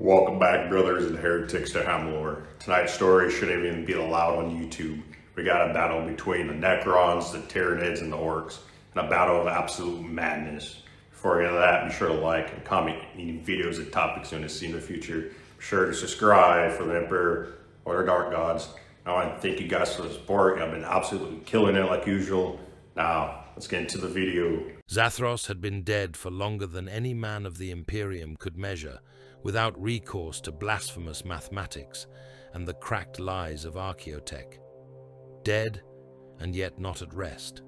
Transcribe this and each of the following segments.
Welcome back, brothers and heretics to Hamlor. Tonight's story shouldn't even be allowed on YouTube. We got a battle between the Necrons, the Tyranids, and the Orks, and a battle of absolute madness. Before we get into that, be sure to like and comment any videos and topics you want to see in the future. Be sure to subscribe for the Emperor or the Dark Gods. I want to thank you guys for the support. I've been absolutely killing it like usual. Now, let's get into the video. Zathos had been dead for longer than any man of the Imperium could measure, without recourse to blasphemous mathematics and the cracked lies of archaeotech. Dead, and yet not at rest.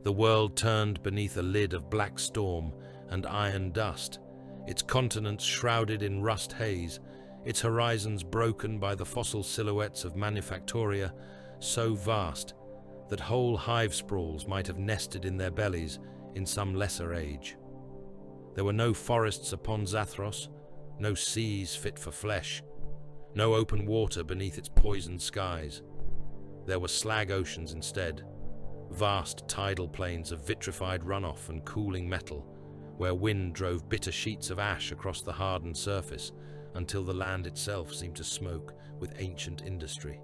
The world turned beneath a lid of black storm and iron dust, its continents shrouded in rust haze, its horizons broken by the fossil silhouettes of manufactoria so vast that whole hive sprawls might have nested in their bellies in some lesser age. There were no forests upon Zathos, no seas fit for flesh, no open water beneath its poisoned skies. There were slag oceans instead, vast tidal plains of vitrified runoff and cooling metal, where wind drove bitter sheets of ash across the hardened surface until the land itself seemed to smoke with ancient industry.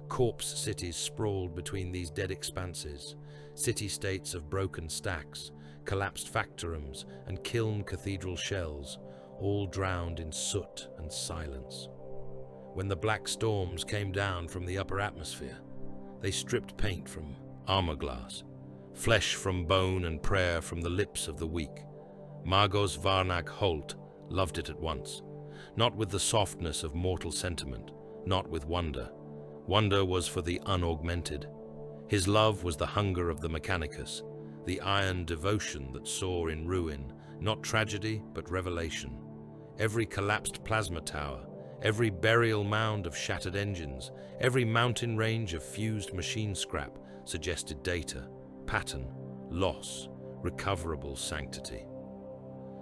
Corpse cities sprawled between these dead expanses, city-states of broken stacks, collapsed factorums, and kiln cathedral shells, all drowned in soot and silence. When the black storms came down from the upper atmosphere, they stripped paint from armor glass, flesh from bone and prayer from the lips of the weak. Magos Varnak Holt loved it at once, not with the softness of mortal sentiment, not with wonder. Wonder was for the unaugmented. His love was the hunger of the Mechanicus, the iron devotion that saw in ruin, not tragedy but revelation. Every collapsed plasma tower, every burial mound of shattered engines, every mountain range of fused machine scrap suggested data, pattern, loss, recoverable sanctity.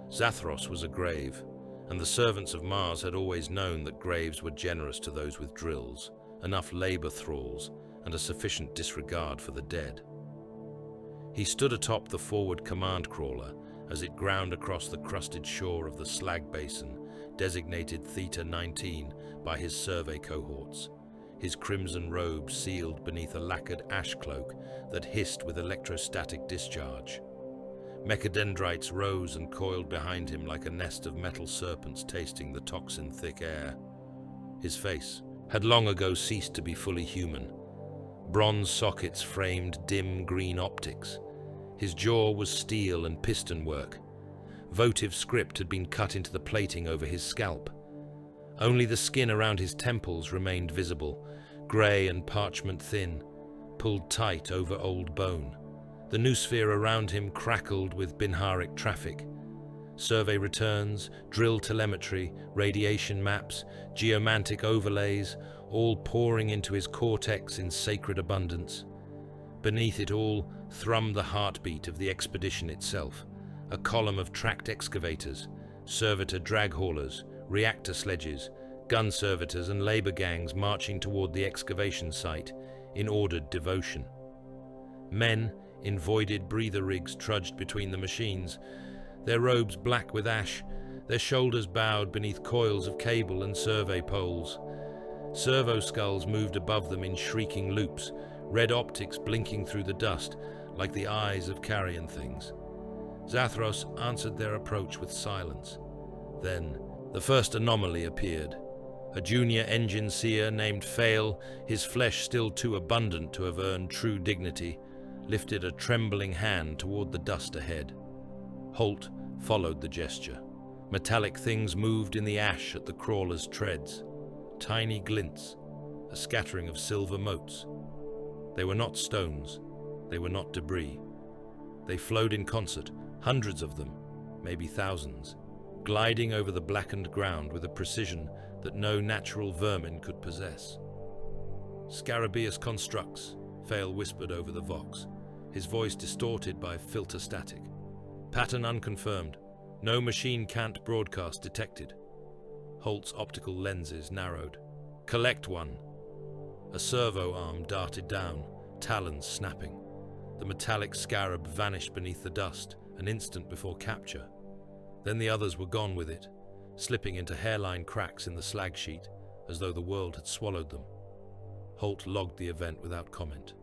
Zathos was a grave, and the servants of Mars had always known that graves were generous to those with drills, enough labor thralls, and a sufficient disregard for the dead. He stood atop the forward command crawler as it ground across the crusted shore of the slag basin, designated Theta 19 by his survey cohorts, his crimson robe sealed beneath a lacquered ash cloak that hissed with electrostatic discharge. Mechadendrites rose and coiled behind him like a nest of metal serpents tasting the toxin-thick air. His face had long ago ceased to be fully human. Bronze sockets framed dim green optics. His jaw was steel and piston work. Votive script had been cut into the plating over his scalp. Only the skin around his temples remained visible, grey and parchment thin, pulled tight over old bone. The noosphere around him crackled with binharic traffic. Survey returns, drill telemetry, radiation maps, geomantic overlays, all pouring into his cortex in sacred abundance. Beneath it all thrummed the heartbeat of the expedition itself, a column of tracked excavators, servitor drag haulers, reactor sledges, gun servitors and labor gangs marching toward the excavation site in ordered devotion. Men in voided breather rigs trudged between the machines, their robes black with ash, their shoulders bowed beneath coils of cable and survey poles. Servo skulls moved above them in shrieking loops, red optics blinking through the dust like the eyes of carrion things. Zathos answered their approach with silence. Then, the first anomaly appeared. A junior engine seer named Fail, his flesh still too abundant to have earned true dignity, lifted a trembling hand toward the dust ahead. Holt followed the gesture. Metallic things moved in the ash at the crawler's treads. Tiny glints, a scattering of silver motes. They were not stones. They were not debris. They flowed in concert, hundreds of them, maybe thousands, gliding over the blackened ground with a precision that no natural vermin could possess. "Scarabaeus constructs," Fail whispered over the vox, his voice distorted by filter static. "Pattern unconfirmed. No machine cant broadcast detected." Holt's optical lenses narrowed. "Collect one." A servo arm darted down, talons snapping. The metallic scarab vanished beneath the dust, an instant before capture. Then the others were gone with it, slipping into hairline cracks in the slag sheet, as though the world had swallowed them. Holt logged the event without comment.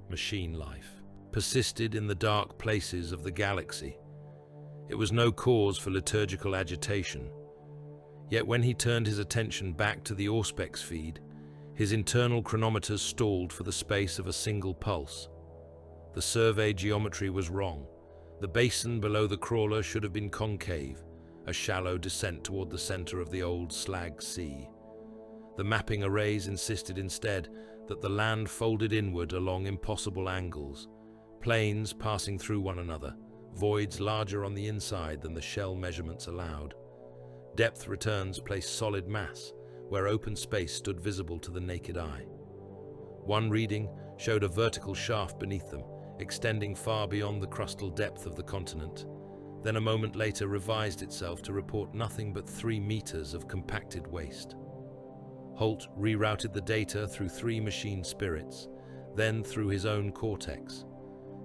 Machine life persisted in the dark places of the galaxy. It was no cause for liturgical agitation. Yet when he turned his attention back to the Auspex feed, his internal chronometers stalled for the space of a single pulse. The survey geometry was wrong. The basin below the crawler should have been concave, a shallow descent toward the center of the old slag sea. The mapping arrays insisted instead that the land folded inward along impossible angles, planes passing through one another, voids larger on the inside than the shell measurements allowed. Depth returns placed solid mass where open space stood visible to the naked eye. One reading showed a vertical shaft beneath them, extending far beyond the crustal depth of the continent, then a moment later revised itself to report nothing but 3 meters of compacted waste. Holt rerouted the data through 3 machine spirits, then through his own cortex.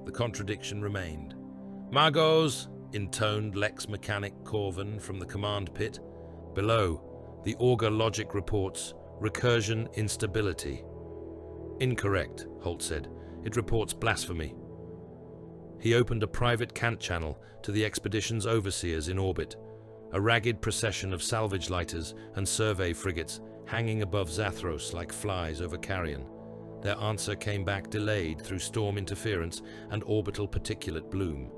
The contradiction remained. "Magos!" intoned Lex Mechanic Corvin from the command pit. Below, the auger logic reports recursion instability. "Incorrect," Holt said. "It reports blasphemy." He opened a private cant channel to the expedition's overseers in orbit, a ragged procession of salvage lighters and survey frigates hanging above Zathros like flies over carrion. Their answer came back delayed through storm interference and orbital particulate bloom.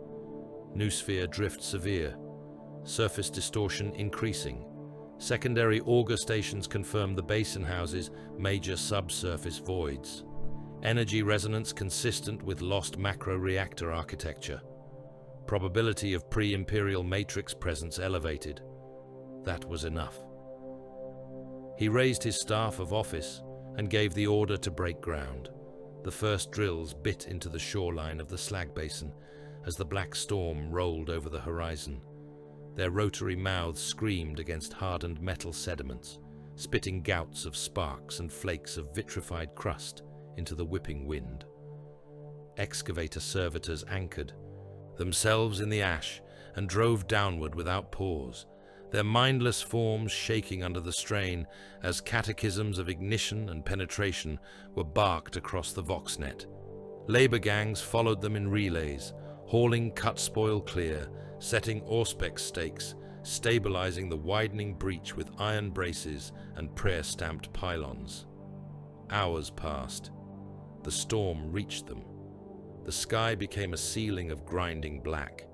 Noosphere drift severe. Surface distortion increasing. Secondary auger stations confirm the basin houses major subsurface voids. Energy resonance consistent with lost macro-reactor architecture. Probability of pre-imperial matrix presence elevated. That was enough. He raised his staff of office and gave the order to break ground. The first drills bit into the shoreline of the slag basin as the black storm rolled over the horizon. Their rotary mouths screamed against hardened metal sediments, spitting gouts of sparks and flakes of vitrified crust into the whipping wind. Excavator servitors anchored, themselves in the ash, and drove downward without pause, their mindless forms shaking under the strain as catechisms of ignition and penetration were barked across the voxnet. Labor gangs followed them in relays, hauling cut spoil clear, setting Auspex stakes, stabilizing the widening breach with iron braces and prayer-stamped pylons. Hours passed. The storm reached them. The sky became a ceiling of grinding black.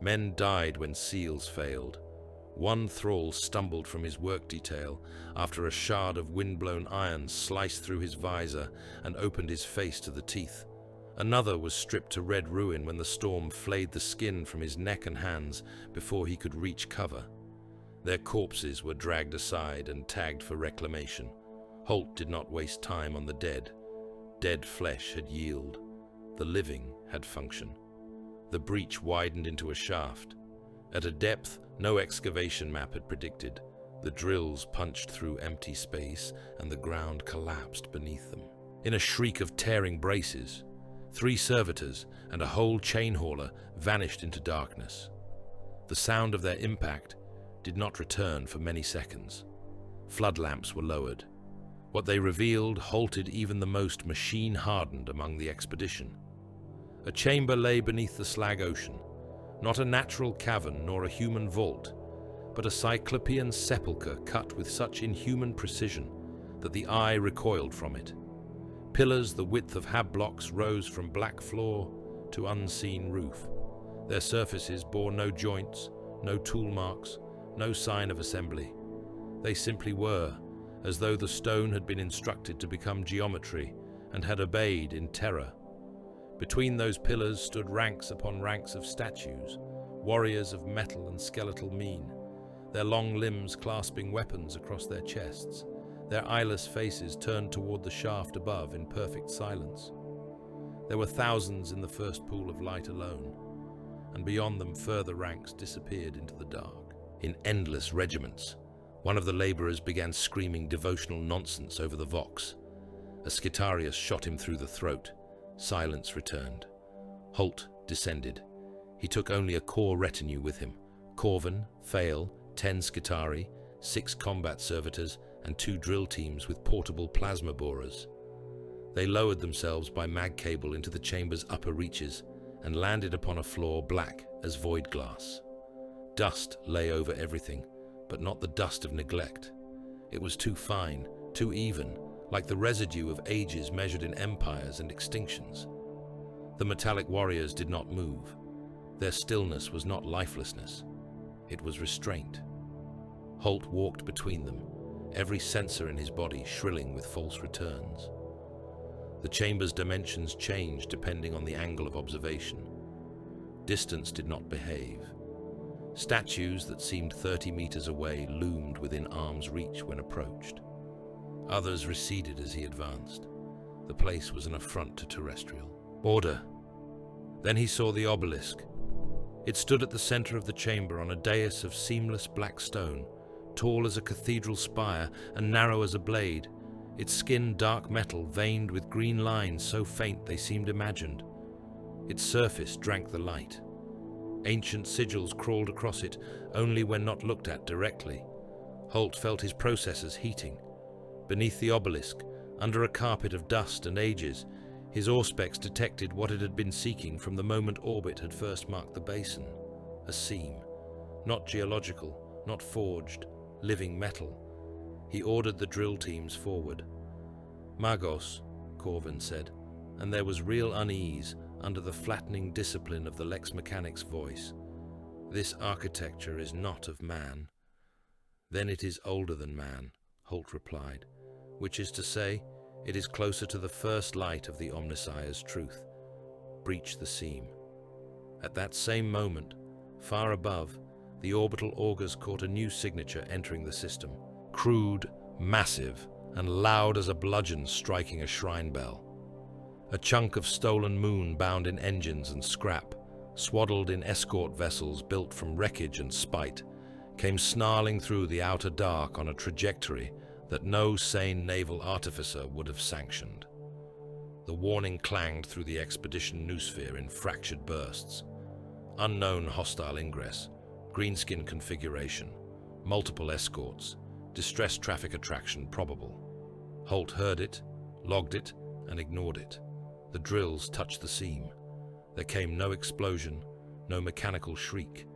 Men died when seals failed. One thrall stumbled from his work detail after a shard of wind-blown iron sliced through his visor and opened his face to the teeth. Another was stripped to red ruin when the storm flayed the skin from his neck and hands before he could reach cover. Their corpses were dragged aside and tagged for reclamation. Holt did not waste time on the dead. Dead flesh had yield. The living had function. The breach widened into a shaft. At a depth no excavation map had predicted, the drills punched through empty space and the ground collapsed beneath them. In a shriek of tearing braces, 3 servitors and a whole chain hauler vanished into darkness. The sound of their impact did not return for many seconds. Flood lamps were lowered. What they revealed halted even the most machine-hardened among the expedition. A chamber lay beneath the slag ocean, not a natural cavern nor a human vault, but a cyclopean sepulchre cut with such inhuman precision that the eye recoiled from it. Pillars the width of hab blocks rose from black floor to unseen roof. Their surfaces bore no joints, no tool marks, no sign of assembly. They simply were, as though the stone had been instructed to become geometry and had obeyed in terror. Between those pillars stood ranks upon ranks of statues, warriors of metal and skeletal mien, their long limbs clasping weapons across their chests, their eyeless faces turned toward the shaft above in perfect silence. There were thousands in the first pool of light alone, and beyond them further ranks disappeared into the dark. In endless regiments, one of the laborers began screaming devotional nonsense over the vox. A Skitarius shot him through the throat. Silence returned. Holt descended. He took only a core retinue with him: Corvin, Fail, 10 Skitari, 6 combat servitors, and 2 drill teams with portable plasma borers. They lowered themselves by mag cable into the chamber's upper reaches and landed upon a floor black as void glass. Dust lay over everything, but not the dust of neglect. It was too fine, too even, like the residue of ages measured in empires and extinctions. The metallic warriors did not move. Their stillness was not lifelessness. It was restraint. Holt walked between them, every sensor in his body shrilling with false returns. The chamber's dimensions changed depending on the angle of observation. Distance did not behave. Statues that seemed 30 meters away loomed within arm's reach when approached. Others receded as he advanced. The place was an affront to terrestrial order. Then he saw the obelisk. It stood at the center of the chamber on a dais of seamless black stone, tall as a cathedral spire and narrow as a blade, its skin dark metal veined with green lines so faint they seemed imagined. Its surface drank the light. Ancient sigils crawled across it only when not looked at directly. Holt felt his processors heating. Beneath the obelisk, under a carpet of dust and ages, his auspex detected what it had been seeking from the moment orbit had first marked the basin. A seam. Not geological, not forged, living metal. He ordered the drill teams forward. Magos, Corvin said, and there was real unease under the flattening discipline of the Lex Mechanic's voice. This architecture is not of man. Then it is older than man, Holt replied, which is to say, it is closer to the first light of the Omnissiah's truth. Breach the seam. At that same moment, far above, the orbital augers caught a new signature entering the system. Crude, massive, and loud as a bludgeon striking a shrine bell. A chunk of stolen moon bound in engines and scrap, swaddled in escort vessels built from wreckage and spite, came snarling through the outer dark on a trajectory that no sane naval artificer would have sanctioned. The warning clanged through the expedition noosphere in fractured bursts. Unknown hostile ingress, greenskin configuration, multiple escorts, distress traffic attraction probable. Holt heard it, logged it, and ignored it. The drills touched the seam. There came no explosion, no mechanical shriek.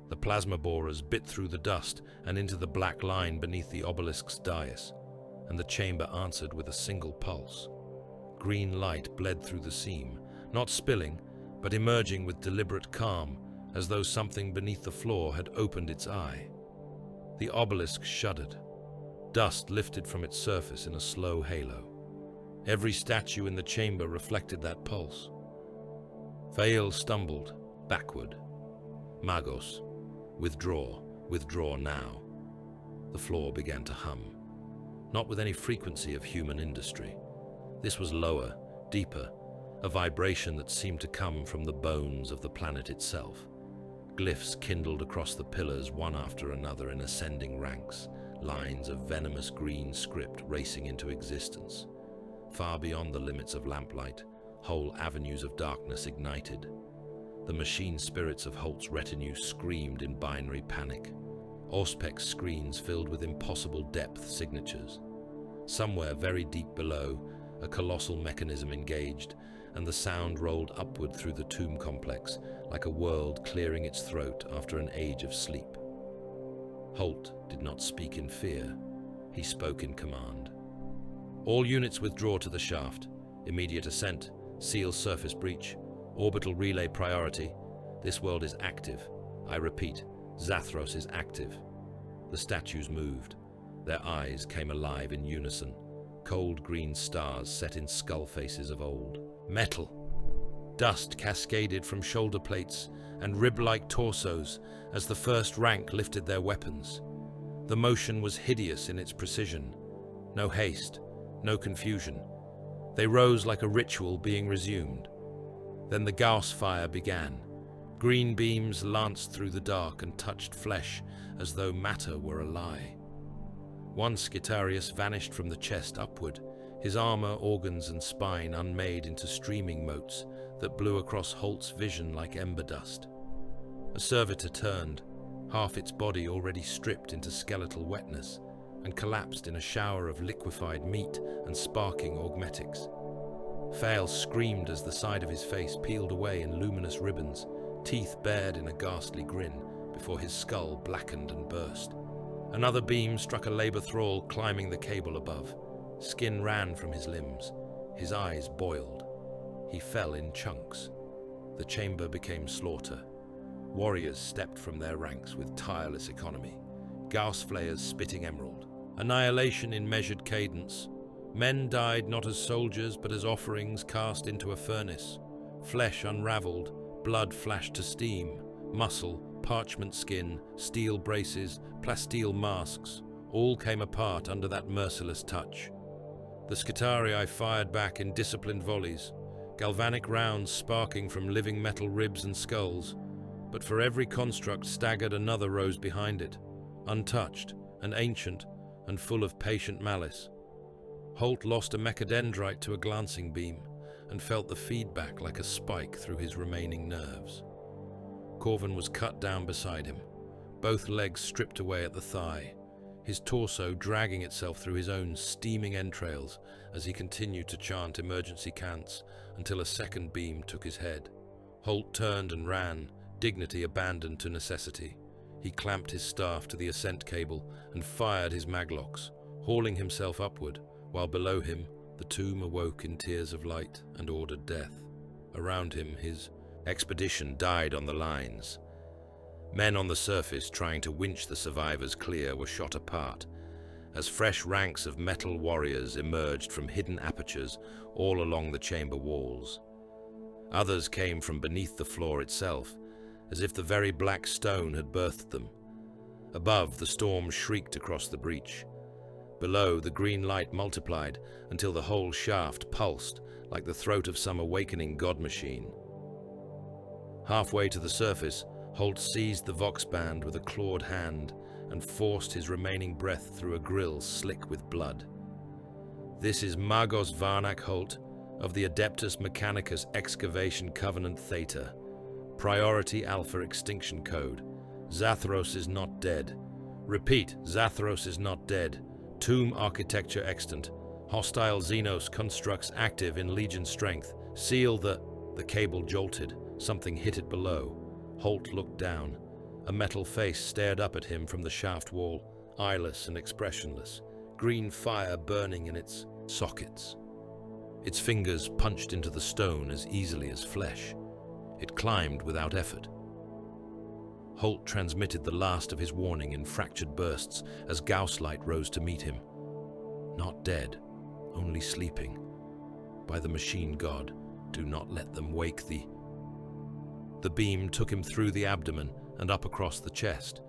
The plasma borers bit through the dust and into the black line beneath the obelisk's dais, and the chamber answered with a single pulse. Green light bled through the seam, not spilling, but emerging with deliberate calm, as though something beneath the floor had opened its eye. The obelisk shuddered. Dust lifted from its surface in a slow halo. Every statue in the chamber reflected that pulse. Vail stumbled, backward. Magos, withdraw, withdraw now. The floor began to hum, not with any frequency of human industry. This was lower, deeper, a vibration that seemed to come from the bones of the planet itself. Glyphs kindled across the pillars one after another in ascending ranks, lines of venomous green script racing into existence. Far beyond the limits of lamplight, whole avenues of darkness ignited. The machine spirits of Holt's retinue screamed in binary panic. Auspex screens filled with impossible depth signatures. Somewhere very deep below, a colossal mechanism engaged, and the sound rolled upward through the tomb complex like a world clearing its throat after an age of sleep. Holt did not speak in fear. He spoke in command. All units withdraw to the shaft. Immediate ascent. Seal surface breach. Orbital relay priority. This world is active. I repeat, Zathros is active. The statues moved. Their eyes came alive in unison. Cold green stars set in skull faces of old. Metal. Dust cascaded from shoulder plates and rib-like torsos as the first rank lifted their weapons. The motion was hideous in its precision. No haste, no confusion. They rose like a ritual being resumed. Then the Gauss fire began. Green beams lanced through the dark and touched flesh as though matter were a lie. One Skitarius vanished from the chest upward, his armor, organs, and spine unmade into streaming motes that blew across Holt's vision like ember dust. A servitor turned, half its body already stripped into skeletal wetness and collapsed in a shower of liquefied meat and sparking augmetics. Fael screamed as the side of his face peeled away in luminous ribbons, teeth bared in a ghastly grin, before his skull blackened and burst. Another beam struck a labor thrall climbing the cable above. Skin ran from his limbs. His eyes boiled. He fell in chunks. The chamber became slaughter. Warriors stepped from their ranks with tireless economy. Gauss flayers spitting emerald. Annihilation in measured cadence. Men died not as soldiers, but as offerings cast into a furnace. Flesh unraveled, blood flashed to steam, muscle, parchment skin, steel braces, plasteel masks, all came apart under that merciless touch. The Scitarii fired back in disciplined volleys, galvanic rounds sparking from living metal ribs and skulls, but for every construct staggered another rose behind it, untouched and ancient and full of patient malice. Holt lost a mechadendrite to a glancing beam and felt the feedback like a spike through his remaining nerves. Corvin was cut down beside him, both legs stripped away at the thigh, his torso dragging itself through his own steaming entrails as he continued to chant emergency cants until a second beam took his head. Holt turned and ran, dignity abandoned to necessity. He clamped his staff to the ascent cable and fired his maglocks, hauling himself upward, while below him the tomb awoke in tears of light and ordered death. Around him his expedition died on the lines. Men on the surface trying to winch the survivors clear were shot apart, as fresh ranks of metal warriors emerged from hidden apertures all along the chamber walls. Others came from beneath the floor itself, as if the very black stone had birthed them. Above, the storm shrieked across the breach. Below, the green light multiplied until the whole shaft pulsed like the throat of some awakening god machine. Halfway to the surface, Holt seized the vox band with a clawed hand and forced his remaining breath through a grill slick with blood. This is Magos Varnak Holt of the Adeptus Mechanicus Excavation Covenant Theta. Priority Alpha Extinction Code. Zathros is not dead. Repeat, Zathros is not dead. Tomb architecture extant. Hostile Xenos constructs active in Legion strength. Seal the cable jolted. Something hit it below. Holt looked down. A metal face stared up at him from the shaft wall, eyeless and expressionless, green fire burning in its sockets. Its fingers punched into the stone as easily as flesh. It climbed without effort. Holt transmitted the last of his warning in fractured bursts as Gauss light rose to meet him. Not dead, only sleeping. By the machine god, do not let them wake thee. The beam took him through the abdomen and up across the chest.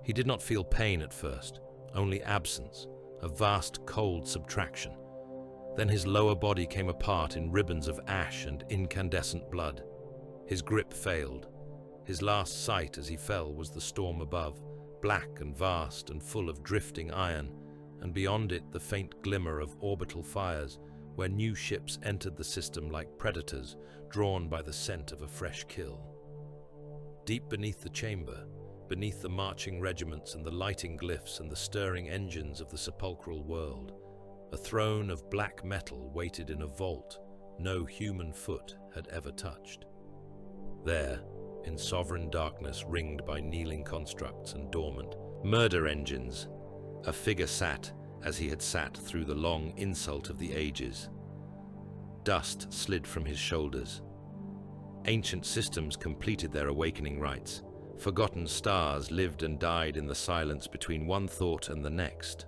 He did not feel pain at first, only absence, a vast cold subtraction. Then his lower body came apart in ribbons of ash and incandescent blood. His grip failed. His last sight as he fell was the storm above, black and vast and full of drifting iron, and beyond it the faint glimmer of orbital fires where new ships entered the system like predators drawn by the scent of a fresh kill. Deep beneath the chamber, beneath the marching regiments and the lighting glyphs and the stirring engines of the sepulchral world, a throne of black metal waited in a vault no human foot had ever touched. There, in sovereign darkness ringed by kneeling constructs and dormant murder engines, a figure sat as he had sat through the long insult of the ages. Dust slid from his shoulders. Ancient systems completed their awakening rites. Forgotten stars lived and died in the silence between one thought and the next.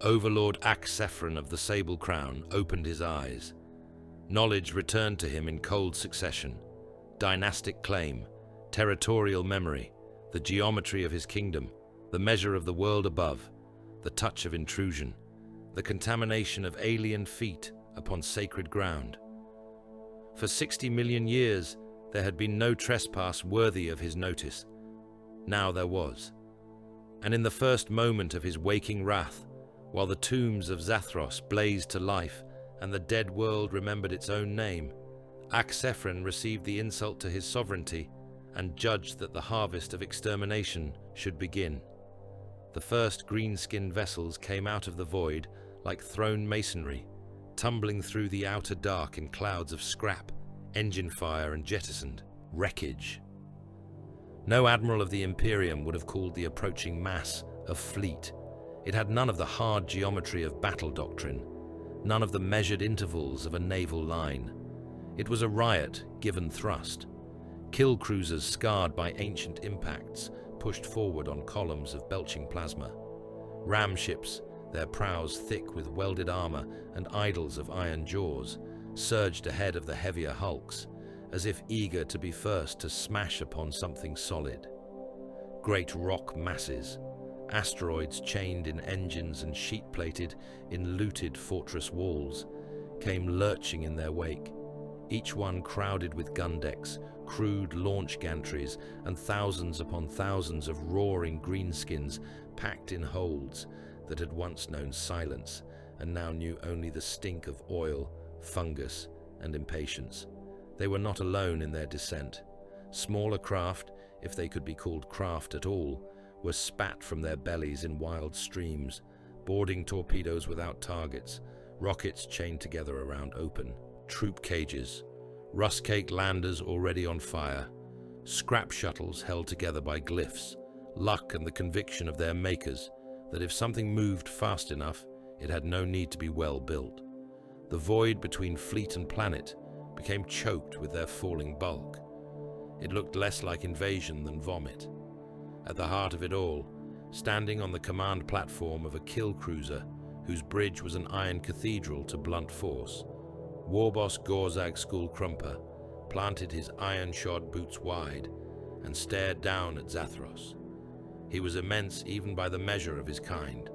Overlord Axphron of the Sable Crown opened his eyes. Knowledge returned to him in cold succession. Dynastic claim, territorial memory, the geometry of his kingdom, the measure of the world above, the touch of intrusion, the contamination of alien feet upon sacred ground. For 60 million years, there had been no trespass worthy of his notice. Now there was. And in the first moment of his waking wrath, while the tombs of Zathros blazed to life and the dead world remembered its own name, Axphron received the insult to his sovereignty and judged that the harvest of extermination should begin. The first green-skinned vessels came out of the void like thrown masonry, tumbling through the outer dark in clouds of scrap, engine fire, and jettisoned wreckage. No admiral of the Imperium would have called the approaching mass a fleet. It had none of the hard geometry of battle doctrine, none of the measured intervals of a naval line. It was a riot given thrust. Kill cruisers scarred by ancient impacts pushed forward on columns of belching plasma. Ram ships, their prows thick with welded armor and idols of iron jaws, surged ahead of the heavier hulks, as if eager to be first to smash upon something solid. Great rock masses, asteroids chained in engines and sheet-plated in looted fortress walls, came lurching in their wake, each one crowded with gun decks, crude launch gantries, and thousands upon thousands of roaring greenskins packed in holds that had once known silence and now knew only the stink of oil, fungus, and impatience. They were not alone in their descent. Smaller craft, if they could be called craft at all, were spat from their bellies in wild streams, boarding torpedoes without targets, rockets chained together around open, troop cages, rust-caked landers already on fire, scrap shuttles held together by glyphs, luck and the conviction of their makers that if something moved fast enough, it had no need to be well built. The void between fleet and planet became choked with their falling bulk. It looked less like invasion than vomit. At the heart of it all, standing on the command platform of a kill cruiser whose bridge was an iron cathedral to blunt force, Warboss Gorzag Skullcrumper planted his iron-shod boots wide and stared down at Zathros. He was immense even by the measure of his kind,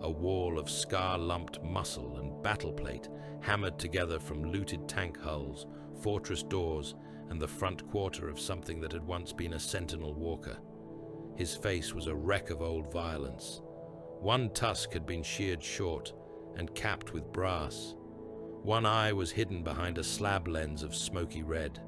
a wall of scar-lumped muscle and battle plate hammered together from looted tank hulls, fortress doors, and the front quarter of something that had once been a sentinel walker. His face was a wreck of old violence. One tusk had been sheared short and capped with brass. One eye was hidden behind a slab lens of smoky red.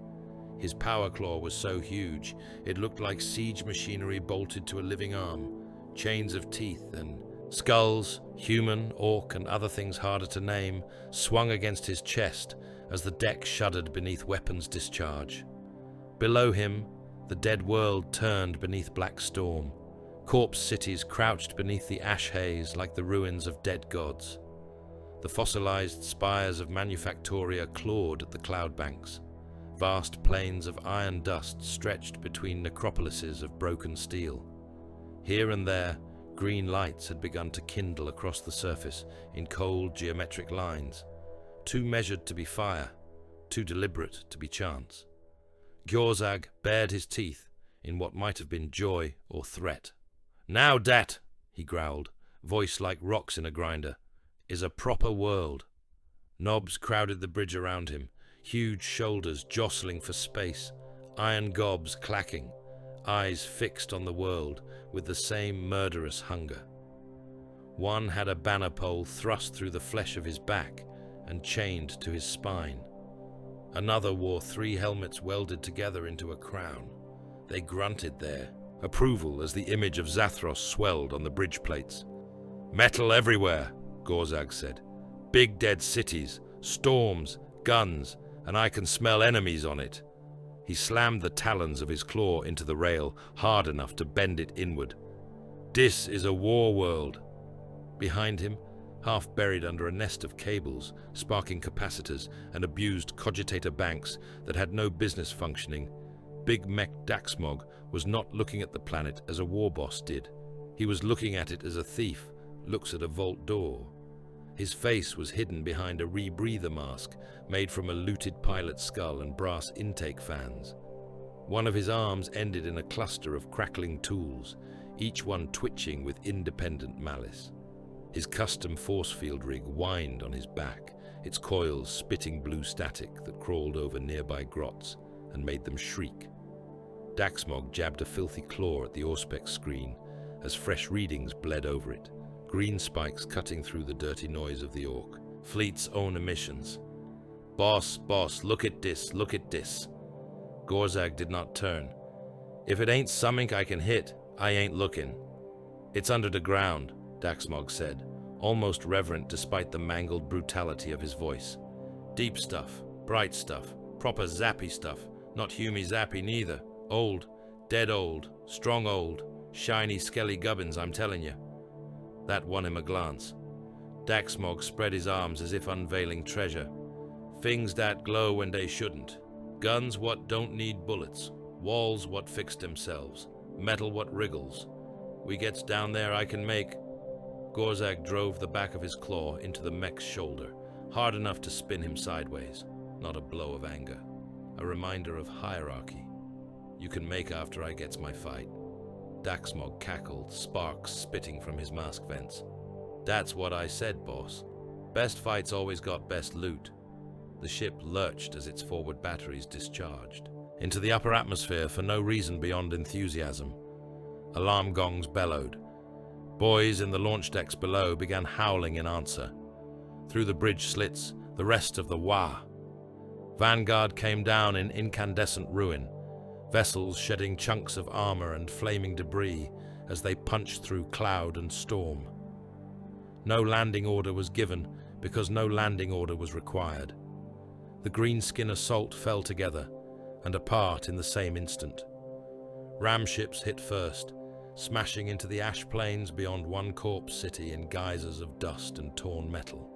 His power claw was so huge, it looked like siege machinery bolted to a living arm, chains of teeth and skulls, human, orc, and other things harder to name, swung against his chest as the deck shuddered beneath weapons discharge. Below him, the dead world turned beneath black storm. Corpse cities crouched beneath the ash haze like the ruins of dead gods. The fossilized spires of Manufactoria clawed at the cloud banks. Vast plains of iron dust stretched between necropolises of broken steel. Here and there, green lights had begun to kindle across the surface in cold geometric lines, too measured to be fire, too deliberate to be chance. Gorzag bared his teeth in what might have been joy or threat. "Now dat," he growled, voice like rocks in a grinder, "is a proper world." Knobs crowded the bridge around him, huge shoulders jostling for space, iron gobs clacking, eyes fixed on the world with the same murderous hunger. One had a banner pole thrust through the flesh of his back and chained to his spine. Another wore 3 helmets welded together into a crown. They grunted there, approval as the image of Zathros swelled on the bridge plates. "Metal everywhere," Gorzag said. "Big dead cities, storms, guns, and I can smell enemies on it." He slammed the talons of his claw into the rail hard enough to bend it inward. "This is a war world." Behind him, half buried under a nest of cables, sparking capacitors, and abused cogitator banks that had no business functioning, Big Mech Daxmog was not looking at the planet as a war boss did. He was looking at it as a thief looks at a vault door. His face was hidden behind a rebreather mask made from a looted pilot's skull and brass intake fans. One of his arms ended in a cluster of crackling tools, each one twitching with independent malice. His custom force field rig whined on his back, its coils spitting blue static that crawled over nearby grots and made them shriek. Daxmog jabbed a filthy claw at the Auspex screen as fresh readings bled over it, green spikes cutting through the dirty noise of the Ork. Fleet's own emissions. "Boss, boss, look at this, look at this." Gorzag did not turn. If it ain't summink I can hit, I ain't looking. It's under the ground, Daxmog said, almost reverent despite the mangled brutality of his voice. Deep stuff, bright stuff, proper zappy stuff, not humie zappy neither. Old, dead old, strong old, shiny skelly gubbins, I'm telling you. That won him a glance. Daxmog spread his arms as if unveiling treasure. Things that glow when they shouldn't. Guns what don't need bullets. Walls what fix themselves. Metal what wriggles. We gets down there I can make. Gorzag drove the back of his claw into the mech's shoulder, hard enough to spin him sideways. Not a blow of anger. A reminder of hierarchy. You can make after I gets my fight. Daxmog cackled, sparks spitting from his mask vents. That's what I said, boss. Best fights always got best loot. The ship lurched as its forward batteries discharged into the upper atmosphere for no reason beyond enthusiasm. Alarm gongs bellowed. Boys in the launch decks below began howling in answer. Through the bridge slits, the rest of the Wah. Vanguard came down in incandescent ruin, vessels shedding chunks of armor and flaming debris as they punched through cloud and storm. No landing order was given because no landing order was required. The greenskin assault fell together and apart in the same instant. Ram ships hit first, smashing into the ash plains beyond One Corpse City in geysers of dust and torn metal.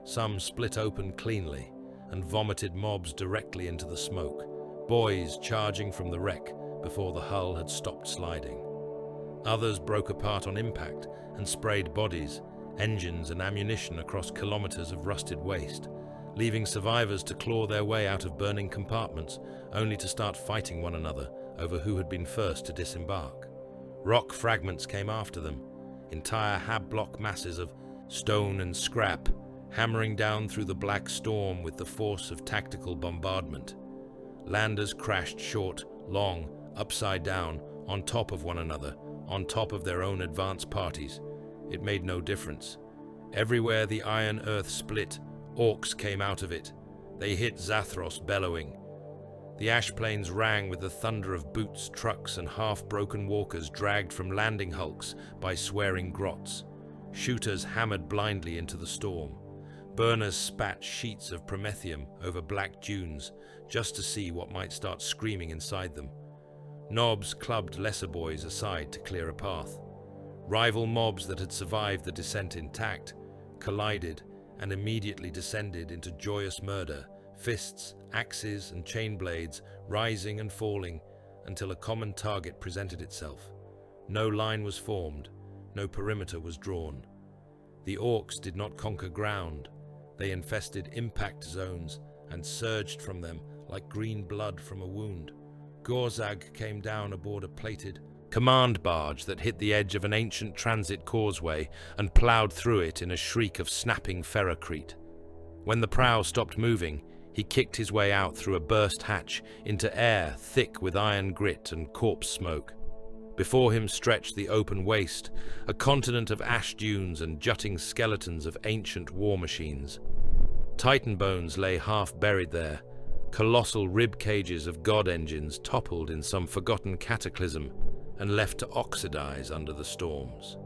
Some split open cleanly and vomited mobs directly into the smoke, boys charging from the wreck before the hull had stopped sliding. Others broke apart on impact and sprayed bodies, engines and ammunition across kilometers of rusted waste, leaving survivors to claw their way out of burning compartments, only to start fighting one another over who had been first to disembark. Rock fragments came after them, entire hab-block masses of stone and scrap, hammering down through the black storm with the force of tactical bombardment. Landers crashed short, long, upside down, on top of one another, on top of their own advance parties. It made no difference. Everywhere the iron earth split, Orks came out of it. They hit Zathros bellowing. The ash plains rang with the thunder of boots, trucks, and half-broken walkers dragged from landing hulks by swearing grots. Shooters hammered blindly into the storm. Burners spat sheets of promethium over black dunes just to see what might start screaming inside them. Knobs clubbed lesser boys aside to clear a path. Rival mobs that had survived the descent intact collided and immediately descended into joyous murder, fists, axes, and chain blades rising and falling until a common target presented itself. No line was formed, no perimeter was drawn. The Orks did not conquer ground. They infested impact zones and surged from them like green blood from a wound. Gorzag came down aboard a plated command barge that hit the edge of an ancient transit causeway and ploughed through it in a shriek of snapping ferrocrete. When the prow stopped moving, he kicked his way out through a burst hatch into air thick with iron grit and corpse smoke. Before him stretched the open waste, a continent of ash dunes and jutting skeletons of ancient war machines. Titan bones lay half buried there, colossal rib cages of god engines toppled in some forgotten cataclysm and left to oxidize under the storms.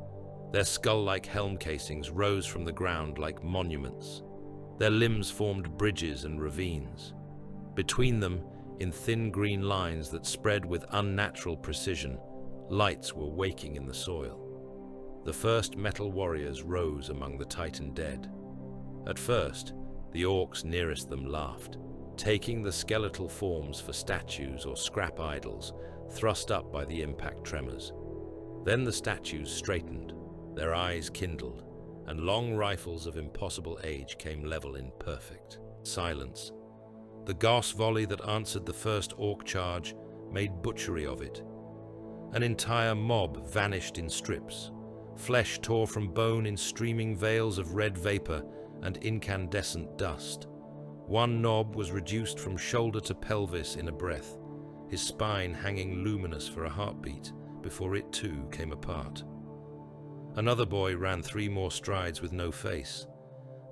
Their skull-like helm casings rose from the ground like monuments. Their limbs formed bridges and ravines. Between them, in thin green lines that spread with unnatural precision, lights were waking in the soil. The first metal warriors rose among the Titan dead. At first, the Orks nearest them laughed, taking the skeletal forms for statues or scrap idols thrust up by the impact tremors. Then the statues straightened, their eyes kindled, and long rifles of impossible age came level in perfect silence. The Goss volley that answered the first Ork charge made butchery of it. An entire mob vanished in strips. Flesh tore from bone in streaming veils of red vapor and incandescent dust. One knob was reduced from shoulder to pelvis in a breath, his spine hanging luminous for a heartbeat before it too came apart. Another boy ran 3 more strides with no face,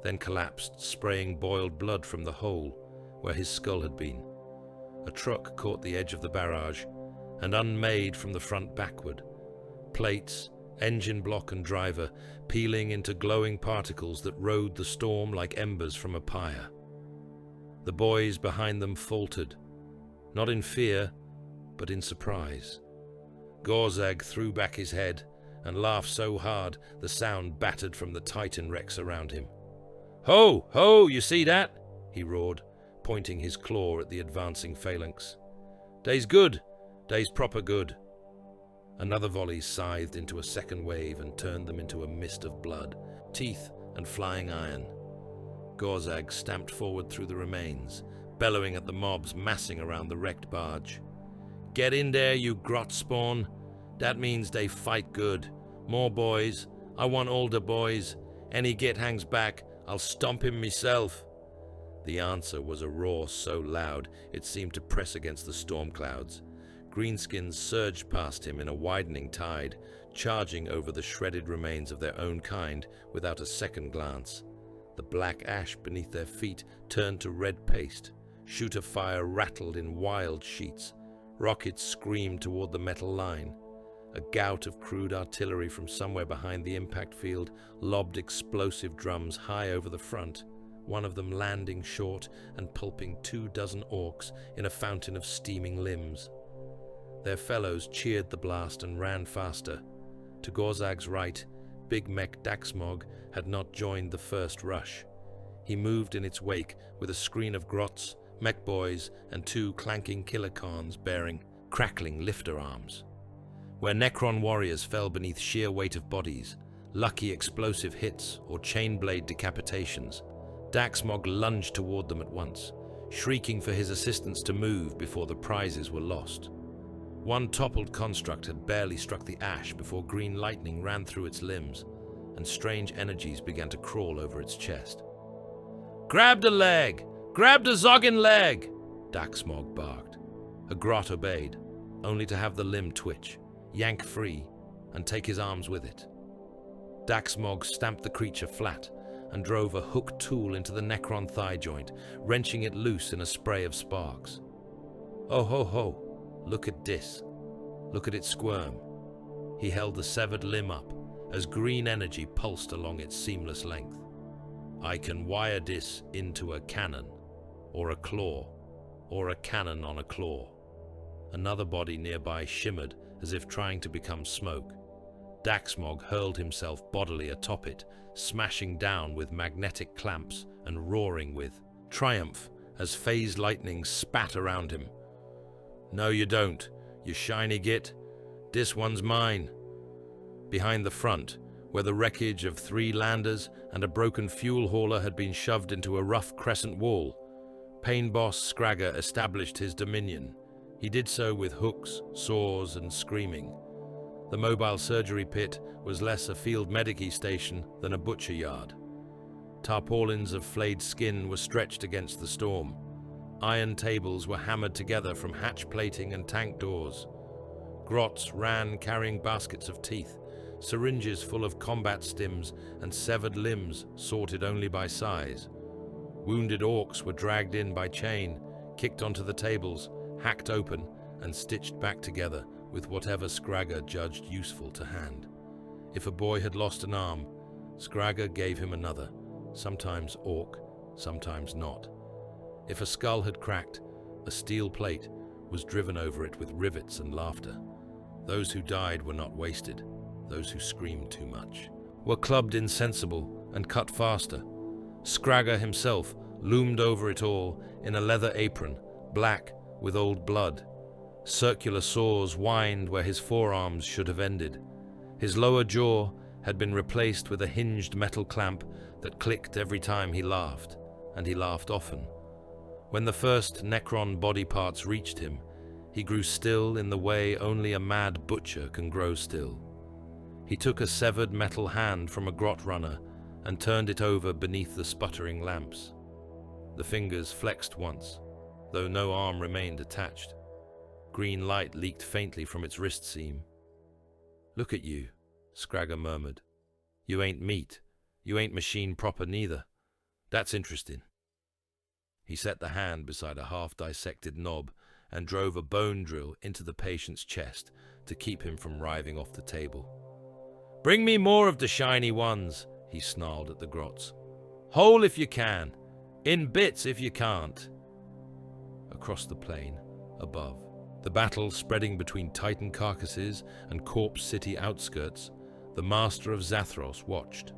then collapsed, spraying boiled blood from the hole where his skull had been. A truck caught the edge of the barrage, and unmade from the front backward. Plates, engine block and driver, peeling into glowing particles that rode the storm like embers from a pyre. The boys behind them faltered, not in fear, but in surprise. Gorzag threw back his head and laughed so hard the sound battered from the Titan wrecks around him. "Ho! Ho! You see that?" he roared, pointing his claw at the advancing phalanx. "Day's good. Day's proper good." Another volley scythed into a second wave and turned them into a mist of blood, teeth and flying iron. Gorzag stamped forward through the remains, bellowing at the mobs massing around the wrecked barge. "Get in there, you grot spawn. That means they fight good. More boys. I want all the boys. Any git hangs back, I'll stomp him myself." The answer was a roar so loud it seemed to press against the storm clouds. Greenskins surged past him in a widening tide, charging over the shredded remains of their own kind without a second glance. The black ash beneath their feet turned to red paste. Shooter fire rattled in wild sheets. Rockets screamed toward the metal line. A gout of crude artillery from somewhere behind the impact field lobbed explosive drums high over the front, one of them landing short and pulping 24 orcs in a fountain of steaming limbs. Their fellows cheered the blast and ran faster. To Gorzag's right, Big Mech Daxmog had not joined the first rush. He moved in its wake with a screen of grots, mech boys, and 2 clanking killer khans bearing crackling lifter arms. Where Necron warriors fell beneath sheer weight of bodies, lucky explosive hits or chain blade decapitations, Daxmog lunged toward them at once, shrieking for his assistants to move before the prizes were lost. One toppled construct had barely struck the ash before green lightning ran through its limbs, and strange energies began to crawl over its chest. "Grab the leg! Grab the zoggin leg!" Daxmog barked. A grot obeyed, only to have the limb twitch, yank free, and take his arms with it. Daxmog stamped the creature flat and drove a hooked tool into the Necron thigh joint, wrenching it loose in a spray of sparks. "Oh ho ho! Look at this. Look at it squirm." He held the severed limb up as green energy pulsed along its seamless length. "I can wire this into a cannon, or a claw, or a cannon on a claw." Another body nearby shimmered as if trying to become smoke. Daxmog hurled himself bodily atop it, smashing down with magnetic clamps and roaring with triumph as phase lightning spat around him. "No you don't, you shiny git. This one's mine." Behind the front, where the wreckage of 3 landers and a broken fuel hauler had been shoved into a rough crescent wall, Pain Boss Scragger established his dominion. He did so with hooks, saws, and screaming. The mobile surgery pit was less a field medic-y station than a butcher yard. Tarpaulins of flayed skin were stretched against the storm. Iron tables were hammered together from hatch plating and tank doors. Grots ran carrying baskets of teeth, syringes full of combat stims, and severed limbs sorted only by size. Wounded orcs were dragged in by chain, kicked onto the tables, hacked open, and stitched back together with whatever Scragger judged useful to hand. If a boy had lost an arm, Scragger gave him another, sometimes orc, sometimes not. If a skull had cracked, a steel plate was driven over it with rivets and laughter. Those who died were not wasted. Those who screamed too much were clubbed insensible and cut faster. Scragger himself loomed over it all in a leather apron, black with old blood. Circular saws whined where his forearms should have ended. His lower jaw had been replaced with a hinged metal clamp that clicked every time he laughed, and he laughed often. When the first Necron body parts reached him, he grew still in the way only a mad butcher can grow still. He took a severed metal hand from a grot runner and turned it over beneath the sputtering lamps. The fingers flexed once, though no arm remained attached. Green light leaked faintly from its wrist seam. "Look at you," Scragger murmured. "You ain't meat. You ain't machine proper neither. That's interesting." He set the hand beside a half-dissected knob and drove a bone drill into the patient's chest to keep him from writhing off the table. "Bring me more of the shiny ones," he snarled at the grots. "Whole if you can, in bits if you can't." Across the plain, above, the battle spreading between Titan carcasses and corpse city outskirts, the master of Zathos watched.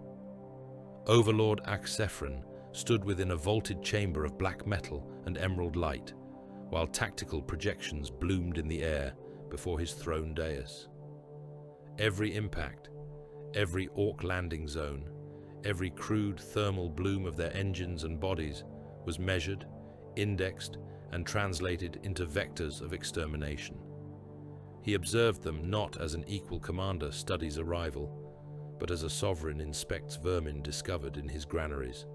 Overlord Axphron stood within a vaulted chamber of black metal and emerald light, while tactical projections bloomed in the air before his throne dais. Every impact, every Ork landing zone, every crude thermal bloom of their engines and bodies was measured, indexed, and translated into vectors of extermination. He observed them not as an equal commander studies a rival, but as a sovereign inspects vermin discovered in his granaries.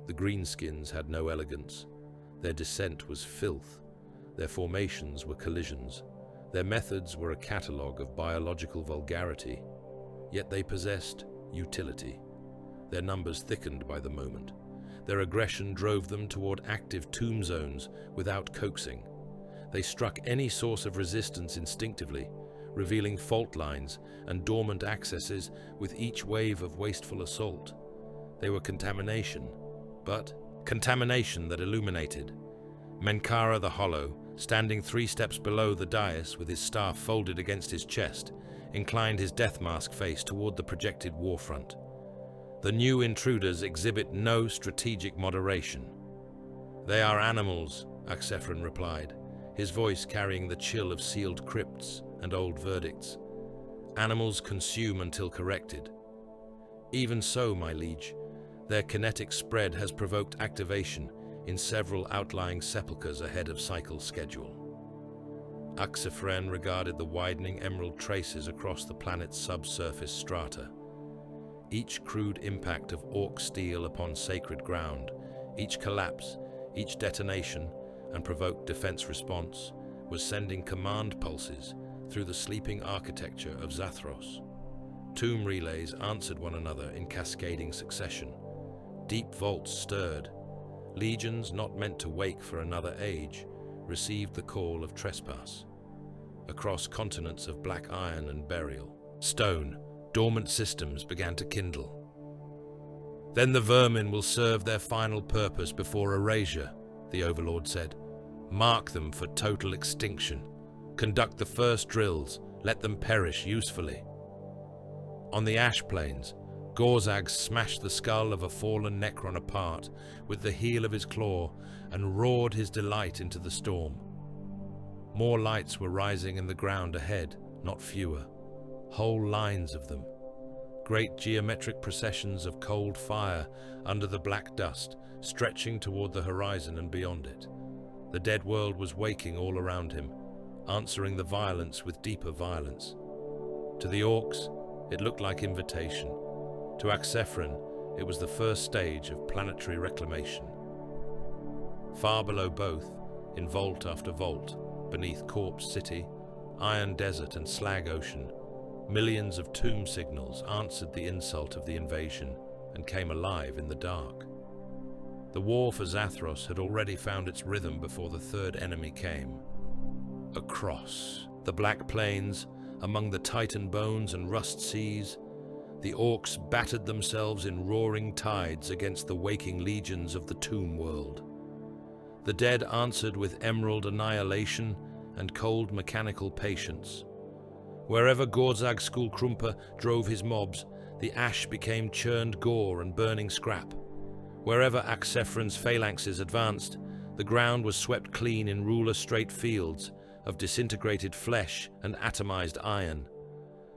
The greenskins had no elegance. Their descent was filth. Their formations were collisions. Their methods were a catalogue of biological vulgarity. Yet they possessed utility. Their numbers thickened by the moment. Their aggression drove them toward active tomb zones without coaxing. They struck any source of resistance instinctively, revealing fault lines and dormant accesses with each wave of wasteful assault. They were contamination, but contamination that illuminated. Menkara the Hollow, standing 3 steps below the dais with his staff folded against his chest, inclined his death mask face toward the projected warfront. The new intruders exhibit no strategic moderation. "They are animals," Axphron replied, his voice carrying the chill of sealed crypts and old verdicts. "Animals consume until corrected. Even so, my liege, their kinetic spread has provoked activation in several outlying sepulchres ahead of cycle schedule." Axphron regarded the widening emerald traces across the planet's subsurface strata. Each crude impact of Ork steel upon sacred ground, each collapse, each detonation, and provoked defense response was sending command pulses through the sleeping architecture of Zathros. Tomb relays answered one another in cascading succession. Deep vaults stirred. Legions not meant to wake for another age received the call of trespass. Across continents of black iron and burial, stone, dormant systems began to kindle. "Then the vermin will serve their final purpose before erasure," the Overlord said. "Mark them for total extinction. Conduct the first drills. Let them perish usefully." On the ash plains, Gorzag smashed the skull of a fallen Necron apart with the heel of his claw and roared his delight into the storm. More lights were rising in the ground ahead, not fewer. Whole lines of them. Great geometric processions of cold fire under the black dust, stretching toward the horizon and beyond it. The dead world was waking all around him, answering the violence with deeper violence. To the Orks, it looked like invitation. To Axphron, it was the first stage of planetary reclamation. Far below both, in vault after vault, beneath Corpse City, Iron Desert and Slag Ocean, millions of tomb signals answered the insult of the invasion and came alive in the dark. The war for Zathros had already found its rhythm before the third enemy came. Across the Black Plains, among the Titan bones and rust seas, the Orks battered themselves in roaring tides against the waking legions of the tomb world. The dead answered with emerald annihilation and cold mechanical patience. Wherever Gorzag Skullkrumper drove his mobs, the ash became churned gore and burning scrap. Wherever Axphron's phalanxes advanced, the ground was swept clean in ruler-straight fields of disintegrated flesh and atomized iron.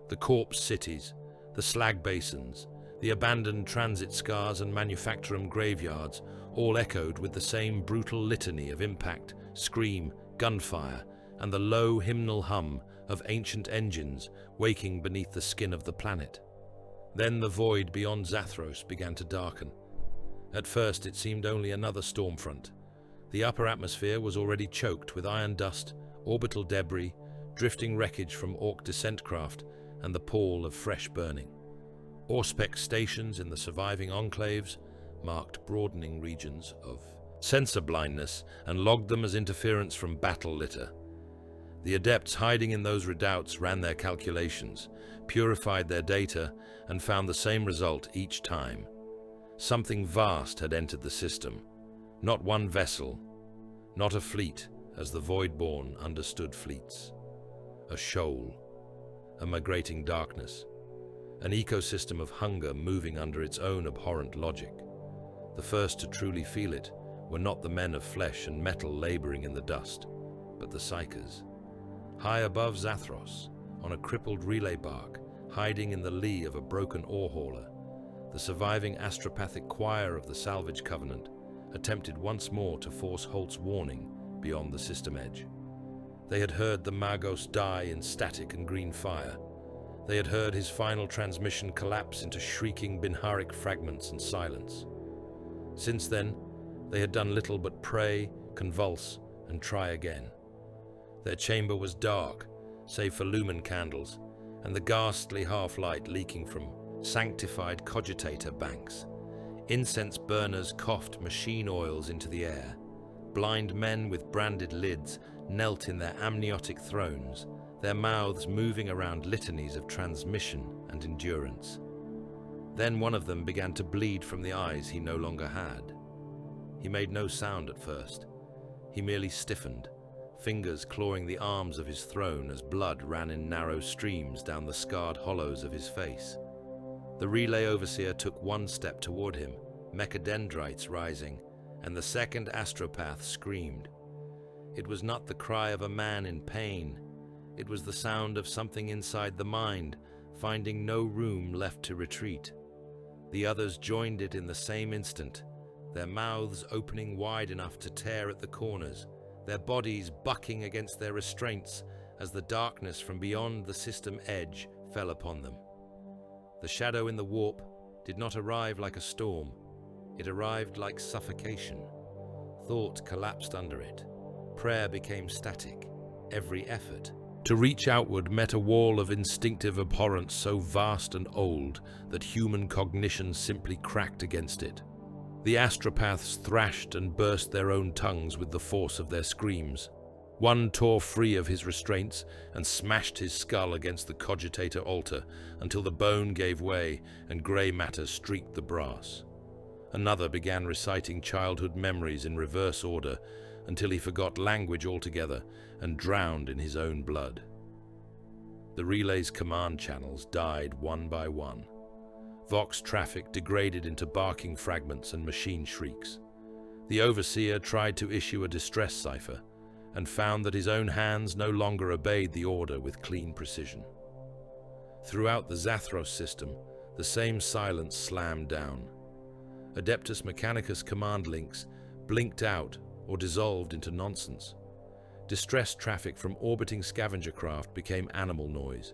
The corpse cities, the slag basins, the abandoned transit scars and manufactorum graveyards all echoed with the same brutal litany of impact, scream, gunfire, and the low hymnal hum of ancient engines waking beneath the skin of the planet. Then the void beyond Zathros began to darken. At first it seemed only another storm front. The upper atmosphere was already choked with iron dust, orbital debris, drifting wreckage from Ork descent craft, and the pall of fresh burning. Auspex stations in the surviving enclaves marked broadening regions of sensor blindness and logged them as interference from battle litter. The adepts hiding in those redoubts ran their calculations, purified their data, and found the same result each time. Something vast had entered the system. Not one vessel, not a fleet, as the Voidborn understood fleets. A shoal, a migrating darkness, an ecosystem of hunger moving under its own abhorrent logic. The first to truly feel it were not the men of flesh and metal laboring in the dust, but the psychers. High above Zathros, on a crippled relay bark, hiding in the lee of a broken ore hauler, the surviving astropathic choir of the Salvage Covenant attempted once more to force Holt's warning beyond the system edge. They had heard the Magos die in static and green fire. They had heard his final transmission collapse into shrieking Binharic fragments and silence. Since then, they had done little but pray, convulse, and try again. Their chamber was dark, save for lumen candles, and the ghastly half-light leaking from sanctified cogitator banks. Incense burners coughed machine oils into the air. Blind men with branded lids knelt in their amniotic thrones, their mouths moving around litanies of transmission and endurance. Then one of them began to bleed from the eyes he no longer had. He made no sound at first. He merely stiffened, fingers clawing the arms of his throne as blood ran in narrow streams down the scarred hollows of his face. The relay overseer took one step toward him, mechadendrites rising, and the second astropath screamed. It was not the cry of a man in pain. It was the sound of something inside the mind, finding no room left to retreat. The others joined it in the same instant, their mouths opening wide enough to tear at the corners, their bodies bucking against their restraints as the darkness from beyond the system edge fell upon them. The shadow in the warp did not arrive like a storm. It arrived like suffocation. Thought collapsed under it. Prayer became static. Every effort to reach outward met a wall of instinctive abhorrence so vast and old that human cognition simply cracked against it. The astropaths thrashed and burst their own tongues with the force of their screams. One tore free of his restraints and smashed his skull against the cogitator altar until the bone gave way and grey matter streaked the brass. Another began reciting childhood memories in reverse order until he forgot language altogether and drowned in his own blood. The relay's command channels died one by one. Vox traffic degraded into barking fragments and machine shrieks. The overseer tried to issue a distress cipher and found that his own hands no longer obeyed the order with clean precision. Throughout the Zathros system, the same silence slammed down. Adeptus Mechanicus command links blinked out or dissolved into nonsense. Distress traffic from orbiting scavenger craft became animal noise.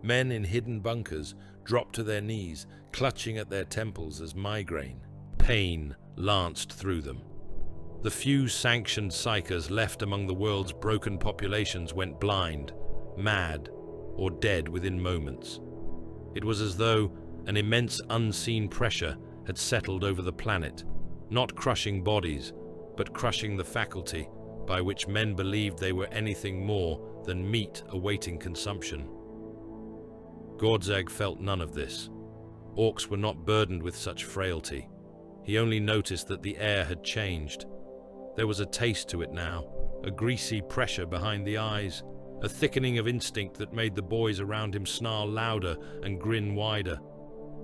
Men in hidden bunkers dropped to their knees, clutching at their temples as migraine. Pain lanced through them. The few sanctioned psychers left among the world's broken populations went blind, mad, or dead within moments. It was as though an immense unseen pressure had settled over the planet, not crushing bodies, but crushing the faculty by which men believed they were anything more than meat awaiting consumption. Gorzag felt none of this. Orks were not burdened with such frailty. He only noticed that the air had changed. There was a taste to it now, a greasy pressure behind the eyes, a thickening of instinct that made the boys around him snarl louder and grin wider.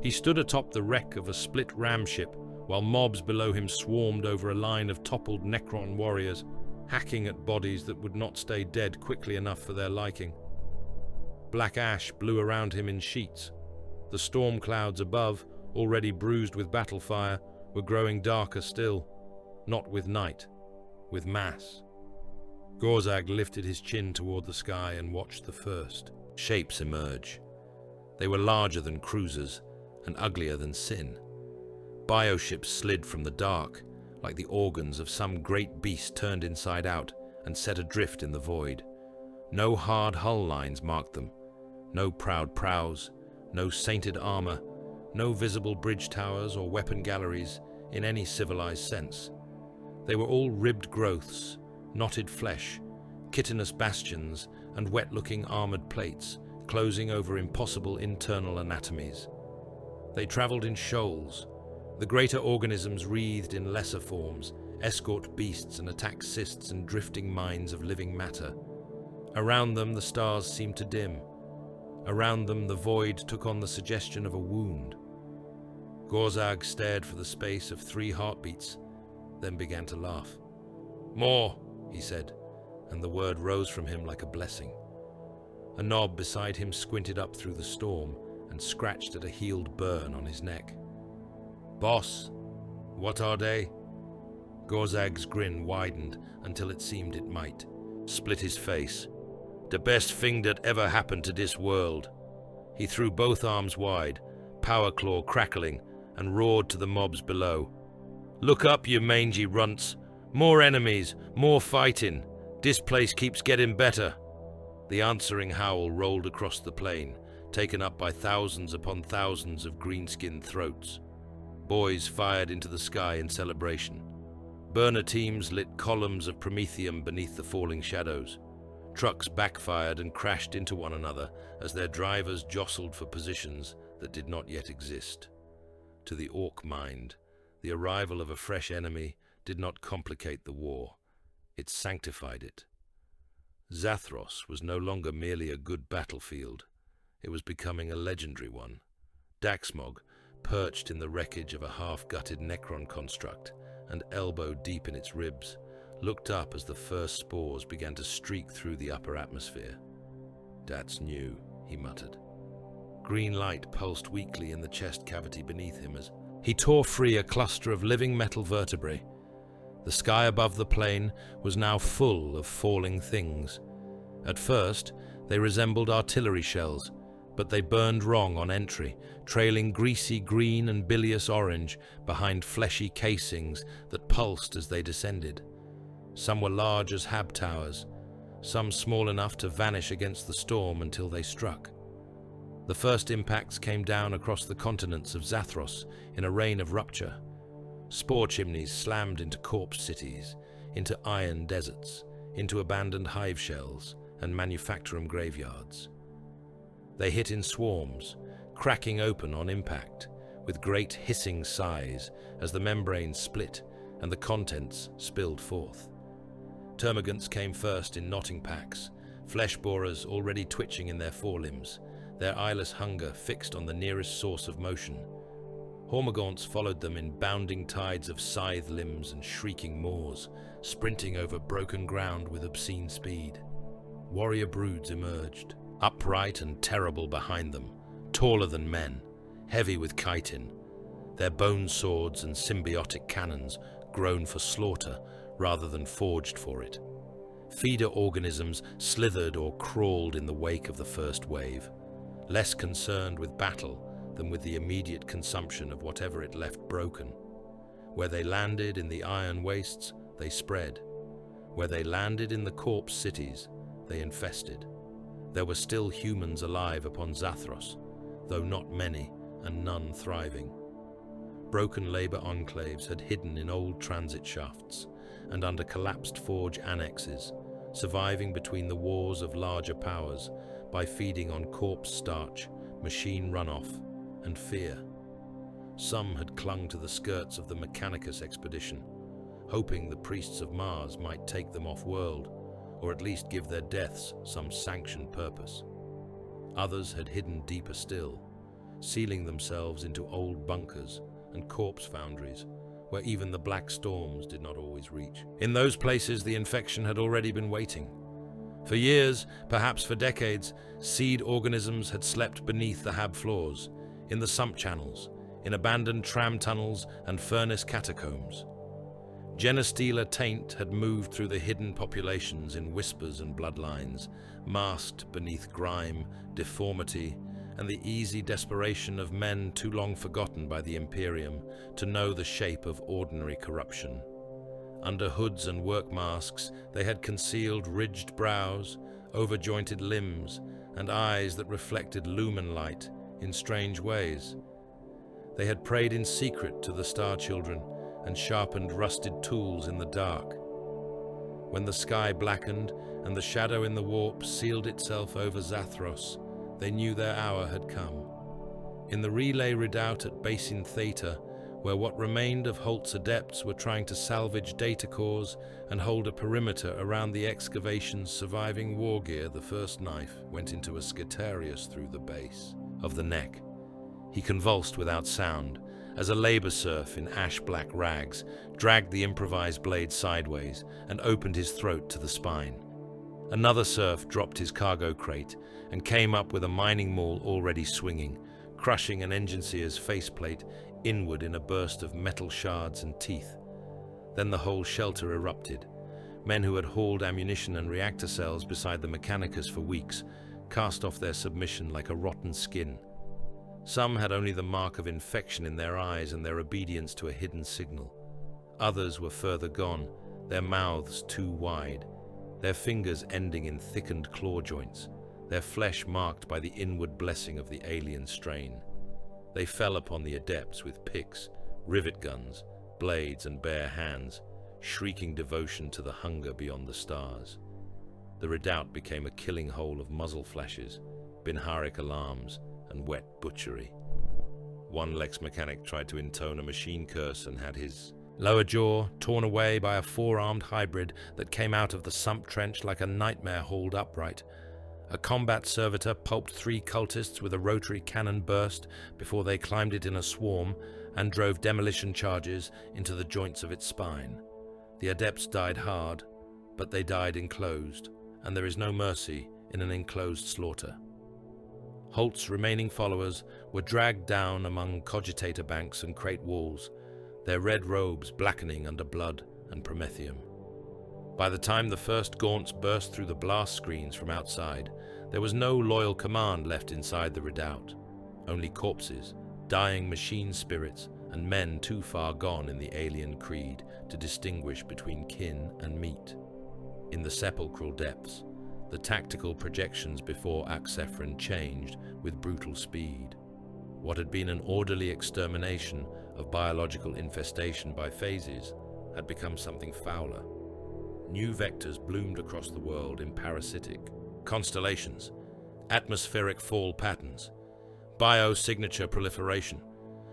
He stood atop the wreck of a split ramship while mobs below him swarmed over a line of toppled Necron warriors, hacking at bodies that would not stay dead quickly enough for their liking. Black ash blew around him in sheets. The storm clouds above, already bruised with battle fire, were growing darker still, not with night, with mass. Gorzag lifted his chin toward the sky and watched the first shapes emerge. They were larger than cruisers and uglier than sin. Bioships slid from the dark, like the organs of some great beast turned inside out and set adrift in the void. No hard hull lines marked them, no proud prows, no sainted armor, no visible bridge towers or weapon galleries in any civilized sense. They were all ribbed growths, knotted flesh, chitinous bastions and wet-looking armored plates closing over impossible internal anatomies. They traveled in shoals. The greater organisms wreathed in lesser forms, escort beasts and attack cysts and drifting mines of living matter. Around them the stars seemed to dim. Around them the void took on the suggestion of a wound. Gorzag stared for the space of 3 heartbeats, then began to laugh. "More," he said, and the word rose from him like a blessing. A knob beside him squinted up through the storm and scratched at a healed burn on his neck. "Boss, what are they?" Gorzag's grin widened until it seemed it might split his face. "The best thing that ever happened to this world." He threw both arms wide, power claw crackling, and roared to the mobs below. "Look up, you mangy runts. More enemies, more fighting. This place keeps getting better." The answering howl rolled across the plain, taken up by thousands upon thousands of green-skinned throats. Boys fired into the sky in celebration. Burner teams lit columns of promethium beneath the falling shadows. Trucks backfired and crashed into one another as their drivers jostled for positions that did not yet exist. To the Orc mind, the arrival of a fresh enemy did not complicate the war. It sanctified it. Zathros was no longer merely a good battlefield. It was becoming a legendary one. Daxmog, perched in the wreckage of a half-gutted Necron construct and elbow deep in its ribs, looked up as the first spores began to streak through the upper atmosphere. "That's new," he muttered. Green light pulsed weakly in the chest cavity beneath him as he tore free a cluster of living metal vertebrae. The sky above the plain was now full of falling things. At first, they resembled artillery shells, but they burned wrong on entry, trailing greasy green and bilious orange behind fleshy casings that pulsed as they descended. Some were large as hab towers, some small enough to vanish against the storm until they struck. The first impacts came down across the continents of Zathros in a rain of rupture. Spore chimneys slammed into corpse cities, into iron deserts, into abandoned hive shells and manufacturum graveyards. They hit in swarms, cracking open on impact, with great hissing sighs as the membranes split and the contents spilled forth. Termagants came first in knotting packs, flesh borers already twitching in their forelimbs, their eyeless hunger fixed on the nearest source of motion. Hormagaunts followed them in bounding tides of scythe limbs and shrieking maws, sprinting over broken ground with obscene speed. Warrior broods emerged, upright and terrible behind them, taller than men, heavy with chitin, their bone swords and symbiotic cannons grown for slaughter rather than forged for it. Feeder organisms slithered or crawled in the wake of the first wave, less concerned with battle than with the immediate consumption of whatever it left broken. Where they landed in the iron wastes, they spread. Where they landed in the corpse cities, they infested. There were still humans alive upon Zathros, though not many and none thriving. Broken labor enclaves had hidden in old transit shafts and under collapsed forge annexes, surviving between the wars of larger powers by feeding on corpse starch, machine runoff, and fear. Some had clung to the skirts of the Mechanicus expedition, hoping the priests of Mars might take them off-world, or at least give their deaths some sanctioned purpose. Others had hidden deeper still, sealing themselves into old bunkers and corpse foundries, where even the black storms did not always reach. In those places, the infection had already been waiting. For years, perhaps for decades, seed organisms had slept beneath the hab floors, in the sump channels, in abandoned tram tunnels and furnace catacombs. Genestealer taint had moved through the hidden populations in whispers and bloodlines, masked beneath grime, deformity, and the easy desperation of men too long forgotten by the Imperium to know the shape of ordinary corruption. Under hoods and work masks, they had concealed ridged brows, over-jointed limbs, and eyes that reflected lumen light in strange ways. They had prayed in secret to the Star Children and sharpened rusted tools in the dark. When the sky blackened and the shadow in the warp sealed itself over Zathros, they knew their hour had come. In the relay redoubt at Basin Theta, where what remained of Holt's adepts were trying to salvage data cores and hold a perimeter around the excavation's surviving war gear, the first knife went into a Scatarius through the base of the neck. He convulsed without sound as a labor serf in ash-black rags dragged the improvised blade sideways and opened his throat to the spine. Another serf dropped his cargo crate and came up with a mining maul already swinging, crushing an engineer's faceplate inward in a burst of metal shards and teeth. Then the whole shelter erupted. Men who had hauled ammunition and reactor cells beside the Mechanicus for weeks cast off their submission like a rotten skin. Some had only the mark of infection in their eyes and their obedience to a hidden signal. Others were further gone, their mouths too wide, their fingers ending in thickened claw joints, their flesh marked by the inward blessing of the alien strain. They fell upon the adepts with picks, rivet guns, blades, and bare hands, shrieking devotion to the hunger beyond the stars. The redoubt became a killing hole of muzzle flashes, Binharic alarms, and wet butchery. One Lex mechanic tried to intone a machine curse and had his lower jaw torn away by a four-armed hybrid that came out of the sump trench like a nightmare hauled upright. A combat servitor pulped 3 cultists with a rotary cannon burst before they climbed it in a swarm and drove demolition charges into the joints of its spine. The adepts died hard, but they died enclosed, and there is no mercy in an enclosed slaughter. Holt's remaining followers were dragged down among cogitator banks and crate walls, their red robes blackening under blood and promethium. By the time the first gaunts burst through the blast screens from outside, there was no loyal command left inside the redoubt, only corpses, dying machine spirits, and men too far gone in the alien creed to distinguish between kin and meat. In the sepulchral depths, the tactical projections before Axphron changed with brutal speed. What had been an orderly extermination of biological infestation by phases had become something fouler. New vectors bloomed across the world in parasitic constellations, atmospheric fall patterns, biosignature proliferation,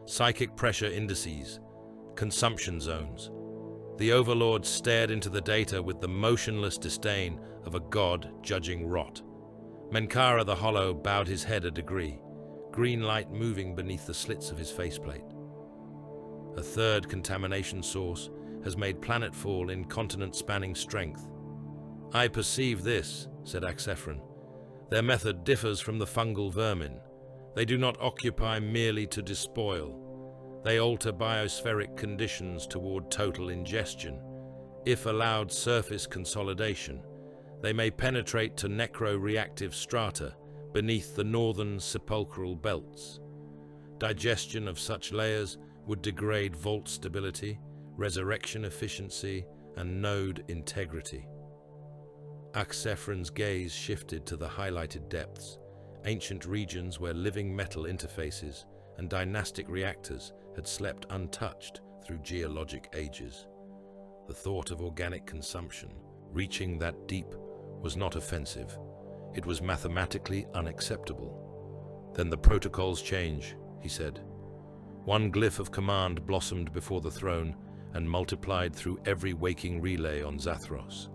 psychic pressure indices, consumption zones. The Overlord stared into the data with the motionless disdain of a god judging rot. Menkara the Hollow bowed his head a degree, green light moving beneath the slits of his faceplate. A third contamination source has made planetfall in continent-spanning strength. I perceive this, said Axphron. Their method differs from the fungal vermin. They do not occupy merely to despoil. They alter biospheric conditions toward total ingestion. If allowed surface consolidation, they may penetrate to necro-reactive strata beneath the northern sepulchral belts. Digestion of such layers would degrade vault stability, resurrection efficiency, and node integrity. Axphron's gaze shifted to the highlighted depths, ancient regions where living metal interfaces and dynastic reactors had slept untouched through geologic ages. The thought of organic consumption, reaching that deep, was not offensive. It was mathematically unacceptable. Then the protocols change, he said. One glyph of command blossomed before the throne and multiplied through every waking relay on Zathros.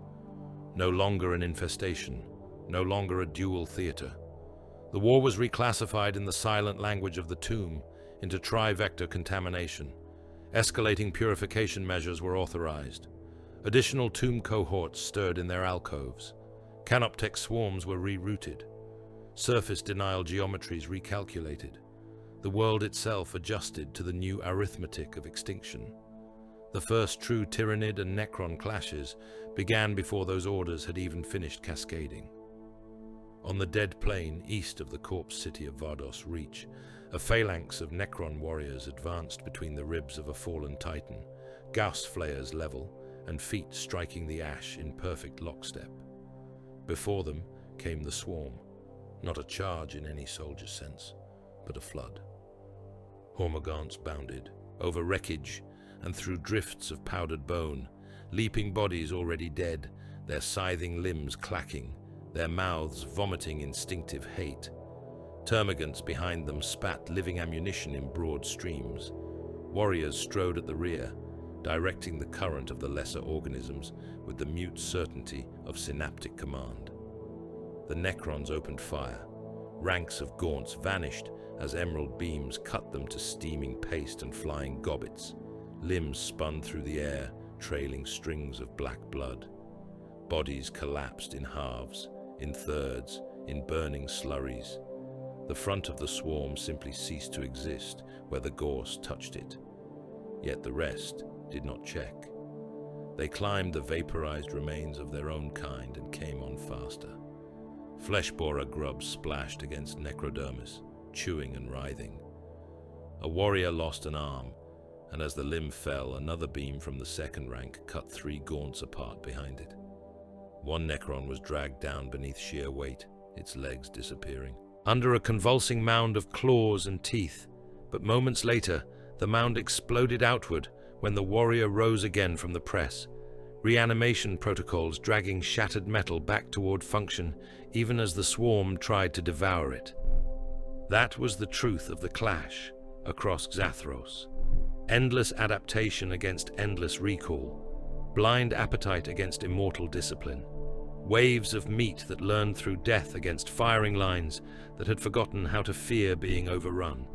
No longer an infestation, no longer a dual theater. The war was reclassified in the silent language of the tomb into tri-vector contamination. Escalating purification measures were authorized. Additional tomb cohorts stirred in their alcoves. Canoptek swarms were rerouted. Surface denial geometries recalculated. The world itself adjusted to the new arithmetic of extinction. The first true Tyranid and Necron clashes began before those orders had even finished cascading. On the dead plain east of the corpse city of Vardos Reach, a phalanx of Necron warriors advanced between the ribs of a fallen titan, Gauss flares level and feet striking the ash in perfect lockstep. Before them came the swarm, not a charge in any soldier's sense, but a flood. Hormagaunts bounded, over wreckage and through drifts of powdered bone, leaping bodies already dead, their scything limbs clacking, their mouths vomiting instinctive hate. Termagants behind them spat living ammunition in broad streams. Warriors strode at the rear, directing the current of the lesser organisms with the mute certainty of synaptic command. The Necrons opened fire. Ranks of gaunts vanished as emerald beams cut them to steaming paste and flying gobbets. Limbs spun through the air, trailing strings of black blood. Bodies collapsed in halves, in thirds, in burning slurries. The front of the swarm simply ceased to exist where the gorse touched it. Yet the rest did not check. They climbed the vaporized remains of their own kind and came on faster. Flesh-borer grubs splashed against necrodermis, chewing and writhing. A warrior lost an arm, and as the limb fell, another beam from the second rank cut 3 gaunts apart behind it. One Necron was dragged down beneath sheer weight, its legs disappearing, under a convulsing mound of claws and teeth. But moments later, the mound exploded outward when the warrior rose again from the press, reanimation protocols dragging shattered metal back toward function even as the swarm tried to devour it. That was the truth of the clash across Xathros. Endless adaptation against endless recall, blind appetite against immortal discipline, waves of meat that learned through death against firing lines that had forgotten how to fear being overrun.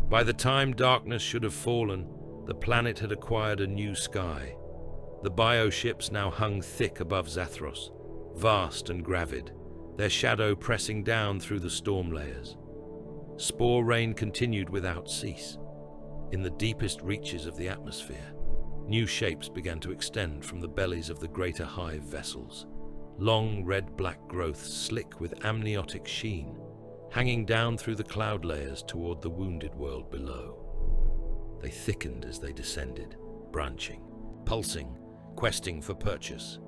By the time darkness should have fallen, the planet had acquired a new sky. The bioships now hung thick above Zathos, vast and gravid, their shadow pressing down through the storm layers. Spore rain continued without cease. In the deepest reaches of the atmosphere, new shapes began to extend from the bellies of the greater hive vessels. Long red-black growths slick with amniotic sheen, hanging down through the cloud layers toward the wounded world below. They thickened as they descended, branching, pulsing, questing for purchase.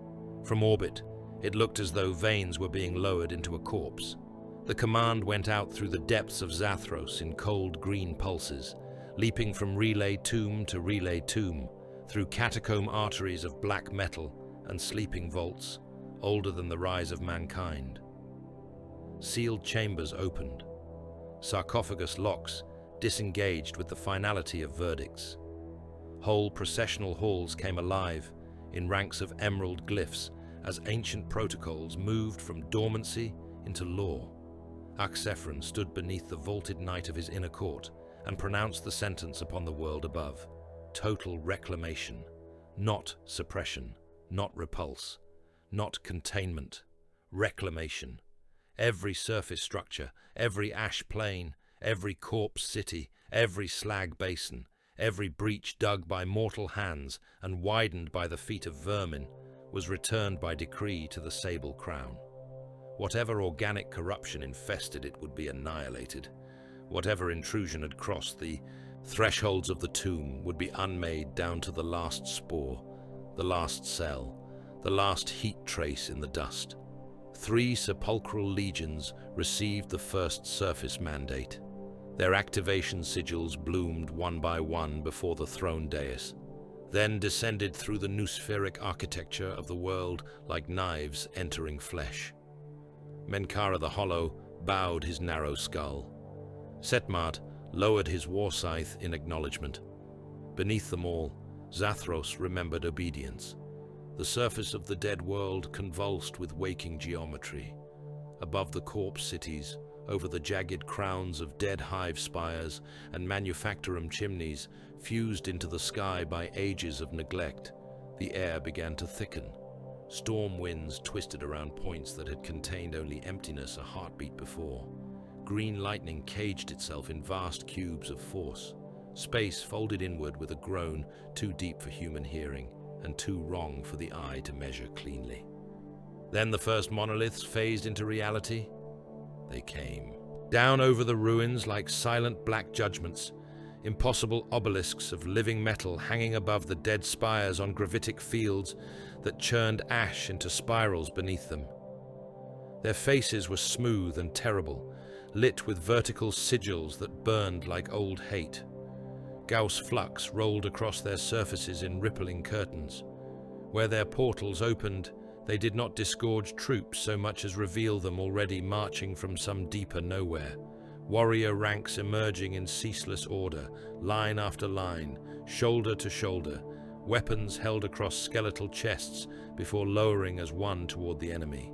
From orbit, it looked as though veins were being lowered into a corpse. The command went out through the depths of Zathros in cold green pulses, leaping from relay tomb to relay tomb, through catacomb arteries of black metal and sleeping vaults, older than the rise of mankind. Sealed chambers opened. Sarcophagus locks disengaged with the finality of verdicts. Whole processional halls came alive in ranks of emerald glyphs as ancient protocols moved from dormancy into law. Axphron stood beneath the vaulted night of his inner court and pronounced the sentence upon the world above. Total reclamation, not suppression, not repulse, not containment, reclamation. Every surface structure, every ash plain, every corpse city, every slag basin, every breach dug by mortal hands and widened by the feet of vermin was returned by decree to the sable crown. Whatever organic corruption infested it would be annihilated. Whatever intrusion had crossed the thresholds of the tomb would be unmade down to the last spore, the last cell, the last heat trace in the dust. 3 sepulchral legions received the first surface mandate. Their activation sigils bloomed one by one before the throne dais, then descended through the noospheric architecture of the world like knives entering flesh. Menkara the Hollow bowed his narrow skull. Setmart lowered his war scythe in acknowledgement. Beneath them all, Zathros remembered obedience. The surface of the dead world convulsed with waking geometry. Above the corpse cities, over the jagged crowns of dead hive spires and manufactorum chimneys fused into the sky by ages of neglect, the air began to thicken. Storm winds twisted around points that had contained only emptiness a heartbeat before. Green lightning caged itself in vast cubes of force. Space folded inward with a groan too deep for human hearing and too wrong for the eye to measure cleanly. Then the first monoliths phased into reality. They came. Down over the ruins like silent black judgments, impossible obelisks of living metal hanging above the dead spires on gravitic fields that churned ash into spirals beneath them. Their faces were smooth and terrible, lit with vertical sigils that burned like old hate. Gauss flux rolled across their surfaces in rippling curtains. Where their portals opened, They did not disgorge troops so much as reveal them already marching from some deeper nowhere. Warrior ranks emerging in ceaseless order, line after line, shoulder to shoulder, weapons held across skeletal chests before lowering as one toward the enemy.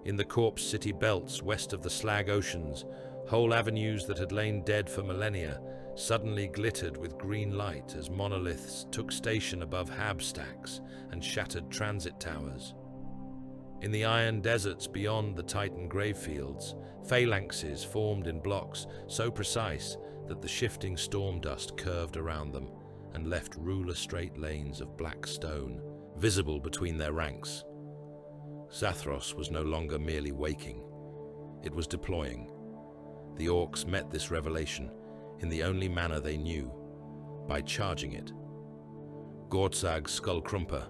In the corpse city belts west of the slag oceans, whole avenues that had lain dead for millennia suddenly glittered with green light as monoliths took station above hab stacks and shattered transit towers. In the iron deserts beyond the Titan gravefields, phalanxes formed in blocks so precise that the shifting storm dust curved around them and left ruler-straight lanes of black stone visible between their ranks. Zathos was no longer merely waking. It was deploying. The Orks met this revelation in the only manner they knew, by charging it. Gorzag Skullcrumper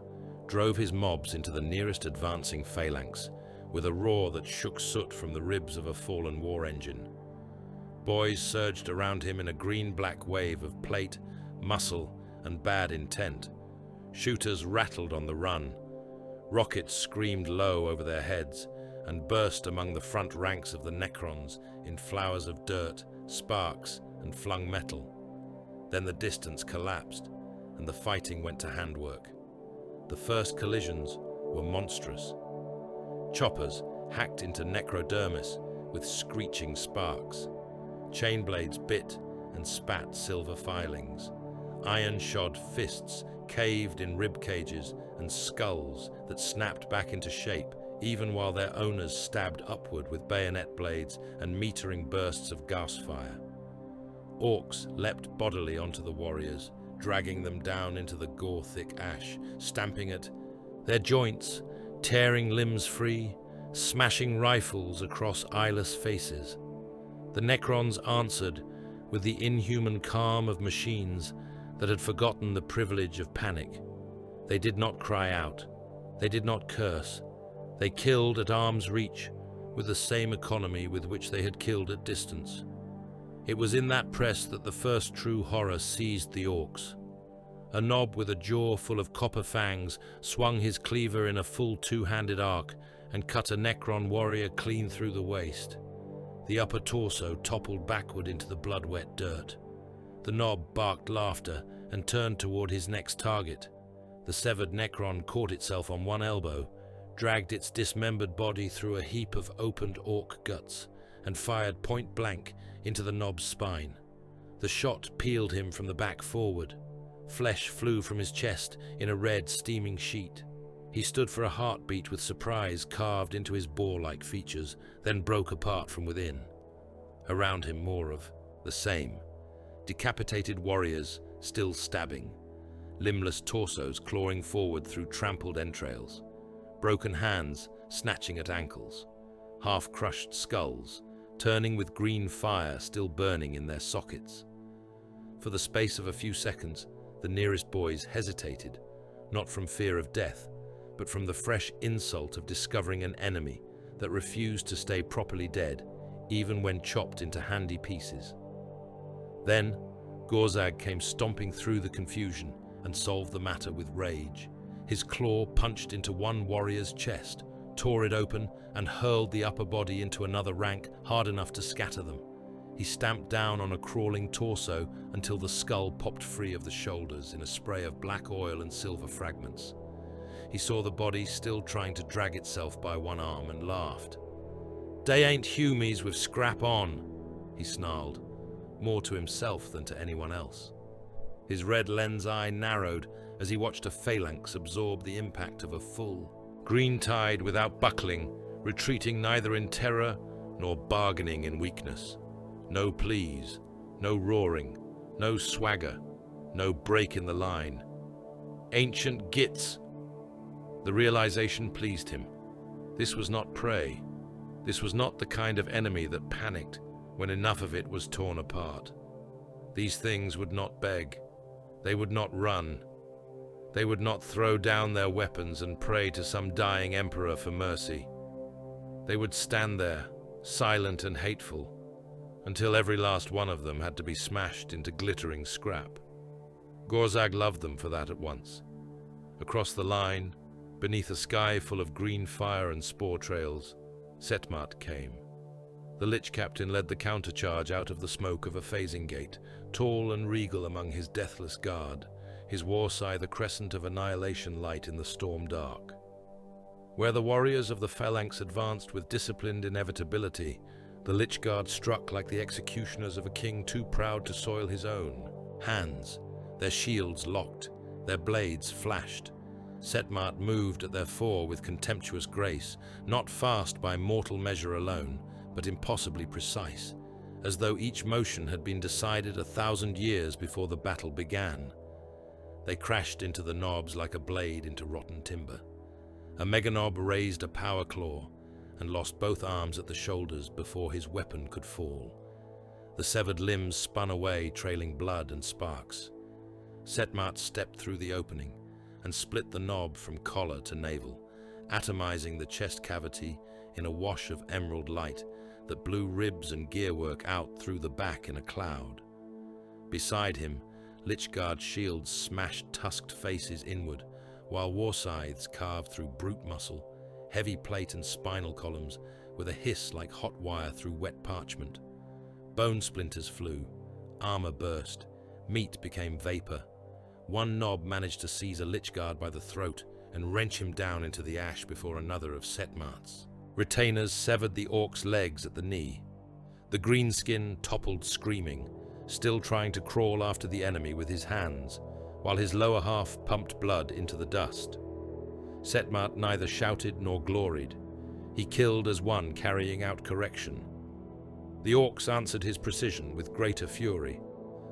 drove his mobs into the nearest advancing phalanx with a roar that shook soot from the ribs of a fallen war engine. Boys surged around him in a green-black wave of plate, muscle, and bad intent. Shooters rattled on the run. Rockets screamed low over their heads and burst among the front ranks of the Necrons in flowers of dirt, sparks, and flung metal. Then the distance collapsed, and the fighting went to handwork. The first collisions were monstrous. Choppers hacked into necrodermis with screeching sparks. Chain blades bit and spat silver filings. Iron-shod fists caved in rib cages and skulls that snapped back into shape even while their owners stabbed upward with bayonet blades and metering bursts of gas fire. Orks leapt bodily onto the warriors, dragging them down into the gore-thick ash, stamping at their joints, tearing limbs free, smashing rifles across eyeless faces. The Necrons answered with the inhuman calm of machines that had forgotten the privilege of panic. They did not cry out. They did not curse. They killed at arm's reach with the same economy with which they had killed at distance. It was in that press that the first true horror seized the Orks. A knob with a jaw full of copper fangs swung his cleaver in a full two-handed arc and cut a Necron warrior clean through the waist. The upper torso toppled backward into the blood-wet dirt. The knob barked laughter and turned toward his next target. The severed Necron caught itself on one elbow, dragged its dismembered body through a heap of opened Ork guts, and fired point-blank into the knob's spine. The shot peeled him from the back forward. Flesh flew from his chest in a red, steaming sheet. He stood for a heartbeat with surprise carved into his boar-like features, then broke apart from within. Around him more of the same. Decapitated warriors still stabbing. Limbless torsos clawing forward through trampled entrails. Broken hands snatching at ankles. Half-crushed skulls, turning with green fire still burning in their sockets. For the space of a few seconds, the nearest boys hesitated, not from fear of death, but from the fresh insult of discovering an enemy that refused to stay properly dead, even when chopped into handy pieces. Then, Gorzag came stomping through the confusion and solved the matter with rage. His claw punched into one warrior's chest, tore it open, and hurled the upper body into another rank hard enough to scatter them. He stamped down on a crawling torso until the skull popped free of the shoulders in a spray of black oil and silver fragments. He saw the body still trying to drag itself by one arm and laughed. "They ain't humies with scrap on," he snarled, more to himself than to anyone else. His red lens eye narrowed as he watched a phalanx absorb the impact of a full, green tide without buckling, retreating neither in terror nor bargaining in weakness. No pleas, no roaring, no swagger, no break in the line. Ancient gits! The realization pleased him. This was not prey. This was not the kind of enemy that panicked when enough of it was torn apart. These things would not beg. They would not run. They would not throw down their weapons and pray to some dying emperor for mercy. They would stand there, silent and hateful, until every last one of them had to be smashed into glittering scrap. Gorzag loved them for that at once. Across the line, Beneath a sky full of green fire and spore trails, Setmart came. The Lich Captain led the countercharge out of the smoke of a phasing gate, tall and regal among his deathless guard, his war scythe a crescent of annihilation light in the storm dark. Where the warriors of the phalanx advanced with disciplined inevitability, the Lich Guard struck like the executioners of a king too proud to soil his own. Hands, their shields locked, their blades flashed. Setmart moved at their fore with contemptuous grace, not fast by mortal measure alone, but impossibly precise, as though each motion had been decided 1,000 years before the battle began. They crashed into the knobs like a blade into rotten timber. A meganob raised a power claw and lost both arms at the shoulders before his weapon could fall. The severed limbs spun away, trailing blood and sparks. Setmart stepped through the opening and split the knob from collar to navel, atomizing the chest cavity in a wash of emerald light that blew ribs and gearwork out through the back in a cloud. Beside him, Lichguard shields smashed tusked faces inward, while war scythes carved through brute muscle, heavy plate and spinal columns with a hiss like hot wire through wet parchment. Bone splinters flew, armor burst, meat became vapor. One knob managed to seize a Lichguard by the throat and wrench him down into the ash before another of Setmart's. Retainers severed the Ork's legs at the knee. The greenskin toppled screaming, still trying to crawl after the enemy with his hands, while his lower half pumped blood into the dust. Setmart neither shouted nor gloried. He killed as one carrying out correction. The Orks answered his precision with greater fury.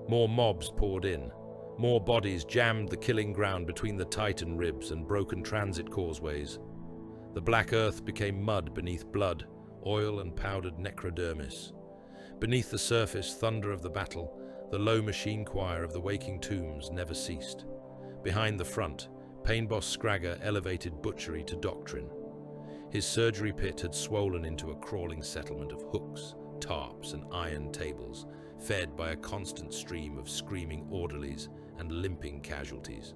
More mobs poured in. More bodies jammed the killing ground between the Titan ribs and broken transit causeways. The black earth became mud beneath blood, oil and powdered necrodermis. Beneath the surface thunder of the battle, the low machine choir of the waking tombs never ceased. Behind the front, Pain Boss Scragger elevated Butchery to doctrine. His surgery pit had swollen into a crawling settlement of hooks, tarps and iron tables, fed by a constant stream of screaming orderlies and limping casualties.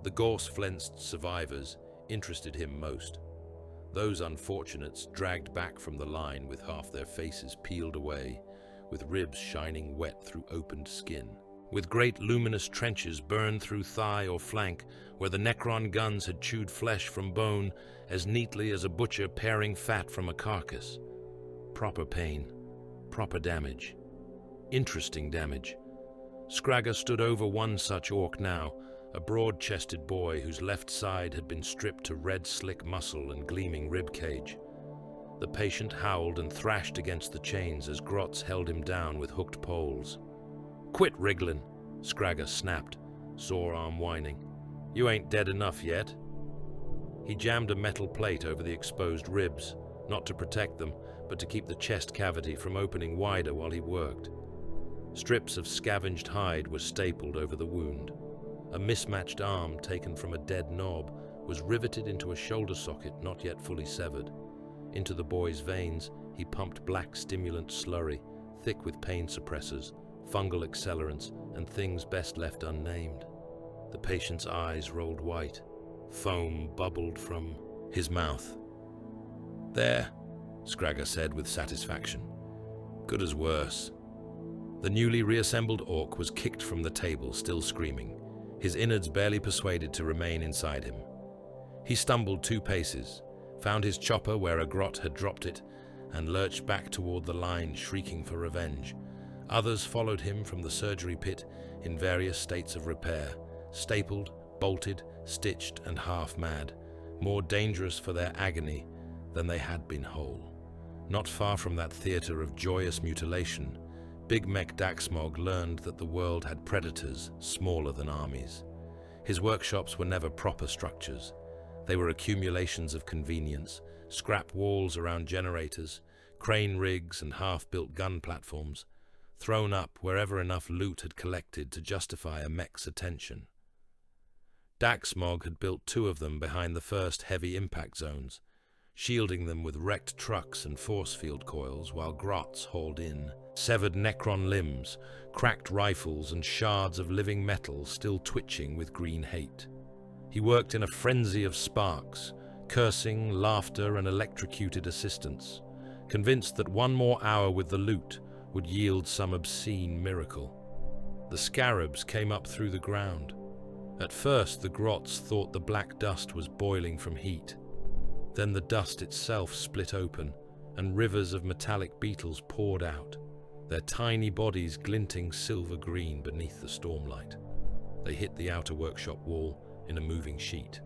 The gorse-flensed survivors interested him most. Those unfortunates dragged back from the line with half their faces peeled away, with ribs shining wet through opened skin, with great luminous trenches burned through thigh or flank where the Necron guns had chewed flesh from bone as neatly as a butcher paring fat from a carcass. Proper pain, proper damage. Interesting damage. Scragger stood over one such orc now, a broad-chested boy whose left side had been stripped to red slick muscle and gleaming rib cage. The patient howled and thrashed against the chains as grots held him down with hooked poles. "Quit wriggling," Scragger snapped, sore arm whining. "You ain't dead enough yet." He jammed a metal plate over the exposed ribs, not to protect them, but to keep the chest cavity from opening wider while he worked. Strips of scavenged hide were stapled over the wound. A mismatched arm taken from a dead knob was riveted into a shoulder socket not yet fully severed. Into the boy's veins, he pumped black stimulant slurry, thick with pain suppressors, fungal accelerants, and things best left unnamed. The patient's eyes rolled white. Foam bubbled from his mouth. "There," Scragger said with satisfaction. "Good as worse." The newly reassembled orc was kicked from the table, still screaming, his innards barely persuaded to remain inside him. He stumbled 2 paces, found his chopper where a grot had dropped it, and lurched back toward the line, shrieking for revenge. Others followed him from the surgery pit in various states of repair, stapled, bolted, stitched, and half-mad, more dangerous for their agony than they had been whole. Not far from that theater of joyous mutilation, Big Mech Daxmog learned that the world had predators smaller than armies. His workshops were never proper structures. They were accumulations of convenience, scrap walls around generators, crane rigs and half-built gun platforms, thrown up wherever enough loot had collected to justify a mech's attention. Daxmog had built 2 of them behind the first heavy impact zones, shielding them with wrecked trucks and force field coils while grots hauled in severed Necron limbs, cracked rifles and shards of living metal still twitching with green hate. He worked in a frenzy of sparks, cursing, laughter, and electrocuted assistants, convinced that one more hour with the loot would yield some obscene miracle. The scarabs came up through the ground. At first, the grots thought the black dust was boiling from heat. Then the dust itself split open, and rivers of metallic beetles poured out, their tiny bodies glinting silver-green beneath the stormlight. They hit the outer workshop wall in a moving sheet.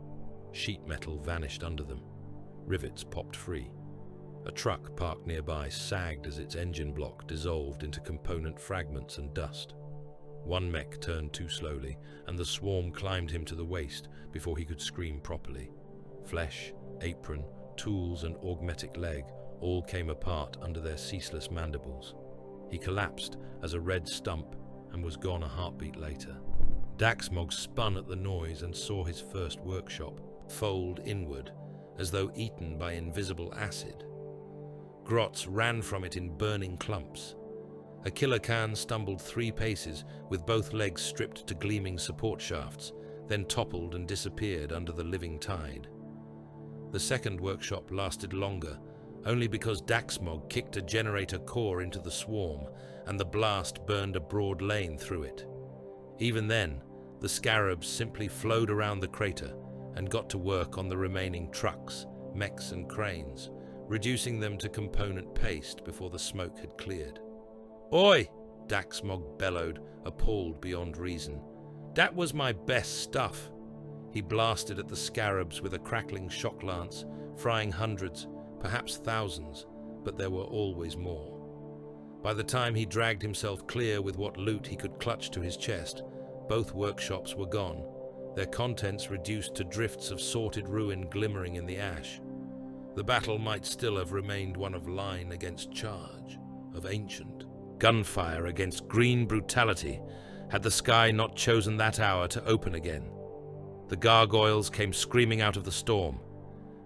Sheet metal vanished under them. Rivets popped free. A truck parked nearby sagged as its engine block dissolved into component fragments and dust. One mech turned too slowly, and the swarm climbed him to the waist before he could scream properly. Flesh, apron, tools, and augmetic leg all came apart under their ceaseless mandibles. He collapsed as a red stump and was gone a heartbeat later. Daxmog spun at the noise and saw his first workshop fold inward, as though eaten by invisible acid. Grots ran from it in burning clumps. A killer can stumbled 3 paces with both legs stripped to gleaming support shafts, then toppled and disappeared under the living tide. The second workshop lasted longer, only because Daxmog kicked a generator core into the swarm and the blast burned a broad lane through it. Even then, the scarabs simply flowed around the crater and got to work on the remaining trucks, mechs and cranes, reducing them to component paste before the smoke had cleared. "Oi!" Daxmog bellowed, appalled beyond reason. "That was my best stuff." He blasted at the scarabs with a crackling shock lance, frying hundreds, perhaps thousands, but there were always more. By the time he dragged himself clear with what loot he could clutch to his chest, both workshops were gone, their contents reduced to drifts of sorted ruin glimmering in the ash. The battle might still have remained one of line against charge, of ancient gunfire against green brutality, had the sky not chosen that hour to open again. The gargoyles came screaming out of the storm.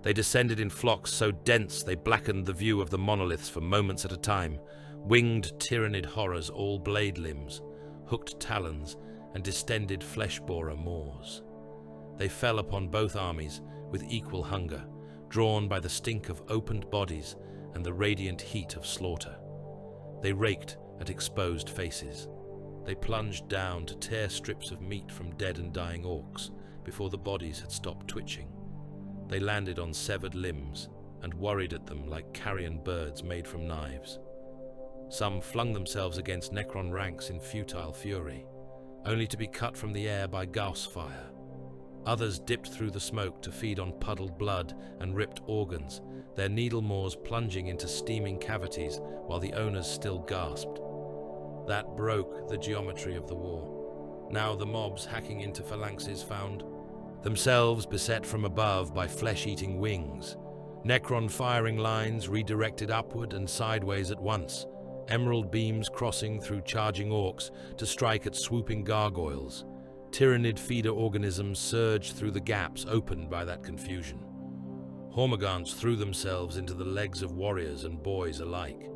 They descended in flocks so dense they blackened the view of the monoliths for moments at a time, winged Tyranid horrors, all blade limbs, hooked talons, and distended flesh-borer maws. They fell upon both armies with equal hunger, drawn by the stink of opened bodies and the radiant heat of slaughter. They raked at exposed faces. They plunged down to tear strips of meat from dead and dying orcs before the bodies had stopped twitching. They landed on severed limbs and worried at them like carrion birds made from knives. Some flung themselves against Necron ranks in futile fury, only to be cut from the air by Gauss fire. Others dipped through the smoke to feed on puddled blood and ripped organs, their needle maws plunging into steaming cavities while the owners still gasped. That broke the geometry of the war. Now the mobs hacking into phalanxes found themselves beset from above by flesh-eating wings. Necron firing lines redirected upward and sideways at once, emerald beams crossing through charging orcs to strike at swooping gargoyles. Tyranid feeder organisms surged through the gaps opened by that confusion. Hormagaunts threw themselves into the legs of warriors and boys alike.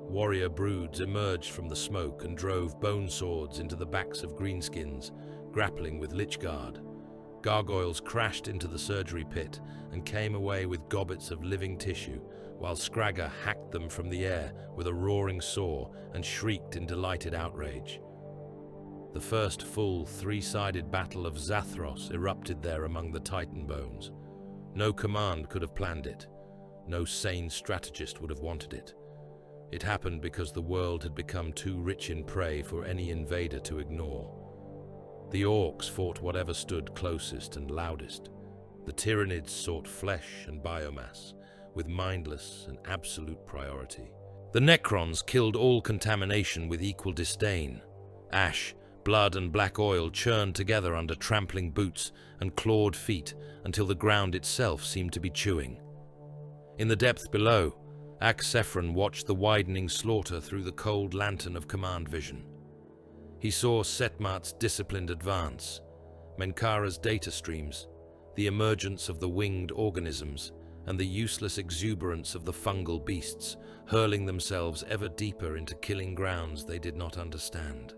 Warrior broods emerged from the smoke and drove bone swords into the backs of greenskins, grappling with Lichguard. Gargoyles crashed into the surgery pit and came away with gobbets of living tissue, while Scragger hacked them from the air with a roaring saw and shrieked in delighted outrage. The first full 3-sided battle of Zathros erupted there among the Titan bones. No command could have planned it. No sane strategist would have wanted it. It happened because the world had become too rich in prey for any invader to ignore. The Orks fought whatever stood closest and loudest. The Tyranids sought flesh and biomass, with mindless and absolute priority. The Necrons killed all contamination with equal disdain. Ash, blood and black oil churned together under trampling boots and clawed feet until the ground itself seemed to be chewing. In the depth below, Axphron watched the widening slaughter through the cold lantern of command vision. He saw Setmart's disciplined advance, Menkara's data streams, the emergence of the winged organisms, and the useless exuberance of the fungal beasts, hurling themselves ever deeper into killing grounds they did not understand.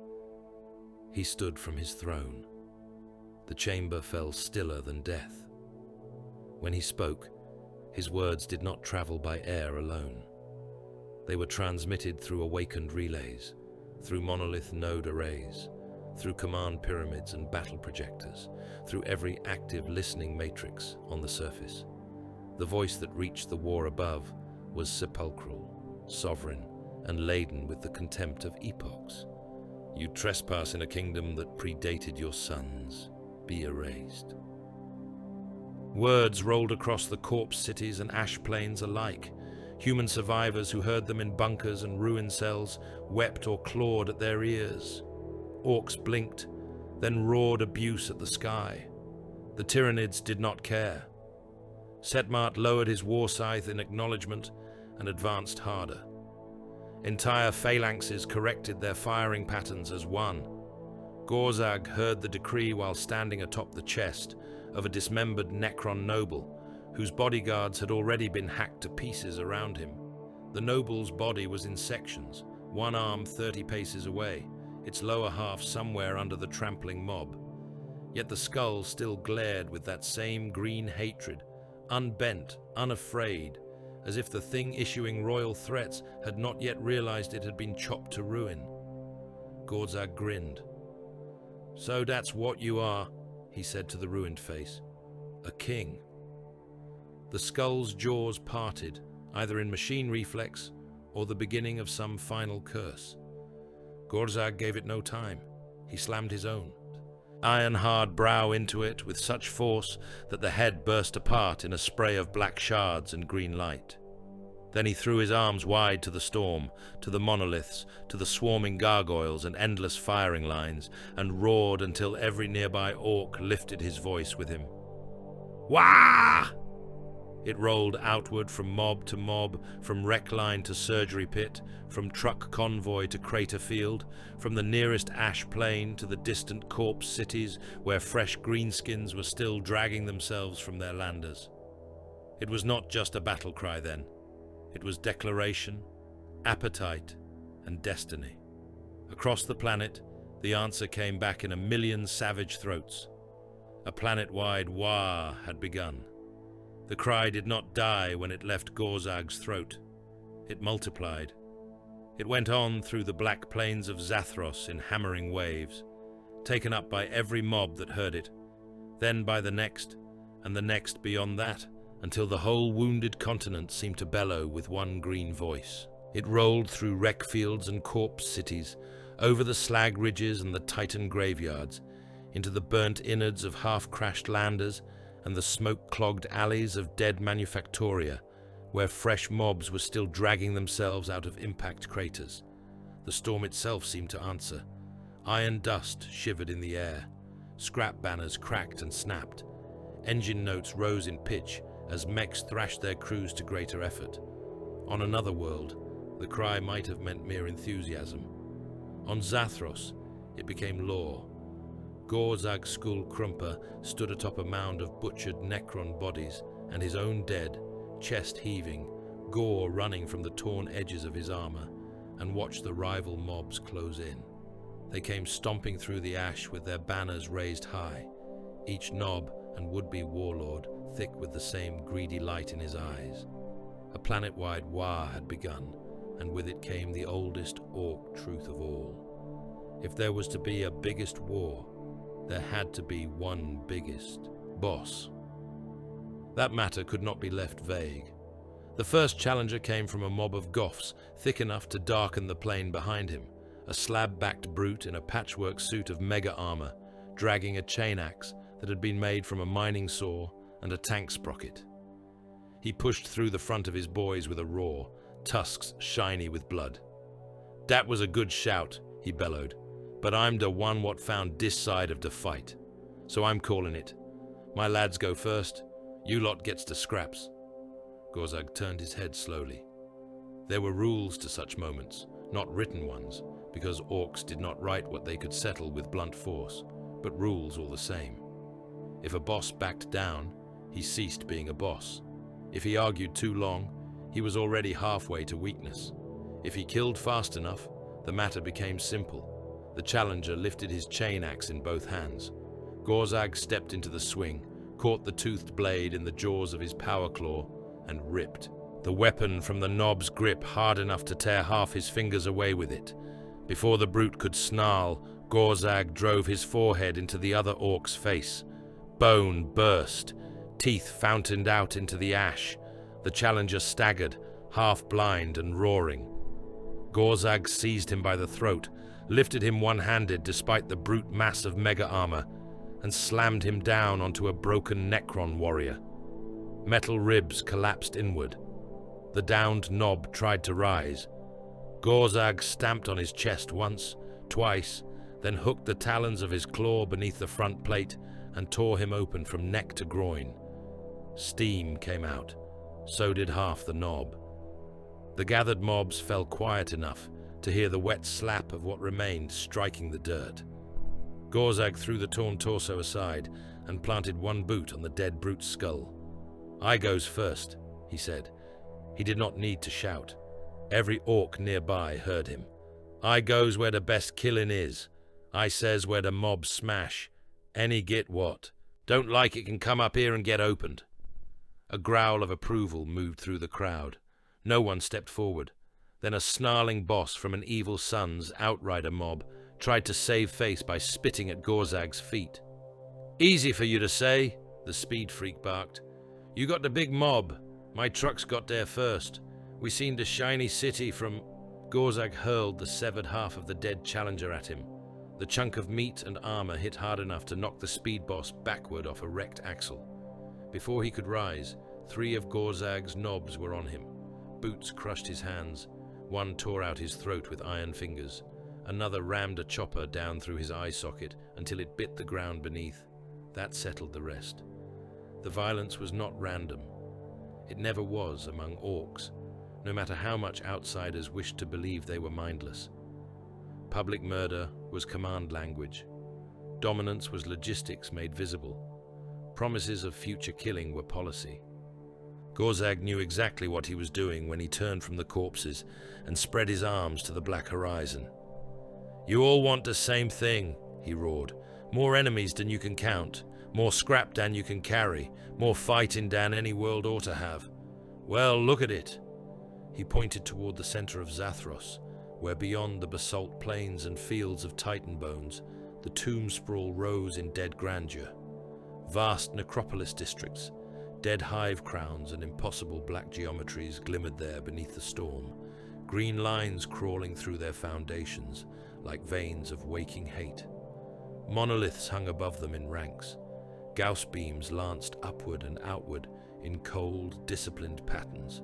He stood from his throne. The chamber fell stiller than death. When he spoke, his words did not travel by air alone. They were transmitted through awakened relays, through monolith node arrays, through command pyramids and battle projectors, through every active listening matrix on the surface. The voice that reached the war above was sepulchral, sovereign, and laden with the contempt of epochs. You trespass in a kingdom that predated your sons. Be erased. Words rolled across the corpse cities and ash plains alike. Human survivors who heard them in bunkers and ruin cells wept or clawed at their ears. Orks blinked, then roared abuse at the sky. The Tyranids did not care. Setmart lowered his war scythe in acknowledgement and advanced harder. Entire phalanxes corrected their firing patterns as one. Gorzag heard the decree while standing atop the chest of a dismembered Necron noble, whose bodyguards had already been hacked to pieces around him. The noble's body was in sections, one arm 30 paces away, its lower half somewhere under the trampling mob. Yet the skull still glared with that same green hatred, unbent, unafraid, as if the thing issuing royal threats had not yet realized it had been chopped to ruin. Gorzag grinned. "So that's what you are," he said to the ruined face. "A king." The skull's jaws parted, either in machine reflex or the beginning of some final curse. Gorzag gave it no time. He slammed his own, iron-hard brow into it with such force that the head burst apart in a spray of black shards and green light. Then he threw his arms wide to the storm, to the monoliths, to the swarming gargoyles and endless firing lines, and roared until every nearby orc lifted his voice with him. Wah! It rolled outward from mob to mob, from wreck line to surgery pit, from truck convoy to crater field, from the nearest ash plain to the distant corpse cities where fresh greenskins were still dragging themselves from their landers. It was not just a battle cry then. It was declaration, appetite, and destiny. Across the planet, the answer came back in a million savage throats. A planet-wide wah had begun. The cry did not die when it left Gorzag's throat. It multiplied. It went on through the black plains of Zathros in hammering waves, taken up by every mob that heard it, then by the next, and the next beyond that, until the whole wounded continent seemed to bellow with one green voice. It rolled through wreck fields and corpse cities, over the slag ridges and the Titan graveyards, into the burnt innards of half-crashed landers and the smoke-clogged alleys of dead manufactoria, where fresh mobs were still dragging themselves out of impact craters. The storm itself seemed to answer. Iron dust shivered in the air. Scrap banners cracked and snapped. Engine notes rose in pitch as mechs thrashed their crews to greater effort. On another world, the cry might have meant mere enthusiasm. On Zathros, it became law. Gorzag Skull Krumper stood atop a mound of butchered Necron bodies, and his own dead, chest heaving, gore running from the torn edges of his armor, and watched the rival mobs close in. They came stomping through the ash with their banners raised high, each knob and would-be warlord thick with the same greedy light in his eyes. A planet-wide war had begun, and with it came the oldest orc truth of all. If there was to be a biggest war, there had to be one biggest boss. That matter could not be left vague. The first challenger came from a mob of goths, thick enough to darken the plain behind him, a slab-backed brute in a patchwork suit of mega armor, dragging a chain axe that had been made from a mining saw and a tank sprocket. He pushed through the front of his boys with a roar, tusks shiny with blood. "Dat was a good shout," he bellowed, "but I'm the one what found this side of the fight. So I'm calling it. My lads go first, you lot gets the scraps." Gorzag turned his head slowly. There were rules to such moments, not written ones, because orcs did not write what they could settle with blunt force, but rules all the same. If a boss backed down, he ceased being a boss. If he argued too long, he was already halfway to weakness. If he killed fast enough, the matter became simple. The challenger lifted his chain axe in both hands. Gorzag stepped into the swing, caught the toothed blade in the jaws of his power claw, and ripped. The weapon from the knob's grip hard enough to tear half his fingers away with it. Before the brute could snarl, Gorzag drove his forehead into the other orc's face. Bone burst, teeth fountained out into the ash. The challenger staggered, half blind and roaring. Gorzag seized him by the throat, lifted him one-handed despite the brute mass of mega armor, and slammed him down onto a broken Necron warrior. Metal ribs collapsed inward. The downed knob tried to rise. Gorzag stamped on his chest once, twice, then hooked the talons of his claw beneath the front plate and tore him open from neck to groin. Steam came out. So did half the knob. The gathered mobs fell quiet enough to hear the wet slap of what remained striking the dirt. Gorzag threw the torn torso aside and planted one boot on the dead brute's skull. "I goes first," he said. He did not need to shout. Every orc nearby heard him. "I goes where the best killin' is. I says where the mobs smash. Any git what. Don't like it can come up here and get opened." A growl of approval moved through the crowd. No one stepped forward. Then a snarling boss from an evil son's outrider mob tried to save face by spitting at Gorzag's feet. "Easy for you to say," the speed freak barked. "You got the big mob. My trucks got there first. We seen the shiny city from—" Gorzag hurled the severed half of the dead challenger at him. The chunk of meat and armor hit hard enough to knock the speed boss backward off a wrecked axle. Before he could rise, 3 of Gorzag's knobs were on him. Boots crushed his hands. One tore out his throat with iron fingers. Another rammed a chopper down through his eye socket until it bit the ground beneath. That settled the rest. The violence was not random. It never was among orcs, no matter how much outsiders wished to believe they were mindless. Public murder was command language. Dominance was logistics made visible. Promises of future killing were policy. Gorzag knew exactly what he was doing when he turned from the corpses and spread his arms to the black horizon. "You all want the same thing," he roared. "More enemies than you can count, more scrap than you can carry, more fighting than any world ought to have. Well, look at it." He pointed toward the center of Zathros, where beyond the basalt plains and fields of titan bones, the tomb sprawl rose in dead grandeur. Vast necropolis districts, dead hive crowns and impossible black geometries glimmered there beneath the storm, green lines crawling through their foundations like veins of waking hate. Monoliths hung above them in ranks. Gauss beams lanced upward and outward in cold, disciplined patterns.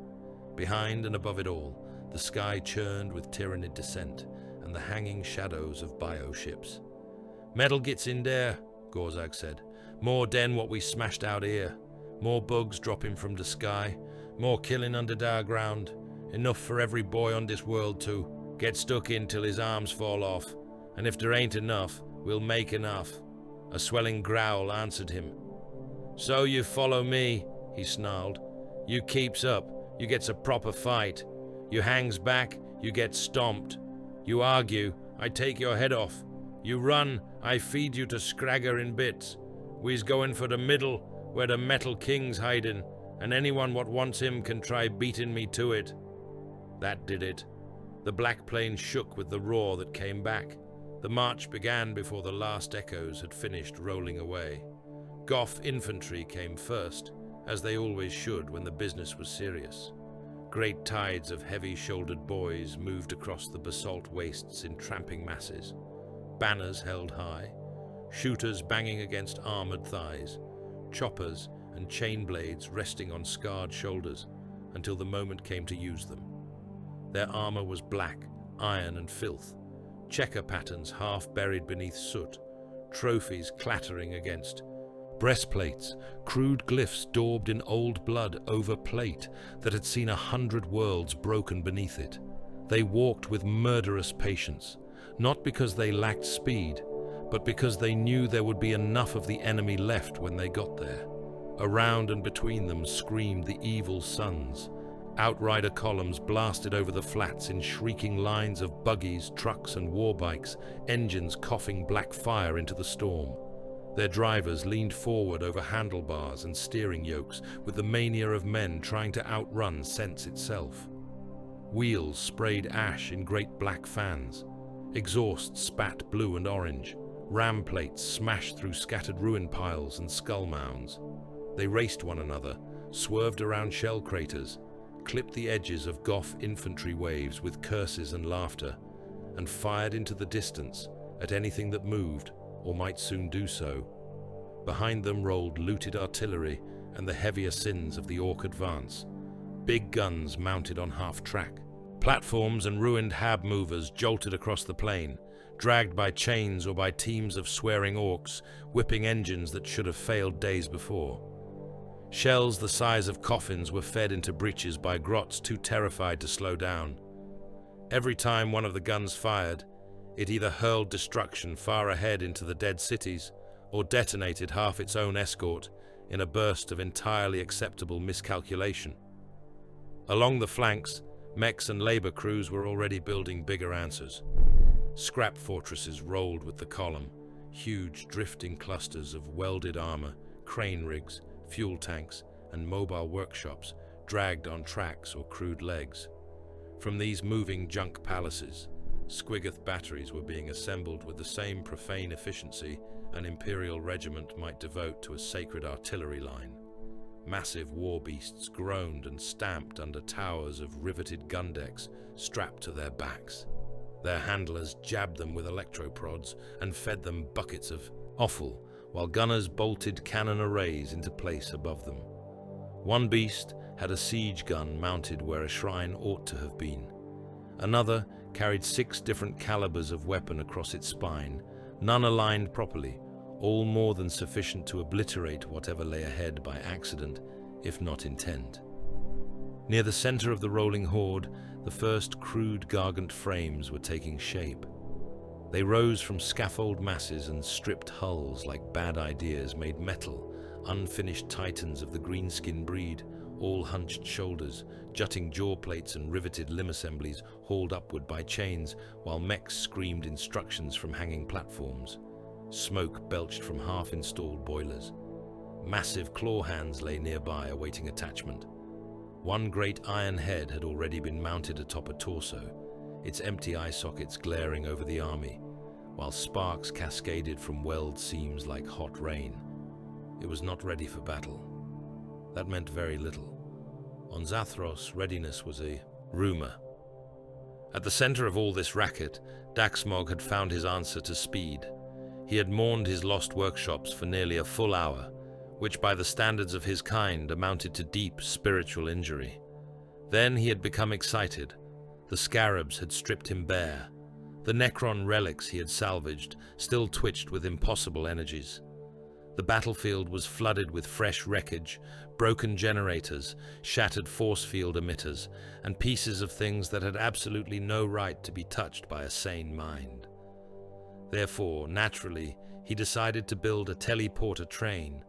Behind and above it all, the sky churned with Tyranid descent and the hanging shadows of bioships. "Metal gets in there," Gorzag said. "More den what we smashed out here. More bugs dropping from the sky. More killing under the ground. Enough for every boy on this world to get stuck in till his arms fall off. And if there ain't enough, we'll make enough." A swelling growl answered him. "So you follow me," he snarled. "You keeps up, you gets a proper fight. You hangs back, you get stomped. You argue, I take your head off. You run, I feed you to Scragger in bits. We's going for the middle, where the Metal King's hiding, and anyone what wants him can try beating me to it." That did it. The black plain shook with the roar that came back. The march began before the last echoes had finished rolling away. Goth infantry came first, as they always should when the business was serious. Great tides of heavy-shouldered boys moved across the basalt wastes in tramping masses. Banners held high, shooters banging against armored thighs, choppers and chain blades resting on scarred shoulders until the moment came to use them. Their armor was black, iron and filth, checker patterns half buried beneath soot, trophies clattering against breastplates, crude glyphs daubed in old blood over plate that had seen 100 worlds broken beneath it. They walked with murderous patience, not because they lacked speed, but because they knew there would be enough of the enemy left when they got there. Around and between them screamed the evil suns. Outrider columns blasted over the flats in shrieking lines of buggies, trucks and war bikes, engines coughing black fire into the storm. Their drivers leaned forward over handlebars and steering yokes with the mania of men trying to outrun sense itself. Wheels sprayed ash in great black fans. Exhausts spat blue and orange. Ram plates smashed through scattered ruin piles and skull mounds. They raced one another, swerved around shell craters, clipped the edges of Goth infantry waves with curses and laughter, and fired into the distance at anything that moved or might soon do so. Behind them rolled looted artillery and the heavier sins of the Ork advance, big guns mounted on half-track. Platforms and ruined hab movers jolted across the plain, dragged by chains or by teams of swearing orcs, whipping engines that should have failed days before. Shells the size of coffins were fed into breaches by grots too terrified to slow down. Every time one of the guns fired, it either hurled destruction far ahead into the dead cities, or detonated half its own escort in a burst of entirely acceptable miscalculation. Along the flanks, mechs and labor crews were already building bigger answers. Scrap fortresses rolled with the column, huge drifting clusters of welded armor, crane rigs, fuel tanks, and mobile workshops dragged on tracks or crude legs. From these moving junk palaces, Squiggoth batteries were being assembled with the same profane efficiency an imperial regiment might devote to a sacred artillery line. Massive war beasts groaned and stamped under towers of riveted gun decks strapped to their backs. Their handlers jabbed them with electroprods and fed them buckets of offal, while gunners bolted cannon arrays into place above them. One beast had a siege gun mounted where a shrine ought to have been. Another carried 6 different calibers of weapon across its spine, none aligned properly, all more than sufficient to obliterate whatever lay ahead by accident, if not intent. Near the center of the rolling horde, the first crude gargant frames were taking shape. They rose from scaffold masses and stripped hulls like bad ideas made metal, unfinished titans of the greenskin breed, all hunched shoulders, jutting jaw plates and riveted limb assemblies hauled upward by chains, while mechs screamed instructions from hanging platforms. Smoke belched from half-installed boilers. Massive claw hands lay nearby awaiting attachment. One great iron head had already been mounted atop a torso, its empty eye sockets glaring over the army, while sparks cascaded from weld seams like hot rain. It was not ready for battle. That meant very little. On Zathros, readiness was a rumor. At the center of all this racket, Daxmog had found his answer to speed. He had mourned his lost workshops for nearly a full hour, which by the standards of his kind amounted to deep spiritual injury. Then he had become excited. The scarabs had stripped him bare. The Necron relics he had salvaged still twitched with impossible energies. The battlefield was flooded with fresh wreckage, broken generators, shattered force field emitters, and pieces of things that had absolutely no right to be touched by a sane mind. Therefore, naturally, he decided to build a teleporter train.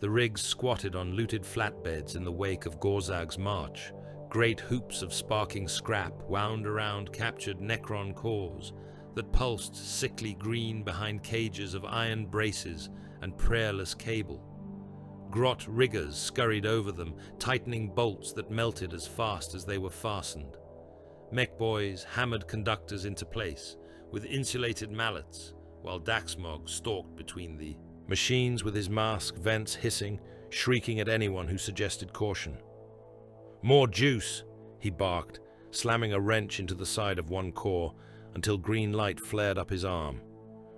The rigs squatted on looted flatbeds in the wake of Gorzag's march. Great hoops of sparking scrap wound around captured Necron cores that pulsed sickly green behind cages of iron braces and prayerless cable. Grot riggers scurried over them, tightening bolts that melted as fast as they were fastened. Mech boys hammered conductors into place with insulated mallets, while Daxmog stalked between the machines with his mask vents hissing, shrieking at anyone who suggested caution. "More juice," he barked, slamming a wrench into the side of one core until green light flared up his arm.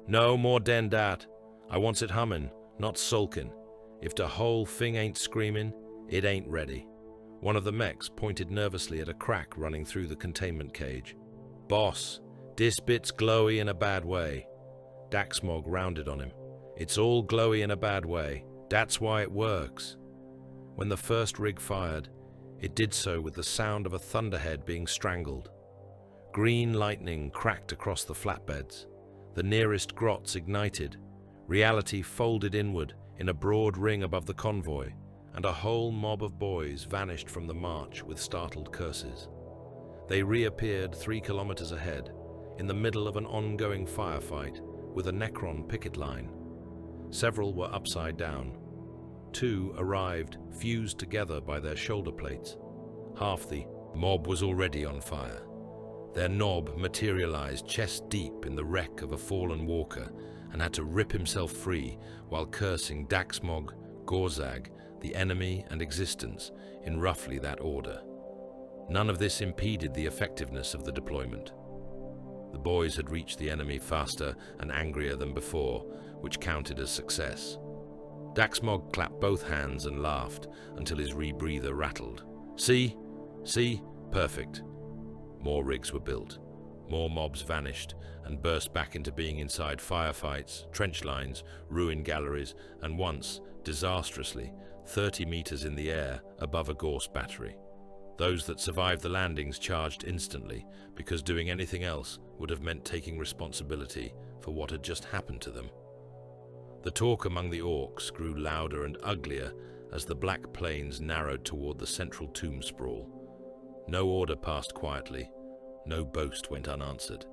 "No more den dat. I wants it hummin', not sulkin'. If the whole thing ain't screamin', it ain't ready." One of the mechs pointed nervously at a crack running through the containment cage. "Boss, this bit's glowy in a bad way." Daxmog rounded on him. "It's all glowy in a bad way. That's why it works." When the first rig fired, it did so with the sound of a thunderhead being strangled. Green lightning cracked across the flatbeds. The nearest grots ignited. Reality folded inward in a broad ring above the convoy, and a whole mob of boys vanished from the march with startled curses. They reappeared 3 kilometers ahead, in the middle of an ongoing firefight with a Necron picket line. Several were upside down. 2 arrived, fused together by their shoulder plates. Half the mob was already on fire. Their knob materialized chest deep in the wreck of a fallen walker and had to rip himself free while cursing Daxmog, Gorzag, the enemy and existence in roughly that order. None of this impeded the effectiveness of the deployment. The boys had reached the enemy faster and angrier than before, which counted as success. Daxmog clapped both hands and laughed until his rebreather rattled. See? See? Perfect. More rigs were built. More mobs vanished and burst back into being inside firefights, trench lines, ruined galleries, and once, disastrously, 30 meters in the air above a Gorse battery. Those that survived the landings charged instantly, because doing anything else would have meant taking responsibility for what had just happened to them. The talk among the Orks grew louder and uglier as the black plains narrowed toward the central tomb sprawl. No order passed quietly. No boast went unanswered.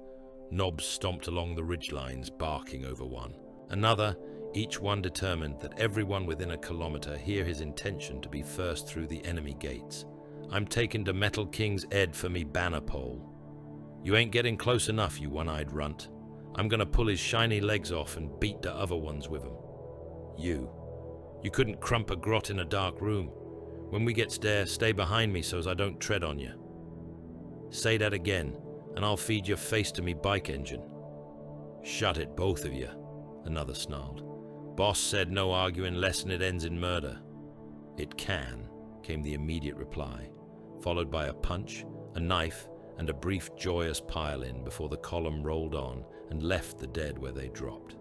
Knobs stomped along the ridgelines, barking over one. Another, each one determined that everyone within a kilometer hear his intention to be first through the enemy gates. I'm taking to Metal King's Ed for me banner pole. You ain't getting close enough, you one-eyed runt. I'm gonna pull his shiny legs off and beat the other ones with 'em. You couldn't crump a grot in a dark room. When we gets there, stay behind me so's I don't tread on you. Say that again, and I'll feed your face to me bike engine. Shut it, both of you, another snarled. Boss said no arguing lesson it ends in murder. It can, came the immediate reply, followed by a punch, a knife, and a brief joyous pile-in before the column rolled on and left the dead where they dropped.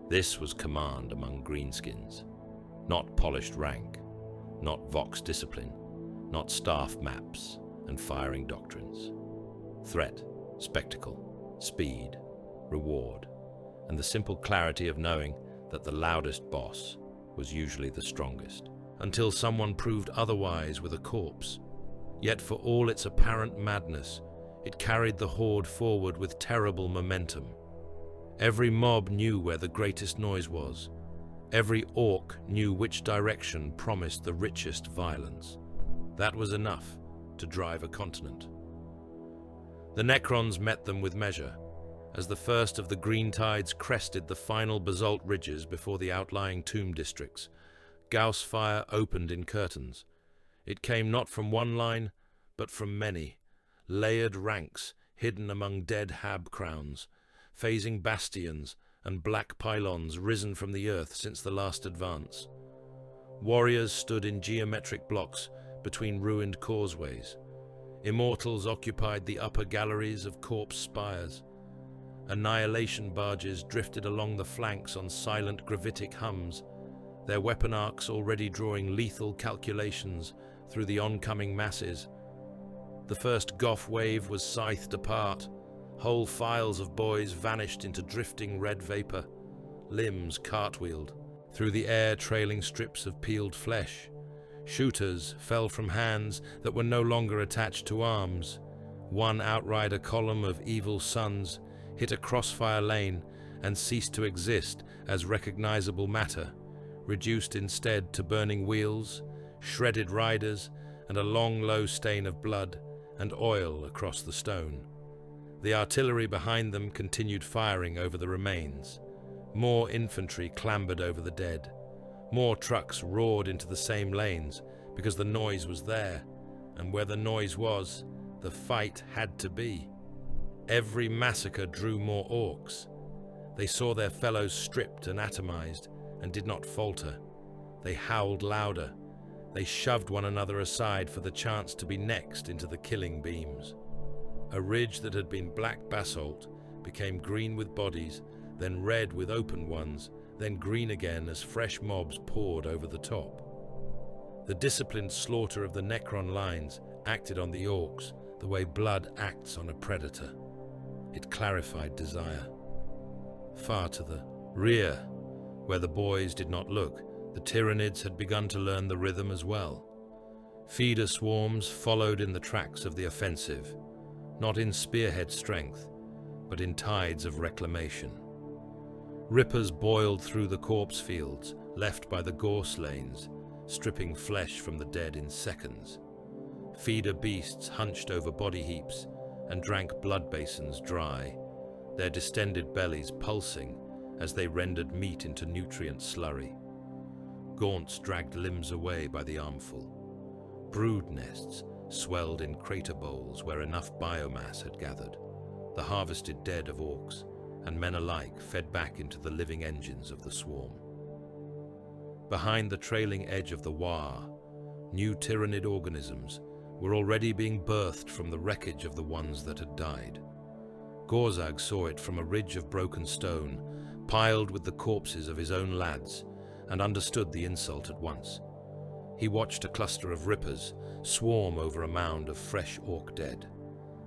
This was command among greenskins. Not polished rank, not vox discipline, not staff maps and firing doctrines. Threat, spectacle, speed, reward, and the simple clarity of knowing that the loudest boss was usually the strongest, until someone proved otherwise with a corpse. Yet for all its apparent madness, it carried the horde forward with terrible momentum. Every mob knew where the greatest noise was. Every orc knew which direction promised the richest violence. That was enough to drive a continent. The Necrons met them with measure, as the first of the green tides crested the final basalt ridges before the outlying tomb districts. Gauss fire opened in curtains. It came not from one line, but from many, layered ranks hidden among dead hab crowns, phasing bastions and black pylons risen from the earth since the last advance. Warriors stood in geometric blocks between ruined causeways. Immortals occupied the upper galleries of corpse spires. Annihilation barges drifted along the flanks on silent gravitic hums, their weapon arcs already drawing lethal calculations through the oncoming masses. The first Goth wave was scythed apart. Whole files of boys vanished into drifting red vapor. Limbs cartwheeled through the air, trailing strips of peeled flesh. Shooters fell from hands that were no longer attached to arms. One outrider column of evil sons hit a crossfire lane and ceased to exist as recognizable matter, reduced instead to burning wheels, shredded riders, and a long low stain of blood and oil across the stone. The artillery behind them continued firing over the remains. More infantry clambered over the dead. More trucks roared into the same lanes because the noise was there, and where the noise was, the fight had to be. Every massacre drew more orcs. They saw their fellows stripped and atomized and did not falter. They howled louder. They shoved one another aside for the chance to be next into the killing beams. A ridge that had been black basalt became green with bodies, then red with open ones, then green again as fresh mobs poured over the top. The disciplined slaughter of the Necron lines acted on the Orks the way blood acts on a predator. It clarified desire. Far to the rear, where the boys did not look, the Tyranids had begun to learn the rhythm as well. Feeder swarms followed in the tracks of the offensive, not in spearhead strength, but in tides of reclamation. Rippers boiled through the corpse fields left by the gorse lanes, stripping flesh from the dead in seconds. Feeder beasts hunched over body heaps and drank blood basins dry, their distended bellies pulsing as they rendered meat into nutrient slurry. Gaunts dragged limbs away by the armful. Brood nests swelled in crater bowls where enough biomass had gathered. The harvested dead of orcs and men alike fed back into the living engines of the swarm. Behind the trailing edge of the War, new Tyranid organisms were already being birthed from the wreckage of the ones that had died. Gorzag saw it from a ridge of broken stone, piled with the corpses of his own lads, and understood the insult at once. He watched a cluster of rippers swarm over a mound of fresh orc dead.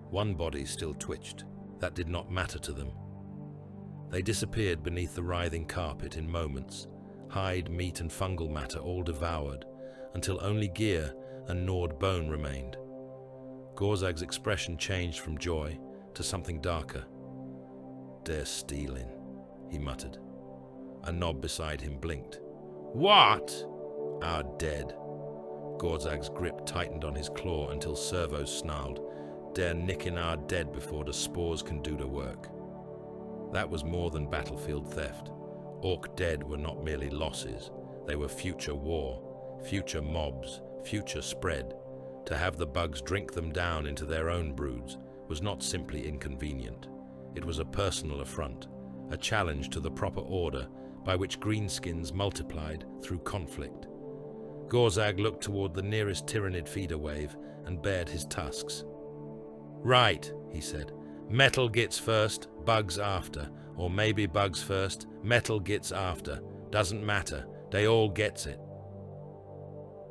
One body still twitched. That did not matter to them. They disappeared beneath the writhing carpet in moments, hide, meat, and fungal matter all devoured, until only gear and gnawed bone remained. Gorzag's expression changed from joy to something darker. "They're stealing," he muttered. A knob beside him blinked. "What?" "Our dead." Gorzag's grip tightened on his claw until servos snarled. "They're nicking our dead before the spores can do the work." That was more than battlefield theft. Orc dead were not merely losses. They were future war, future mobs, future spread. To have the bugs drink them down into their own broods was not simply inconvenient. It was a personal affront, a challenge to the proper order by which greenskins multiplied through conflict. Gorzag looked toward the nearest Tyranid feeder wave and bared his tusks. "Right," he said. "Metal gets first, bugs after. Or maybe bugs first, metal gets after. Doesn't matter. They all gets it."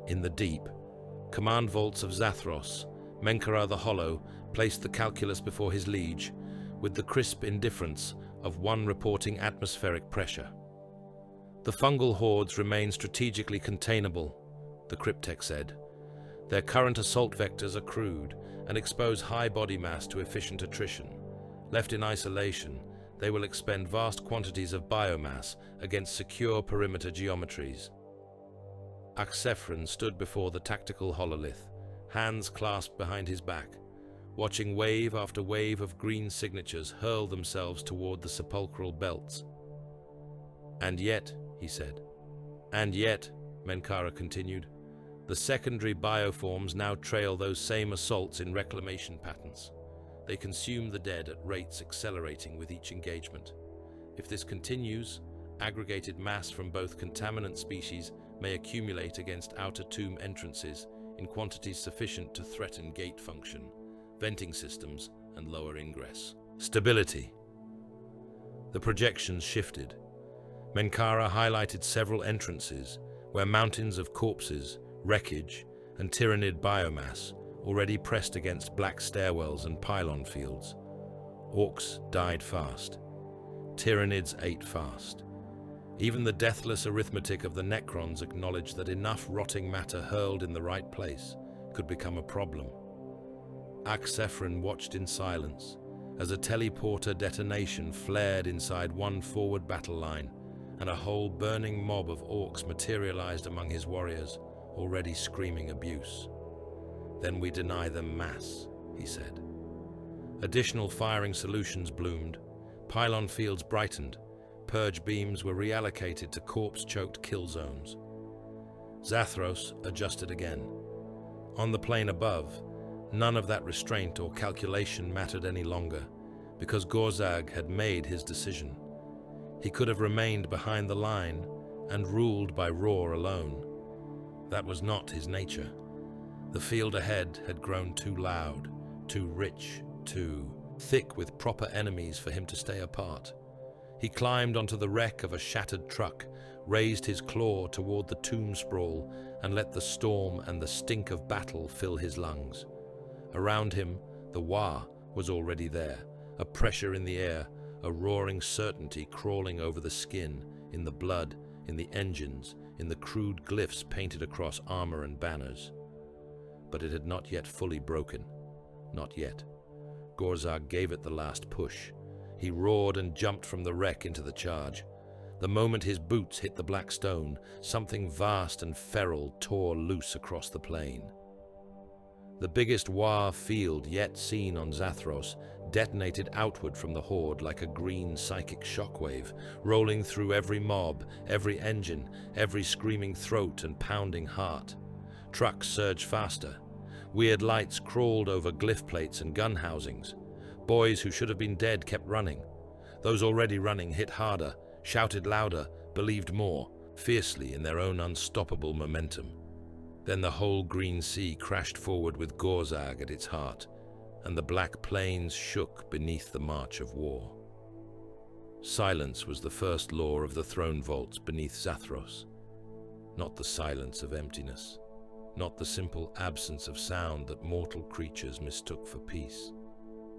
In the deep, command vaults of Zathros, Menkara the Hollow placed the calculus before his liege with the crisp indifference of one reporting atmospheric pressure. The fungal hordes remain strategically containable, the cryptech said. Their current assault vectors are crude and expose high body mass to efficient attrition. Left in isolation, they will expend vast quantities of biomass against secure perimeter geometries. Axphron stood before the tactical hololith, hands clasped behind his back, watching wave after wave of green signatures hurl themselves toward the sepulchral belts. "And yet," he said. "And yet," Menkara continued, "the secondary bioforms now trail those same assaults in reclamation patterns. They consume the dead at rates accelerating with each engagement. If this continues, aggregated mass from both contaminant species may accumulate against outer tomb entrances in quantities sufficient to threaten gate function, venting systems, and lower ingress." Stability. The projections shifted. Menkara highlighted several entrances where mountains of corpses, wreckage, and Tyranid biomass already pressed against black stairwells and pylon fields. Orcs died fast. Tyranids ate fast. Even the deathless arithmetic of the Necrons acknowledged that enough rotting matter hurled in the right place could become a problem. Axphron watched in silence as a teleporter detonation flared inside one forward battle line, and a whole burning mob of orcs materialized among his warriors, already screaming abuse. "Then we deny them mass," he said. Additional firing solutions bloomed. Pylon fields brightened. Purge beams were reallocated to corpse-choked kill zones. Zathros adjusted again. On the plane above, none of that restraint or calculation mattered any longer, because Gorzag had made his decision. He could have remained behind the line and ruled by roar alone. That was not his nature. The field ahead had grown too loud, too rich, too thick with proper enemies for him to stay apart. He climbed onto the wreck of a shattered truck, raised his claw toward the tomb sprawl, and let the storm and the stink of battle fill his lungs. Around him, the Wa was already there, a pressure in the air, a roaring certainty crawling over the skin, in the blood, in the engines, in the crude glyphs painted across armor and banners. But it had not yet fully broken. Not yet. Gorzag gave it the last push. He roared and jumped from the wreck into the charge. The moment his boots hit the black stone, something vast and feral tore loose across the plain. The biggest war field yet seen on Zathros detonated outward from the horde like a green psychic shockwave, rolling through every mob, every engine, every screaming throat and pounding heart. Trucks surged faster. Weird lights crawled over glyph plates and gun housings. Boys who should have been dead kept running. Those already running hit harder, shouted louder, believed more, fiercely in their own unstoppable momentum. Then the whole green sea crashed forward with Gorzag at its heart, and the black plains shook beneath the march of war. Silence was the first law of the throne vaults beneath Zathros. Not the silence of emptiness, not the simple absence of sound that mortal creatures mistook for peace.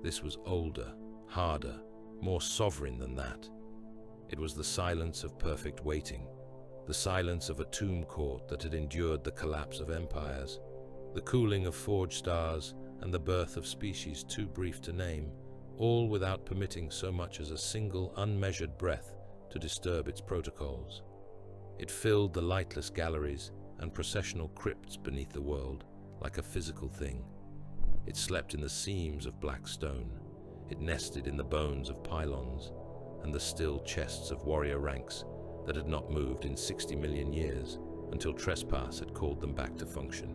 This was older, harder, more sovereign than that. It was the silence of perfect waiting, the silence of a tomb court that had endured the collapse of empires, the cooling of forged stars, and the birth of species too brief to name, all without permitting so much as a single unmeasured breath to disturb its protocols. It filled the lightless galleries and processional crypts beneath the world like a physical thing. It slept in the seams of black stone. It nested in the bones of pylons and the still chests of warrior ranks that had not moved in 60 million years until trespass had called them back to function.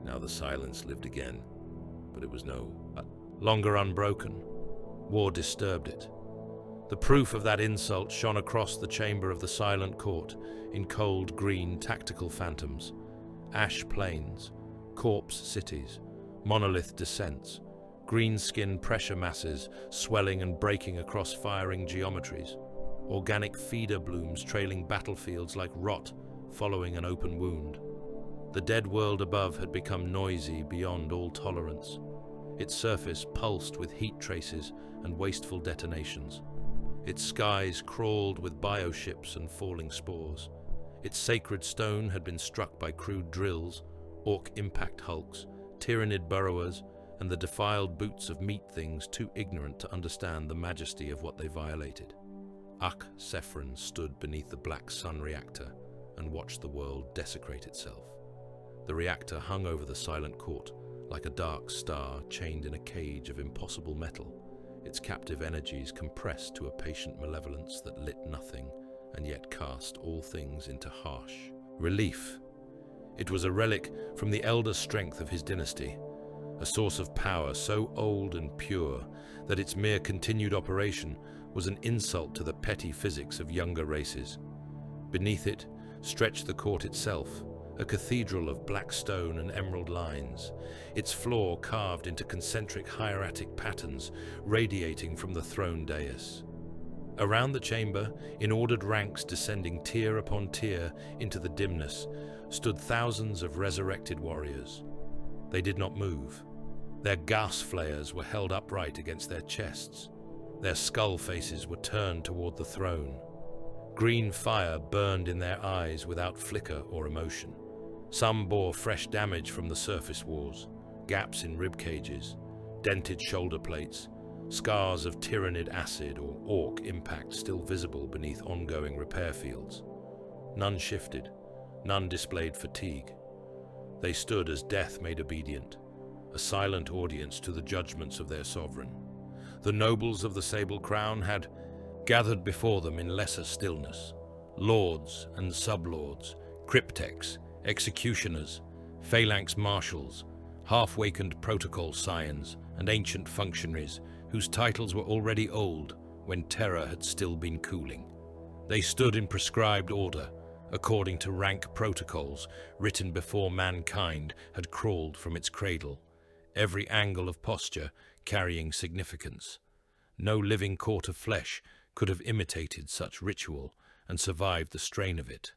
Now the silence lived again, but it was no longer unbroken. War disturbed it. The proof of that insult shone across the chamber of the silent court in cold green tactical phantoms, ash plains, corpse cities, monolith descents, green-skin pressure masses swelling and breaking across firing geometries, organic feeder blooms trailing battlefields like rot following an open wound. The dead world above had become noisy beyond all tolerance. Its surface pulsed with heat traces and wasteful detonations. Its skies crawled with bioships and falling spores. Its sacred stone had been struck by crude drills, orc impact hulks, Tyranid burrowers, and the defiled boots of meat things too ignorant to understand the majesty of what they violated. Axphron stood beneath the black sun reactor and watched the world desecrate itself. The reactor hung over the silent court like a dark star chained in a cage of impossible metal, its captive energies compressed to a patient malevolence that lit nothing and yet cast all things into harsh relief. It was a relic from the elder strength of his dynasty, a source of power so old and pure that its mere continued operation was an insult to the petty physics of younger races. Beneath it stretched the court itself, a cathedral of black stone and emerald lines, its floor carved into concentric hieratic patterns radiating from the throne dais. Around the chamber, in ordered ranks descending tier upon tier into the dimness, stood thousands of resurrected warriors. They did not move. Their gas flares were held upright against their chests. Their skull faces were turned toward the throne. Green fire burned in their eyes without flicker or emotion. Some bore fresh damage from the surface wars, gaps in rib cages, dented shoulder plates, scars of Tyranid acid or orc impact still visible beneath ongoing repair fields. None shifted, none displayed fatigue. They stood as death made obedient, a silent audience to the judgments of their sovereign. The nobles of the Sable Crown had gathered before them in lesser stillness, lords and sublords, cryptecs, executioners, phalanx marshals, half-wakened protocol scions, and ancient functionaries whose titles were already old when terror had still been cooling. They stood in prescribed order, according to rank protocols written before mankind had crawled from its cradle, every angle of posture carrying significance. No living court of flesh could have imitated such ritual and survived the strain of it.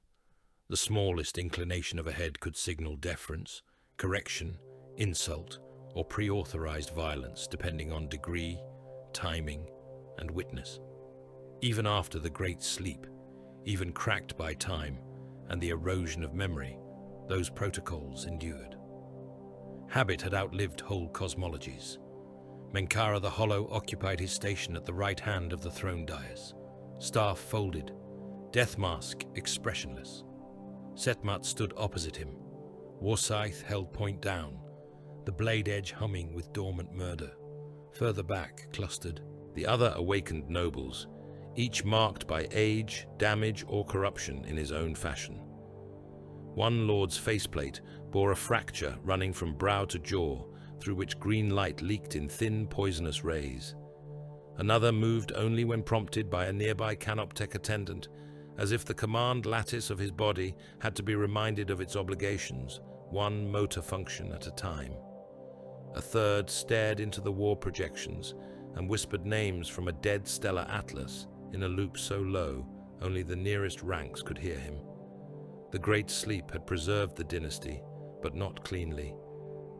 The smallest inclination of a head could signal deference, correction, insult, or pre-authorized violence depending on degree, timing, and witness. Even after the great sleep, even cracked by time and the erosion of memory, those protocols endured. Habit had outlived whole cosmologies. Menkara the Hollow occupied his station at the right hand of the throne dais, staff folded, Death mask expressionless. Setmat stood opposite him, war scythe held point down, the blade edge humming with dormant murder. Further back clustered the other awakened nobles, each marked by age, damage, or corruption in his own fashion. One lord's faceplate bore a fracture running from brow to jaw, through which green light leaked in thin, poisonous rays. Another moved only when prompted by a nearby canoptech attendant, as if the command lattice of his body had to be reminded of its obligations, one motor function at a time. A third stared into the war projections and whispered names from a dead stellar atlas in a loop so low only the nearest ranks could hear him. The great sleep had preserved the dynasty, but not cleanly.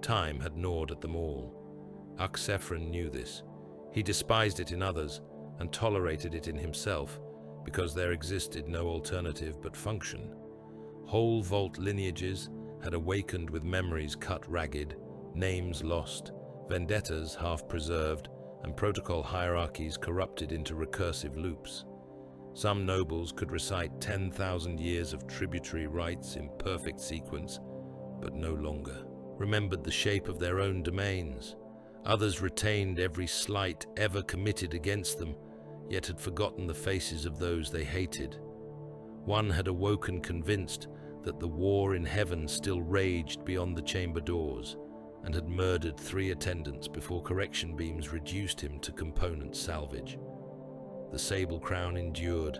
Time had gnawed at them all. Axphron knew this. He despised it in others and tolerated it in himself because there existed no alternative but function. Whole vault lineages had awakened with memories cut ragged, names lost, vendettas half preserved, and protocol hierarchies corrupted into recursive loops. Some nobles could recite 10,000 years of tributary rites in perfect sequence, but no longer remembered the shape of their own domains. Others retained every slight ever committed against them, yet had forgotten the faces of those they hated. One had awoken convinced that the war in heaven still raged beyond the chamber doors, and had murdered 3 attendants before correction beams reduced him to component salvage. The sable crown endured,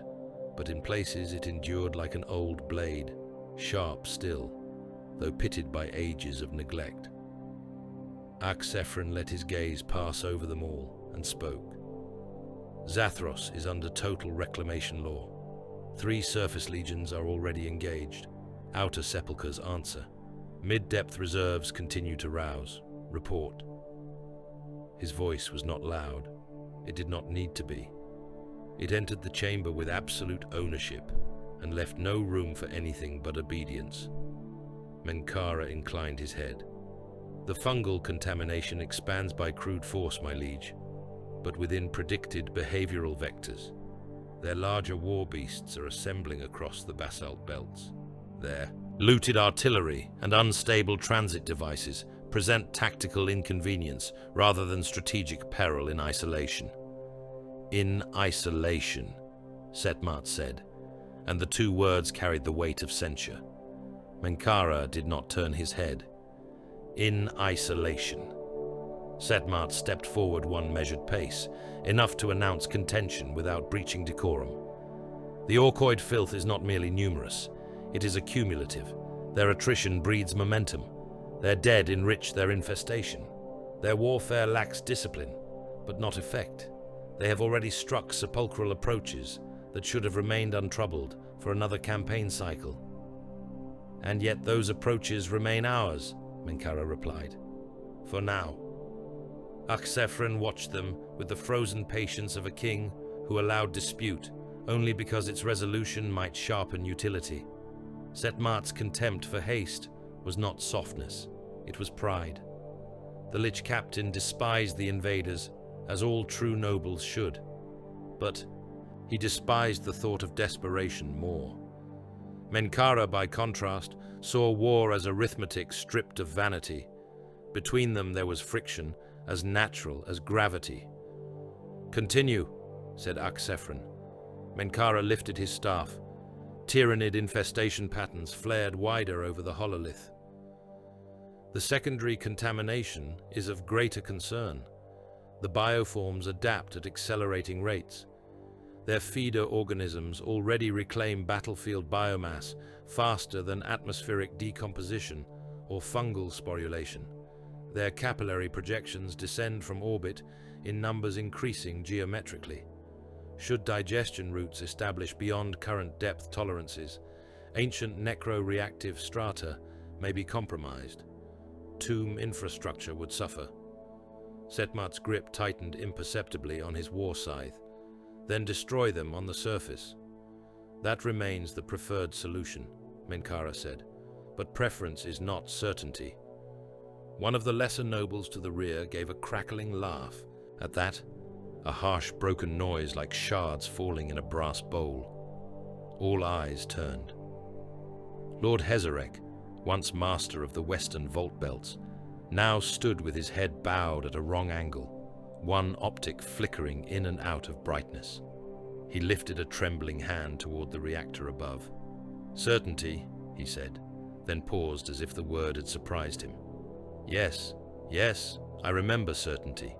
but in places it endured like an old blade, sharp still, though pitted by ages of neglect. Axphron let his gaze pass over them all and spoke. Zathros is under total reclamation law. 3 surface legions are already engaged. Outer sepulchres answer. Mid-depth reserves continue to rouse. Report. His voice was not loud. It did not need to be. It entered the chamber with absolute ownership and left no room for anything but obedience. Menkara inclined his head. The fungal contamination expands by crude force, my liege, but within predicted behavioral vectors. Their larger war beasts are assembling across the basalt belts. There, looted artillery and unstable transit devices present tactical inconvenience rather than strategic peril in isolation. In isolation, Setmat said, and the 2 words carried the weight of censure. Menkara did not turn his head. In isolation. Setmat stepped forward 1 measured pace, enough to announce contention without breaching decorum. The Orkoid filth is not merely numerous, it is accumulative. Their attrition breeds momentum. Their dead enrich their infestation. Their warfare lacks discipline, but not effect. They have already struck sepulchral approaches that should have remained untroubled for another campaign cycle. And yet those approaches remain ours, Menkara replied. For now. Axphron watched them with the frozen patience of a king who allowed dispute only because its resolution might sharpen utility. Setmat's contempt for haste was not softness, it was pride. The Lich Captain despised the invaders, as all true nobles should, but he despised the thought of desperation more. Menkara, by contrast, saw war as arithmetic stripped of vanity. Between them there was friction, as natural as gravity. Continue, said Axphron. Menkara lifted his staff. Tyranid infestation patterns flared wider over the hololith. The secondary contamination is of greater concern. The bioforms adapt at accelerating rates. Their feeder organisms already reclaim battlefield biomass faster than atmospheric decomposition or fungal sporulation. Their capillary projections descend from orbit in numbers increasing geometrically. Should digestion routes establish beyond current depth tolerances, ancient necro-reactive strata may be compromised. Tomb infrastructure would suffer. Setmat's grip tightened imperceptibly on his war scythe. Then destroy them on the surface. That remains the preferred solution, Menkara said, but preference is not certainty. One of the lesser nobles to the rear gave a crackling laugh. At that, a harsh broken noise like shards falling in a brass bowl. All eyes turned. Lord Hezarek, once master of the western vault belts, now stood with his head bowed at a wrong angle, one optic flickering in and out of brightness. He lifted a trembling hand toward the reactor above. "Certainty," he said, then paused as if the word had surprised him. Yes, I remember certainty.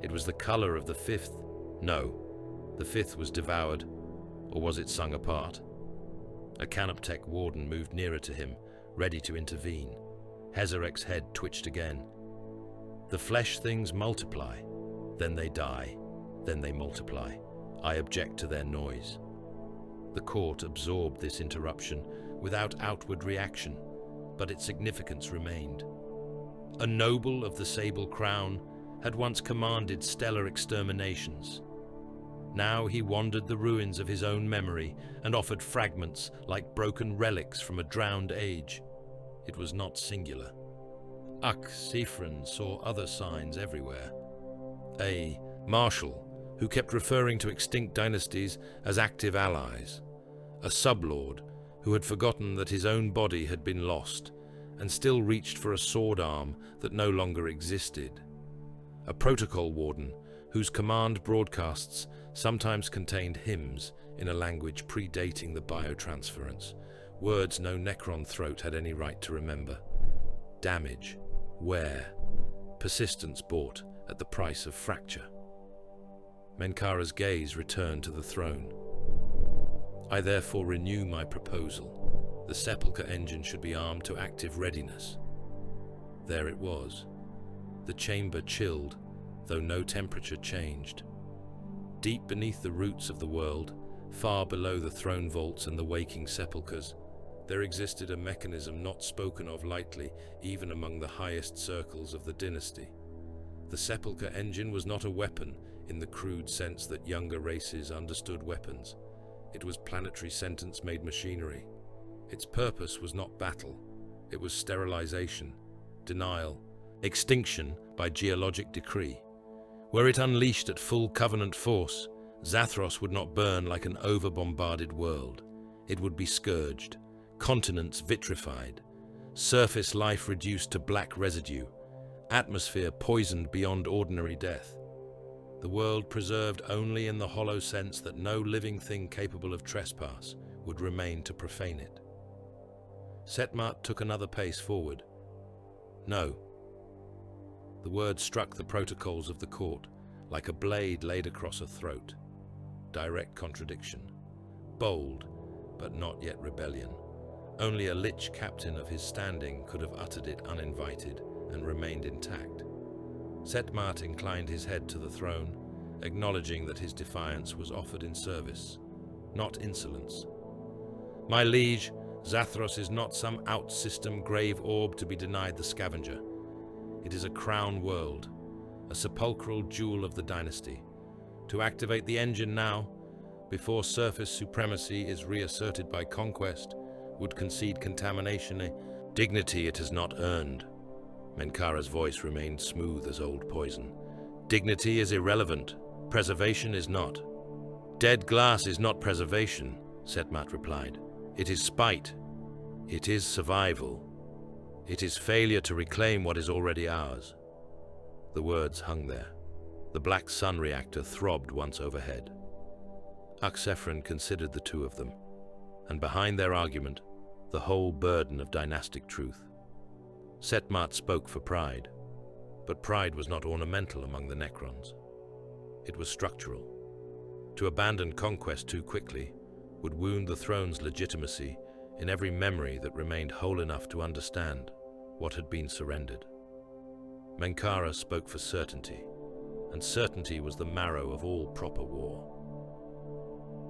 It was the color of the fifth. No, the fifth was devoured, or was it sung apart? A Canoptech warden moved nearer to him, ready to intervene. Hezarek's head twitched again. The flesh things multiply, then they die, then they multiply. I object to their noise. The court absorbed this interruption without outward reaction, but its significance remained. A noble of the Sable Crown had once commanded stellar exterminations. Now he wandered the ruins of his own memory and offered fragments like broken relics from a drowned age. It was not singular. Axphron saw other signs everywhere. A marshal who kept referring to extinct dynasties as active allies. A sublord who had forgotten that his own body had been lost and still reached for a sword arm that no longer existed. A protocol warden whose command broadcasts sometimes contained hymns in a language predating the biotransference, words no Necron throat had any right to remember. Damage, wear, persistence bought at the price of fracture. Menkara's gaze returned to the throne. I therefore renew my proposal. The Sepulchre engine should be armed to active readiness. There it was. The chamber chilled, though no temperature changed. Deep beneath the roots of the world, far below the throne vaults and the waking sepulchres, there existed a mechanism not spoken of lightly even among the highest circles of the dynasty. The Sepulchre engine was not a weapon in the crude sense that younger races understood weapons. It was planetary sentence-made machinery. Its purpose was not battle. It was sterilization, denial, extinction by geologic decree. Were it unleashed at full Covenant force, Zathros would not burn like an over-bombarded world. It would be scourged, continents vitrified, surface life reduced to black residue, atmosphere poisoned beyond ordinary death. The world preserved only in the hollow sense that no living thing capable of trespass would remain to profane it. Setmart took another pace forward. No. The word struck the protocols of the court like a blade laid across a throat. Direct contradiction. Bold, but not yet rebellion. Only a lich captain of his standing could have uttered it uninvited and remained intact. Setmart inclined his head to the throne, acknowledging that his defiance was offered in service, not insolence. My liege, Zathros is not some out-system grave orb to be denied the scavenger. It is a crown world, a sepulchral jewel of the dynasty. To activate the engine now, before surface supremacy is reasserted by conquest, would concede contamination, a dignity it has not earned. Menkara's voice remained smooth as old poison. Dignity is irrelevant. Preservation is not. Dead glass is not preservation, Setmart replied. It is spite. It is survival. It is failure to reclaim what is already ours. The words hung there. The black sun reactor throbbed once overhead. Axphron considered the two of them, and behind their argument, the whole burden of dynastic truth. Setmart spoke for pride, but pride was not ornamental among the Necrons. It was structural. To abandon conquest too quickly would wound the throne's legitimacy in every memory that remained whole enough to understand what had been surrendered. Menkara spoke for certainty, and certainty was the marrow of all proper war.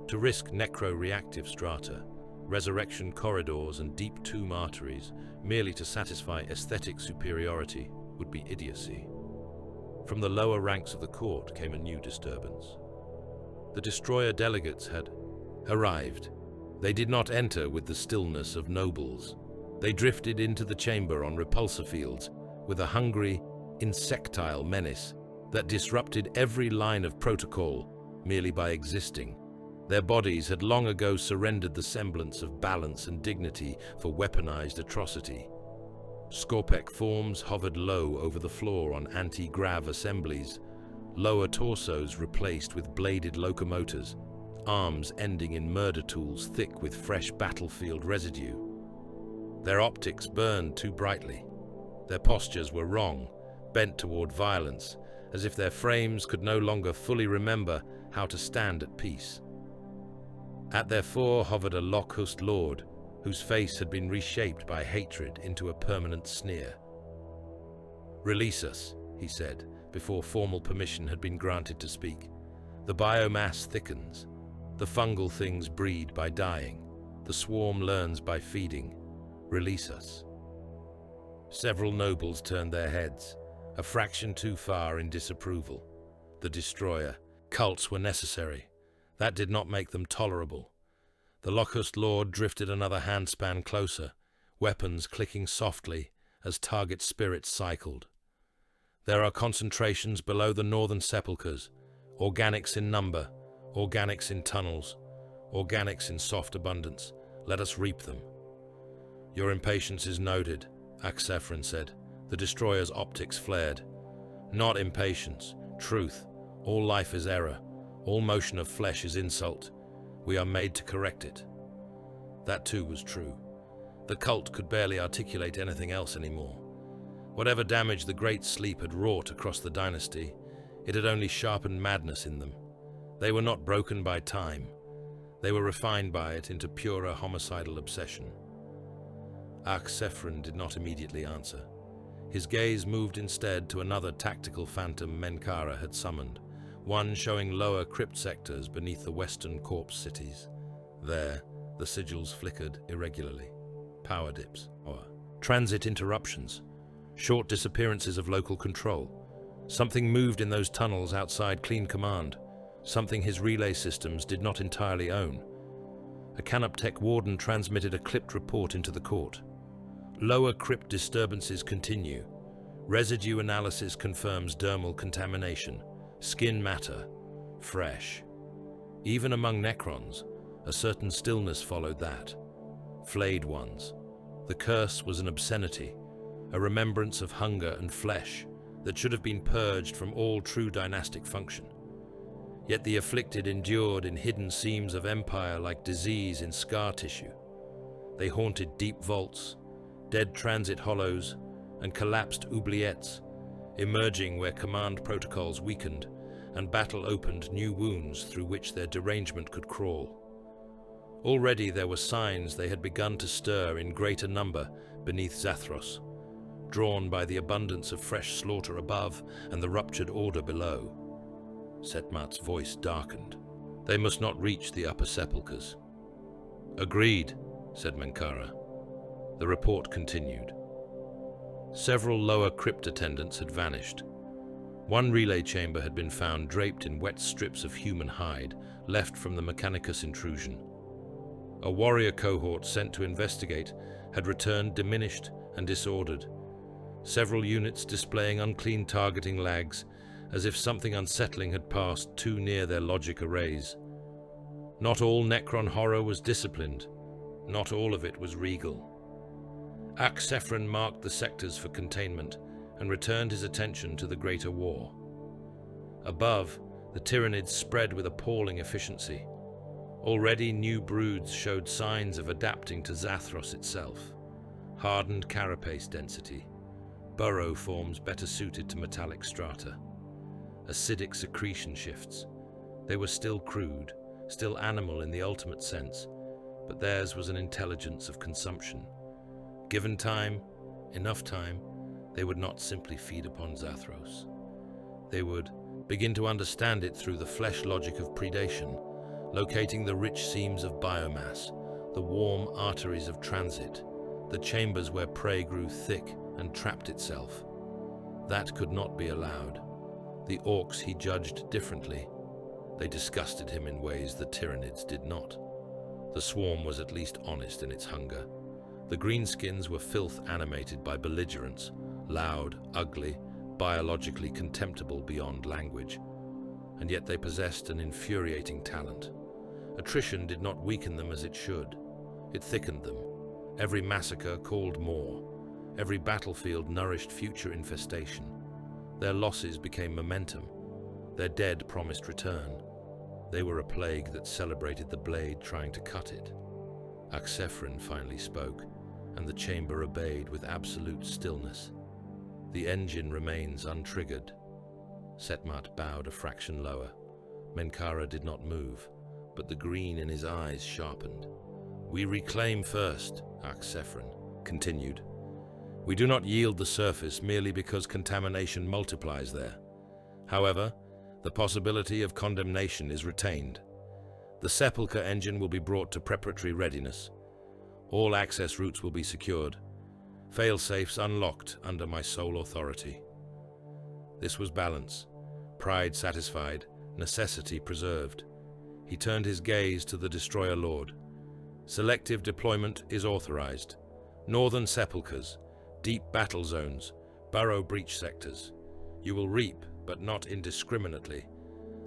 To risk necro-reactive strata, resurrection corridors and deep tomb arteries merely to satisfy aesthetic superiority would be idiocy. From the lower ranks of the court came a new disturbance. The destroyer delegates had arrived. They did not enter with the stillness of nobles. They drifted into the chamber on repulsor fields with a hungry, insectile menace that disrupted every line of protocol merely by existing. Their bodies had long ago surrendered the semblance of balance and dignity for weaponized atrocity. Skorpek forms hovered low over the floor on anti-grav assemblies, lower torsos replaced with bladed locomotors, arms ending in murder tools thick with fresh battlefield residue. Their optics burned too brightly. Their postures were wrong, bent toward violence, as if their frames could no longer fully remember how to stand at peace. At their fore hovered a Locust Lord, whose face had been reshaped by hatred into a permanent sneer. "Release us," he said, before formal permission had been granted to speak. "The biomass thickens. The fungal things breed by dying. The swarm learns by feeding. Release us." Several nobles turned their heads, a fraction too far in disapproval. The destroyer. Cults were necessary. That did not make them tolerable. The Locust Lord drifted another handspan closer, weapons clicking softly as target spirits cycled. "There are concentrations below the northern sepulchres, organics in number, organics in tunnels, organics in soft abundance. Let us reap them." "Your impatience is noted," Axphron said. The destroyer's optics flared. "Not impatience, truth. All life is error. All motion of flesh is insult. We are made to correct it." That too was true. The cult could barely articulate anything else anymore. Whatever damage the Great Sleep had wrought across the dynasty, it had only sharpened madness in them. They were not broken by time. They were refined by it into purer homicidal obsession. Axphron did not immediately answer. His gaze moved instead to another tactical phantom Menkara had summoned, one showing lower crypt sectors beneath the western corpse cities. There, the sigils flickered irregularly. Power dips, or transit interruptions, short disappearances of local control. Something moved in those tunnels outside clean command, something his relay systems did not entirely own. A Canoptech warden transmitted a clipped report into the court. "Lower crypt disturbances continue. Residue analysis confirms dermal contamination. Skin matter. Fresh." Even among Necrons, a certain stillness followed that. Flayed ones. The curse was an obscenity, a remembrance of hunger and flesh that should have been purged from all true dynastic function. Yet the afflicted endured in hidden seams of empire like disease in scar tissue. They haunted deep vaults, dead transit hollows, and collapsed oubliettes, emerging where command protocols weakened and battle opened new wounds through which their derangement could crawl. Already there were signs they had begun to stir in greater number beneath Zathros, drawn by the abundance of fresh slaughter above and the ruptured order below. Setmat's voice darkened. "They must not reach the upper sepulchres." "Agreed," said Menkara. The report continued. Several lower crypt attendants had vanished. One relay chamber had been found draped in wet strips of human hide left from the Mechanicus intrusion. A warrior cohort sent to investigate had returned diminished and disordered, several units displaying unclean targeting lags, as if something unsettling had passed too near their logic arrays. Not all Necron horror was disciplined, not all of it was regal. Axphron marked the sectors for containment and returned his attention to the greater war. Above, the Tyranids spread with appalling efficiency. Already new broods showed signs of adapting to Zathros itself. Hardened carapace density, burrow forms better suited to metallic strata. Acidic secretion shifts. They were still crude, still animal in the ultimate sense, but theirs was an intelligence of consumption. Given time, enough time, they would not simply feed upon Zathros. They would begin to understand it through the flesh logic of predation, locating the rich seams of biomass, the warm arteries of transit, the chambers where prey grew thick and trapped itself. That could not be allowed. The Orks he judged differently. They disgusted him in ways the Tyranids did not. The swarm was at least honest in its hunger. The greenskins were filth animated by belligerence, loud, ugly, biologically contemptible beyond language. And yet they possessed an infuriating talent. Attrition did not weaken them as it should. It thickened them. Every massacre called more. Every battlefield nourished future infestation. Their losses became momentum. Their dead promised return. They were a plague that celebrated the blade trying to cut it. Axphron finally spoke, and the chamber obeyed with absolute stillness. The engine remains untriggered. Setmat bowed a fraction lower. Menkara did not move, but the green in his eyes sharpened. "We reclaim first," Axphron continued. "We do not yield the surface merely because contamination multiplies there. However, the possibility of condemnation is retained. The Sepulchre engine will be brought to preparatory readiness. All access routes will be secured. Fail-safes unlocked under my sole authority." This was balance. Pride satisfied, necessity preserved. He turned his gaze to the Destroyer Lord. "Selective deployment is authorized. Northern sepulchres, deep battle zones, burrow breach sectors. You will reap, but not indiscriminately.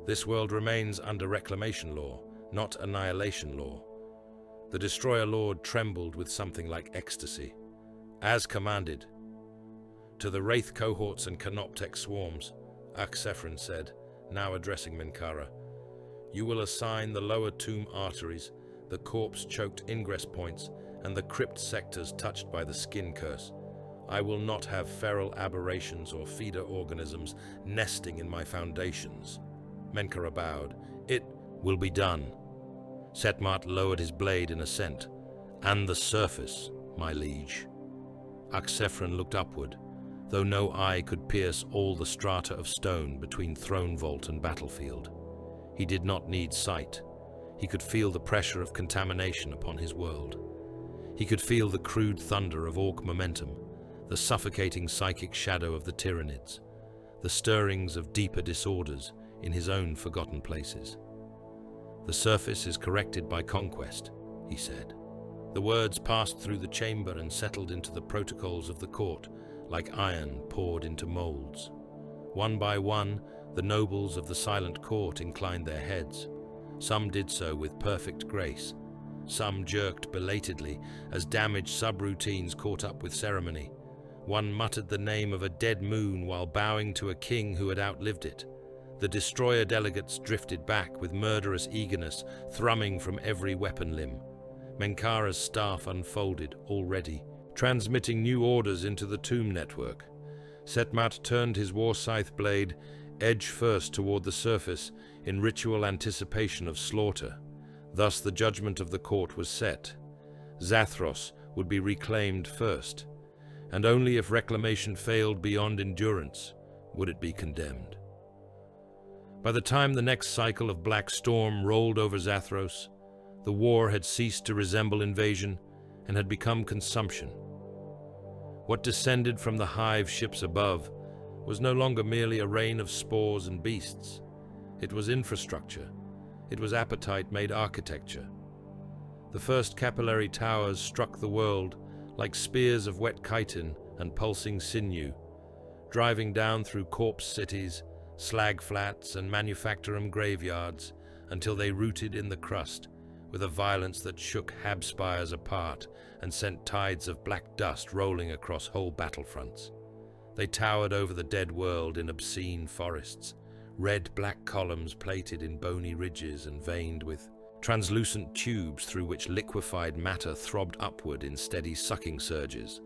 This world remains under reclamation law, not annihilation law." The Destroyer Lord trembled with something like ecstasy. "As commanded." "To the Wraith cohorts and Canoptek swarms," Axphron said, now addressing Menkara, "you will assign the lower tomb arteries, the corpse-choked ingress points, and the crypt sectors touched by the skin curse. I will not have feral aberrations or feeder organisms nesting in my foundations." Menkara bowed. "It will be done." Setmat lowered his blade in assent. "And the surface, my liege." Axphron looked upward, though no eye could pierce all the strata of stone between throne vault and battlefield. He did not need sight. He could feel the pressure of contamination upon his world. He could feel the crude thunder of Ork momentum, the suffocating psychic shadow of the Tyranids, the stirrings of deeper disorders in his own forgotten places. "The surface is corrected by conquest," he said. The words passed through the chamber and settled into the protocols of the court, like iron poured into molds. One by one, the nobles of the silent court inclined their heads. Some did so with perfect grace. Some jerked belatedly as damaged subroutines caught up with ceremony. One muttered the name of a dead moon while bowing to a king who had outlived it. The destroyer delegates drifted back with murderous eagerness thrumming from every weapon limb. Menkara's staff unfolded already, transmitting new orders into the tomb network. Setmat turned his war scythe blade edge first toward the surface in ritual anticipation of slaughter. Thus the judgment of the court was set. Zathros would be reclaimed first, and only if reclamation failed beyond endurance would it be condemned. By the time the next cycle of Black Storm rolled over Zathros, the war had ceased to resemble invasion and had become consumption. What descended from the hive ships above was no longer merely a rain of spores and beasts. It was infrastructure. It was appetite-made architecture. The first capillary towers struck the world like spears of wet chitin and pulsing sinew, driving down through corpse cities, slag flats, and manufactorum graveyards until they rooted in the crust with a violence that shook hab spires apart and sent tides of black dust rolling across whole battlefronts. They towered over the dead world in obscene forests, red-black columns plated in bony ridges and veined with translucent tubes through which liquefied matter throbbed upward in steady sucking surges.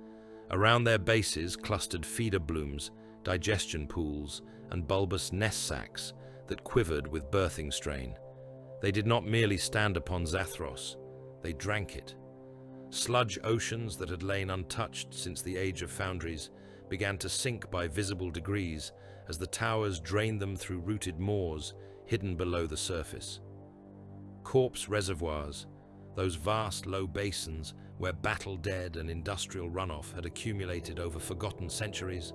Around their bases clustered feeder blooms, digestion pools, and bulbous nest sacs that quivered with birthing strain. They did not merely stand upon Zathros, they drank it. Sludge oceans that had lain untouched since the age of foundries began to sink by visible degrees as the towers drained them through rooted moors hidden below the surface. Corpse reservoirs, those vast low basins where battle dead and industrial runoff had accumulated over forgotten centuries,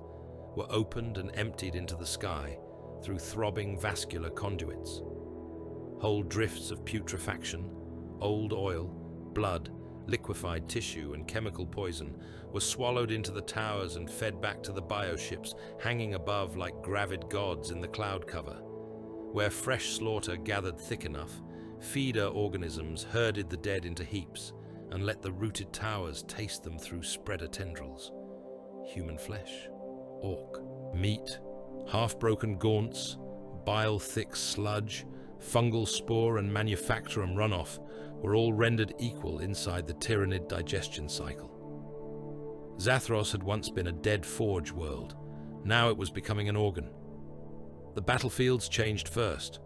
were opened and emptied into the sky through throbbing vascular conduits. Whole drifts of putrefaction, old oil, blood, liquefied tissue, and chemical poison were swallowed into the towers and fed back to the bioships hanging above like gravid gods in the cloud cover. Where fresh slaughter gathered thick enough, feeder organisms herded the dead into heaps and let the rooted towers taste them through spreader tendrils. Human flesh, orc, meat, half-broken gaunts, bile-thick sludge, fungal spore and manufactorum runoff were all rendered equal inside the Tyranid digestion cycle. Zathros had once been a dead forge world. Now it was becoming an organ. The battlefields changed first.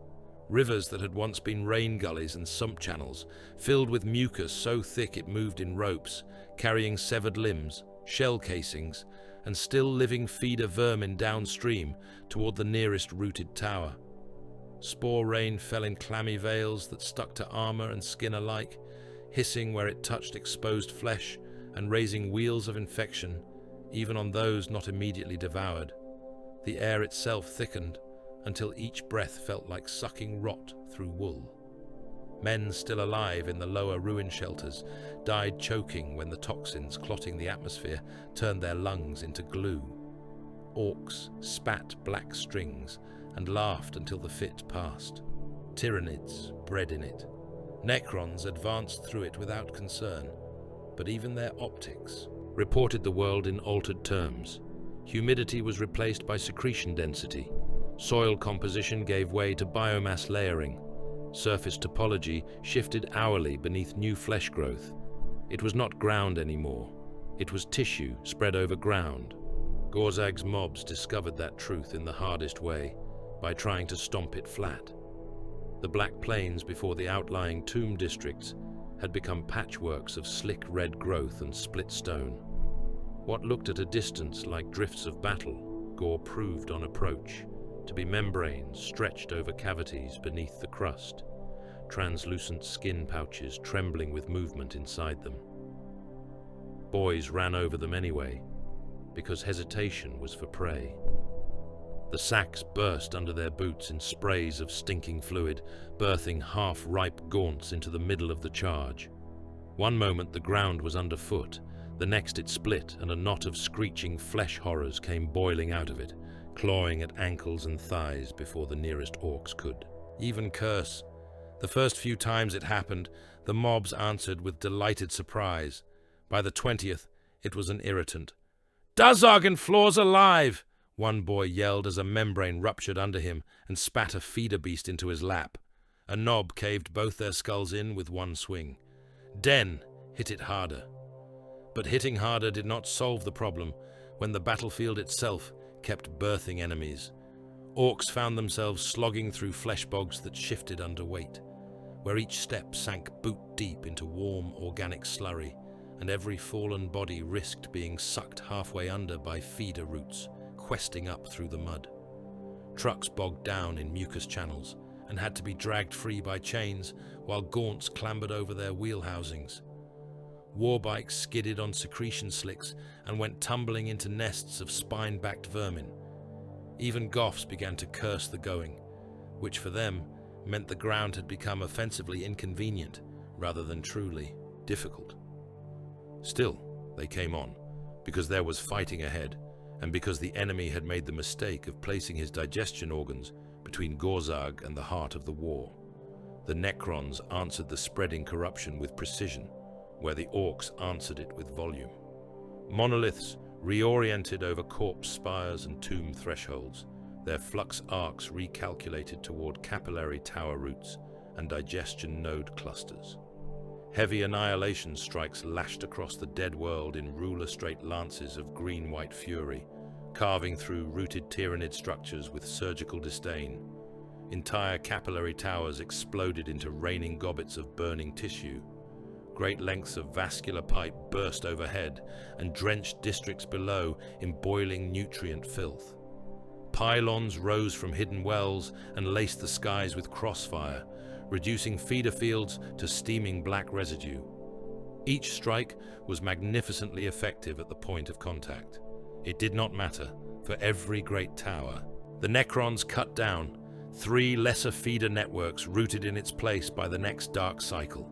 Rivers that had once been rain gullies and sump channels, filled with mucus so thick it moved in ropes, carrying severed limbs, shell casings, and still living feeder vermin downstream toward the nearest rooted tower. Spore rain fell in clammy veils that stuck to armor and skin alike, hissing where it touched exposed flesh and raising wheels of infection, even on those not immediately devoured. The air itself thickened until each breath felt like sucking rot through wool. Men still alive in the lower ruin shelters died choking when the toxins clotting the atmosphere turned their lungs into glue. Orcs spat black strings and laughed until the fit passed. Tyranids bred in it. Necrons advanced through it without concern, but even their optics reported the world in altered terms. Humidity was replaced by secretion density. Soil composition gave way to biomass layering. Surface topology shifted hourly beneath new flesh growth. It was not ground anymore. It was tissue spread over ground. Gorzag's mobs discovered that truth in the hardest way, by trying to stomp it flat. The Black Plains before the outlying tomb districts had become patchworks of slick red growth and split stone. What looked at a distance like drifts of battle, Gore proved on approach to be membranes stretched over cavities beneath the crust, translucent skin pouches trembling with movement inside them. Boys ran over them anyway, because hesitation was for prey. The sacks burst under their boots in sprays of stinking fluid, birthing half-ripe gaunts into the middle of the charge. One moment the ground was underfoot, the next it split and a knot of screeching flesh horrors came boiling out of it, clawing at ankles and thighs before the nearest orcs could even curse. The first few times it happened, the mobs answered with delighted surprise. By the 20th, it was an irritant. "Daxmog and Floor's alive!" one boy yelled as a membrane ruptured under him and spat a feeder beast into his lap. A knob caved both their skulls in with one swing. Den hit it harder. But hitting harder did not solve the problem when the battlefield itself kept birthing enemies. Orcs found themselves slogging through flesh bogs that shifted under weight, where each step sank boot deep into warm organic slurry, and every fallen body risked being sucked halfway under by feeder roots, questing up through the mud. Trucks bogged down in mucus channels and had to be dragged free by chains, while gaunts clambered over their wheel housings. Warbikes skidded on secretion slicks and went tumbling into nests of spine-backed vermin. Even Goths began to curse the going, which for them meant the ground had become offensively inconvenient rather than truly difficult. Still, they came on, because there was fighting ahead, and because the enemy had made the mistake of placing his digestion organs between Gorzag and the heart of the war. The Necrons answered the spreading corruption with precision, where the Orks answered it with volume. Monoliths reoriented over corpse spires and tomb thresholds, their flux arcs recalculated toward capillary tower roots and digestion node clusters. Heavy annihilation strikes lashed across the dead world in ruler-straight lances of green-white fury, carving through rooted Tyranid structures with surgical disdain. Entire capillary towers exploded into raining gobbets of burning tissue. Great lengths of vascular pipe burst overhead and drenched districts below in boiling nutrient filth. Pylons rose from hidden wells and laced the skies with crossfire, reducing feeder fields to steaming black residue. Each strike was magnificently effective at the point of contact. It did not matter, for every great tower. The Necrons cut down, 3 lesser feeder networks rooted in its place by the next dark cycle.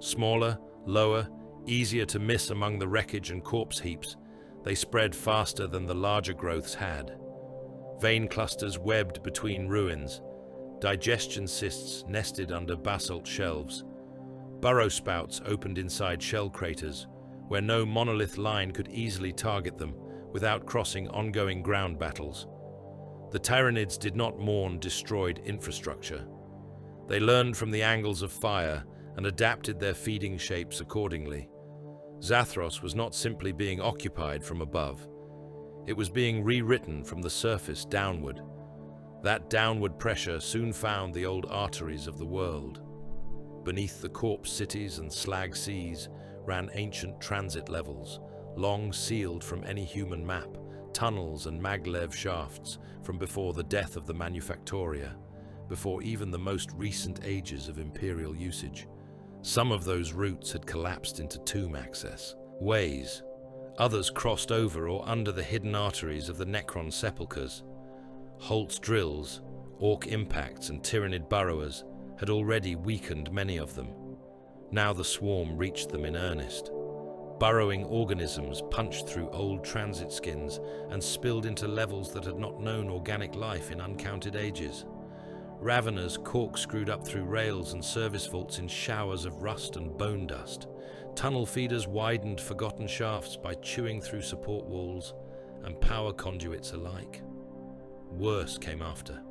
Smaller, lower, easier to miss among the wreckage and corpse heaps, they spread faster than the larger growths had. Vein clusters webbed between ruins, Digestion cysts nested under basalt shelves. Burrow spouts opened inside shell craters, where no monolith line could easily target them without crossing ongoing ground battles. The Tyranids did not mourn destroyed infrastructure. They learned from the angles of fire and adapted their feeding shapes accordingly. Zathos was not simply being occupied from above. It was being rewritten from the surface downward. That downward pressure soon found the old arteries of the world. Beneath the corpse cities and slag seas ran ancient transit levels, long sealed from any human map, tunnels and maglev shafts from before the death of the Manufactoria, before even the most recent ages of imperial usage. Some of those routes had collapsed into tomb access, ways. Others crossed over or under the hidden arteries of the Necron sepulchres. Holt's drills, Ork impacts and Tyranid burrowers had already weakened many of them. Now the swarm reached them in earnest. Burrowing organisms punched through old transit skins and spilled into levels that had not known organic life in uncounted ages. Raveners corkscrewed up through rails and service vaults in showers of rust and bone dust. Tunnel feeders widened forgotten shafts by chewing through support walls and power conduits alike. Worse came after,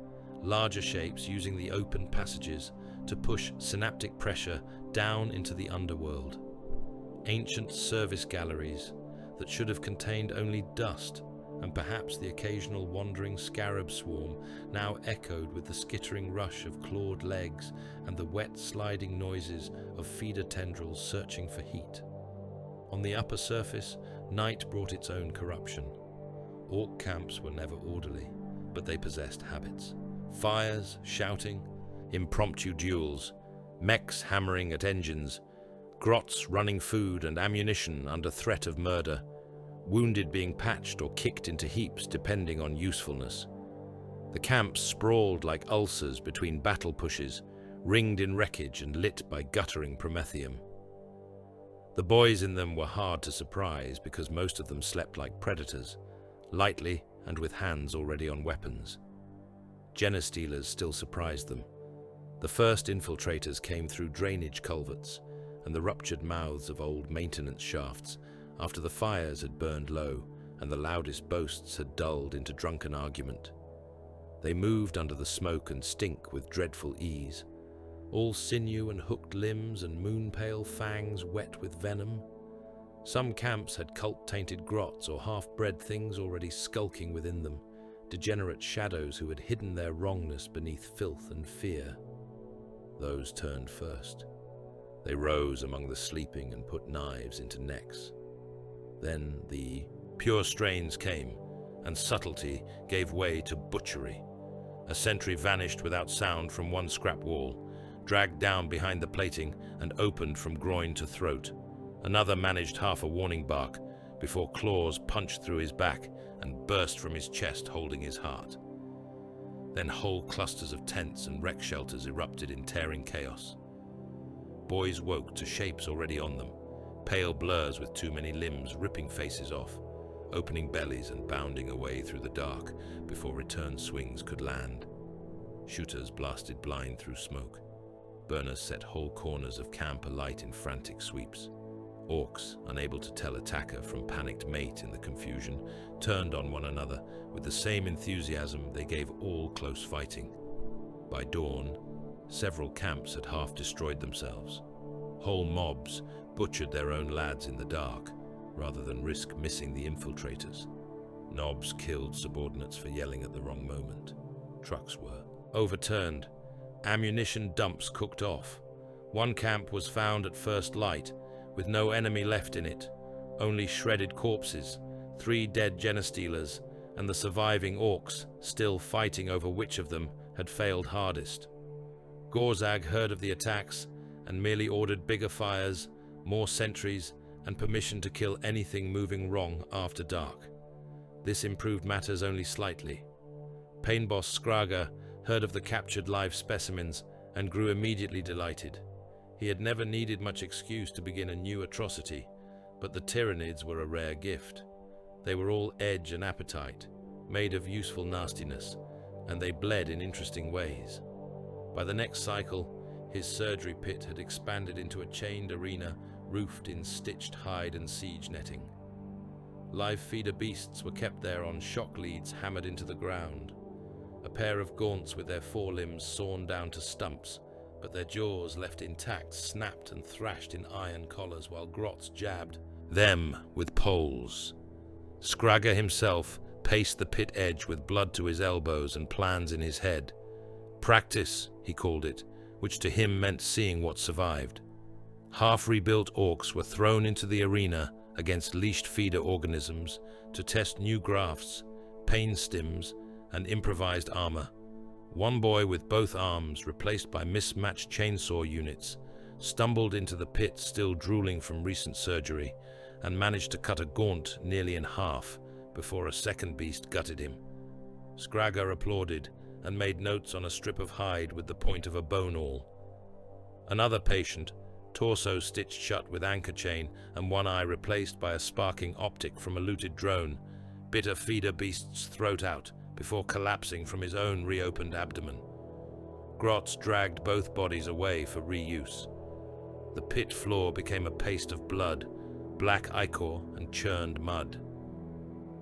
larger shapes using the open passages to push synaptic pressure down into the underworld. Ancient service galleries that should have contained only dust and perhaps the occasional wandering scarab swarm now echoed with the skittering rush of clawed legs and the wet sliding noises of feeder tendrils searching for heat. On the upper surface, night brought its own corruption. Ork camps were never orderly, but they possessed habits. Fires, shouting, impromptu duels, mechs hammering at engines, grots running food and ammunition under threat of murder, wounded being patched or kicked into heaps depending on usefulness. The camps sprawled like ulcers between battle pushes, ringed in wreckage and lit by guttering promethium. The boys in them were hard to surprise because most of them slept like predators, lightly and with hands already on weapons. Genestealers still surprised them. The first infiltrators came through drainage culverts and the ruptured mouths of old maintenance shafts after the fires had burned low and the loudest boasts had dulled into drunken argument. They moved under the smoke and stink with dreadful ease, all sinew and hooked limbs and moon-pale fangs wet with venom. Some camps had cult-tainted grots or half-bred things already skulking within them, degenerate shadows who had hidden their wrongness beneath filth and fear. Those turned first. They rose among the sleeping and put knives into necks. Then the pure strains came, and subtlety gave way to butchery. A sentry vanished without sound from one scrap wall, dragged down behind the plating and opened from groin to throat. Another managed half a warning bark before claws punched through his back and burst from his chest holding his heart. Then whole clusters of tents and wreck shelters erupted in tearing chaos. Boys woke to shapes already on them, pale blurs with too many limbs ripping faces off, opening bellies and bounding away through the dark before return swings could land. Shooters blasted blind through smoke. Burners set whole corners of camp alight in frantic sweeps. Orks, unable to tell attacker from panicked mate in the confusion, turned on one another with the same enthusiasm they gave all close fighting. By dawn, several camps had half destroyed themselves. Whole mobs butchered their own lads in the dark, rather than risk missing the infiltrators. Knobs killed subordinates for yelling at the wrong moment. Trucks were overturned. Ammunition dumps cooked off. One camp was found at first light, with no enemy left in it, only shredded corpses, 3 dead genestealers, and the surviving Orks still fighting over which of them had failed hardest. Gorzag heard of the attacks and merely ordered bigger fires, more sentries, and permission to kill anything moving wrong after dark. This improved matters only slightly. Painboss Scragger heard of the captured live specimens and grew immediately delighted. He had never needed much excuse to begin a new atrocity, but the Tyranids were a rare gift. They were all edge and appetite, made of useful nastiness, and they bled in interesting ways. By the next cycle, his surgery pit had expanded into a chained arena roofed in stitched hide and siege netting. Live feeder beasts were kept there on shock leads hammered into the ground, a pair of gaunts with their forelimbs sawn down to stumps, but their jaws left intact snapped and thrashed in iron collars while grots jabbed them with poles. Scragger himself paced the pit edge with blood to his elbows and plans in his head. Practice, he called it, which to him meant seeing what survived. Half-rebuilt orcs were thrown into the arena against leashed feeder organisms to test new grafts, pain stims, and improvised armor. One boy with both arms replaced by mismatched chainsaw units stumbled into the pit still drooling from recent surgery and managed to cut a gaunt nearly in half before a second beast gutted him. Scragger applauded and made notes on a strip of hide with the point of a bone awl. Another patient, torso stitched shut with anchor chain and one eye replaced by a sparking optic from a looted drone, bit a feeder beast's throat out before collapsing from his own reopened abdomen. Grots dragged both bodies away for reuse. The pit floor became a paste of blood, black ichor and churned mud.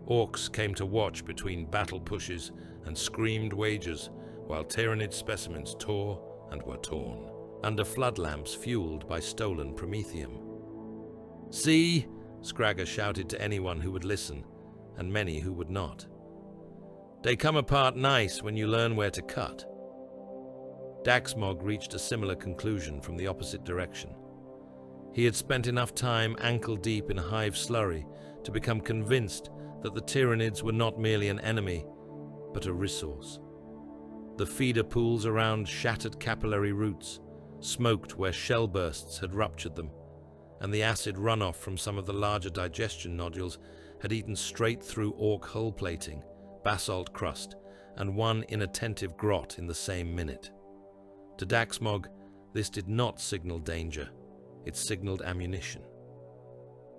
Orcs came to watch between battle pushes and screamed wagers while Tyranid specimens tore and were torn, under flood lamps fueled by stolen promethium. "See?" Scragger shouted to anyone who would listen, and many who would not. "They come apart nice when you learn where to cut." Daxmog reached a similar conclusion from the opposite direction. He had spent enough time ankle-deep in hive slurry to become convinced that the Tyranids were not merely an enemy, but a resource. The feeder pools around shattered capillary roots, smoked where shell bursts had ruptured them, and the acid runoff from some of the larger digestion nodules had eaten straight through orc hull plating, basalt crust, and one inattentive grot in the same minute. To Daxmog, this did not signal danger, it signaled ammunition.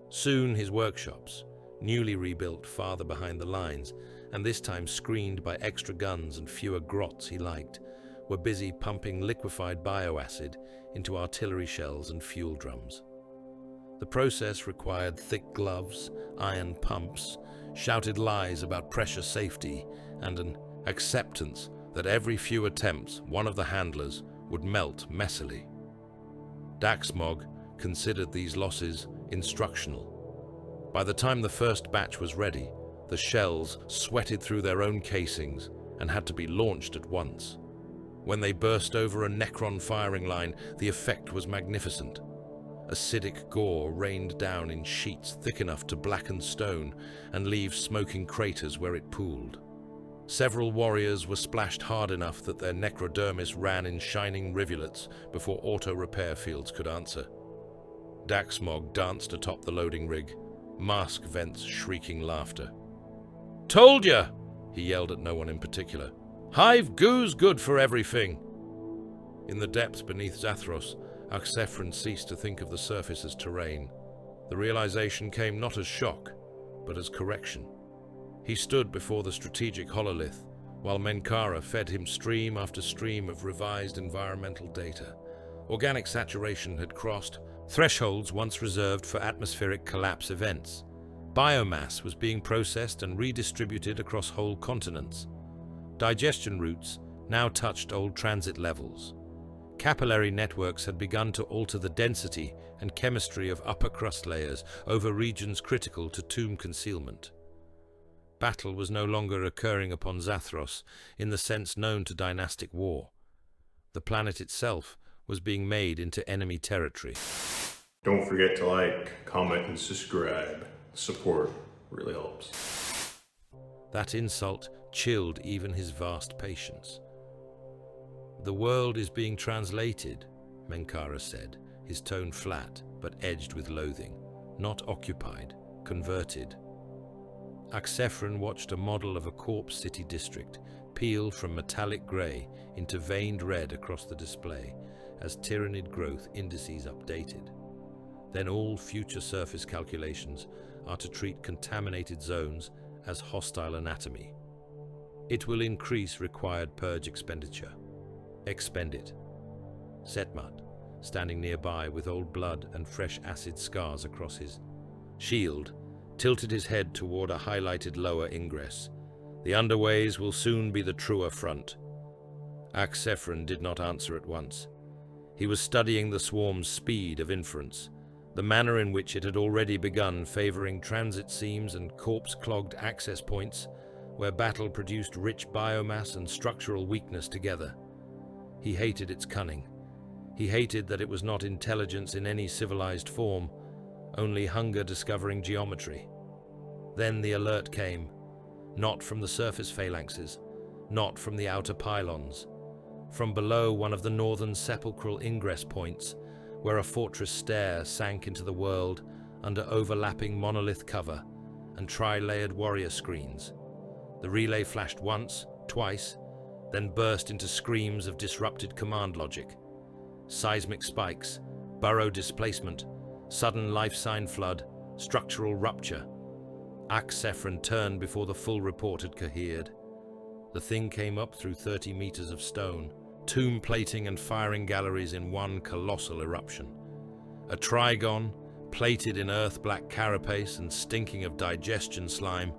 Soon his workshops, newly rebuilt farther behind the lines, and this time screened by extra guns and fewer grots he liked, were busy pumping liquefied bioacid into artillery shells and fuel drums. The process required thick gloves, iron pumps, shouted lies about pressure safety, and an acceptance that every few attempts one of the handlers would melt messily. Daxmog considered these losses instructional. By the time the first batch was ready, the shells sweated through their own casings and had to be launched at once. When they burst over a Necron firing line, the effect was magnificent. Acidic gore rained down in sheets thick enough to blacken stone and leave smoking craters where it pooled. Several warriors were splashed hard enough that their necrodermis ran in shining rivulets before auto-repair fields could answer. Daxmog danced atop the loading rig, mask vents shrieking laughter. "Told ya!" he yelled at no one in particular. "Hive goo's good for everything!" In the depths beneath Zathros, Axphron ceased to think of the surface as terrain. The realization came not as shock, but as correction. He stood before the strategic hololith, while Menkara fed him stream after stream of revised environmental data. Organic saturation had crossed thresholds once reserved for atmospheric collapse events. Biomass was being processed and redistributed across whole continents. Digestion routes now touched old transit levels. Capillary networks had begun to alter the density and chemistry of upper crust layers over regions critical to tomb concealment. Battle was no longer occurring upon Zathros in the sense known to dynastic war. The planet itself was being made into enemy territory. Don't forget to like, comment, and subscribe. Support really helps. That insult chilled even his vast patience. "The world is being translated," Menkara said, his tone flat but edged with loathing. Not occupied, converted. Axphron watched a model of a corpse city district peel from metallic grey into veined red across the display as Tyranid growth indices updated. Then all future surface calculations are to treat contaminated zones as hostile anatomy. It will increase required purge expenditure. Expend it. Setmat, standing nearby with old blood and fresh acid scars across his shield, tilted his head toward a highlighted lower ingress. The underways will soon be the truer front. Axphron did not answer at once. He was studying the swarm's speed of inference, the manner in which it had already begun favoring transit seams and corpse-clogged access points where battle produced rich biomass and structural weakness together. He hated its cunning. He hated that it was not intelligence in any civilized form, only hunger discovering geometry. Then the alert came, not from the surface phalanxes, not from the outer pylons, from below one of the northern sepulchral ingress points, where a fortress stair sank into the world under overlapping monolith cover and tri-layered warrior screens. The relay flashed once, twice, then burst into screams of disrupted command logic. Seismic spikes, burrow displacement, sudden life sign flood, structural rupture. Axphron turned before the full report had cohered. The thing came up through 30 meters of stone, tomb plating and firing galleries in one colossal eruption. A Trigon, plated in earth-black carapace and stinking of digestion slime,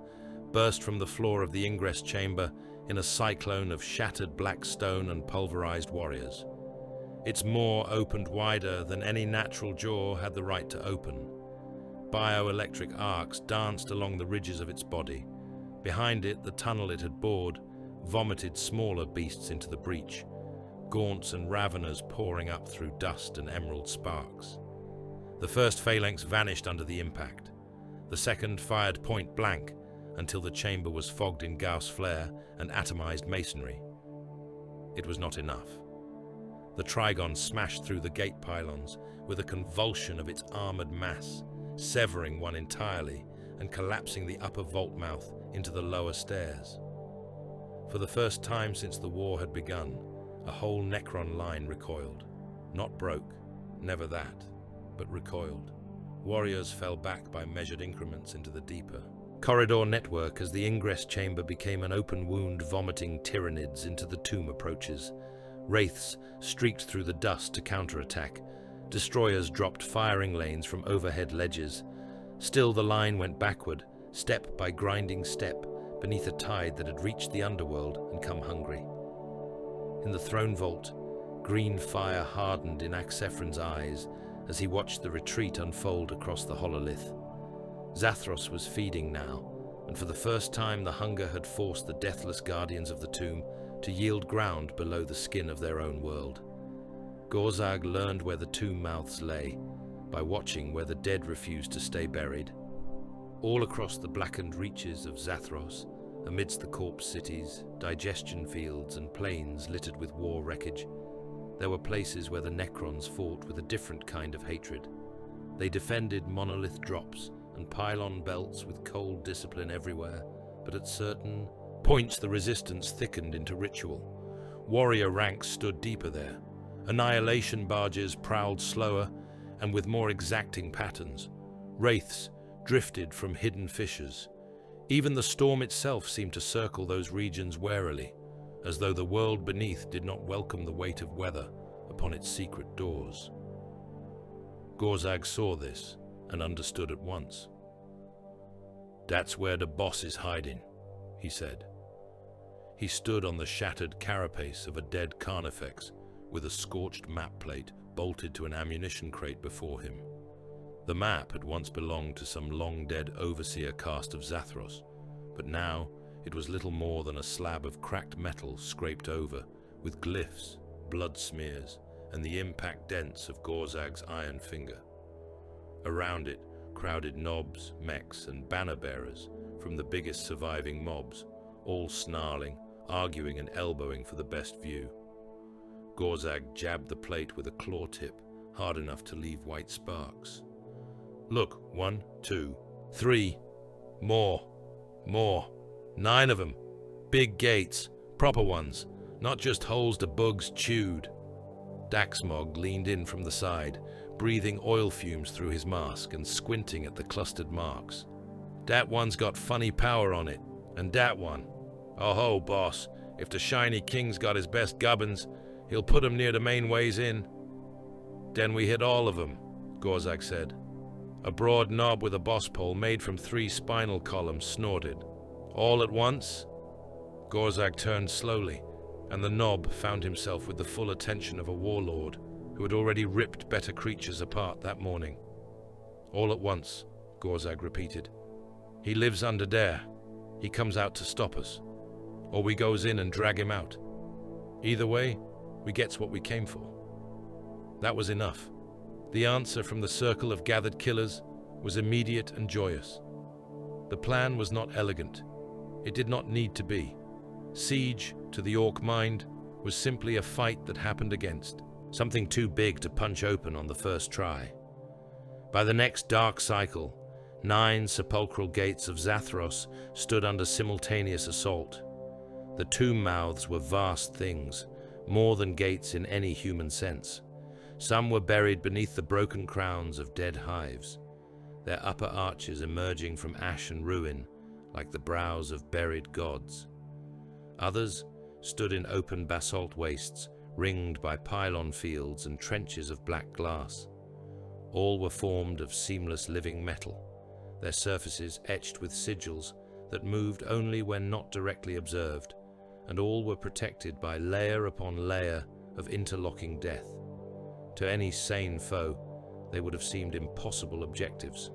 burst from the floor of the ingress chamber in a cyclone of shattered black stone and pulverized warriors. Its maw opened wider than any natural jaw had the right to open. Bioelectric arcs danced along the ridges of its body. Behind it, the tunnel it had bored vomited smaller beasts into the breach, gaunts and raveners pouring up through dust and emerald sparks. The first phalanx vanished under the impact. The second fired point blank until the chamber was fogged in Gauss flare and atomized masonry. It was not enough. The Trigon smashed through the gate pylons with a convulsion of its armored mass, severing one entirely and collapsing the upper vault mouth into the lower stairs. For the first time since the war had begun, a whole Necron line recoiled. Not broke, never that, but recoiled. Warriors fell back by measured increments into the deeper corridor network as the ingress chamber became an open wound vomiting Tyranids into the tomb approaches. Wraiths streaked through the dust to counterattack. Destroyers dropped firing lanes from overhead ledges. Still the line went backward, step by grinding step, beneath a tide that had reached the underworld and come hungry. In the throne vault, green fire hardened in Axphron's eyes as he watched the retreat unfold across the hololith. Zathos was feeding now, and for the first time the hunger had forced the deathless guardians of the tomb to yield ground below the skin of their own world. Gorzag learned where the tomb mouths lay, by watching where the dead refused to stay buried. All across the blackened reaches of Zathos, amidst the corpse cities, digestion fields and plains littered with war wreckage, there were places where the Necrons fought with a different kind of hatred. They defended monolith drops and pylon belts with cold discipline everywhere, but at certain points the resistance thickened into ritual. Warrior ranks stood deeper there. Annihilation barges prowled slower and with more exacting patterns. Wraiths drifted from hidden fissures. Even the storm itself seemed to circle those regions warily, as though the world beneath did not welcome the weight of weather upon its secret doors. Gorzag saw this and understood at once. "That's where the boss is hiding," he said. He stood on the shattered carapace of a dead carnifex with a scorched map plate bolted to an ammunition crate before him. The map had once belonged to some long-dead overseer caste of Zathros, but now it was little more than a slab of cracked metal scraped over with glyphs, blood smears, and the impact dents of Gorzag's iron finger. Around it crowded nobs, mechs, and banner-bearers from the biggest surviving mobs, all snarling, arguing and elbowing for the best view. Gorzag jabbed the plate with a claw tip, hard enough to leave white sparks. "Look, 1, 2, 3. More. 9 of them. Big gates, proper ones, not just holes the bugs chewed." Daxmog leaned in from the side, breathing oil fumes through his mask and squinting at the clustered marks. "Dat one's got funny power on it, and dat one. Oh ho, boss, if the shiny king's got his best gubbins, He'll put 'em near the main ways in." "Then we hit all of 'em," Gorzag said. A broad knob with a boss pole made from 3 spinal columns snorted. "All at once?" Gorzag turned slowly, and the knob found himself with the full attention of a warlord who had already ripped better creatures apart that morning. "All at once," Gorzag repeated. "He lives under there. He comes out to stop us. Or we goes in and drag him out. Either way, we gets what we came for." That was enough. The answer from the circle of gathered killers was immediate and joyous. The plan was not elegant. It did not need to be. Siege, to the Orc mind, was simply a fight that happened against, something too big to punch open on the first try. By the next dark cycle, 9 sepulchral gates of Zathros stood under simultaneous assault. The tomb mouths were vast things, more than gates in any human sense. Some were buried beneath the broken crowns of dead hives, their upper arches emerging from ash and ruin like the brows of buried gods. Others stood in open basalt wastes, ringed by pylon fields and trenches of black glass. All were formed of seamless living metal, their surfaces etched with sigils that moved only when not directly observed, and all were protected by layer upon layer of interlocking death. To any sane foe, they would have seemed impossible objectives.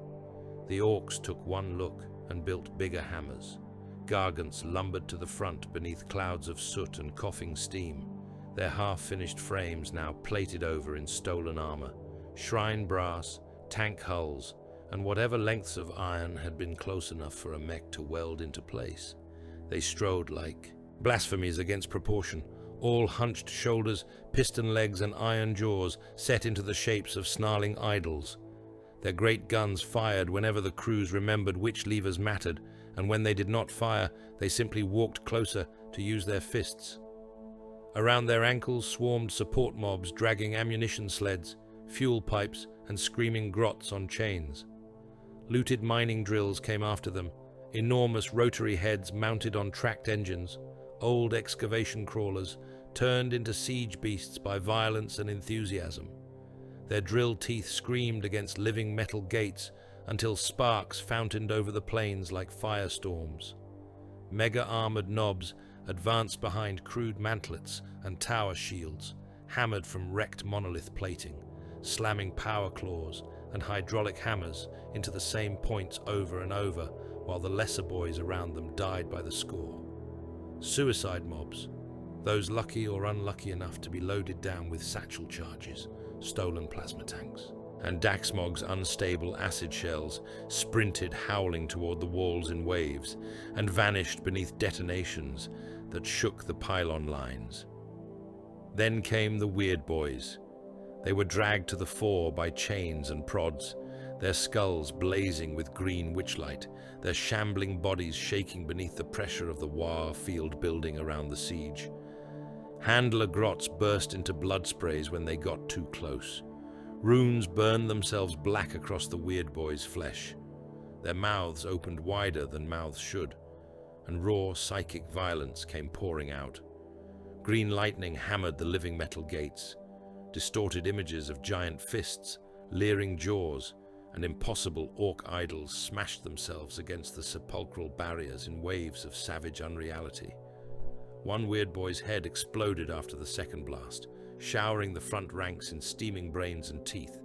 The Orcs took one look and built bigger hammers. Gargants lumbered to the front beneath clouds of soot and coughing steam, their half-finished frames now plated over in stolen armor, shrine brass, tank hulls, and whatever lengths of iron had been close enough for a mech to weld into place. They strode like blasphemies against proportion, all hunched shoulders, piston legs, and iron jaws set into the shapes of snarling idols. Their great guns fired whenever the crews remembered which levers mattered, and when they did not fire, they simply walked closer to use their fists. Around their ankles swarmed support mobs dragging ammunition sleds, fuel pipes, and screaming grots on chains. Looted mining drills came after them, enormous rotary heads mounted on tracked engines, old excavation crawlers turned into siege beasts by violence and enthusiasm. Their drill teeth screamed against living metal gates until sparks fountained over the plains like firestorms. Mega-armored knobs advanced behind crude mantlets and tower shields, hammered from wrecked monolith plating, slamming power claws and hydraulic hammers into the same points over and over, while the lesser boys around them died by the score. Suicide mobs, those lucky or unlucky enough to be loaded down with satchel charges, stolen plasma tanks, and Daxmog's unstable acid shells, sprinted howling toward the walls in waves and vanished beneath detonations that shook the pylon lines. Then came the weird boys. They were dragged to the fore by chains and prods, their skulls blazing with green witchlight, their shambling bodies shaking beneath the pressure of the War field building around the siege. Handler grots burst into blood sprays when they got too close. Runes burned themselves black across the weird boys' flesh. Their mouths opened wider than mouths should, and raw psychic violence came pouring out. Green lightning hammered the living metal gates. Distorted images of giant fists, leering jaws, and impossible orc idols smashed themselves against the sepulchral barriers in waves of savage unreality. One weird boy's head exploded after the second blast, showering the front ranks in steaming brains and teeth.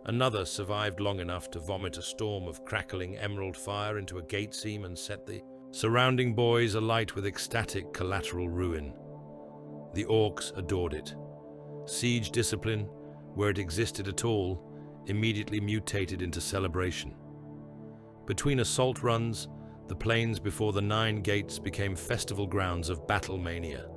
Another survived long enough to vomit a storm of crackling emerald fire into a gate seam and set the surrounding boys alight with ecstatic collateral ruin. The Orcs adored it. Siege discipline, where it existed at all, immediately mutated into celebration. Between assault runs, the plains before the 9 gates became festival grounds of battle mania.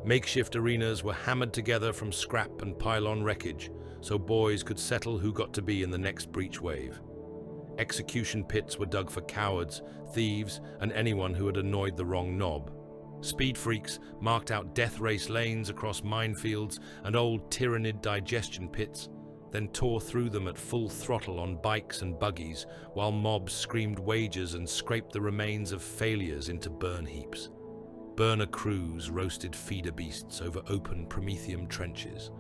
Makeshift arenas were hammered together from scrap and pylon wreckage, so boys could settle who got to be in the next breach wave. Execution pits were dug for cowards, thieves, and anyone who had annoyed the wrong knob. Speed freaks marked out death race lanes across minefields and old Tyranid digestion pits, then tore through them at full throttle on bikes and buggies, while mobs screamed wages and scraped the remains of failures into burn heaps. Burner crews roasted feeder beasts over open Prometheum trenches.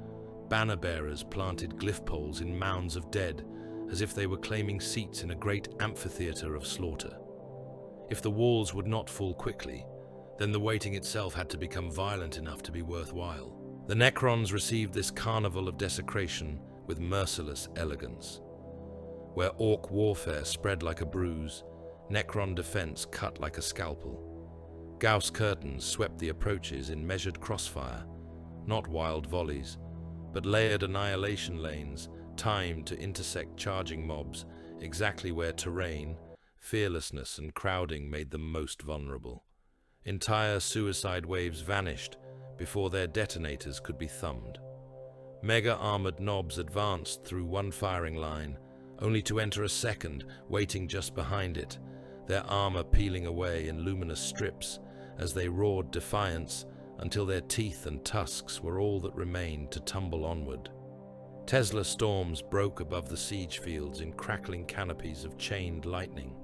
Banner bearers planted glyph poles in mounds of dead, as if they were claiming seats in a great amphitheater of slaughter. If the walls would not fall quickly, then the waiting itself had to become violent enough to be worthwhile. The Necrons received this carnival of desecration with merciless elegance. Where Orc warfare spread like a bruise, Necron defense cut like a scalpel. Gauss curtains swept the approaches in measured crossfire, not wild volleys, but layered annihilation lanes timed to intersect charging mobs exactly where terrain, fearlessness, and crowding made them most vulnerable. Entire suicide waves vanished before their detonators could be thumbed. Mega-armored knobs advanced through one firing line, only to enter a second, waiting just behind it, their armor peeling away in luminous strips as they roared defiance until their teeth and tusks were all that remained to tumble onward. Tesla storms broke above the siege fields in crackling canopies of chained lightning.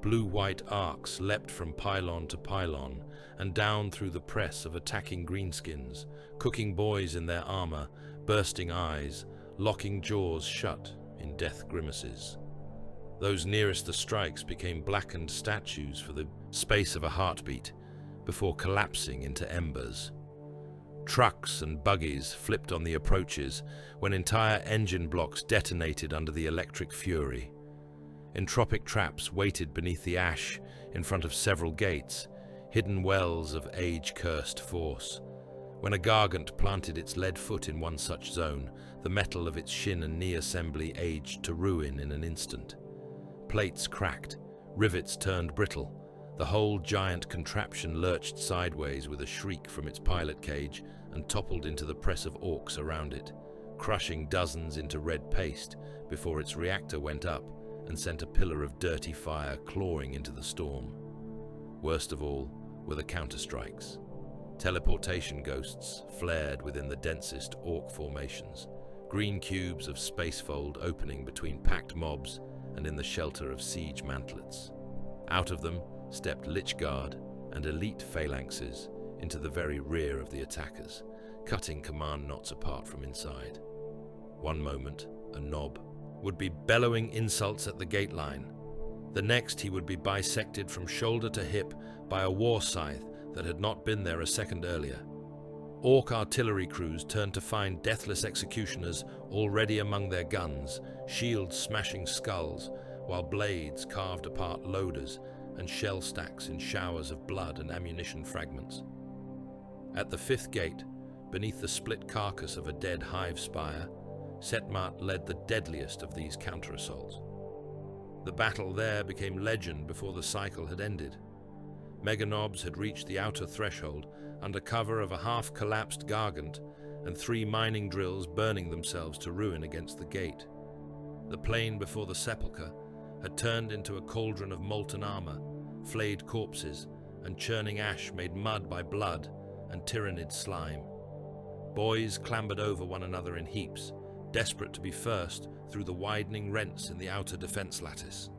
Blue-white arcs leapt from pylon to pylon and down through the press of attacking greenskins, cooking boys in their armor, bursting eyes, locking jaws shut in death grimaces. Those nearest the strikes became blackened statues for the space of a heartbeat, before collapsing into embers. Trucks and buggies flipped on the approaches when entire engine blocks detonated under the electric fury. Entropic traps waited beneath the ash in front of several gates, hidden wells of age-cursed force. When a gargant planted its lead foot in one such zone, the metal of its shin and knee assembly aged to ruin in an instant. Plates cracked, rivets turned brittle. The whole giant contraption lurched sideways with a shriek from its pilot cage and toppled into the press of orcs around it, crushing dozens into red paste before its reactor went up and sent a pillar of dirty fire clawing into the storm. Worst of all were the counterstrikes. Teleportation ghosts flared within the densest orc formations, green cubes of spacefold opening between packed mobs and in the shelter of siege mantlets. Out of them stepped Lich Guard and elite phalanxes into the very rear of the attackers, cutting command knots apart from inside. One moment, a Nob would be bellowing insults at the gate line. The next, he would be bisected from shoulder to hip by a war scythe that had not been there a second earlier. Orc artillery crews turned to find deathless executioners already among their guns, shields smashing skulls, while blades carved apart loaders and shell stacks in showers of blood and ammunition fragments. At the fifth gate, beneath the split carcass of a dead hive spire, Setmart led the deadliest of these counter-assaults. The battle there became legend before the cycle had ended. Meganobs had reached the outer threshold under cover of a half-collapsed gargant and 3 mining drills burning themselves to ruin against the gate. The plain before the sepulchre had turned into a cauldron of molten armor, flayed corpses, and churning ash made mud by blood and Tyranid slime. Boys clambered over one another in heaps, desperate to be first through the widening rents in the outer defense lattice.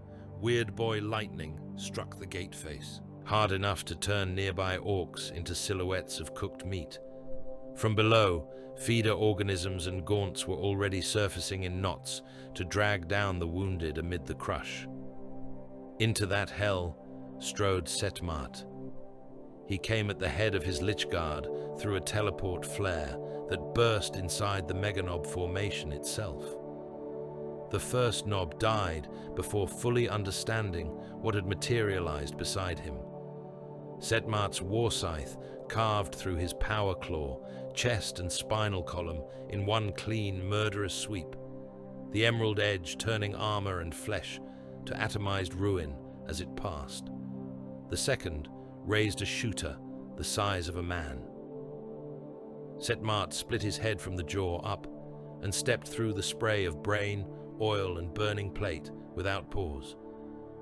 Weird boy lightning struck the gate face, hard enough to turn nearby orcs into silhouettes of cooked meat. From below, feeder organisms and gaunts were already surfacing in knots to drag down the wounded amid the crush. Into that hell strode Setmart. He came at the head of his Lich Guard through a teleport flare that burst inside the Meganob formation itself. The first Nob died before fully understanding what had materialized beside him. Setmart's war scythe carved through his power claw, chest and spinal column in one clean, murderous sweep, the emerald edge turning armor and flesh to atomized ruin as it passed. The second raised a shooter the size of a man. Setmart split his head from the jaw up and stepped through the spray of brain, oil, and burning plate without pause.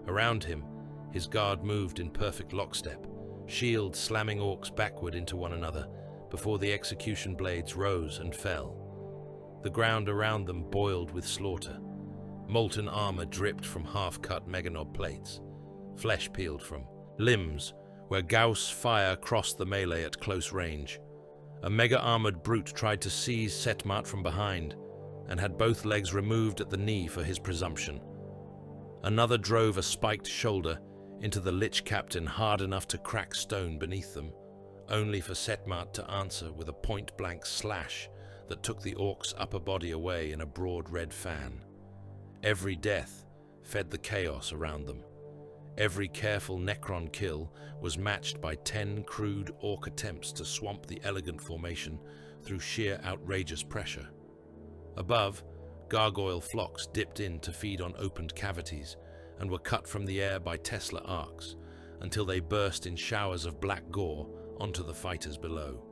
Around him, his guard moved in perfect lockstep, shields slamming orcs backward into one another before the execution blades rose and fell. The ground around them boiled with slaughter. Molten armor dripped from half-cut Meganob plates. Flesh peeled from limbs, where Gauss fire crossed the melee at close range. A mega-armored brute tried to seize Setmart from behind, and had both legs removed at the knee for his presumption. Another drove a spiked shoulder into the Lich Captain hard enough to crack stone beneath them, only for Setmart to answer with a point-blank slash that took the Orc's upper body away in a broad red fan. Every death fed the chaos around them. Every careful Necron kill was matched by 10 crude Orc attempts to swamp the elegant formation through sheer outrageous pressure. Above, gargoyle flocks dipped in to feed on opened cavities and were cut from the air by Tesla arcs until they burst in showers of black gore onto the fighters below.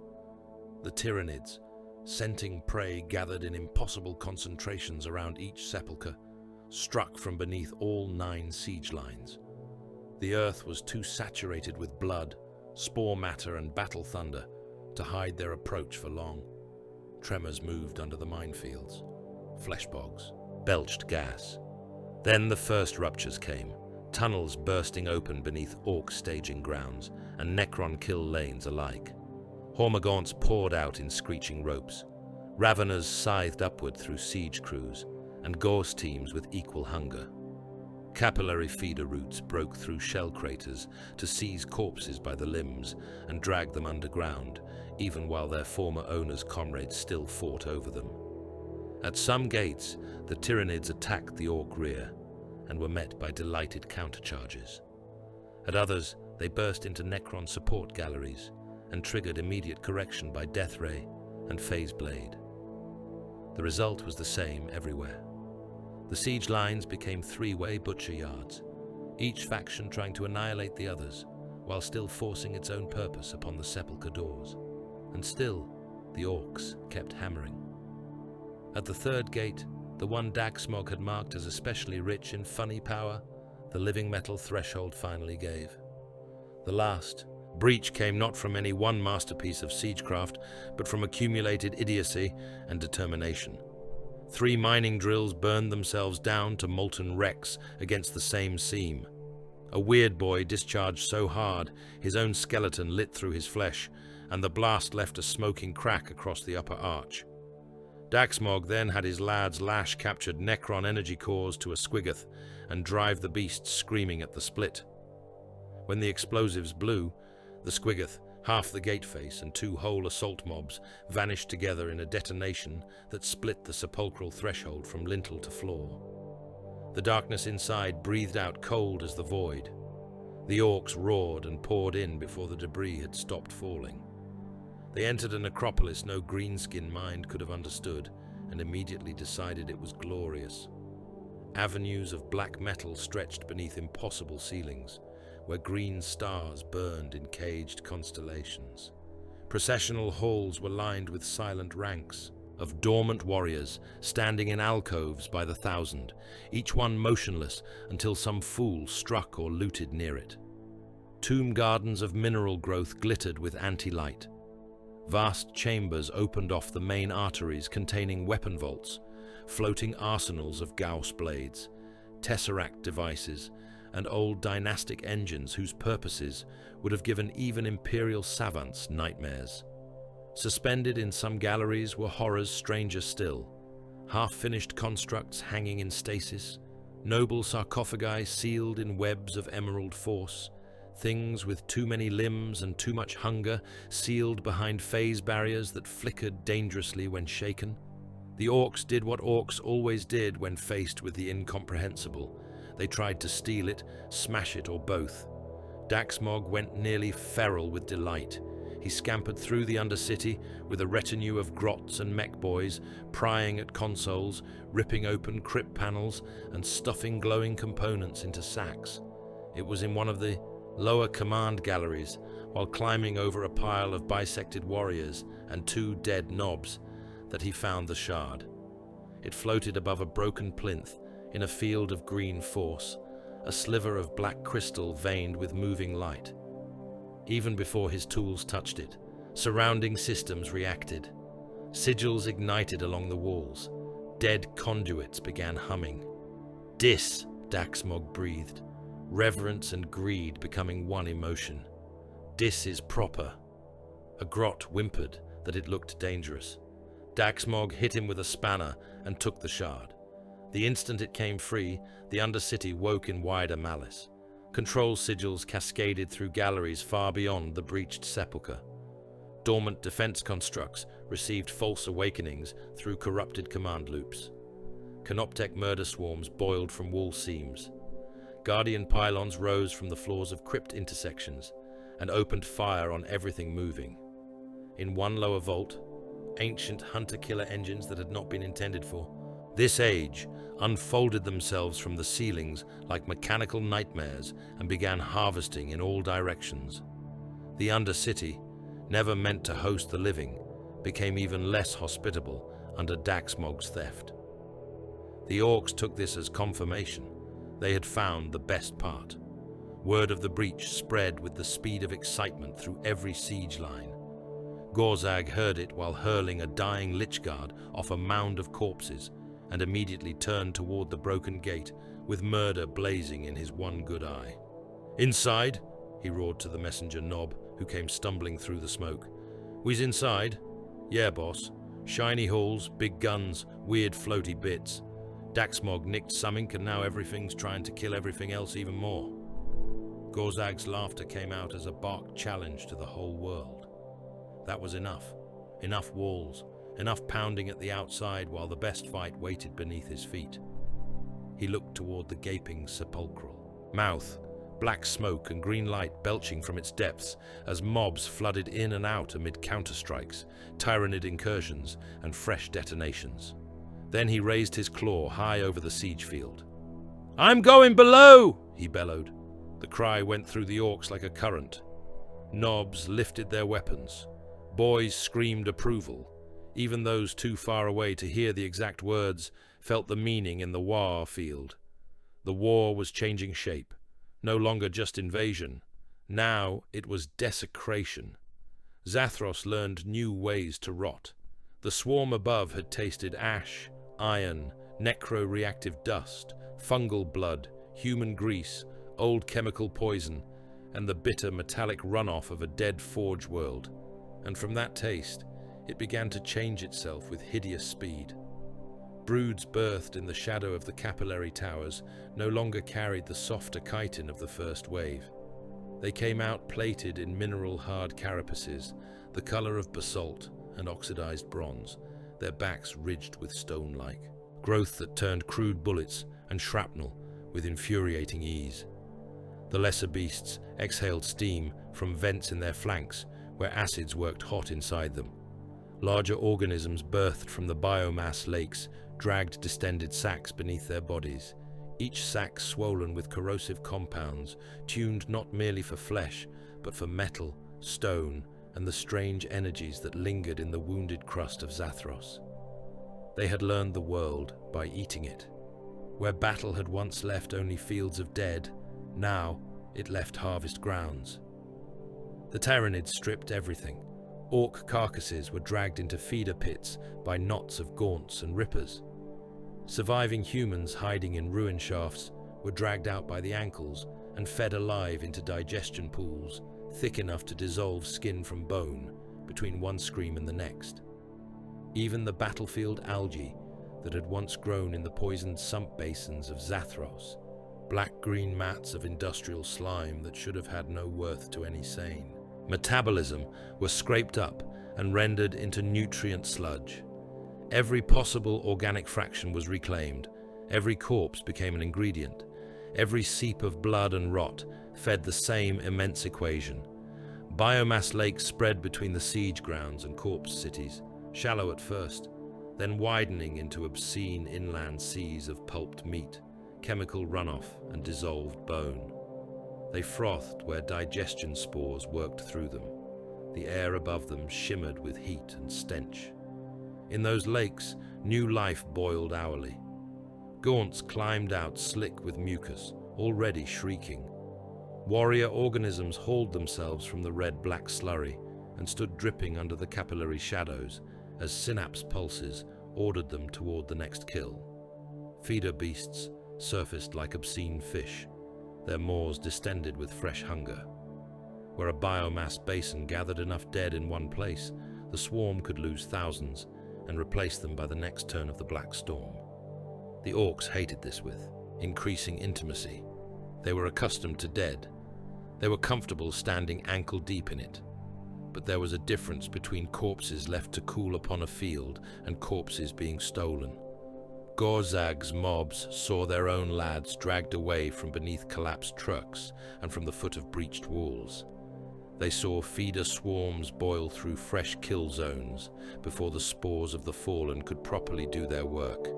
The Tyranids, scenting prey gathered in impossible concentrations around each sepulchre, struck from beneath all 9 siege lines. The earth was too saturated with blood, spore matter and battle thunder to hide their approach for long. Tremors moved under the minefields. Flesh bogs belched gas. Then the first ruptures came, tunnels bursting open beneath Orc staging grounds and Necron kill lanes alike. Hormagaunts poured out in screeching ropes. Raveners scythed upward through siege crews, and Gorse teams with equal hunger. Capillary feeder routes broke through shell craters to seize corpses by the limbs and drag them underground, even while their former owners' comrades still fought over them. At some gates, the Tyranids attacked the Orc rear and were met by delighted countercharges. At others, they burst into Necron support galleries and triggered immediate correction by Death Ray and Phase Blade. The result was the same everywhere. The siege lines became 3-way butcher yards, each faction trying to annihilate the others, while still forcing its own purpose upon the sepulchre doors. And still, the Orcs kept hammering. At the third gate, the one Daxmog had marked as especially rich in funny power, the living metal threshold finally gave. The last breach came not from any one masterpiece of siegecraft, but from accumulated idiocy and determination. 3 mining drills burned themselves down to molten wrecks against the same seam. A weird boy discharged so hard his own skeleton lit through his flesh, and the blast left a smoking crack across the upper arch. Daxmog then had his lads lash captured Necron energy cores to a squiggoth and drive the beast screaming at the split. When the explosives blew, the squiggoth, half the gate face, and 2 whole assault mobs vanished together in a detonation that split the sepulchral threshold from lintel to floor. The darkness inside breathed out cold as the void. The Orcs roared and poured in before the debris had stopped falling. They entered a necropolis no greenskin mind could have understood, and immediately decided it was glorious. Avenues of black metal stretched beneath impossible ceilings, where green stars burned in caged constellations. Processional halls were lined with silent ranks of dormant warriors standing in alcoves by the 1,000, each one motionless until some fool struck or looted near it. Tomb gardens of mineral growth glittered with anti-light. Vast chambers opened off the main arteries containing weapon vaults, floating arsenals of Gauss blades, tesseract devices, and old dynastic engines whose purposes would have given even imperial savants nightmares. Suspended in some galleries were horrors stranger still, half-finished constructs hanging in stasis, noble sarcophagi sealed in webs of emerald force, things with too many limbs and too much hunger sealed behind phase barriers that flickered dangerously when shaken. The Orcs did what Orcs always did when faced with the incomprehensible. They tried to steal it, smash it, or both. Daxmog went nearly feral with delight. He scampered through the Undercity with a retinue of grots and mech boys, prying at consoles, ripping open crypt panels, and stuffing glowing components into sacks. It was in one of the lower command galleries, while climbing over a pile of bisected warriors and 2 dead knobs, that he found the shard. It floated above a broken plinth, in a field of green force, a sliver of black crystal veined with moving light. Even before his tools touched it, surrounding systems reacted. Sigils ignited along the walls. Dead conduits began humming. Daxmog breathed, reverence and greed becoming one emotion. "Dis is proper." A grot whimpered that it looked dangerous. Daxmog hit him with a spanner and took the shard. The instant it came free, the Undercity woke in wider malice. Control sigils cascaded through galleries far beyond the breached sepulchre. Dormant defense constructs received false awakenings through corrupted command loops. Canoptek murder swarms boiled from wall seams. Guardian pylons rose from the floors of crypt intersections and opened fire on everything moving. In one lower vault, ancient hunter-killer engines that had not been intended for this age unfolded themselves from the ceilings like mechanical nightmares and began harvesting in all directions. The Undercity, never meant to host the living, became even less hospitable under Daxmog's theft. The Orks took this as confirmation. They had found the best part. Word of the breach spread with the speed of excitement through every siege line. Gorzag heard it while hurling a dying Lichguard off a mound of corpses and immediately turned toward the broken gate with murder blazing in his one good eye. "Inside?" he roared to the messenger Nob, who came stumbling through the smoke. "We's inside?" "Yeah, boss. Shiny halls, big guns, weird floaty bits. Daxmog nicked something and now everything's trying to kill everything else even more." Gorzag's laughter came out as a bark challenge to the whole world. That was enough. Enough walls. Enough pounding at the outside while the best fight waited beneath his feet. He looked toward the gaping sepulchral mouth, black smoke and green light belching from its depths as mobs flooded in and out amid counterstrikes, Tyranid incursions, and fresh detonations. Then he raised his claw high over the siege field. "I'm going below!" he bellowed. The cry went through the Orks like a current. Nobs lifted their weapons. Boys screamed approval. Even those too far away to hear the exact words felt the meaning in the war field. The war was changing shape. No longer just invasion. Now it was desecration. Zathos learned new ways to rot. The swarm above had tasted ash, iron, necro-reactive dust, fungal blood, human grease, old chemical poison, and the bitter metallic runoff of a dead forge world. And from that taste, it began to change itself with hideous speed. Broods birthed in the shadow of the capillary towers no longer carried the softer chitin of the first wave. They came out plated in mineral-hard carapaces, the color of basalt and oxidized bronze, their backs ridged with stone-like. Growth that turned crude bullets and shrapnel with infuriating ease. The lesser beasts exhaled steam from vents in their flanks where acids worked hot inside them. Larger organisms birthed from the biomass lakes dragged distended sacs beneath their bodies, each sac swollen with corrosive compounds tuned not merely for flesh, but for metal, stone, and the strange energies that lingered in the wounded crust of Zathros. They had learned the world by eating it. Where battle had once left only fields of dead, now it left harvest grounds. The Tyranids stripped everything. Ork carcasses were dragged into feeder pits by knots of gaunts and rippers. Surviving humans hiding in ruin shafts were dragged out by the ankles and fed alive into digestion pools, thick enough to dissolve skin from bone between one scream and the next. Even the battlefield algae that had once grown in the poisoned sump basins of Zathros, black-green mats of industrial slime that should have had no worth to any sane. Metabolism were scraped up and rendered into nutrient sludge. Every possible organic fraction was reclaimed. Every corpse became an ingredient. Every seep of blood and rot fed the same immense equation. Biomass lakes spread between the siege grounds and corpse cities, shallow at first, then widening into obscene inland seas of pulped meat, chemical runoff, and dissolved bone. They frothed where digestion spores worked through them. The air above them shimmered with heat and stench. In those lakes, new life boiled hourly. Gaunts climbed out slick with mucus, already shrieking. Warrior organisms hauled themselves from the red-black slurry and stood dripping under the capillary shadows as synapse pulses ordered them toward the next kill. Feeder beasts surfaced like obscene fish, their maws distended with fresh hunger. Where a biomass basin gathered enough dead in one place, the swarm could lose thousands and replace them by the next turn of the Black Storm. The Orks hated this with increasing intimacy. They were accustomed to dead. They were comfortable standing ankle-deep in it. But there was a difference between corpses left to cool upon a field and corpses being stolen. Gorzag's mobs saw their own lads dragged away from beneath collapsed trucks and from the foot of breached walls. They saw feeder swarms boil through fresh kill zones before the spores of the fallen could properly do their work.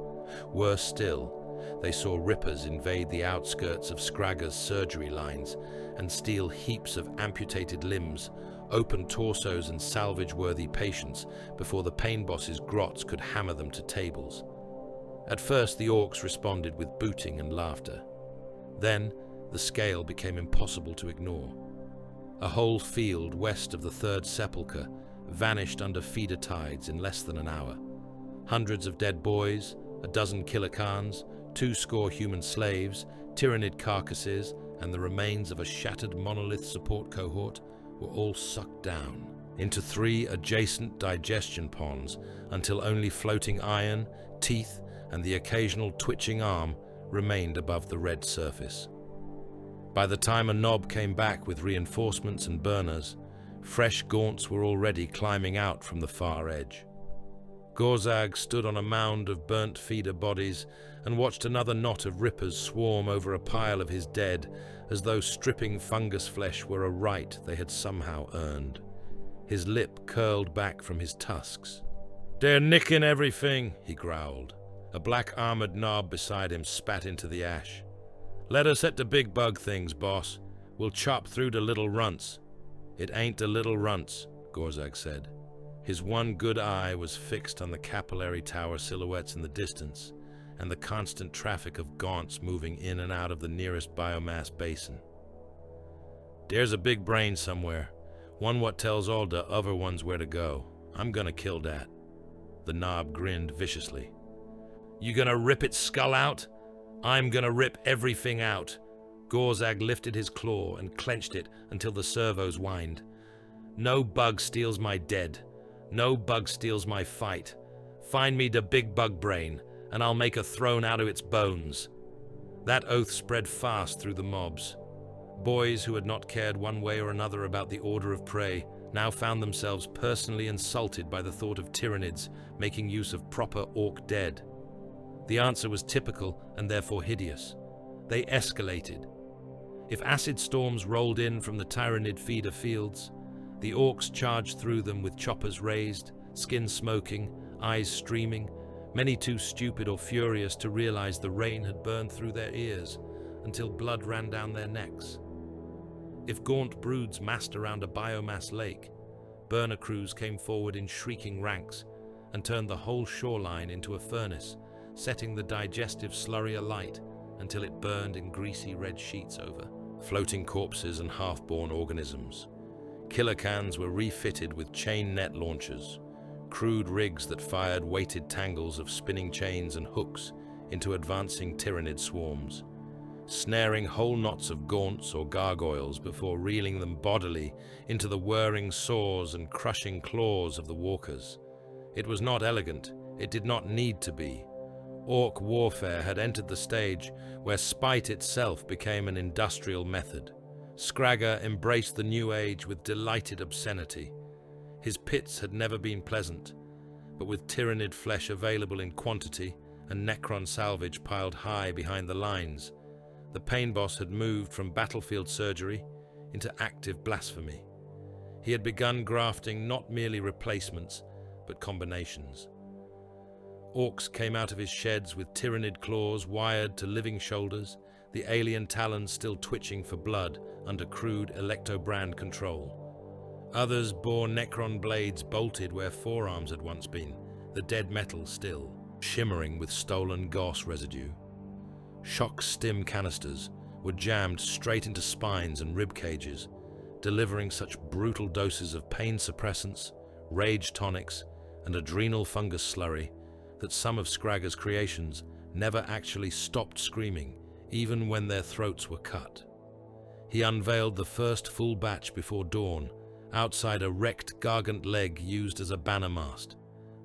Worse still, they saw rippers invade the outskirts of Scragger's surgery lines and steal heaps of amputated limbs, open torsos and salvage-worthy patients before the pain boss's grots could hammer them to tables. At first, the Orks responded with booting and laughter. Then, the scale became impossible to ignore. A whole field west of the Third Sepulchre vanished under feeder tides in less than an hour. Hundreds of dead boys, a dozen killikans, 20 human slaves, Tyranid carcasses, and the remains of a shattered monolith support cohort were all sucked down into 3 adjacent digestion ponds until only floating iron, teeth, and the occasional twitching arm remained above the red surface. By the time a knob came back with reinforcements and burners, fresh gaunts were already climbing out from the far edge. Gorzag stood on a mound of burnt feeder bodies and watched another knot of rippers swarm over a pile of his dead, as though stripping fungus flesh were a right they had somehow earned. His lip curled back from his tusks. "They're nicking everything," he growled. A black-armored knob beside him spat into the ash. "Let us at the big bug things, boss. We'll chop through the little runts." "It ain't the little runts," Gorzag said. His one good eye was fixed on the capillary tower silhouettes in the distance and the constant traffic of gaunts moving in and out of the nearest biomass basin. "There's a big brain somewhere, one what tells all the other ones where to go. I'm gonna kill that." The knob grinned viciously. "You gonna rip its skull out? I'm gonna rip everything out." Gorzag lifted his claw and clenched it until the servos whined. "No bug steals my dead. No bug steals my fight. Find me the big bug brain, and I'll make a throne out of its bones." That oath spread fast through the mobs. Boys who had not cared one way or another about the order of prey now found themselves personally insulted by the thought of Tyranids making use of proper orc dead. The answer was typical and therefore hideous. They escalated. If acid storms rolled in from the Tyranid feeder fields, the Orks charged through them with choppers raised, skin smoking, eyes streaming, many too stupid or furious to realize the rain had burned through their ears until blood ran down their necks. If gaunt broods massed around a biomass lake, burner crews came forward in shrieking ranks and turned the whole shoreline into a furnace, setting the digestive slurry alight until it burned in greasy red sheets over floating corpses and half-born organisms. Killikans were refitted with chain net launchers, crude rigs that fired weighted tangles of spinning chains and hooks into advancing Tyranid swarms, snaring whole knots of gaunts or gargoyles before reeling them bodily into the whirring saws and crushing claws of the walkers. It was not elegant. It did not need to be. Orc warfare had entered the stage where spite itself became an industrial method. Scragger embraced the new age with delighted obscenity. His pits had never been pleasant, but with Tyranid flesh available in quantity and Necron salvage piled high behind the lines, the pain boss had moved from battlefield surgery into active blasphemy. He had begun grafting not merely replacements, but combinations. Orks came out of his sheds with Tyranid claws wired to living shoulders, the alien talons still twitching for blood under crude electobrand control. Others bore Necron blades bolted where forearms had once been, the dead metal still, shimmering with stolen gauze residue. Shock stim canisters were jammed straight into spines and rib cages, delivering such brutal doses of pain suppressants, rage tonics, and adrenal fungus slurry that some of Scragger's creations never actually stopped screaming, even when their throats were cut. he unveiled the first full batch before dawn, outside a wrecked gargant leg used as a banner mast.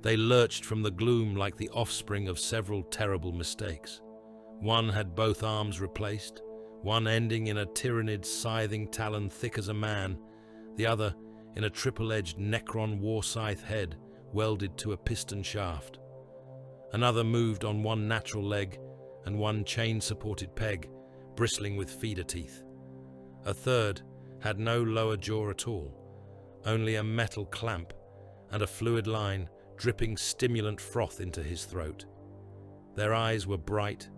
They lurched from the gloom like the offspring of several terrible mistakes. One had both arms replaced, one ending in a Tyranid scything talon thick as a man, the other in a triple-edged Necron war scythe head welded to a piston shaft. Another moved on one natural leg and one chain-supported peg, bristling with feeder teeth. A third had no lower jaw at all, only a metal clamp and a fluid line dripping stimulant froth into his throat. Their eyes were bright,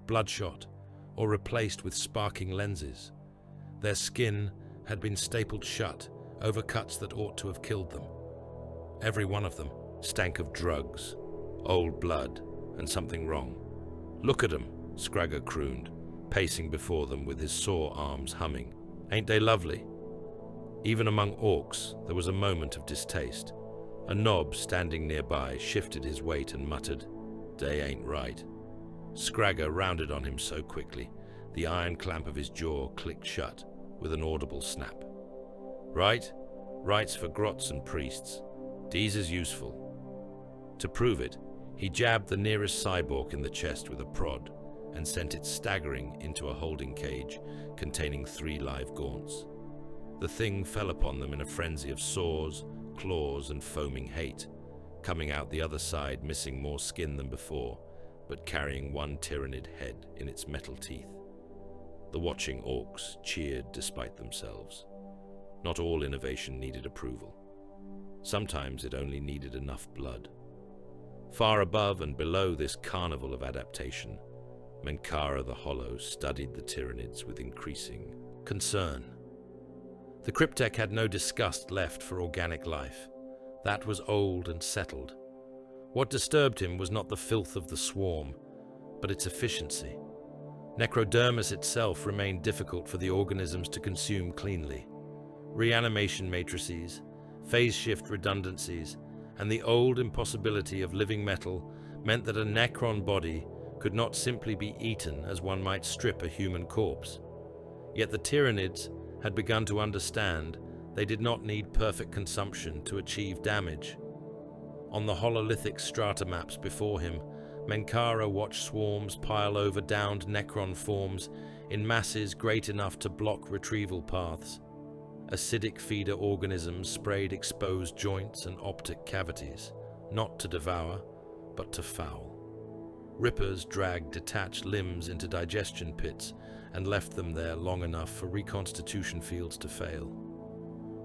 bloodshot, or replaced with sparking lenses. Their skin had been stapled shut over cuts that ought to have killed them. Every one of them stank of drugs, old blood, and something wrong. "Look at 'em," Scragger crooned, pacing before them with his sore arms humming. "Ain't they lovely?" Even among orcs, there was a moment of distaste. A knob standing nearby shifted his weight and muttered, "They ain't right." Scragger rounded on him so quickly, the iron clamp of his jaw clicked shut with an audible snap. "Right? Right's for grots and priests. D's is useful." To prove it, he jabbed the nearest cyborg in the chest with a prod and sent it staggering into a holding cage containing 3 live gaunts. The thing fell upon them in a frenzy of saws, claws, and foaming hate, coming out the other side missing more skin than before, but carrying one Tyranid head in its metal teeth. The watching orcs cheered despite themselves. Not all innovation needed approval. Sometimes it only needed enough blood. Far above and below this carnival of adaptation, Menkara the Hollow studied the Tyranids with increasing concern. The Cryptek had no disgust left for organic life. That was old and settled. What disturbed him was not the filth of the swarm, but its efficiency. Necrodermis itself remained difficult for the organisms to consume cleanly. Reanimation matrices, phase shift redundancies, and the old impossibility of living metal meant that a Necron body could not simply be eaten as one might strip a human corpse. Yet the Tyranids had begun to understand they did not need perfect consumption to achieve damage. On the hololithic strata maps before him, Menkara watched swarms pile over downed Necron forms in masses great enough to block retrieval paths. Acidic feeder organisms sprayed exposed joints and optic cavities, not to devour, but to foul. Rippers dragged detached limbs into digestion pits and left them there long enough for reconstitution fields to fail.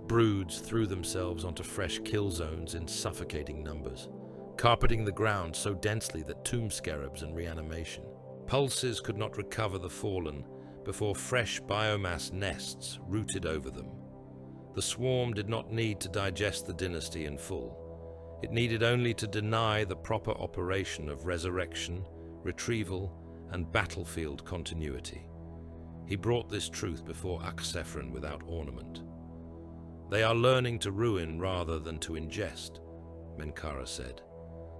Broods threw themselves onto fresh kill zones in suffocating numbers, carpeting the ground so densely that tomb scarabs and reanimation. Pulses could not recover the fallen before fresh biomass nests rooted over them. The swarm did not need to digest the dynasty in full. It needed only to deny the proper operation of resurrection, retrieval, and battlefield continuity. He brought this truth before Axphron without ornament. "They are learning to ruin rather than to ingest," Menkara said.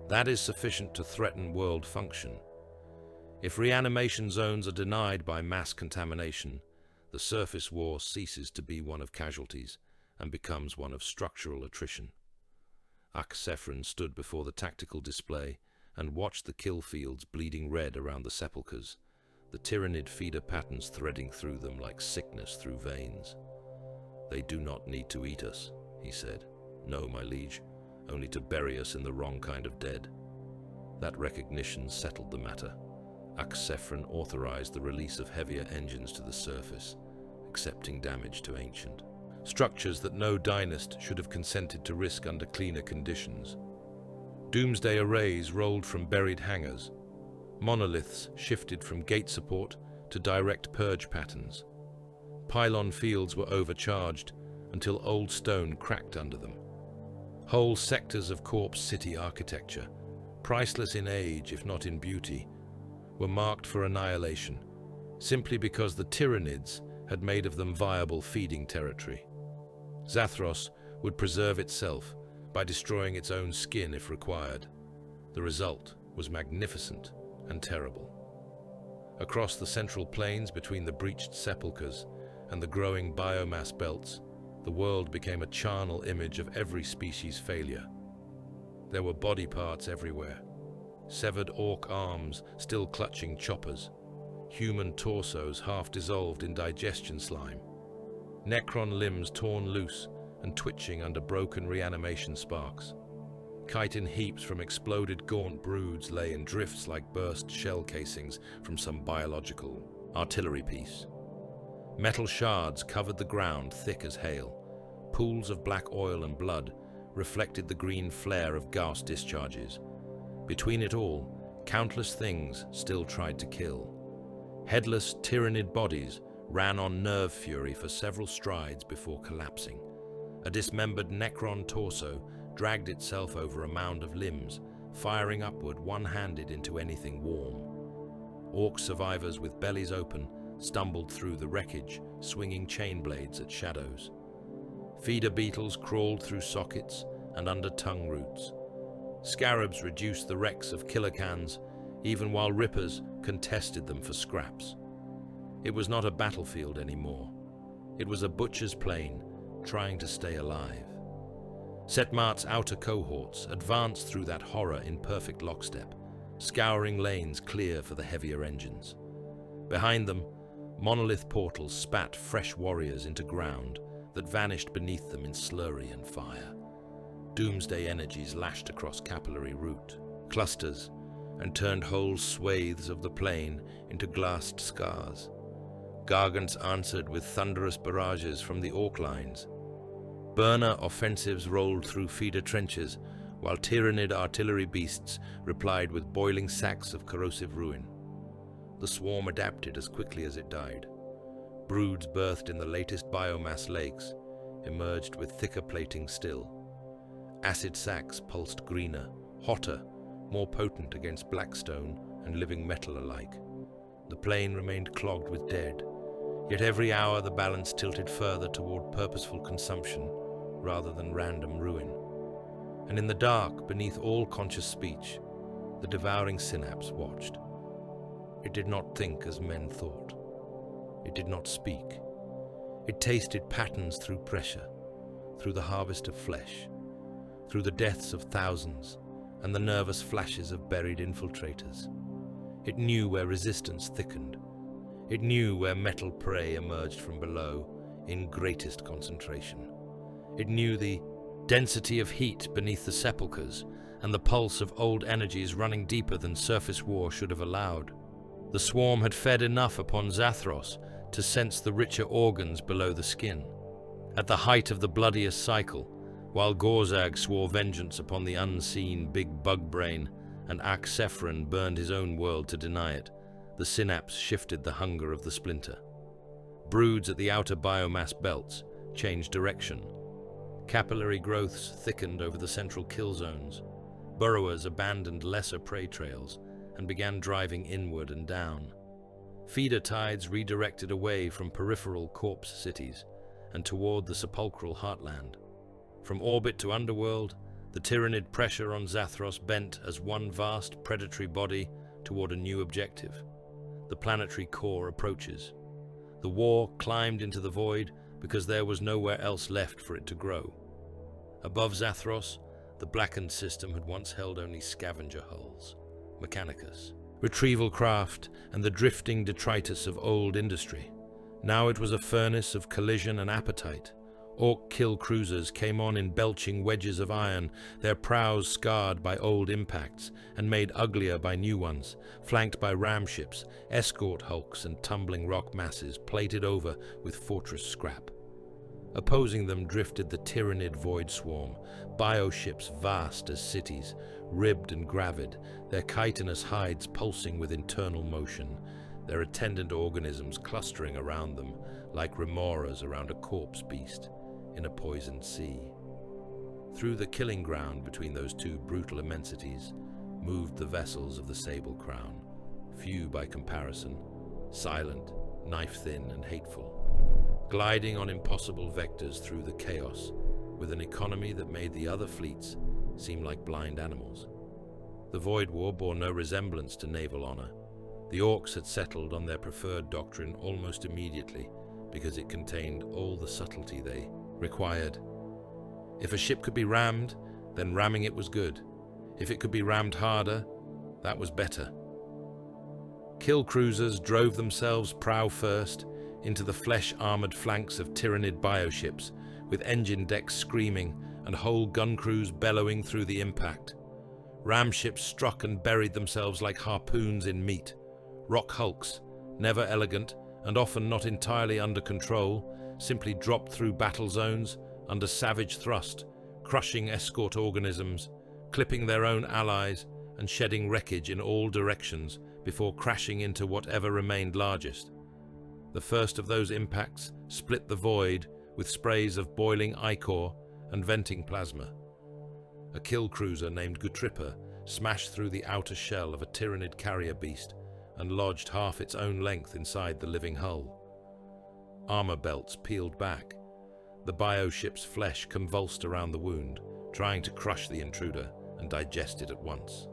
"That is sufficient to threaten world function. If reanimation zones are denied by mass contamination, the surface war ceases to be one of casualties and becomes one of structural attrition." Axphron stood before the tactical display and watched the kill fields bleeding red around the sepulchres, the Tyranid feeder patterns threading through them like sickness through veins. "They do not need to eat us," he said. "No, my liege, only to bury us in the wrong kind of dead." That recognition settled the matter. Axphron authorized the release of heavier engines to the surface, accepting damage to ancient structures that no dynast should have consented to risk under cleaner conditions. Doomsday arrays rolled from buried hangars. Monoliths shifted from gate support to direct purge patterns. Pylon fields were overcharged until old stone cracked under them. Whole sectors of corpse city architecture, priceless in age if not in beauty, were marked for annihilation, simply because the Tyranids had made of them viable feeding territory. Zathros would preserve itself by destroying its own skin if required. The result was magnificent and terrible. Across the central plains between the breached sepulchres, and the growing biomass belts, the world became a charnel image of every species' failure. There were body parts everywhere. Severed orc arms still clutching choppers. Human torsos half dissolved in digestion slime. Necron limbs torn loose and twitching under broken reanimation sparks. Chitin heaps from exploded gaunt broods lay in drifts like burst shell casings from some biological artillery piece. Metal shards covered the ground thick as hail. Pools of black oil and blood reflected the green flare of gas discharges. Between it all, countless things still tried to kill. Headless Tyranid bodies ran on nerve fury for several strides before collapsing. A dismembered Necron torso dragged itself over a mound of limbs, firing upward one-handed into anything warm. Orc survivors with bellies open stumbled through the wreckage, swinging chain blades at shadows. Feeder beetles crawled through sockets and under tongue roots. Scarabs reduced the wrecks of kilocans, even while rippers contested them for scraps. It was not a battlefield anymore. It was a butcher's plain trying to stay alive. Setmart's outer cohorts advanced through that horror in perfect lockstep, scouring lanes clear for the heavier engines. Behind them, monolith portals spat fresh warriors into ground that vanished beneath them in slurry and fire. Doomsday energies lashed across capillary route, clusters, and turned whole swathes of the plain into glassed scars. Gargants answered with thunderous barrages from the Orc lines. Burner offensives rolled through feeder trenches, while Tyranid artillery beasts replied with boiling sacks of corrosive ruin. The swarm adapted as quickly as it died. Broods birthed in the latest biomass lakes, emerged with thicker plating still. Acid sacs pulsed greener, hotter, more potent against blackstone and living metal alike. The plain remained clogged with dead, yet every hour the balance tilted further toward purposeful consumption rather than random ruin. And in the dark, beneath all conscious speech, the devouring synapse watched. It did not think as men thought. It did not speak. It tasted patterns through pressure, through the harvest of flesh, through the deaths of thousands and the nervous flashes of buried infiltrators. It knew where resistance thickened. It knew where metal prey emerged from below in greatest concentration. It knew the density of heat beneath the sepulchres and the pulse of old energies running deeper than surface war should have allowed. The swarm had fed enough upon Zathros to sense the richer organs below the skin. At the height of the bloodiest cycle, while Gorzag swore vengeance upon the unseen big bug brain and Axphron burned his own world to deny it, the synapse shifted the hunger of the splinter. Broods at the outer biomass belts changed direction. Capillary growths thickened over the central kill zones. Burrowers abandoned lesser prey trails and began driving inward and down. Feeder tides redirected away from peripheral corpse cities and toward the sepulchral heartland. From orbit to underworld, the Tyranid pressure on Zathros bent as one vast predatory body toward a new objective. The planetary core approaches. The war climbed into the void because there was nowhere else left for it to grow. Above Zathros, the blackened system had once held only scavenger hulls, mechanicus, retrieval craft, and the drifting detritus of old industry. Now it was a furnace of collision and appetite. Orc kill cruisers came on in belching wedges of iron, their prows scarred by old impacts and made uglier by new ones, flanked by ramships, escort hulks, and tumbling rock masses plated over with fortress scrap. Opposing them drifted the Tyranid void swarm, bioships vast as cities, ribbed and gravid, their chitinous hides pulsing with internal motion, their attendant organisms clustering around them like remoras around a corpse beast in a poisoned sea. Through the killing ground between those two brutal immensities moved the vessels of the Sable Crown, few by comparison, silent, knife-thin and hateful, gliding on impossible vectors through the chaos with an economy that made the other fleets seem like blind animals. The Void War bore no resemblance to naval honor. The Orks had settled on their preferred doctrine almost immediately, because it contained all the subtlety they required. If a ship could be rammed, then ramming it was good. If it could be rammed harder, that was better. Kill cruisers drove themselves prow first into the flesh-armored flanks of Tyranid bioships, with engine decks screaming and whole gun crews bellowing through the impact. Ram ships struck and buried themselves like harpoons in meat. Rock hulks, never elegant and often not entirely under control, simply dropped through battle zones under savage thrust, crushing escort organisms, clipping their own allies and shedding wreckage in all directions before crashing into whatever remained largest. The first of those impacts split the void with sprays of boiling ichor and venting plasma. A kill cruiser named Gutrippa smashed through the outer shell of a Tyranid carrier beast and lodged half its own length inside the living hull. Armor belts peeled back. The bioship's flesh convulsed around the wound, trying to crush the intruder and digest it at once.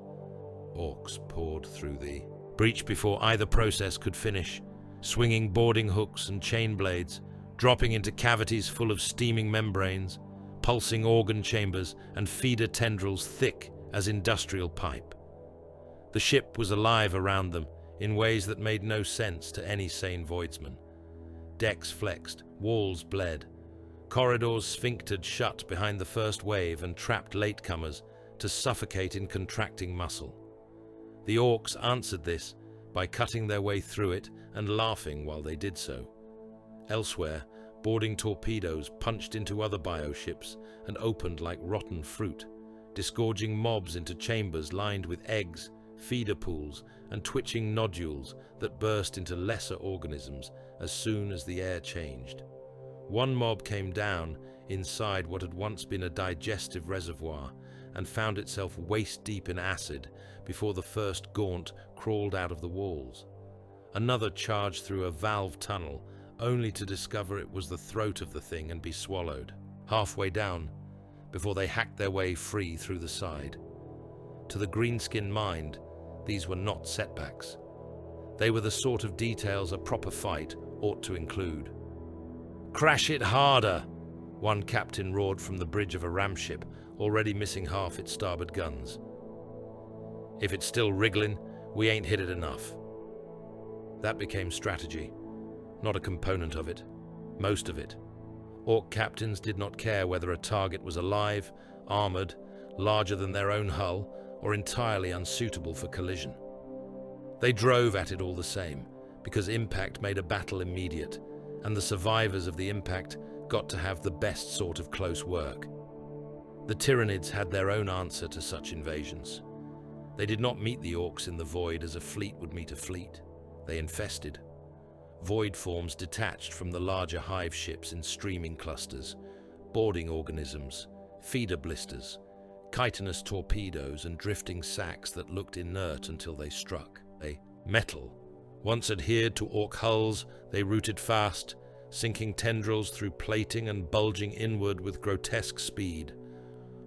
Orks poured through the breach before either process could finish, swinging boarding hooks and chain blades, dropping into cavities full of steaming membranes, pulsing organ chambers and feeder tendrils thick as industrial pipe. The ship was alive around them in ways that made no sense to any sane voidsman. Decks flexed, walls bled. Corridors sphinctered shut behind the first wave and trapped latecomers to suffocate in contracting muscle. The Orks answered this by cutting their way through it and laughing while they did so. Elsewhere, boarding torpedoes punched into other bioships and opened like rotten fruit, disgorging mobs into chambers lined with eggs, feeder pools, and twitching nodules that burst into lesser organisms as soon as the air changed. One mob came down inside what had once been a digestive reservoir and found itself waist-deep in acid before the first gaunt crawled out of the walls. Another charged through a valve tunnel, only to discover it was the throat of the thing and be swallowed, halfway down, before they hacked their way free through the side. To the greenskin mind, these were not setbacks. They were the sort of details a proper fight ought to include. "Crash it harder!" one captain roared from the bridge of a ramship, already missing half its starboard guns. "If it's still wriggling, we ain't hit it enough." That became strategy, not a component of it, most of it. Ork captains did not care whether a target was alive, armored, larger than their own hull, or entirely unsuitable for collision. They drove at it all the same, because impact made a battle immediate, and the survivors of the impact got to have the best sort of close work. The Tyranids had their own answer to such invasions. They did not meet the Orks in the void as a fleet would meet a fleet. They infested. Void forms detached from the larger hive ships in streaming clusters, boarding organisms, feeder blisters, chitinous torpedoes and drifting sacks that looked inert until they struck. Metal. Once adhered to Ork hulls, they rooted fast, sinking tendrils through plating and bulging inward with grotesque speed.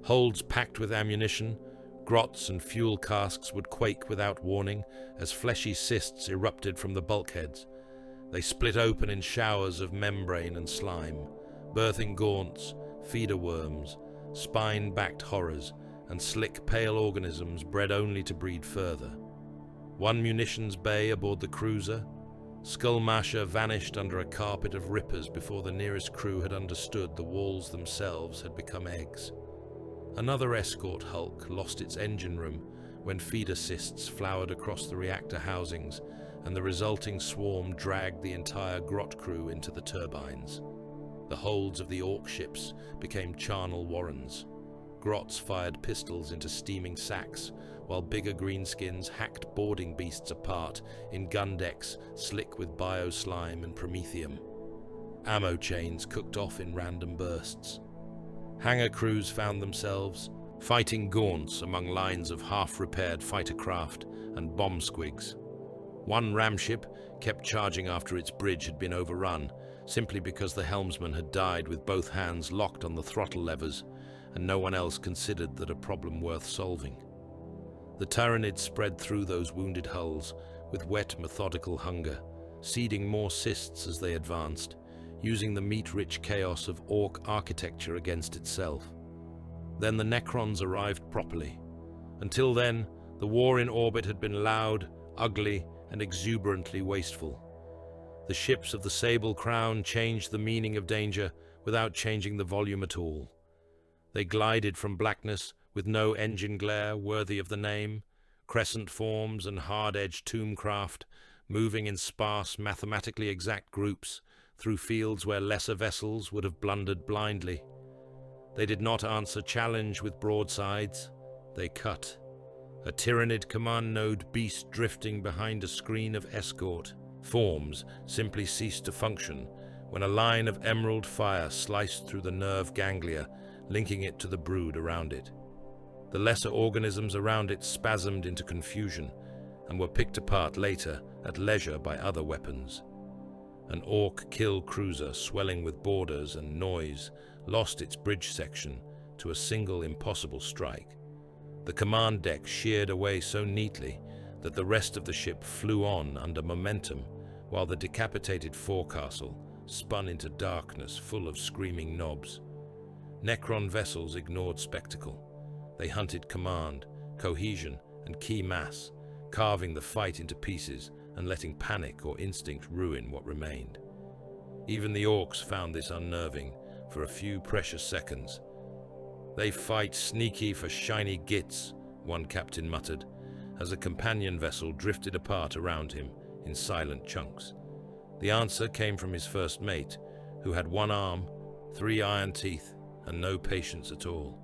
Holds packed with ammunition, grots and fuel casks would quake without warning as fleshy cysts erupted from the bulkheads. They split open in showers of membrane and slime, birthing gaunts, feeder worms, spine-backed horrors, and slick, pale organisms bred only to breed further. One munitions bay aboard the cruiser, Skullmasher vanished under a carpet of rippers before the nearest crew had understood the walls themselves had become eggs. Another escort hulk lost its engine room when feeder cysts flowered across the reactor housings, and the resulting swarm dragged the entire grot crew into the turbines. The holds of the Ork ships became charnel warrens. Grots fired pistols into steaming sacks, while bigger greenskins hacked boarding beasts apart in gun decks slick with bio-slime and promethium. Ammo chains cooked off in random bursts. Hangar crews found themselves fighting gaunts among lines of half-repaired fighter craft and bomb squigs. One ramship kept charging after its bridge had been overrun, simply because the helmsman had died with both hands locked on the throttle levers, and no one else considered that a problem worth solving. The Tyranids spread through those wounded hulls with wet, methodical hunger, seeding more cysts as they advanced, using the meat-rich chaos of Ork architecture against itself. Then the Necrons arrived properly. Until then, the war in orbit had been loud, ugly, and exuberantly wasteful. The ships of the Sable Crown changed the meaning of danger without changing the volume at all. They glided from blackness with no engine glare worthy of the name, crescent forms and hard-edged tombcraft, moving in sparse, mathematically exact groups through fields where lesser vessels would have blundered blindly. They did not answer challenge with broadsides, they cut. A Tyranid command node beast drifting behind a screen of escort forms simply ceased to function when a line of emerald fire sliced through the nerve ganglia, linking it to the brood around it. The lesser organisms around it spasmed into confusion and were picked apart later at leisure by other weapons. An Ork kill cruiser swelling with borders and noise lost its bridge section to a single impossible strike. The command deck sheared away so neatly that the rest of the ship flew on under momentum, while the decapitated forecastle spun into darkness full of screaming knobs. Necron vessels ignored spectacle. They hunted command, cohesion, and key mass, carving the fight into pieces and letting panic or instinct ruin what remained. Even the Orks found this unnerving for a few precious seconds. "They fight sneaky for shiny gits," one captain muttered, as a companion vessel drifted apart around him in silent chunks. The answer came from his first mate, who had one arm, 3 iron teeth, and no patience at all.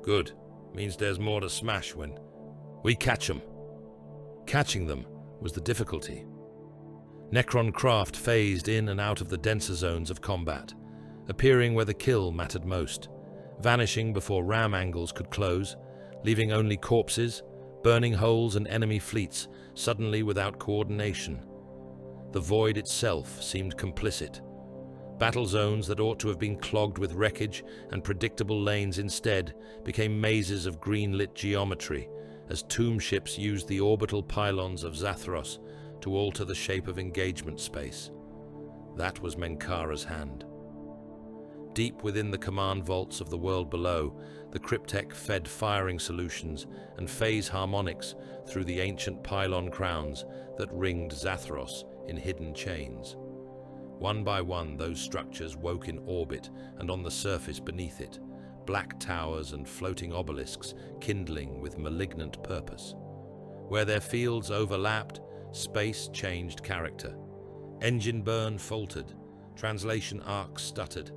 "Good. Means there's more to smash when we catch 'em." Catching them was the difficulty. Necron craft phased in and out of the denser zones of combat, appearing where the kill mattered most, vanishing before ram angles could close, leaving only corpses, burning holes and enemy fleets suddenly without coordination. The void itself seemed complicit. Battle zones that ought to have been clogged with wreckage and predictable lanes instead became mazes of green-lit geometry as tomb ships used the orbital pylons of Zathros to alter the shape of engagement space. That was Menkara's hand. Deep within the command vaults of the world below, the Cryptek fed firing solutions and phase harmonics through the ancient pylon crowns that ringed Zathros in hidden chains. One by one, those structures woke in orbit and on the surface beneath it, black towers and floating obelisks kindling with malignant purpose. Where their fields overlapped, space changed character. Engine burn faltered, translation arcs stuttered.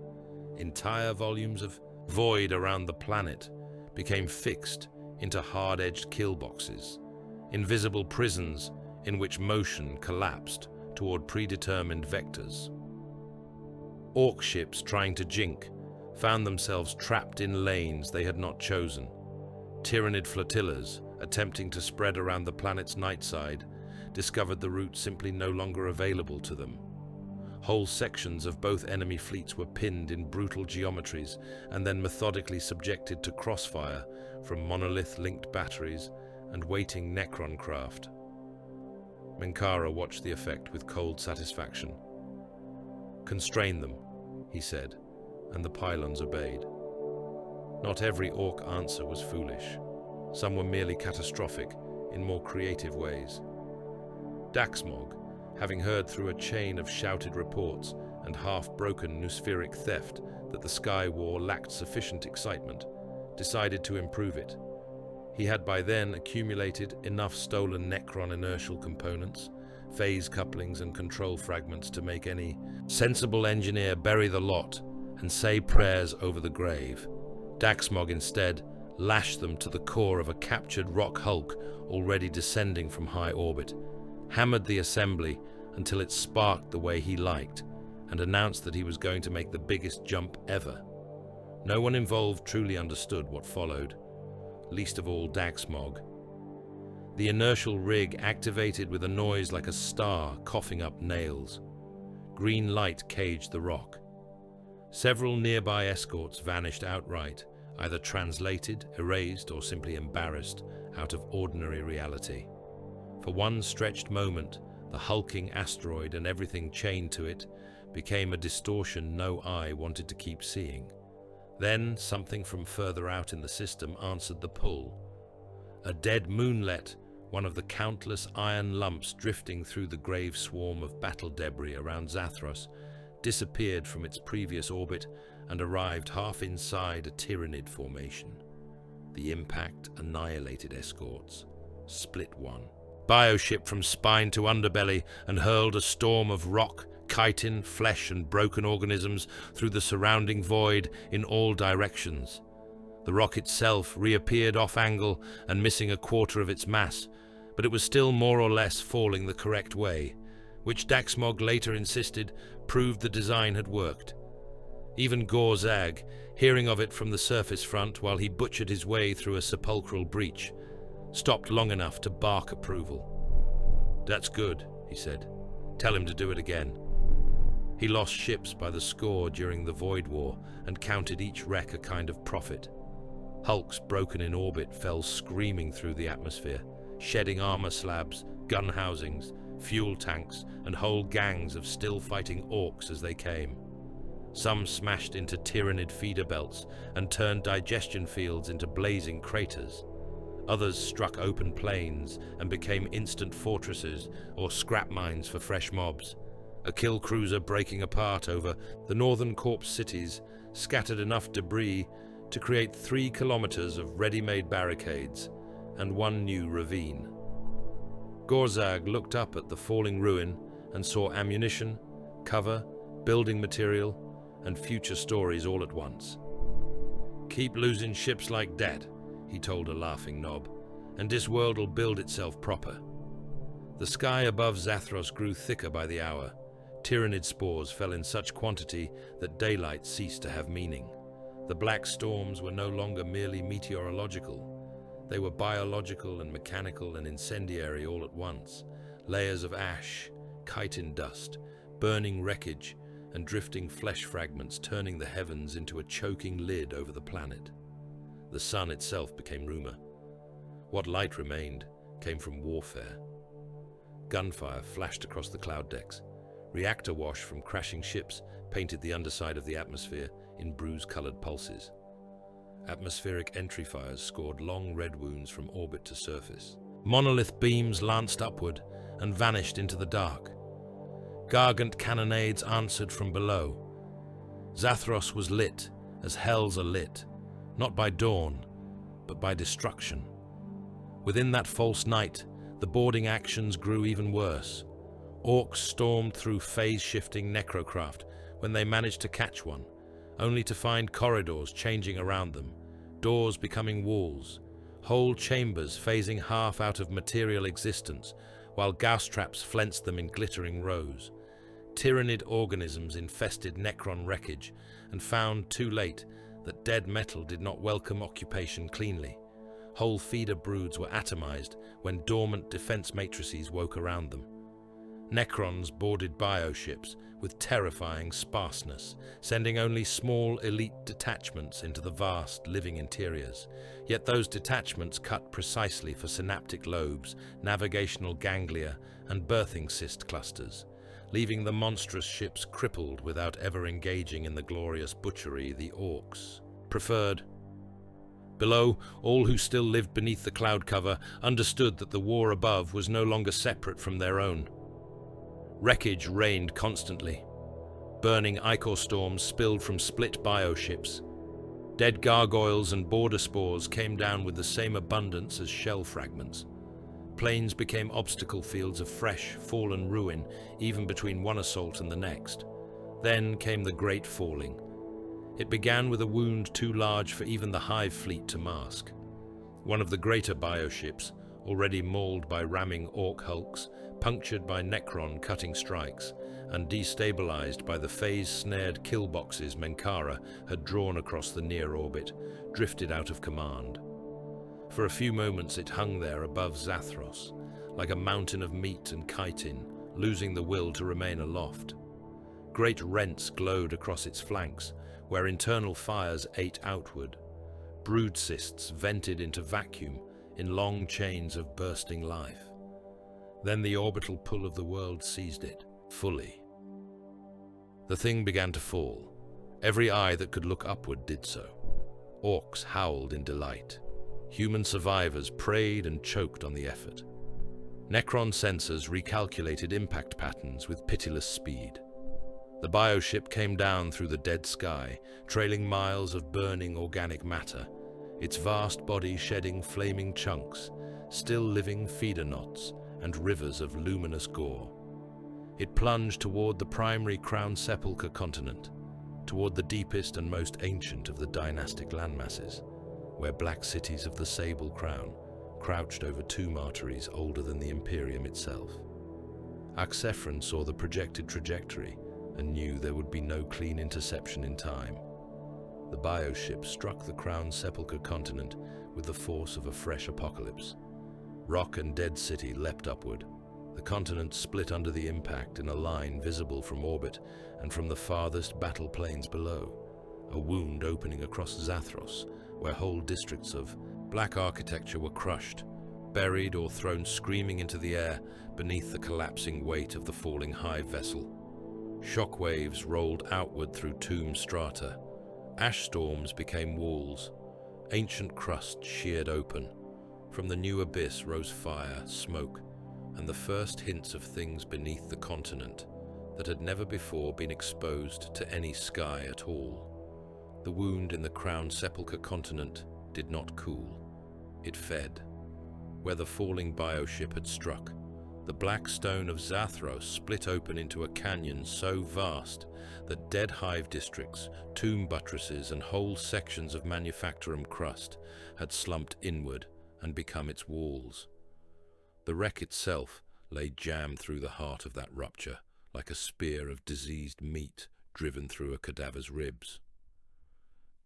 Entire volumes of void around the planet became fixed into hard-edged kill boxes, invisible prisons in which motion collapsed toward predetermined vectors. Ork ships trying to jink found themselves trapped in lanes they had not chosen. Tyranid flotillas attempting to spread around the planet's night side discovered the route simply no longer available to them. Whole sections of both enemy fleets were pinned in brutal geometries and then methodically subjected to crossfire from monolith-linked batteries and waiting Necron craft. Menkara watched the effect with cold satisfaction. "Constrain them," he said, and the pylons obeyed. Not every Ork answer was foolish. Some were merely catastrophic in more creative ways. Daxmog, having heard through a chain of shouted reports and half-broken Nuspheric theft that the Sky War lacked sufficient excitement, decided to improve it. He had by then accumulated enough stolen Necron inertial components, phase couplings and control fragments to make any sensible engineer bury the lot and say prayers over the grave. Daxmog instead lashed them to the core of a captured rock hulk already descending from high orbit, hammered the assembly until it sparked the way he liked, and announced that he was going to make the biggest jump ever. No one involved truly understood what followed, least of all Daxmog. The inertial rig activated with a noise like a star coughing up nails. Green light caged the rock. Several nearby escorts vanished outright, either translated, erased, or simply embarrassed out of ordinary reality. For one stretched moment, the hulking asteroid and everything chained to it became a distortion no eye wanted to keep seeing. Then something from further out in the system answered the pull. A dead moonlet, one of the countless iron lumps drifting through the grave swarm of battle debris around Zathros, disappeared from its previous orbit and arrived half inside a Tyranid formation. The impact annihilated escorts, split one. Bioship from spine to underbelly and hurled a storm of rock, chitin, flesh and broken organisms through the surrounding void in all directions. The rock itself reappeared off-angle and missing a quarter of its mass, but it was still more or less falling the correct way, which Daxmog later insisted proved the design had worked. Even Gorzag, hearing of it from the surface front while he butchered his way through a sepulchral breach, stopped long enough to bark approval. "That's good," he said. "Tell him to do it again." He lost ships by the score during the Void War and counted each wreck a kind of profit. Hulks broken in orbit fell screaming through the atmosphere, shedding armor slabs, gun housings, fuel tanks, and whole gangs of still-fighting Orks as they came. Some smashed into Tyranid feeder belts and turned digestion fields into blazing craters. Others struck open plains and became instant fortresses or scrap mines for fresh mobs. A kill cruiser breaking apart over the northern corpse cities scattered enough debris to create 3 kilometers of ready-made barricades and one new ravine. Gorzag looked up at the falling ruin and saw ammunition, cover, building material, and future stories all at once. "Keep losing ships like that," he told a laughing knob, "and this world'll build itself proper." The sky above Zathros grew thicker by the hour. Tyranid spores fell in such quantity that daylight ceased to have meaning. The black storms were no longer merely meteorological. They were biological and mechanical and incendiary all at once. Layers of ash, chitin dust, burning wreckage, and drifting flesh fragments turning the heavens into a choking lid over the planet. The sun itself became rumor. What light remained came from warfare. Gunfire flashed across the cloud decks. Reactor wash from crashing ships painted the underside of the atmosphere in bruise-colored pulses. Atmospheric entry fires scored long red wounds from orbit to surface. Monolith beams lanced upward and vanished into the dark. Gargant cannonades answered from below. Zathros was lit as hells are lit, not by dawn, but by destruction. Within that false night, the boarding actions grew even worse. Orks stormed through phase-shifting necrocraft when they managed to catch one, only to find corridors changing around them, doors becoming walls, whole chambers phasing half out of material existence, while gas traps flensed them in glittering rows. Tyranid organisms infested Necron wreckage and found too late that dead metal did not welcome occupation cleanly. Whole feeder broods were atomized when dormant defense matrices woke around them. Necrons boarded bioships with terrifying sparseness, sending only small elite detachments into the vast living interiors. Yet those detachments cut precisely for synaptic lobes, navigational ganglia, and birthing cyst clusters, leaving the monstrous ships crippled without ever engaging in the glorious butchery the Orks preferred. Below, all who still lived beneath the cloud cover understood that the war above was no longer separate from their own. Wreckage rained constantly. Burning ichor storms spilled from split bioships. Dead gargoyles and border spores came down with the same abundance as shell fragments. Plains became obstacle fields of fresh, fallen ruin, even between one assault and the next. Then came the Great Falling. It began with a wound too large for even the Hive fleet to mask. One of the greater bioships, already mauled by ramming Ork hulks, punctured by Necron cutting strikes, and destabilized by the phase-snared kill boxes Menkara had drawn across the near orbit, drifted out of command. For a few moments it hung there above Zathros, like a mountain of meat and chitin, losing the will to remain aloft. Great rents glowed across its flanks, where internal fires ate outward. Brood cysts vented into vacuum in long chains of bursting life. Then the orbital pull of the world seized it, fully. The thing began to fall. Every eye that could look upward did so. Orks howled in delight. Human survivors prayed and choked on the effort. Necron sensors recalculated impact patterns with pitiless speed. The bioship came down through the dead sky, trailing miles of burning organic matter, its vast body shedding flaming chunks, still living feeder knots and rivers of luminous gore. It plunged toward the primary Crown Sepulchre continent, toward the deepest and most ancient of the dynastic landmasses, where black cities of the Sable Crown crouched over tomb arteries older than the Imperium itself. Axphron saw the projected trajectory and knew there would be no clean interception in time. The bioship struck the Crown Sepulchre continent with the force of a fresh apocalypse. Rock and Dead City leapt upward. The continent split under the impact in a line visible from orbit and from the farthest battle plains below, a wound opening across Zathos, where whole districts of black architecture were crushed, buried or thrown screaming into the air beneath the collapsing weight of the falling hive vessel. Shockwaves rolled outward through tomb strata. Ash storms became walls. Ancient crust sheared open. From the new abyss rose fire, smoke, and the first hints of things beneath the continent that had never before been exposed to any sky at all. The wound in the Crown Sepulchre continent did not cool. It fed. Where the falling bioship had struck, the black stone of Zathros split open into a canyon so vast that dead hive districts, tomb buttresses, and whole sections of manufactorum crust had slumped inward and become its walls. The wreck itself lay jammed through the heart of that rupture, like a spear of diseased meat driven through a cadaver's ribs.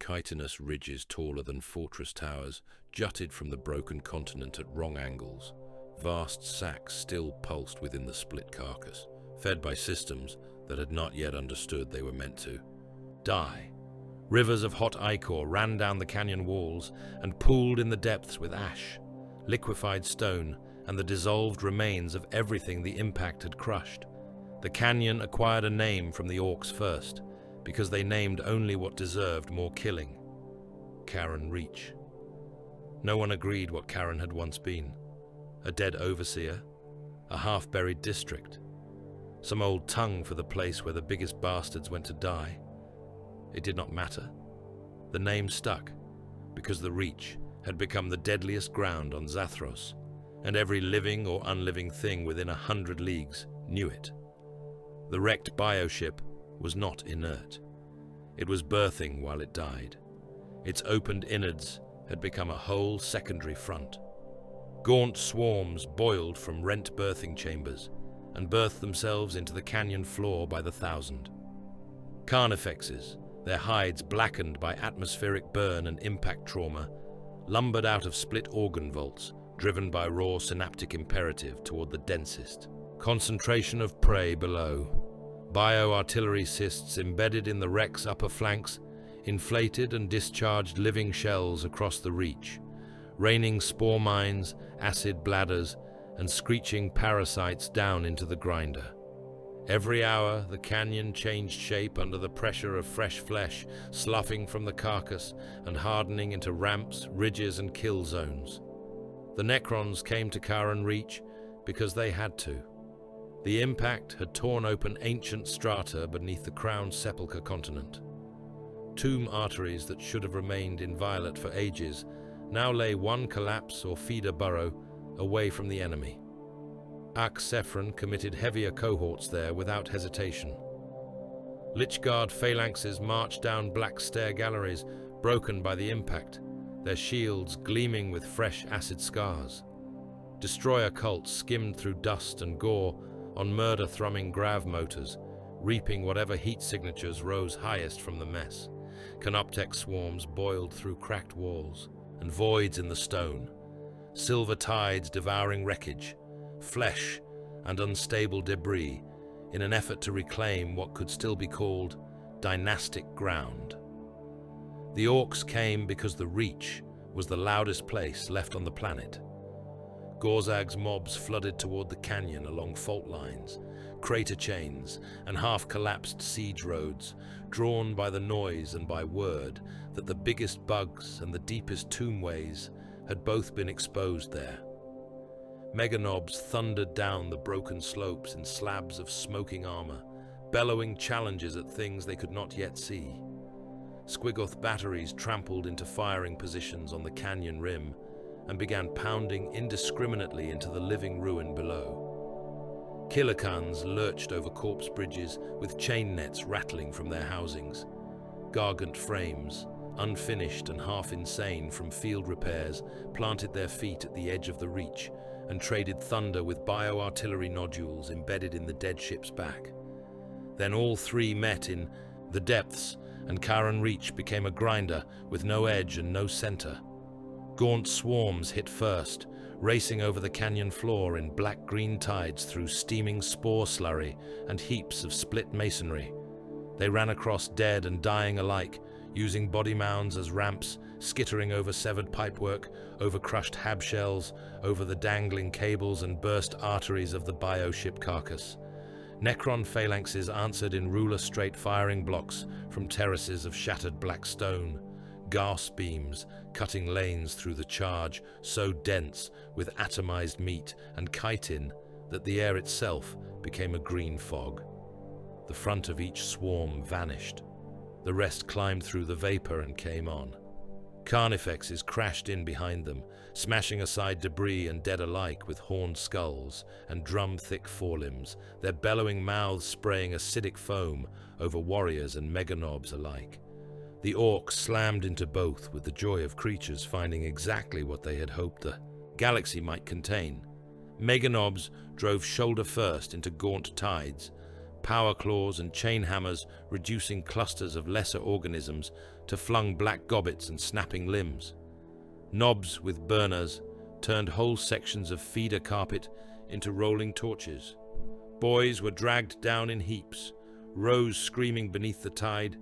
Chitinous ridges taller than fortress towers jutted from the broken continent at wrong angles. Vast sacs still pulsed within the split carcass, fed by systems that had not yet understood they were meant to die. Rivers of hot ichor ran down the canyon walls and pooled in the depths with ash, liquefied stone, and the dissolved remains of everything the impact had crushed. The canyon acquired a name from the Orks first, because they named only what deserved more killing: Carron Reach. No one agreed what Carron had once been. A dead overseer, a half-buried district, some old tongue for the place where the biggest bastards went to die. It did not matter. The name stuck, because the Reach had become the deadliest ground on Zathros, and every living or unliving thing within 100 leagues knew it. The wrecked bioship was not inert. It was birthing while it died. Its opened innards had become a whole secondary front. Gaunt swarms boiled from rent birthing chambers and birthed themselves into the canyon floor by the thousand. Carnifexes, their hides blackened by atmospheric burn and impact trauma, lumbered out of split organ vaults, driven by raw synaptic imperative toward the densest concentration of prey below. Bio-artillery cysts embedded in the wreck's upper flanks inflated and discharged living shells across the Reach, raining spore mines, acid bladders, and screeching parasites down into the grinder. Every hour, the canyon changed shape under the pressure of fresh flesh, sloughing from the carcass and hardening into ramps, ridges, and kill zones. The Necrons came to Carron Reach because they had to. The impact had torn open ancient strata beneath the Crown Sepulchre continent. Tomb arteries that should have remained inviolate for ages now lay one collapse or feeder burrow away from the enemy. Axphron committed heavier cohorts there without hesitation. Lichguard phalanxes marched down black stair galleries, broken by the impact, their shields gleaming with fresh acid scars. Destroyer cults skimmed through dust and gore on murder-thrumming grav motors, reaping whatever heat signatures rose highest from the mess. Canoptek swarms boiled through cracked walls and voids in the stone, silver tides devouring wreckage, flesh, and unstable debris in an effort to reclaim what could still be called dynastic ground. The Orks came because the Reach was the loudest place left on the planet. Gorzag's mobs flooded toward the canyon along fault lines, crater chains, and half-collapsed siege roads, drawn by the noise and by word that the biggest bugs and the deepest tombways had both been exposed there. Meganobs thundered down the broken slopes in slabs of smoking armor, bellowing challenges at things they could not yet see. Squiggoth batteries trampled into firing positions on the canyon rim and began pounding indiscriminately into the living ruin below. Killikans lurched over corpse bridges with chain nets rattling from their housings. Gargant frames, unfinished and half insane from field repairs, planted their feet at the edge of the reach and traded thunder with bio-artillery nodules embedded in the dead ship's back. Then all three met in the depths, and Karen Reach became a grinder with no edge and no center. Gaunt swarms hit first, racing over the canyon floor in black-green tides through steaming spore slurry and heaps of split masonry. They ran across dead and dying alike, using body mounds as ramps, skittering over severed pipework, over crushed hab shells, over the dangling cables and burst arteries of the bioship carcass. Necron phalanxes answered in ruler-straight firing blocks from terraces of shattered black stone, gas beams cutting lanes through the charge so dense with atomized meat and chitin that the air itself became a green fog. The front of each swarm vanished. The rest climbed through the vapor and came on. Carnifexes crashed in behind them, smashing aside debris and dead alike with horned skulls and drum-thick forelimbs, their bellowing mouths spraying acidic foam over warriors and meganobs alike. The Orks slammed into both with the joy of creatures finding exactly what they had hoped the galaxy might contain. Meganobs drove shoulder first into gaunt tides, power claws and chain hammers reducing clusters of lesser organisms to flung black gobbets and snapping limbs. Knobs with burners turned whole sections of feeder carpet into rolling torches. Boys were dragged down in heaps, rose screaming beneath the tide,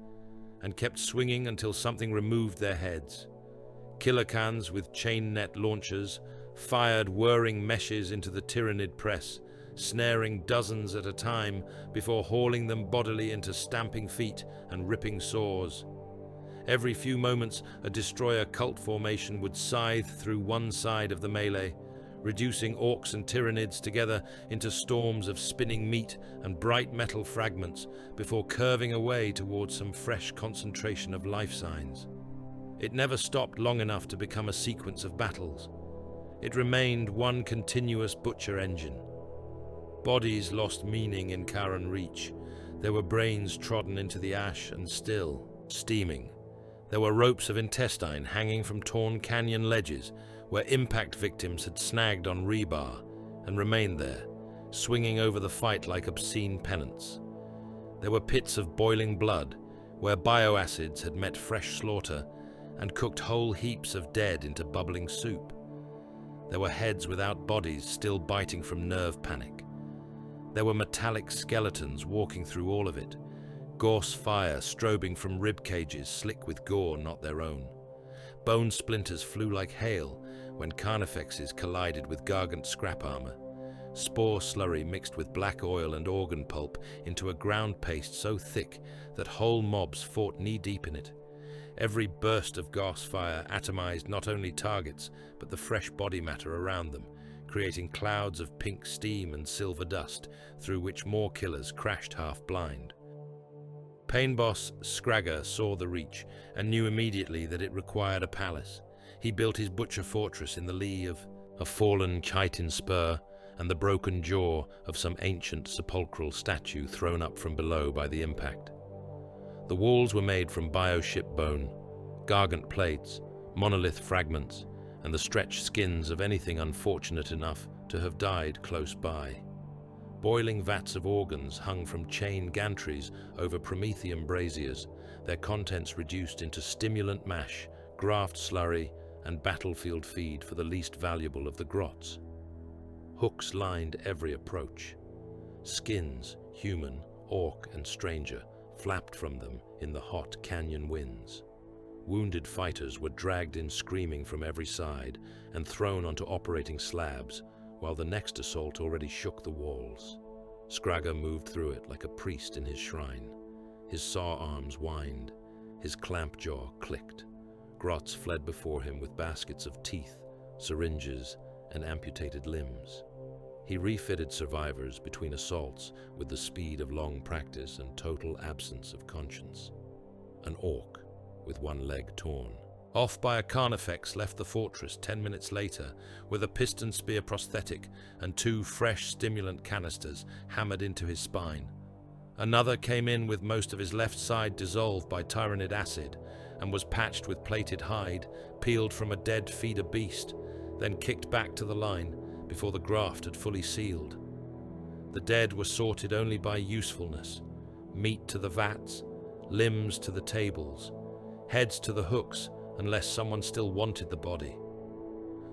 and kept swinging until something removed their heads. Killikans with chain net launchers fired whirring meshes into the Tyranid press, snaring dozens at a time before hauling them bodily into stamping feet and ripping saws. Every few moments, a destroyer cult formation would scythe through one side of the melee, reducing Orks and Tyranids together into storms of spinning meat and bright metal fragments before curving away towards some fresh concentration of life signs. It never stopped long enough to become a sequence of battles. It remained one continuous butcher engine. Bodies lost meaning in Karen Reach. There were brains trodden into the ash and still, steaming. There were ropes of intestine hanging from torn canyon ledges where impact victims had snagged on rebar and remained there, swinging over the fight like obscene pennants. There were pits of boiling blood where bioacids had met fresh slaughter and cooked whole heaps of dead into bubbling soup. There were heads without bodies still biting from nerve panic. There were metallic skeletons walking through all of it, gorse fire strobing from rib cages slick with gore not their own. Bone splinters flew like hail when carnifexes collided with gargant scrap armor. Spore slurry mixed with black oil and organ pulp into a ground paste so thick that whole mobs fought knee-deep in it. Every burst of gas fire atomized not only targets, but the fresh body matter around them, creating clouds of pink steam and silver dust through which more killers crashed half-blind. Pain boss Scragger saw the reach and knew immediately that it required a palace. He built his butcher fortress in the lee of a fallen chitin spur and the broken jaw of some ancient sepulchral statue thrown up from below by the impact. The walls were made from bioship bone, gargant plates, monolith fragments, and the stretched skins of anything unfortunate enough to have died close by. Boiling vats of organs hung from chain gantries over promethium braziers, their contents reduced into stimulant mash, graft slurry, and battlefield feed for the least valuable of the grots. Hooks lined every approach. Skins, human, orc, and stranger, flapped from them in the hot canyon winds. wounded fighters were dragged in screaming from every side and thrown onto operating slabs, while the next assault already shook the walls. Scragger moved through it like a priest in his shrine. His saw arms whined, his clamp jaw clicked. Grots fled before him with baskets of teeth, syringes, and amputated limbs. He refitted survivors between assaults with the speed of long practice and total absence of conscience. An orc with one leg torn. Off by a carnifex left the fortress 10 minutes later with a piston spear prosthetic and 2 fresh stimulant canisters hammered into his spine. Another came in with most of his left side dissolved by Tyranid acid and was patched with plated hide, peeled from a dead feeder beast, then kicked back to the line before the graft had fully sealed. The dead were sorted only by usefulness, meat to the vats, limbs to the tables, heads to the hooks unless someone still wanted the body.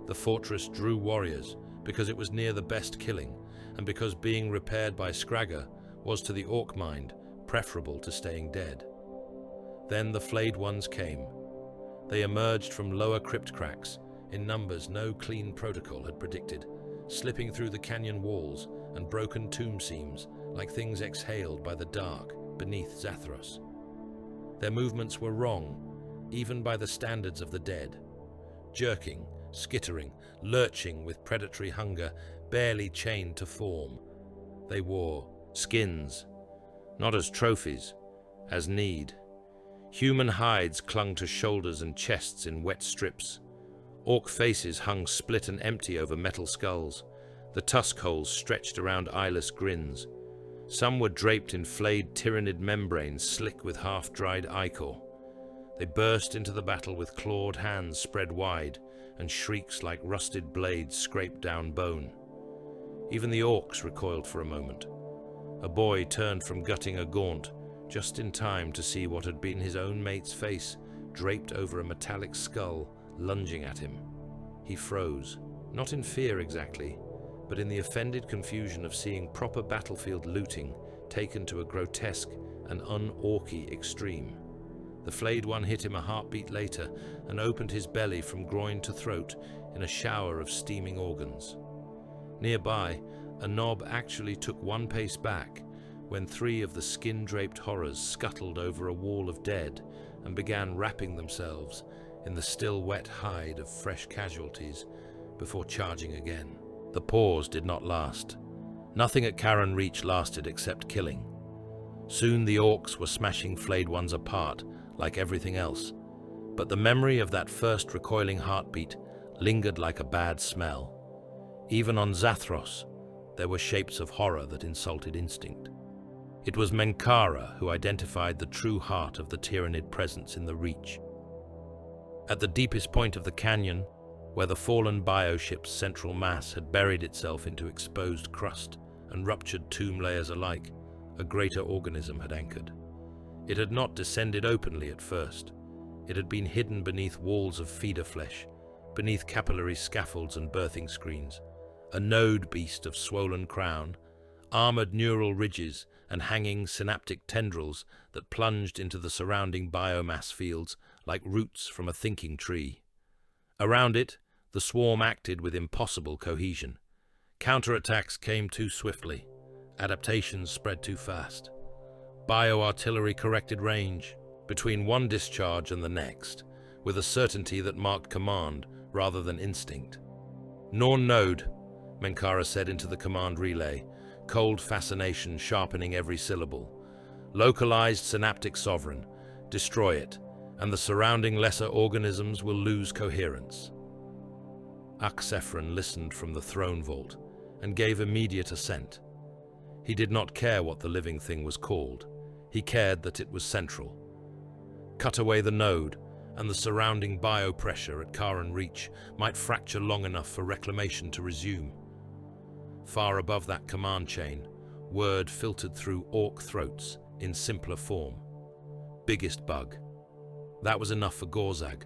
The fortress drew warriors because it was near the best killing and because being repaired by Scragger was to the orc mind preferable to staying dead. Then the flayed ones came. They emerged from lower crypt cracks in numbers no clean protocol had predicted, slipping through the canyon walls and broken tomb seams like things exhaled by the dark beneath Zathros. Their movements were wrong, even by the standards of the dead. Jerking, skittering, lurching with predatory hunger, barely chained to form. They wore skins, not as trophies, as need. Human hides clung to shoulders and chests in wet strips. Orc faces hung split and empty over metal skulls. The tusk holes stretched around eyeless grins. Some were draped in flayed Tyranid membranes slick with half-dried ichor. They burst into the battle with clawed hands spread wide and shrieks like rusted blades scraped down bone. Even the orcs recoiled for a moment. A boy turned from gutting a gaunt just in time to see what had been his own mate's face draped over a metallic skull lunging at him. He froze, not in fear exactly, but in the offended confusion of seeing proper battlefield looting taken to a grotesque and un-orky extreme. The flayed one hit him a heartbeat later and opened his belly from groin to throat in a shower of steaming organs. Nearby, a knob actually took 1 pace back when 3 of the skin-draped horrors scuttled over a wall of dead and began wrapping themselves in the still wet hide of fresh casualties before charging again. The pause did not last. Nothing at Karen Reach lasted except killing. Soon the orcs were smashing flayed ones apart like everything else, but the memory of that first recoiling heartbeat lingered like a bad smell. Even on Zathros, there were shapes of horror that insulted instinct. It was Menkara who identified the true heart of the Tyranid presence in the Reach. At the deepest point of the canyon, where the fallen bioship's central mass had buried itself into exposed crust and ruptured tomb layers alike, a greater organism had anchored. It had not descended openly at first. It had been hidden beneath walls of feeder flesh, beneath capillary scaffolds and birthing screens, a node beast of swollen crown, armored neural ridges and hanging synaptic tendrils that plunged into the surrounding biomass fields like roots from a thinking tree. Around it, the swarm acted with impossible cohesion. Counterattacks came too swiftly. Adaptations spread too fast. Bioartillery corrected range between one discharge and the next, with a certainty that marked command rather than instinct. Norn node, Menkara said into the command relay, cold fascination sharpening every syllable. Localized synaptic sovereign, destroy it, and the surrounding lesser organisms will lose coherence. Axphron listened from the throne vault and gave immediate assent. He did not care what the living thing was called. He cared that it was central. Cut away the node, and the surrounding biopressure at Karen Reach might fracture long enough for reclamation to resume. Far above that command chain, word filtered through orc throats in simpler form. Biggest bug. That was enough for Gorzag.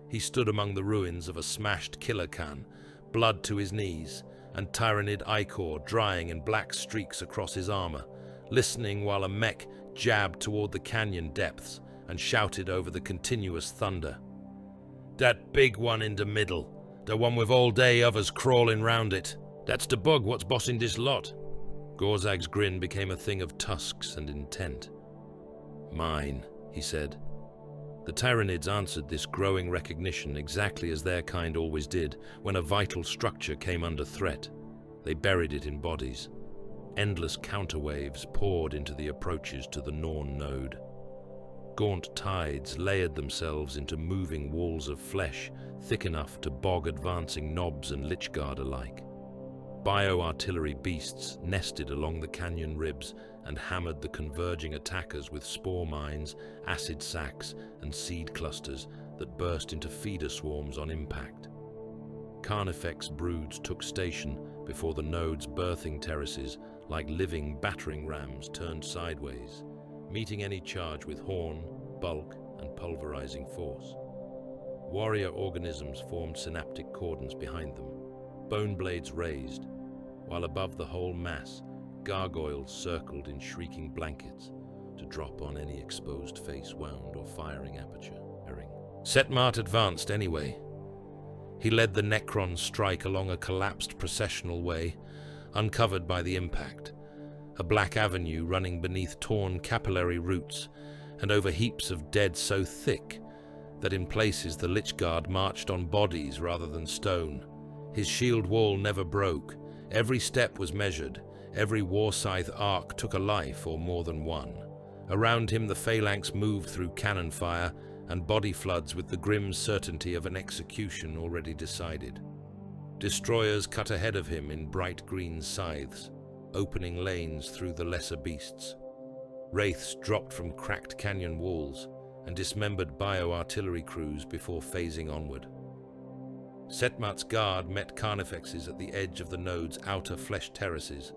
He stood among the ruins of a smashed killer can, blood to his knees, and Tyranid ichor drying in black streaks across his armor, listening while a mech jabbed toward the canyon depths, and shouted over the continuous thunder. "That big one in the middle, the one with all day others crawling round it. That's the bug what's bossing this lot." Gorzag's grin became a thing of tusks and intent. "Mine," he said. The Tyranids answered this growing recognition exactly as their kind always did when a vital structure came under threat. They buried it in bodies. Endless counterwaves poured into the approaches to the Norn node. Gaunt tides layered themselves into moving walls of flesh thick enough to bog advancing knobs and lichguard alike. Bio-artillery beasts nested along the canyon ribs and hammered the converging attackers with spore mines, acid sacs, and seed clusters that burst into feeder swarms on impact. Carnifex broods took station before the node's birthing terraces like living battering rams turned sideways, meeting any charge with horn, bulk, and pulverizing force. Warrior organisms formed synaptic cordons behind them, bone blades raised, while above the whole mass, gargoyles circled in shrieking blankets to drop on any exposed face wound or firing aperture. Setmart advanced anyway. He led the Necron strike along a collapsed processional way, uncovered by the impact, a black avenue running beneath torn capillary roots and over heaps of dead so thick that in places the Lichguard marched on bodies rather than stone. His shield wall never broke. Every step was measured. Every war scythe arc took a life or more than one. Around him the phalanx moved through cannon fire and body floods with the grim certainty of an execution already decided. Destroyers cut ahead of him in bright green scythes, opening lanes through the lesser beasts. Wraiths dropped from cracked canyon walls and dismembered bio-artillery crews before phasing onward. Setmart's guard met carnifexes at the edge of the node's outer flesh terraces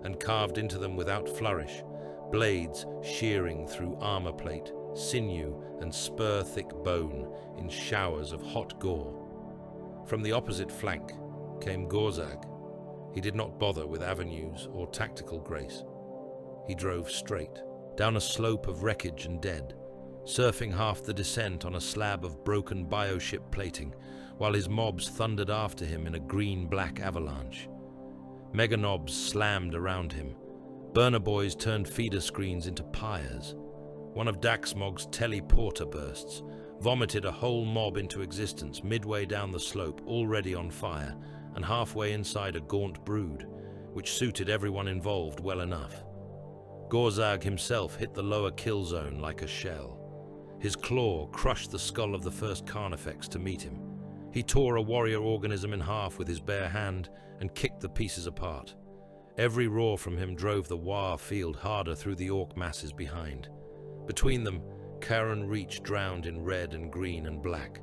and carved into them without flourish, blades shearing through armor plate, sinew, and spur-thick bone in showers of hot gore. From the opposite flank came Gorzag. He did not bother with avenues or tactical grace. He drove straight, down a slope of wreckage and dead, surfing half the descent on a slab of broken bioship plating, while his mobs thundered after him in a green-black avalanche. Meganobs slammed around him. Burner boys turned feeder screens into pyres. One of Daxmog's teleporter bursts vomited a whole mob into existence midway down the slope, already on fire, and halfway inside a gaunt brood, which suited everyone involved well enough. Gorzag himself hit the lower kill zone like a shell. His claw crushed the skull of the first Carnifex to meet him. He tore a warrior organism in half with his bare hand and kicked the pieces apart. Every roar from him drove the War field harder through the orc masses behind. Between them, Karen Reach drowned in red and green and black.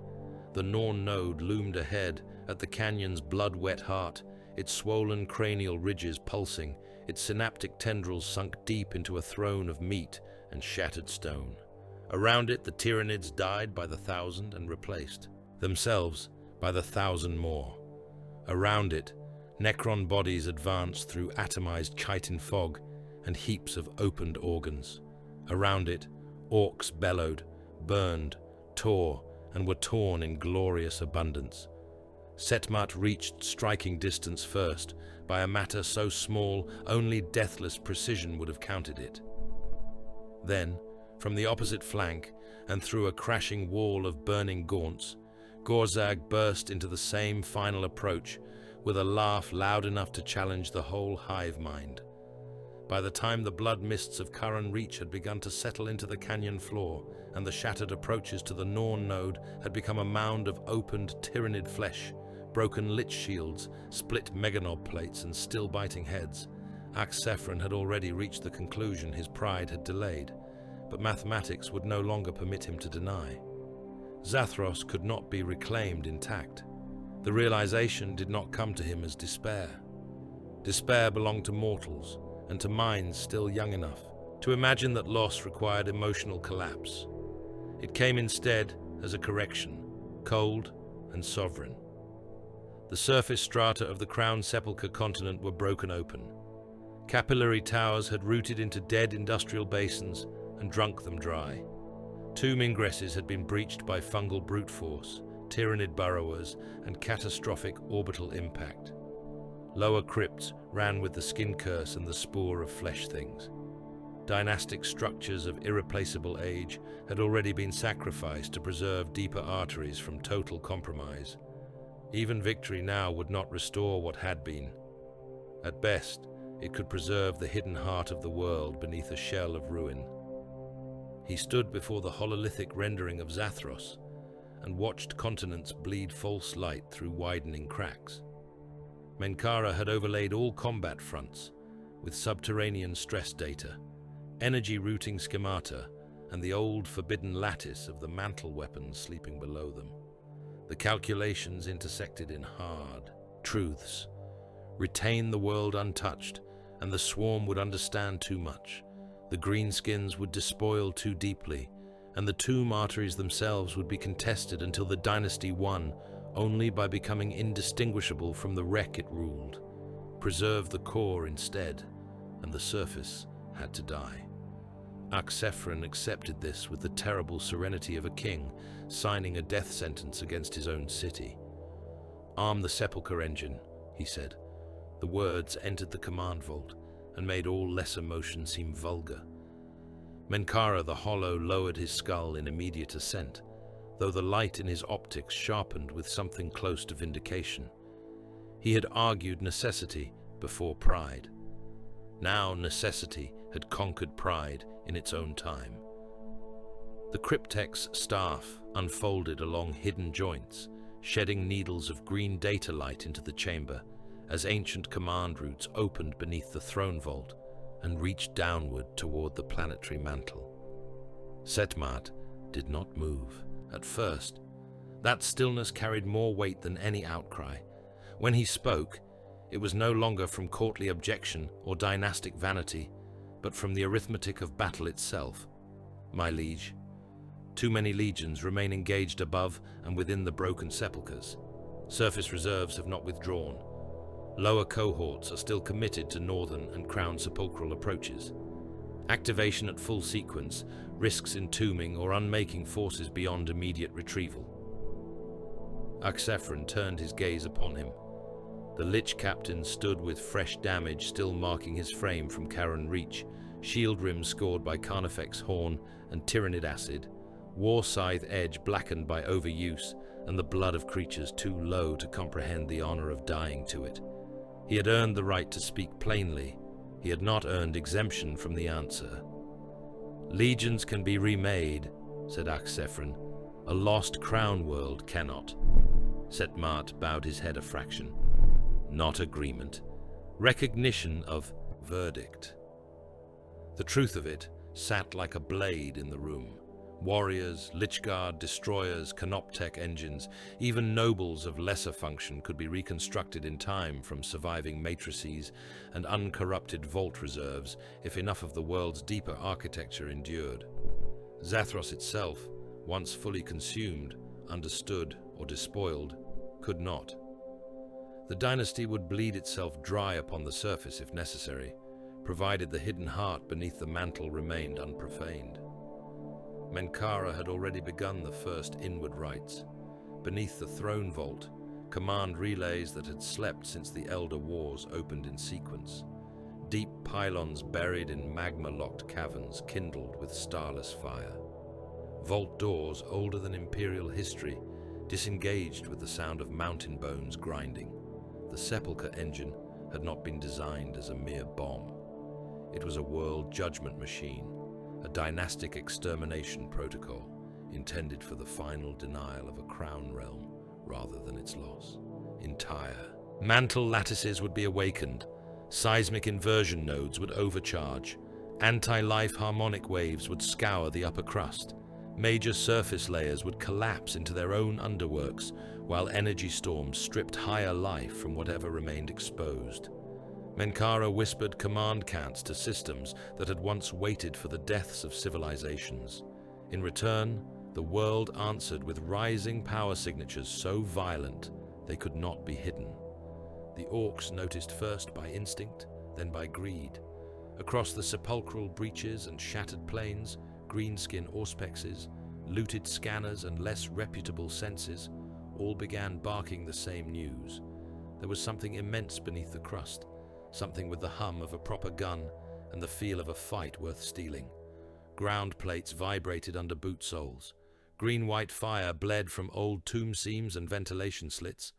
The Norn node loomed ahead at the canyon's blood-wet heart, its swollen cranial ridges pulsing, its synaptic tendrils sunk deep into a throne of meat and shattered stone. Around it, the Tyranids died by the thousand and replaced themselves by the thousand more. Around it, Necron bodies advanced through atomized chitin fog and heaps of opened organs. Around it, orcs bellowed, burned, tore, and were torn in glorious abundance. Setmart reached striking distance first, by a matter so small only deathless precision would have counted it. Then, from the opposite flank, and through a crashing wall of burning gaunts, Gorzag burst into the same final approach, with a laugh loud enough to challenge the whole hive mind. By the time the blood mists of Curran Reach had begun to settle into the canyon floor, and the shattered approaches to the Norn node had become a mound of opened Tyranid flesh, broken lich shields, split meganob plates, and still-biting heads, Axphron had already reached the conclusion his pride had delayed, but mathematics would no longer permit him to deny. Zathros could not be reclaimed intact. The realization did not come to him as despair. Despair belonged to mortals, and to minds still young enough to imagine that loss required emotional collapse. It came instead as a correction, cold and sovereign. The surface strata of the Crown Sepulchre continent were broken open. Capillary towers had rooted into dead industrial basins and drunk them dry. Tomb ingresses had been breached by fungal brute force, Tyranid burrowers, and catastrophic orbital impact. Lower crypts ran with the skin curse and the spore of flesh things. Dynastic structures of irreplaceable age had already been sacrificed to preserve deeper arteries from total compromise. Even victory now would not restore what had been. At best, it could preserve the hidden heart of the world beneath a shell of ruin. He stood before the hololithic rendering of Zathros and watched continents bleed false light through widening cracks. Menkara had overlaid all combat fronts with subterranean stress data, energy routing schemata, and the old forbidden lattice of the mantle weapons sleeping below them. The calculations intersected in hard truths. Retain the world untouched, and the swarm would understand too much. The greenskins would despoil too deeply, and the tomb arteries themselves would be contested until the dynasty won only by becoming indistinguishable from the wreck it ruled. Preserve the core instead, and the surface had to die. Axphron accepted this with the terrible serenity of a king signing a death sentence against his own city. "Arm the sepulchre engine," he said. The words entered the command vault and made all lesser motion seem vulgar. Menkara the Hollow lowered his skull in immediate assent, though the light in his optics sharpened with something close to vindication. He had argued necessity before pride. Now necessity had conquered pride in its own time. The cryptech's staff unfolded along hidden joints, shedding needles of green data light into the chamber as ancient command routes opened beneath the throne vault and reached downward toward the planetary mantle. Setmat did not move. At first, that stillness carried more weight than any outcry. When he spoke, it was no longer from courtly objection or dynastic vanity, but from the arithmetic of battle itself. "My liege, too many legions remain engaged above and within the broken sepulchres. Surface reserves have not withdrawn. Lower cohorts are still committed to northern and crown sepulchral approaches. Activation at full sequence risks entombing or unmaking forces beyond immediate retrieval." Axphron turned his gaze upon him. The Lich Captain stood with fresh damage still marking his frame from Charon Reach, shield rims scored by Carnifex horn and Tyranid acid, war scythe edge blackened by overuse, and the blood of creatures too low to comprehend the honor of dying to it. He had earned the right to speak plainly. He had not earned exemption from the answer. "Legions can be remade," said Axphron. "A lost crown world cannot." Setmat bowed his head a fraction. "Not agreement. Recognition of verdict." The truth of it sat like a blade in the room. Warriors, Lichguard, destroyers, Canoptech engines, even nobles of lesser function could be reconstructed in time from surviving matrices and uncorrupted vault reserves if enough of the world's deeper architecture endured. Zathros itself, once fully consumed, understood, or despoiled, could not. The dynasty would bleed itself dry upon the surface if necessary, provided the hidden heart beneath the mantle remained unprofaned. Menkara had already begun the first inward rites. Beneath the throne vault, command relays that had slept since the Elder Wars opened in sequence. Deep pylons buried in magma-locked caverns kindled with starless fire. Vault doors older than imperial history disengaged with the sound of mountain bones grinding. The sepulchre engine had not been designed as a mere bomb. It was a world judgment machine, a dynastic extermination protocol intended for the final denial of a crown realm rather than its loss. Entire mantle lattices would be awakened, seismic inversion nodes would overcharge, anti-life harmonic waves would scour the upper crust, major surface layers would collapse into their own underworks, while energy storms stripped higher life from whatever remained exposed. Menkara whispered command cants to systems that had once waited for the deaths of civilizations. In return, the world answered with rising power signatures so violent they could not be hidden. The Orks noticed first by instinct, then by greed. Across the sepulchral breaches and shattered plains, greenskin auspexes, looted scanners, and less reputable senses all began barking the same news. There was something immense beneath the crust, something with the hum of a proper gun and the feel of a fight worth stealing. Ground plates vibrated under boot soles. Green-white fire bled from old tomb seams and ventilation slits.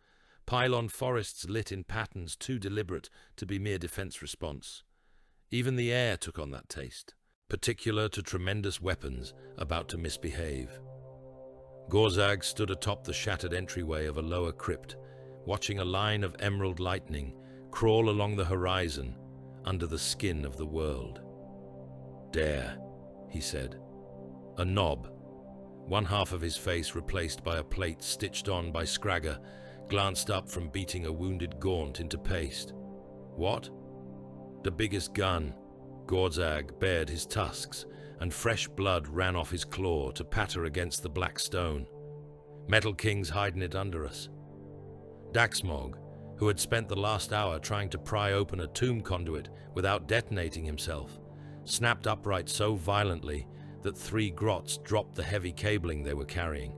Pylon forests lit in patterns too deliberate to be mere defense response. Even the air took on that taste, particular to tremendous weapons about to misbehave. Gorzag stood atop the shattered entryway of a lower crypt, watching a line of emerald lightning crawl along the horizon under the skin of the world. "Dare," he said. A knob, one half of his face replaced by a plate stitched on by Scragger, glanced up from beating a wounded gaunt into paste. "What?" The biggest gun. Gorzag bared his tusks, and fresh blood ran off his claw to patter against the black stone. "Metal King's hiding it under us." Daxmog, who had spent the last hour trying to pry open a tomb conduit without detonating himself, snapped upright so violently that 3 grots dropped the heavy cabling they were carrying.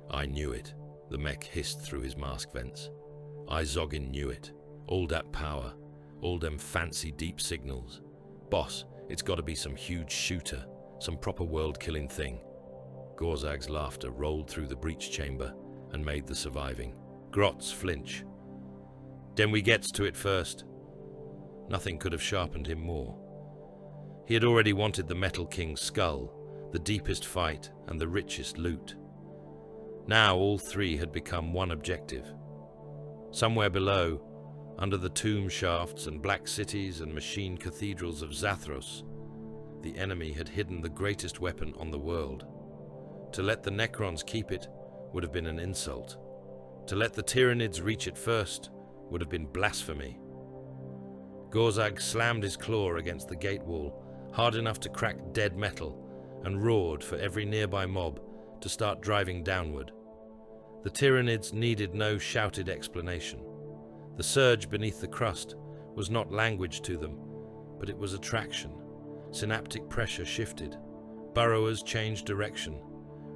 "I knew it," the mech hissed through his mask vents. "I Zoggin knew it. All that power, all them fancy deep signals. Boss, it's gotta be some huge shooter, some proper world-killing thing." Gorzag's laughter rolled through the breach chamber and made the surviving grots flinch. "Den we gets to it first." Nothing could have sharpened him more. He had already wanted the Metal King's skull, the deepest fight and the richest loot. Now all 3 had become one objective. Somewhere below, under the tomb shafts and black cities and machine cathedrals of Zathros, the enemy had hidden the greatest weapon on the world. To let the Necrons keep it would have been an insult. To let the Tyranids reach it first would have been blasphemy. Gorzag slammed his claw against the gate wall, hard enough to crack dead metal, and roared for every nearby mob to start driving downward. The Tyranids needed no shouted explanation. The surge beneath the crust was not language to them, but it was attraction. Synaptic pressure shifted. Burrowers changed direction.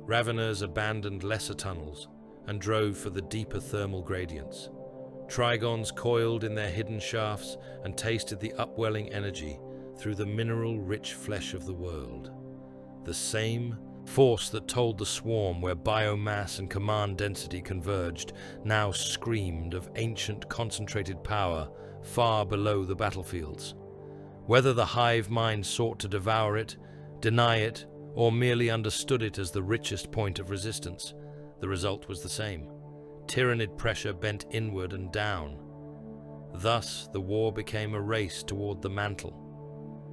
Raveners abandoned lesser tunnels and drove for the deeper thermal gradients. Trigons coiled in their hidden shafts and tasted the upwelling energy through the mineral-rich flesh of the world. The same force that told the swarm where biomass and command density converged now screamed of ancient concentrated power far below the battlefields. Whether the hive mind sought to devour it, deny it, or merely understood it as the richest point of resistance, the result was the same. Tyranid pressure bent inward and down. Thus the war became a race toward the mantle,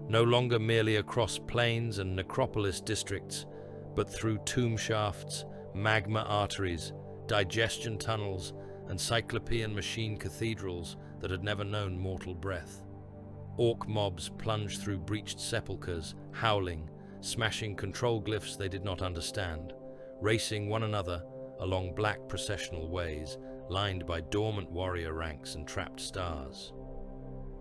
no longer merely across plains and necropolis districts, but through tomb shafts, magma arteries, digestion tunnels, and cyclopean machine cathedrals that had never known mortal breath. Orc mobs plunged through breached sepulchres, howling, smashing control glyphs they did not understand, racing one another along black processional ways lined by dormant warrior ranks and trapped stars.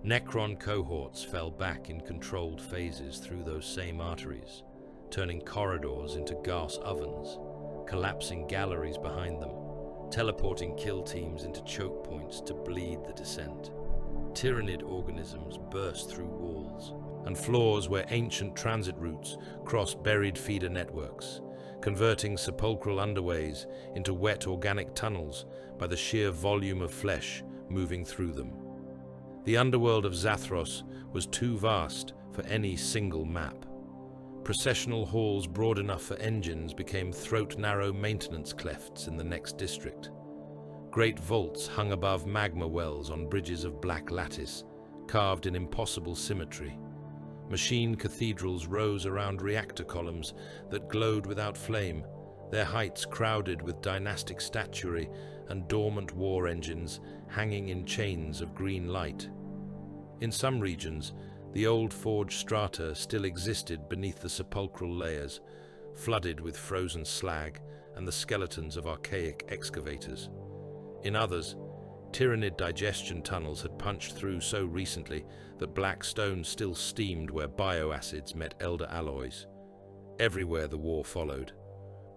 Necron cohorts fell back in controlled phases through those same arteries, turning corridors into gas ovens, collapsing galleries behind them, teleporting kill teams into choke points to bleed the descent. Tyranid organisms burst through walls and floors where ancient transit routes crossed buried feeder networks, converting sepulchral underways into wet organic tunnels by the sheer volume of flesh moving through them. The underworld of Zathros was too vast for any single map. Processional halls broad enough for engines became throat-narrow maintenance clefts in the next district. Great vaults hung above magma wells on bridges of black lattice, carved in impossible symmetry. Machine cathedrals rose around reactor columns that glowed without flame, their heights crowded with dynastic statuary and dormant war engines hanging in chains of green light. In some regions, the old forged strata still existed beneath the sepulchral layers, flooded with frozen slag and the skeletons of archaic excavators. In others, Tyranid digestion tunnels had punched through so recently that black stone still steamed where bioacids met elder alloys. Everywhere the war followed.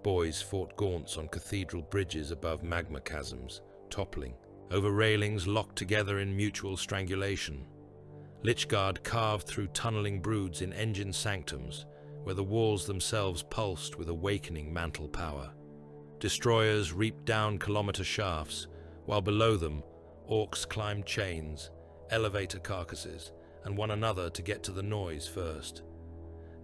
Boys fought gaunts on cathedral bridges above magma chasms, toppling, over railings locked together in mutual strangulation. Lychguard carved through tunneling broods in engine sanctums, where the walls themselves pulsed with awakening mantle power. Destroyers reaped down kilometer shafts, while below them, orcs climbed chains, elevator carcasses, and one another to get to the noise first.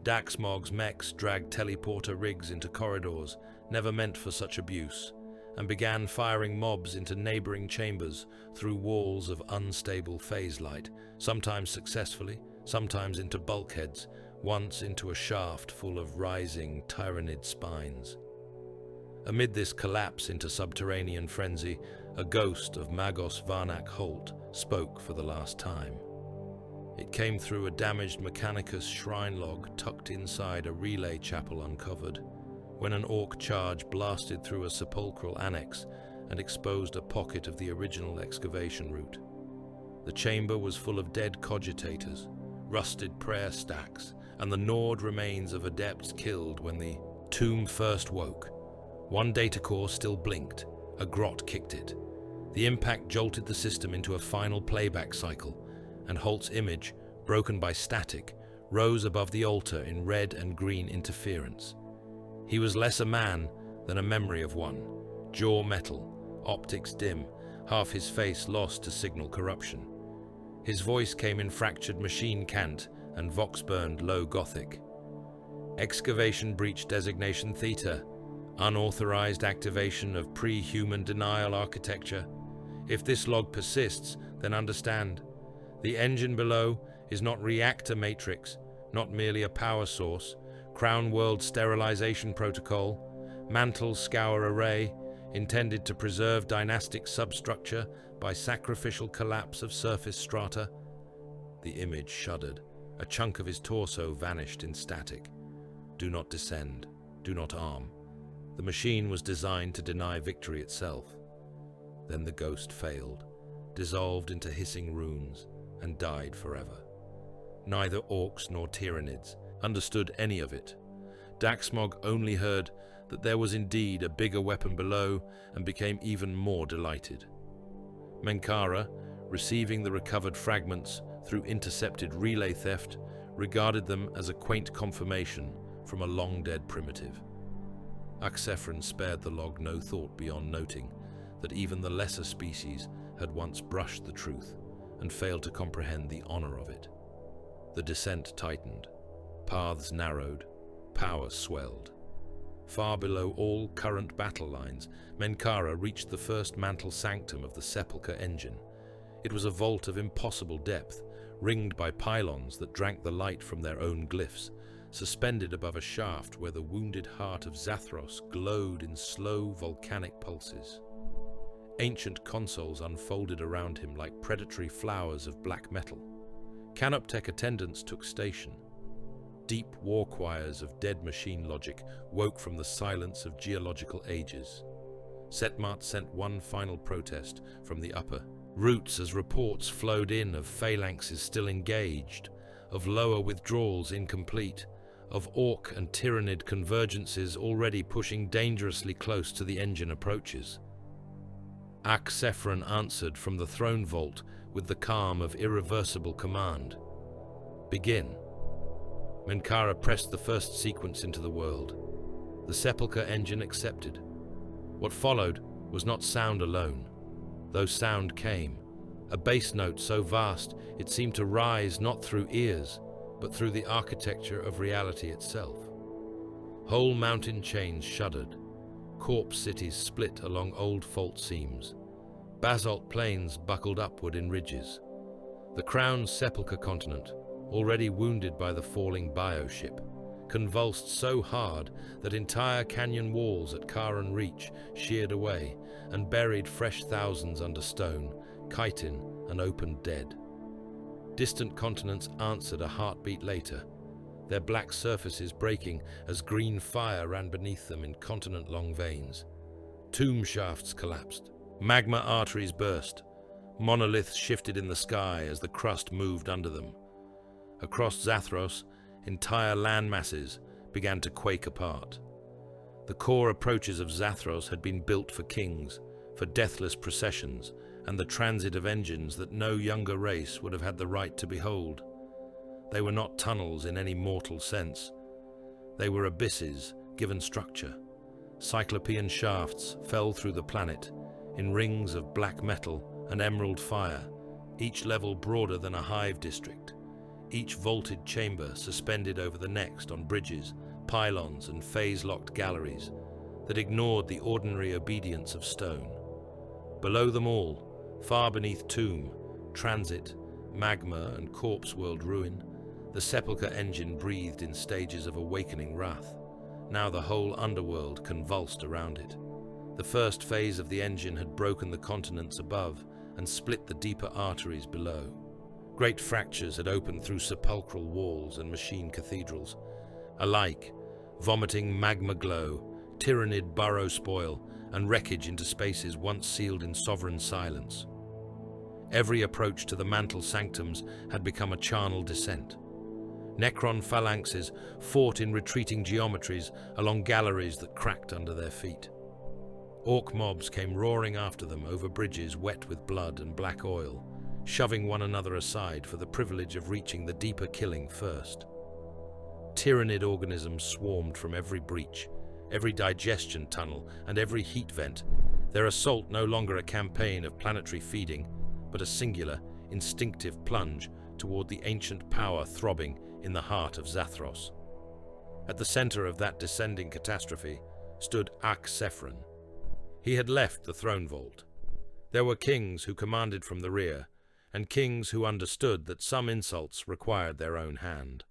Daxmog's mechs dragged teleporter rigs into corridors never meant for such abuse, and began firing mobs into neighboring chambers through walls of unstable phase light, sometimes successfully, sometimes into bulkheads, once into a shaft full of rising Tyranid spines. Amid this collapse into subterranean frenzy, a ghost of Magos Varnak Holt spoke for the last time. It came through a damaged Mechanicus shrine log tucked inside a relay chapel uncovered, when an orc charge blasted through a sepulchral annex and exposed a pocket of the original excavation route. The chamber was full of dead cogitators, rusted prayer stacks, and the gnawed remains of adepts killed when the tomb first woke. One data core still blinked. A grot kicked it. The impact jolted the system into a final playback cycle, and Holt's image, broken by static, rose above the altar in red and green interference. He was less a man than a memory of one, jaw metal, optics dim, half his face lost to signal corruption. His voice came in fractured machine cant and vox-burned low Gothic. Excavation breach designation Theta. Unauthorized activation of pre-human denial architecture. If this log persists, then understand. The engine below is not reactor matrix, not merely a power source, Crown World sterilization protocol, mantle scour array, intended to preserve dynastic substructure by sacrificial collapse of surface strata. The image shuddered. A chunk of his torso vanished in static. Do not descend. Do not arm. The machine was designed to deny victory itself. Then the ghost failed, dissolved into hissing runes, and died forever. Neither Orks nor Tyranids understood any of it. Daxmog only heard that there was indeed a bigger weapon below and became even more delighted. Menkara, receiving the recovered fragments through intercepted relay theft, regarded them as a quaint confirmation from a long-dead primitive. Axphron spared the log no thought beyond noting that even the lesser species had once brushed the truth and failed to comprehend the honor of it. The descent tightened, paths narrowed, power swelled. Far below all current battle lines, Menkara reached the first mantle sanctum of the Sepulchre engine. It was a vault of impossible depth, ringed by pylons that drank the light from their own glyphs, suspended above a shaft where the wounded heart of Zathros glowed in slow volcanic pulses. Ancient consoles unfolded around him like predatory flowers of black metal. Canoptech attendants took station. Deep war choirs of dead machine logic woke from the silence of geological ages. Setmart sent one final protest from the upper roots as reports flowed in of phalanxes still engaged, of lower withdrawals incomplete, of Orc and Tyranid convergences already pushing dangerously close to the engine approaches. Axphron answered from the throne vault with the calm of irreversible command. Begin. Menkara pressed the first sequence into the world. The Sepulchre engine accepted. What followed was not sound alone, though sound came, a bass note so vast it seemed to rise not through ears, but through the architecture of reality itself. Whole mountain chains shuddered, corpse cities split along old fault seams, basalt plains buckled upward in ridges. The crown's Sepulchre continent, already wounded by the falling bioship, convulsed so hard that entire canyon walls at Karan Reach sheared away and buried fresh thousands under stone, chitin and opened dead. Distant continents answered a heartbeat later, their black surfaces breaking as green fire ran beneath them in continent-long veins. Tomb shafts collapsed, magma arteries burst, monoliths shifted in the sky as the crust moved under them. Across Zathros, entire land masses began to quake apart. The core approaches of Zathros had been built for kings, for deathless processions, and the transit of engines that no younger race would have had the right to behold. They were not tunnels in any mortal sense. They were abysses given structure. Cyclopean shafts fell through the planet in rings of black metal and emerald fire, each level broader than a hive district, each vaulted chamber suspended over the next on bridges, pylons and phase-locked galleries that ignored the ordinary obedience of stone. Below them all, far beneath tomb, transit, magma and corpse world ruin, the sepulchre engine breathed in stages of awakening wrath. Now the whole underworld convulsed around it. The first phase of the engine had broken the continents above and split the deeper arteries below. Great fractures had opened through sepulchral walls and machine cathedrals, alike vomiting magma glow, Tyranid burrow spoil, and wreckage into spaces once sealed in sovereign silence. Every approach to the mantle sanctums had become a charnel descent. Necron phalanxes fought in retreating geometries along galleries that cracked under their feet. Orc mobs came roaring after them over bridges wet with blood and black oil, shoving one another aside for the privilege of reaching the deeper killing first. Tyranid organisms swarmed from every breach, every digestion tunnel, and every heat vent, their assault no longer a campaign of planetary feeding, but a singular, instinctive plunge toward the ancient power throbbing in the heart of Zathros. At the center of that descending catastrophe stood Axphron. He had left the throne vault. There were kings who commanded from the rear, and kings who understood that some insults required their own hand.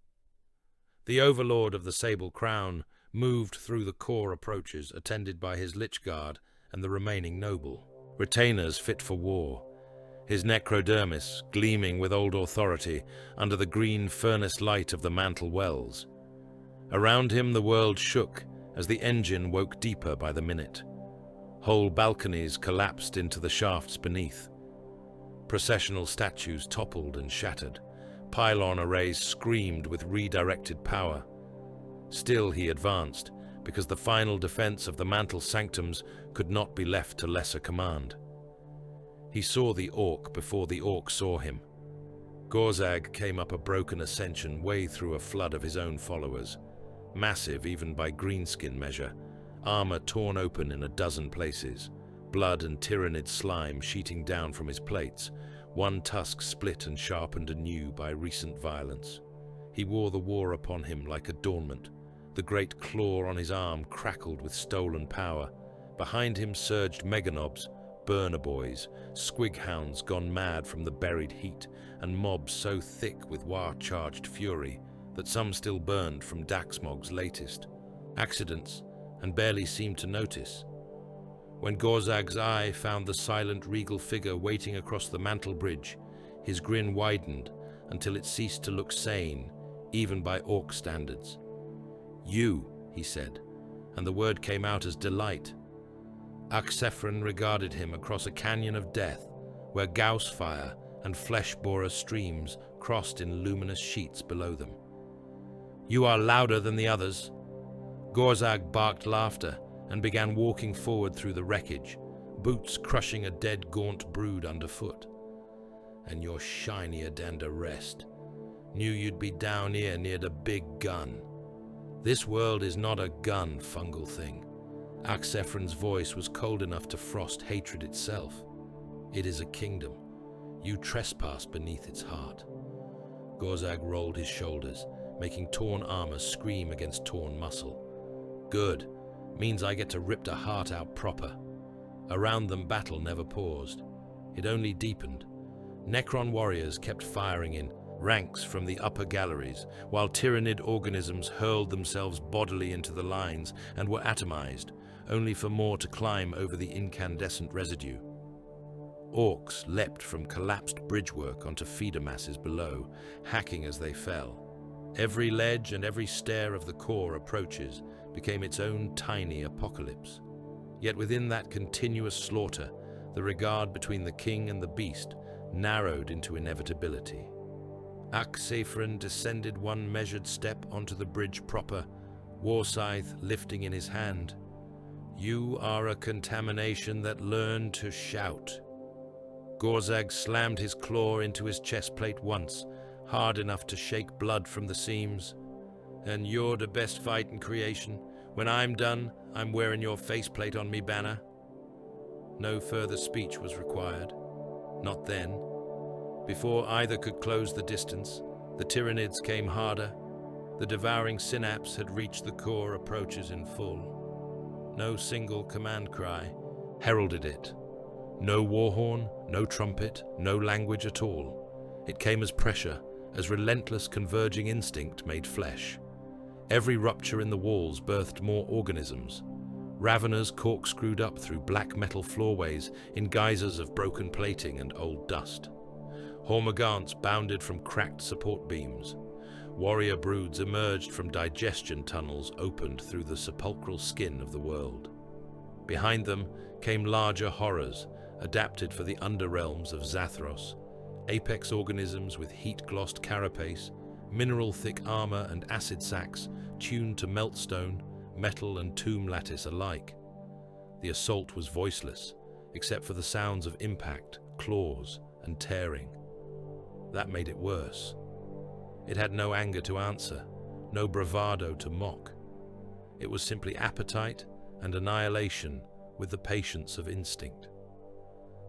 The Overlord of the Sable Crown moved through the core approaches, attended by his Lich Guard and the remaining noble, retainers fit for war, his necrodermis gleaming with old authority under the green furnace light of the mantle wells. Around him the world shook as the engine woke deeper by the minute. Whole balconies collapsed into the shafts beneath. Processional statues toppled and shattered. Pylon arrays screamed with redirected power. Still he advanced, because the final defense of the mantle sanctums could not be left to lesser command. He saw the Orc before the Orc saw him. Gorzag came up a broken ascension way through a flood of his own followers, massive even by greenskin measure, armor torn open in a dozen places, blood and Tyranid slime sheeting down from his plates, one tusk split and sharpened anew by recent violence. He wore the war upon him like adornment. The great claw on his arm crackled with stolen power. Behind him surged meganobs, burner boys, squig hounds gone mad from the buried heat, and mobs so thick with war-charged fury that some still burned from Daxmog's latest accidents and barely seemed to notice. When Gorzag's eye found the silent regal figure waiting across the mantle bridge, his grin widened until it ceased to look sane, even by Orc standards. "You," he said, and the word came out as delight. Axphron regarded him across a canyon of death, where Gauss fire and flesh-borer streams crossed in luminous sheets below them. "You are louder than the others." Gorzag barked laughter and began walking forward through the wreckage, boots crushing a dead gaunt brood underfoot. "And you're shinier than the rest. Knew you'd be down here near the big gun. This world is not a gun, fungal thing." Axphron's voice was cold enough to frost hatred itself. "It is a kingdom. You trespass beneath its heart." Gorzag rolled his shoulders, making torn armor scream against torn muscle. "Good. Means I get to rip the heart out proper." Around them battle never paused. It only deepened. Necron warriors kept firing in ranks from the upper galleries, while Tyranid organisms hurled themselves bodily into the lines and were atomized, only for more to climb over the incandescent residue. Orcs leapt from collapsed bridgework onto feeder masses below, hacking as they fell. Every ledge and every stair of the core approaches became its own tiny apocalypse. Yet within that continuous slaughter, the regard between the king and the beast narrowed into inevitability. Axphron descended one measured step onto the bridge proper, war scythe lifting in his hand. You are a contamination that learned to shout. Gorzag slammed his claw into his chestplate once, hard enough to shake blood from the seams. And you're the best fight in creation. When I'm done, I'm wearing your faceplate on me banner. No further speech was required. Not then. Before either could close the distance, the Tyranids came harder. The devouring synapse had reached the core approaches in full. No single command cry heralded it. No war horn, no trumpet, no language at all. It came as pressure, as relentless converging instinct made flesh. Every rupture in the walls birthed more organisms. Raveners corkscrewed up through black metal floorways in geysers of broken plating and old dust. Hormagaunts bounded from cracked support beams. Warrior broods emerged from digestion tunnels opened through the sepulchral skin of the world. Behind them came larger horrors, adapted for the underrealms of Zathros, apex organisms with heat-glossed carapace, mineral-thick armor and acid sacs tuned to meltstone, metal and tomb lattice alike. The assault was voiceless, except for the sounds of impact, claws, and tearing. That made it worse. It had no anger to answer, no bravado to mock. It was simply appetite and annihilation with the patience of instinct.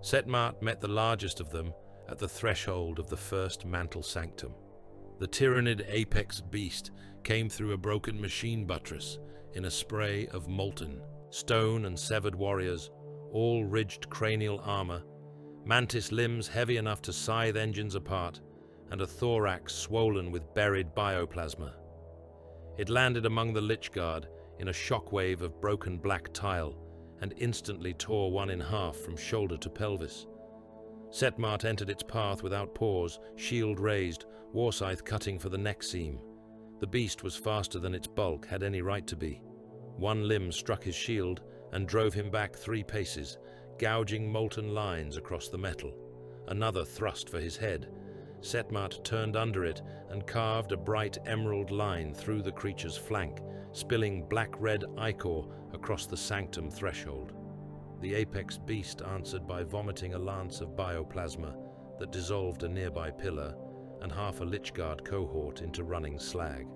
Setmart met the largest of them at the threshold of the first mantle sanctum. The Tyranid apex beast came through a broken machine buttress in a spray of molten, stone and severed warriors, all ridged cranial armor, mantis limbs heavy enough to scythe engines apart, and a thorax swollen with buried bioplasma. It landed among the Lich Guard in a shockwave of broken black tile and instantly tore one in half from shoulder to pelvis. Setmart entered its path without pause, shield raised, warscythe cutting for the neck seam. The beast was faster than its bulk had any right to be. One limb struck his shield and drove him back 3 paces, gouging molten lines across the metal. Another thrust for his head. Setmart turned under it and carved a bright emerald line through the creature's flank, spilling black-red ichor across the sanctum threshold. The apex beast answered by vomiting a lance of bioplasma that dissolved a nearby pillar and half a Lichguard cohort into running slag.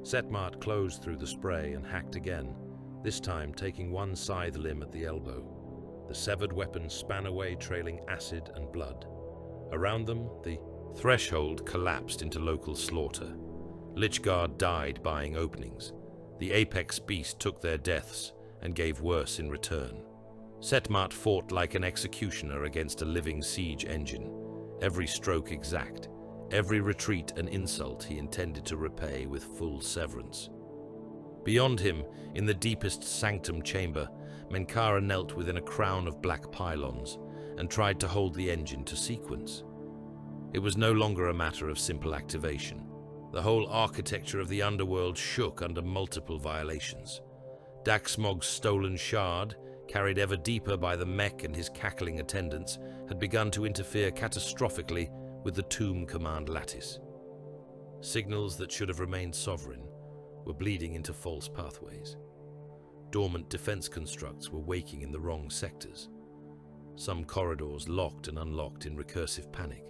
Setmart closed through the spray and hacked again, this time taking one scythe limb at the elbow. The severed weapon span away, trailing acid and blood. Around them, the threshold collapsed into local slaughter. Lichguard died buying openings. The apex beast took their deaths and gave worse in return. Setmart fought like an executioner against a living siege engine, every stroke exact, every retreat an insult he intended to repay with full severance. Beyond him, in the deepest sanctum chamber, Menkara knelt within a crown of black pylons and tried to hold the engine to sequence. It was no longer a matter of simple activation. The whole architecture of the underworld shook under multiple violations. Daxmog's stolen shard, carried ever deeper by the mech and his cackling attendants, had begun to interfere catastrophically with the tomb command lattice. Signals that should have remained sovereign were bleeding into false pathways. Dormant defense constructs were waking in the wrong sectors. Some corridors locked and unlocked in recursive panic.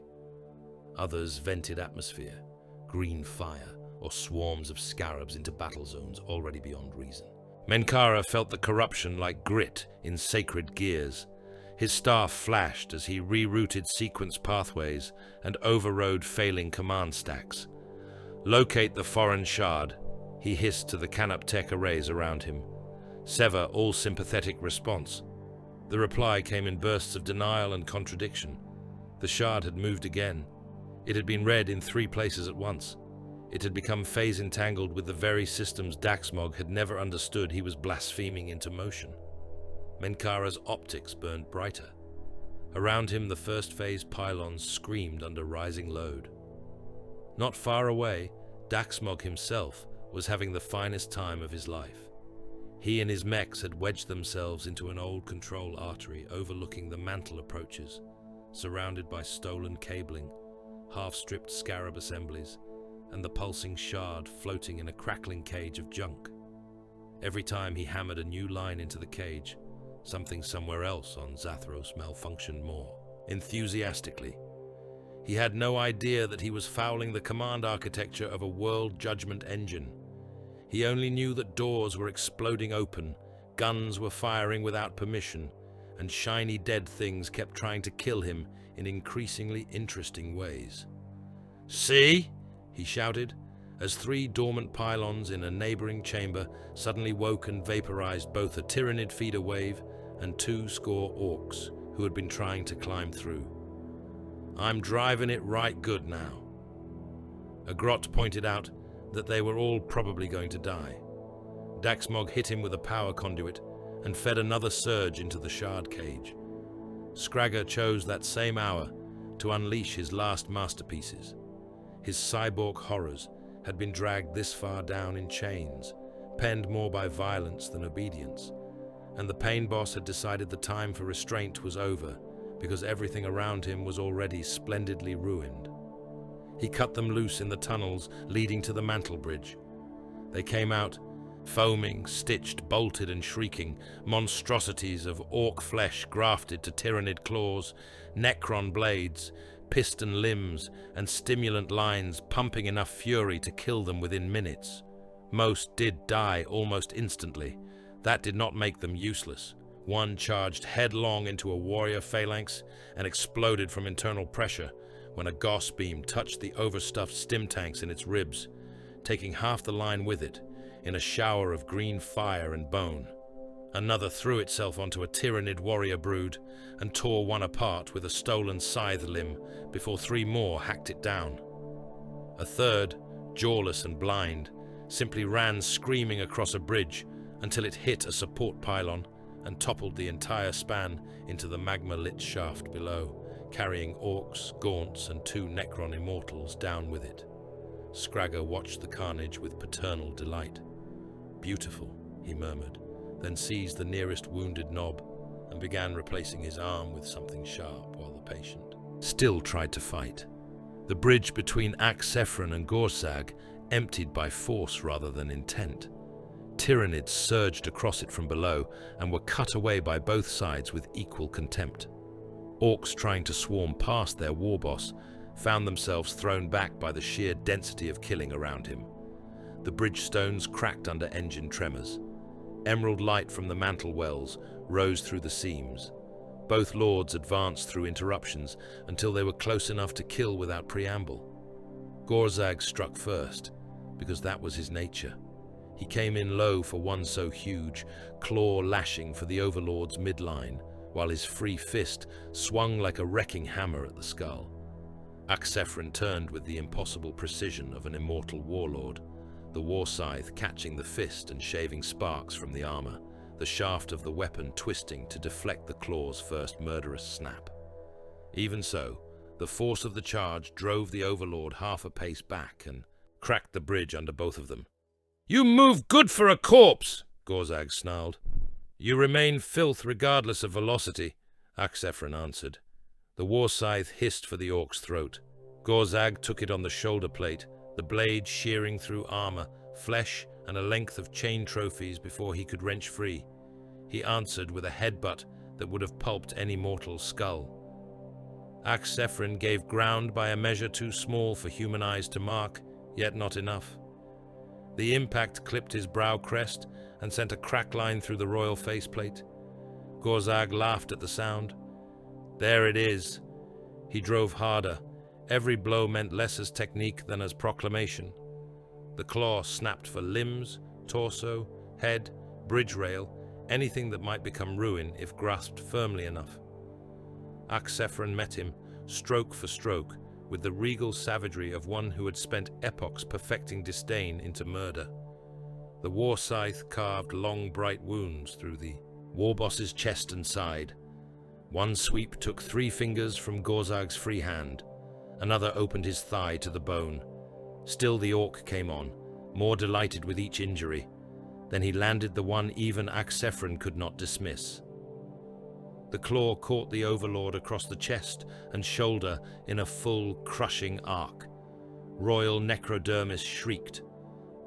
Others vented atmosphere, green fire, or swarms of scarabs into battle zones already beyond reason. Menkara felt the corruption like grit in sacred gears. His staff flashed as he rerouted sequence pathways and overrode failing command stacks. Locate the foreign shard, he hissed to the canoptech arrays around him. Sever all sympathetic response. The reply came in bursts of denial and contradiction. The shard had moved again. It had been read in 3 places at once. It had become phase-entangled with the very systems Daxmog had never understood he was blaspheming into motion. Menkara's optics burned brighter. Around him, the first phase pylons screamed under rising load. Not far away, Daxmog himself was having the finest time of his life. He and his mechs had wedged themselves into an old control artery overlooking the mantle approaches, surrounded by stolen cabling, half-stripped scarab assemblies, and the pulsing shard floating in a crackling cage of junk. Every time he hammered a new line into the cage, something somewhere else on Zathros malfunctioned more enthusiastically. He had no idea that he was fouling the command architecture of a world judgment engine. He only knew that doors were exploding open, guns were firing without permission, and shiny dead things kept trying to kill him in increasingly interesting ways. "See?" he shouted, as 3 dormant pylons in a neighboring chamber suddenly woke and vaporized both a Tyranid feeder wave and 2 score orcs who had been trying to climb through. "I'm driving it right good now." A grot pointed out that they were all probably going to die. Daxmog hit him with a power conduit and fed another surge into the shard cage. Scragger chose that same hour to unleash his last masterpieces. His cyborg horrors had been dragged this far down in chains, penned more by violence than obedience, and the pain boss had decided the time for restraint was over because everything around him was already splendidly ruined. He cut them loose in the tunnels leading to the mantle bridge. They came out, foaming, stitched, bolted and shrieking, monstrosities of orc flesh grafted to Tyranid claws, Necron blades, piston limbs, and stimulant lines pumping enough fury to kill them within minutes. Most did die almost instantly. That did not make them useless. One charged headlong into a warrior phalanx and exploded from internal pressure when a Gauss beam touched the overstuffed stim tanks in its ribs, taking half the line with it in a shower of green fire and bone. Another threw itself onto a Tyranid warrior brood and tore one apart with a stolen scythe limb before 3 more hacked it down. A third, jawless and blind, simply ran screaming across a bridge until it hit a support pylon and toppled the entire span into the magma-lit shaft below, carrying orcs, gaunts, and 2 Necron immortals down with it. Scragger watched the carnage with paternal delight. "Beautiful," he murmured, then seized the nearest wounded knob and began replacing his arm with something sharp while the patient still tried to fight. The bridge between Axphron and Gorzag emptied by force rather than intent. Tyranids surged across it from below and were cut away by both sides with equal contempt. Orcs trying to swarm past their war boss found themselves thrown back by the sheer density of killing around him. The bridge stones cracked under engine tremors. Emerald light from the mantle wells rose through the seams. Both lords advanced through interruptions until they were close enough to kill without preamble. Gorzag struck first, because that was his nature. He came in low for one so huge, claw lashing for the Overlord's midline, while his free fist swung like a wrecking hammer at the skull. Axphron turned with the impossible precision of an immortal warlord, the war scythe catching the fist and shaving sparks from the armor, the shaft of the weapon twisting to deflect the claw's first murderous snap. Even so, the force of the charge drove the Overlord half a pace back and cracked the bridge under both of them. "You move good for a corpse," Gorzag snarled. "You remain filth regardless of velocity," Axphron answered. The war scythe hissed for the orc's throat. Gorzag took it on the shoulder plate, the blade shearing through armor, flesh, and a length of chain trophies before he could wrench free. He answered with a headbutt that would have pulped any mortal's skull. Axphron gave ground by a measure too small for human eyes to mark, yet not enough. The impact clipped his brow crest and sent a crack line through the royal faceplate. Gorzag laughed at the sound. There it is. He drove harder. Every blow meant less as technique than as proclamation. The claw snapped for limbs, torso, head, bridge rail, anything that might become ruin if grasped firmly enough. Axphron met him, stroke for stroke, with the regal savagery of one who had spent epochs perfecting disdain into murder. The war scythe carved long, bright wounds through the war boss's chest and side. One sweep took 3 fingers from Gorzag's free hand. Another opened his thigh to the bone. Still the orc came on, more delighted with each injury. Then he landed the one even Axphron could not dismiss. The claw caught the Overlord across the chest and shoulder in a full, crushing arc. Royal necrodermis shrieked.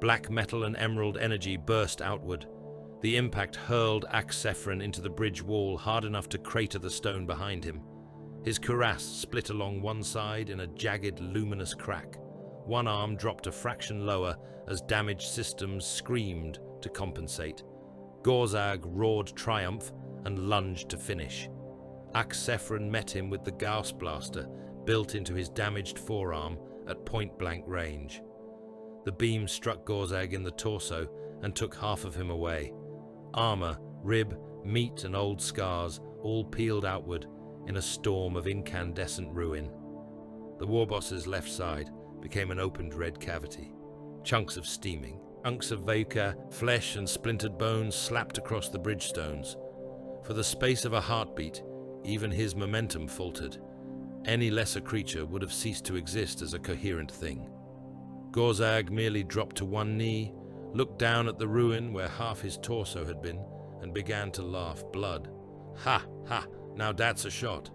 Black metal and emerald energy burst outward. The impact hurled Axphron into the bridge wall hard enough to crater the stone behind him. His cuirass split along one side in a jagged, luminous crack. One arm dropped a fraction lower as damaged systems screamed to compensate. Gorzag roared triumph and lunged to finish. Axphron met him with the Gauss blaster built into his damaged forearm at point-blank range. The beam struck Gorzag in the torso and took half of him away. Armor, rib, meat and old scars all peeled outward in a storm of incandescent ruin. The warboss's left side became an opened red cavity. Chunks of steaming, chunks of vapor, flesh and splintered bones slapped across the bridge stones. For the space of a heartbeat, even his momentum faltered. Any lesser creature would have ceased to exist as a coherent thing. Gorzag merely dropped to one knee, looked down at the ruin where half his torso had been, and began to laugh blood. Ha! Ha! Now that's a shot.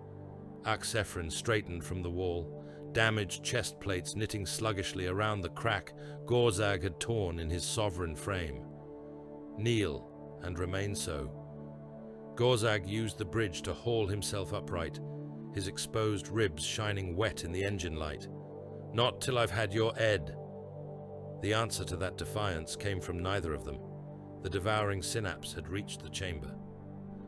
Axphron straightened from the wall, damaged chest plates knitting sluggishly around the crack Gorzag had torn in his sovereign frame. Kneel, and remain so. Gorzag used the bridge to haul himself upright, his exposed ribs shining wet in the engine light. Not till I've had your Ed. The answer to that defiance came from neither of them. The devouring synapse had reached the chamber.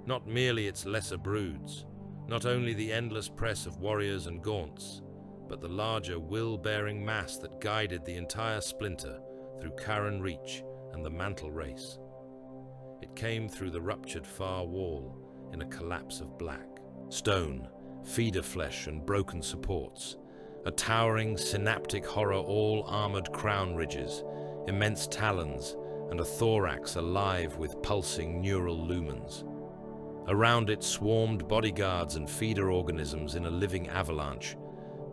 Not merely its lesser broods, not only the endless press of warriors and gaunts, but the larger will-bearing mass that guided the entire splinter through Karen Reach and the Mantle Race. It came through the ruptured far wall in a collapse of black. Stone, feeder flesh and broken supports. A towering synaptic horror, all armored crown ridges, immense talons, and a thorax alive with pulsing neural lumens. Around it swarmed bodyguards and feeder organisms in a living avalanche,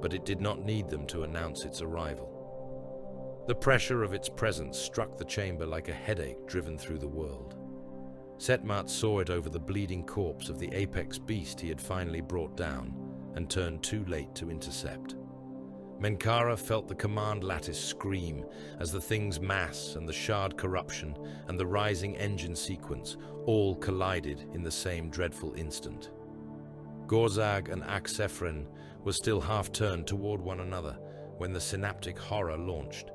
but it did not need them to announce its arrival. The pressure of its presence struck the chamber like a headache driven through the world. Setmat saw it over the bleeding corpse of the apex beast he had finally brought down, and turned too late to intercept. Menkara felt the command lattice scream as the thing's mass and the shard corruption and the rising engine sequence all collided in the same dreadful instant. Gorzag and Axphron were still half-turned toward one another when the synaptic horror launched.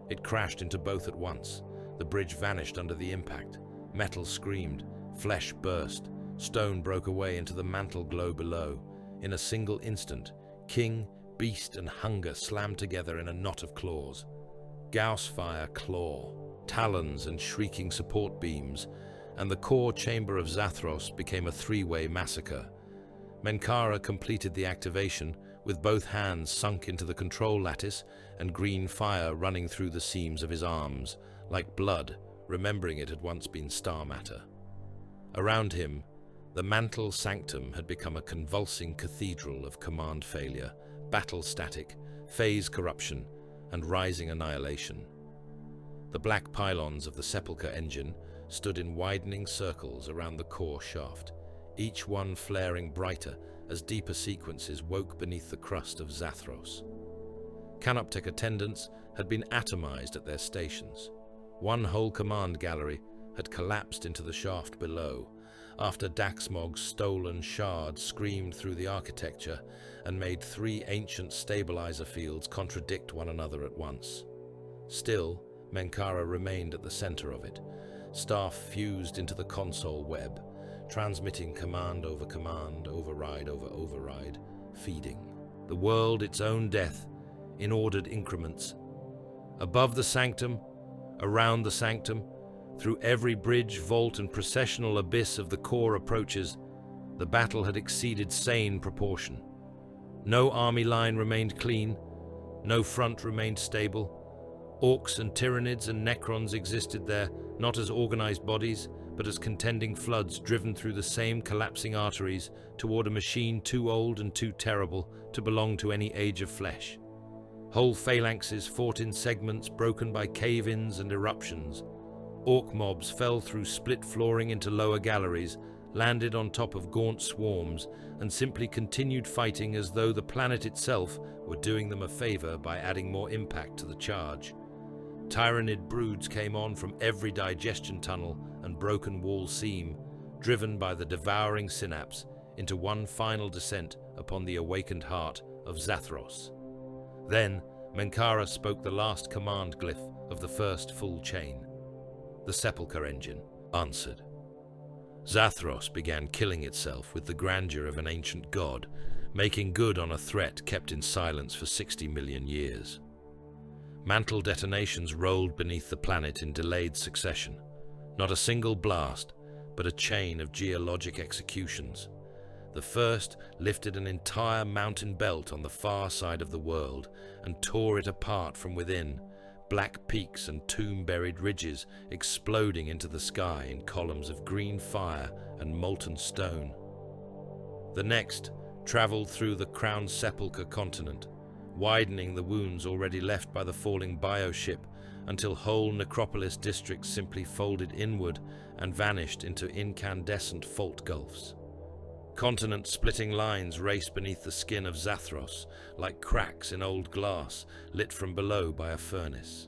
It crashed into both at once. The bridge vanished under the impact. Metal screamed, flesh burst, stone broke away into the mantle glow below. In a single instant, king, beast and hunger slammed together in a knot of claws. Gauss fire claw, talons and shrieking support beams, and the core chamber of Zathros became a three-way massacre. Menkara completed the activation, with both hands sunk into the control lattice and green fire running through the seams of his arms, like blood, remembering it had once been star matter. Around him, the mantle sanctum had become a convulsing cathedral of command failure, battle static, phase corruption, and rising annihilation. The black pylons of the Sepulchre engine stood in widening circles around the core shaft, each one flaring brighter as deeper sequences woke beneath the crust of Zathros. Canoptek attendants had been atomized at their stations. One whole command gallery had collapsed into the shaft below, after Daxmog's stolen shard screamed through the architecture and made three ancient stabilizer fields contradict one another at once. Still, Menkara remained at the center of it, staff fused into the console web, transmitting command over command, override over override, feeding the world its own death in ordered increments. Above the sanctum, around the sanctum, through every bridge, vault and processional abyss of the core approaches, the battle had exceeded sane proportion. No army line remained clean, no front remained stable. Orks and Tyranids and Necrons existed there, not as organized bodies, but as contending floods driven through the same collapsing arteries toward a machine too old and too terrible to belong to any age of flesh. Whole phalanxes fought in segments broken by cave-ins and eruptions. Orc mobs fell through split flooring into lower galleries, landed on top of gaunt swarms, and simply continued fighting as though the planet itself were doing them a favor by adding more impact to the charge. Tyranid broods came on from every digestion tunnel and and broken wall seam, driven by the devouring synapse into one final descent upon the awakened heart of Zathros. Then Menkara spoke the last command glyph of the first full chain. The sepulchre engine answered. Zathros began killing itself with the grandeur of an ancient god, making good on a threat kept in silence for 60 million years. Mantle detonations rolled beneath the planet in delayed succession. Not a single blast, but a chain of geologic executions. The first lifted an entire mountain belt on the far side of the world and tore it apart from within, black peaks and tomb-buried ridges exploding into the sky in columns of green fire and molten stone. The next traveled through the crowned sepulchre continent, widening the wounds already left by the falling bioship until whole necropolis districts simply folded inward and vanished into incandescent fault gulfs. Continent-splitting lines raced beneath the skin of Zathros like cracks in old glass lit from below by a furnace.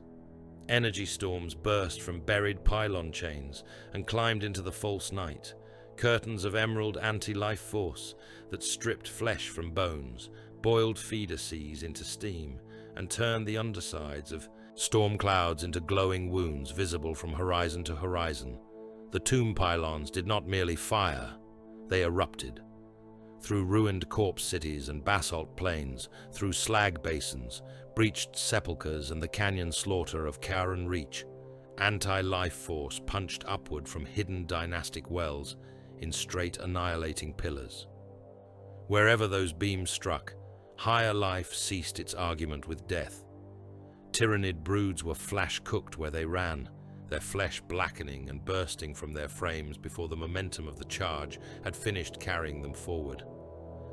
Energy storms burst from buried pylon chains and climbed into the false night, curtains of emerald anti-life force that stripped flesh from bones, boiled feeder seas into steam, and turned the undersides of storm clouds into glowing wounds visible from horizon to horizon. The tomb pylons did not merely fire, they erupted. Through ruined corpse cities and basalt plains, through slag basins, breached sepulchres and the canyon slaughter of Karen Reach, anti-life force punched upward from hidden dynastic wells in straight annihilating pillars. Wherever those beams struck, higher life ceased its argument with death. Tyranid broods were flash-cooked where they ran, their flesh blackening and bursting from their frames before the momentum of the charge had finished carrying them forward.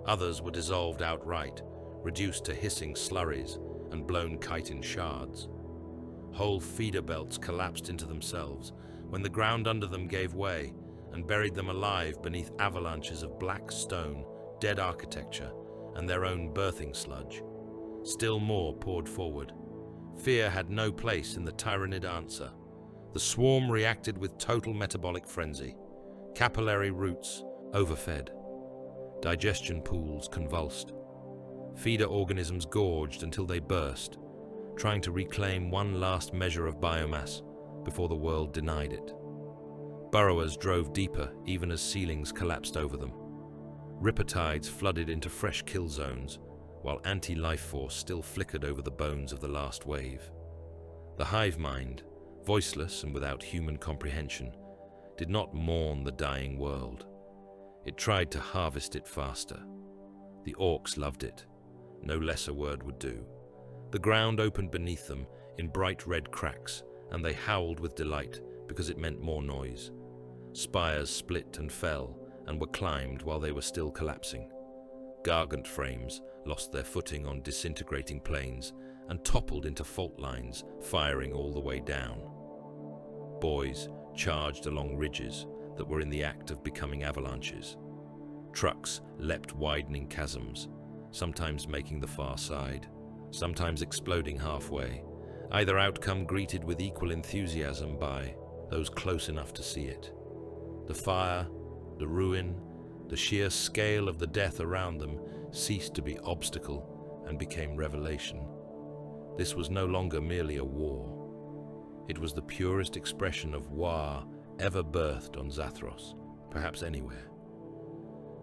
Others were dissolved outright, reduced to hissing slurries and blown chitin shards. Whole feeder belts collapsed into themselves when the ground under them gave way and buried them alive beneath avalanches of black stone, dead architecture, and their own birthing sludge. Still more poured forward. Fear had no place in the Tyranid answer. The swarm reacted with total metabolic frenzy. Capillary roots overfed. Digestion pools convulsed. Feeder organisms gorged until they burst, trying to reclaim one last measure of biomass before the world denied it. Burrowers drove deeper even as ceilings collapsed over them. Rippertides flooded into fresh kill zones, while anti-life force still flickered over the bones of the last wave. The hive mind, voiceless and without human comprehension, did not mourn the dying world. It tried to harvest it faster. The Orks loved it. No lesser word would do. The ground opened beneath them in bright red cracks, and they howled with delight because it meant more noise. Spires split and fell and were climbed while they were still collapsing. Gargant frames lost their footing on disintegrating plains and toppled into fault lines, firing all the way down. Boys charged along ridges that were in the act of becoming avalanches. Trucks leapt widening chasms, sometimes making the far side, sometimes exploding halfway, either outcome greeted with equal enthusiasm by those close enough to see it. The fire, the ruin, the sheer scale of the death around them ceased to be obstacle and became revelation. This was no longer merely a war. It was the purest expression of war ever birthed on Zathros, perhaps anywhere.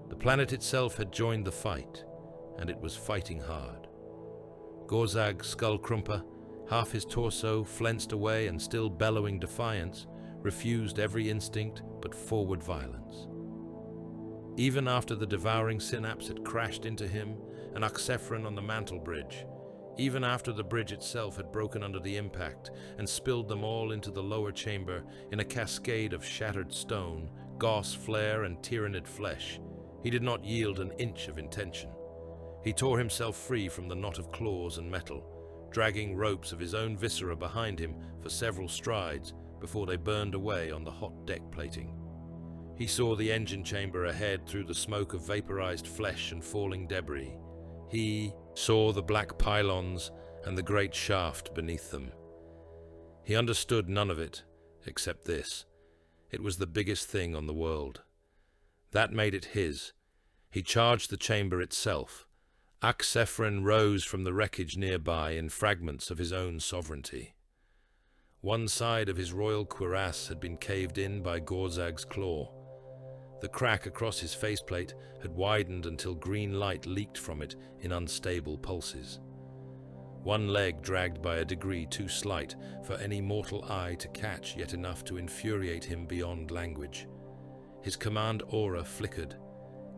The planet itself had joined the fight, and it was fighting hard. Gorzag Skullcrumper, half his torso flensed away and still bellowing defiance, refused every instinct but forward violence. Even after the devouring synapse had crashed into him and Axphron on the mantle bridge, even after the bridge itself had broken under the impact and spilled them all into the lower chamber in a cascade of shattered stone, gauze flare, and Tyranid flesh, he did not yield an inch of intention. He tore himself free from the knot of claws and metal, dragging ropes of his own viscera behind him for several strides before they burned away on the hot deck plating. He saw the engine chamber ahead through the smoke of vaporized flesh and falling debris. He saw the black pylons and the great shaft beneath them. He understood none of it, except this. It was the biggest thing on the world. That made it his. He charged the chamber itself. Axphron rose from the wreckage nearby in fragments of his own sovereignty. One side of his royal cuirass had been caved in by Gorzag's claw. The crack across his faceplate had widened until green light leaked from it in unstable pulses. One leg dragged by a degree too slight for any mortal eye to catch, yet enough to infuriate him beyond language. His command aura flickered.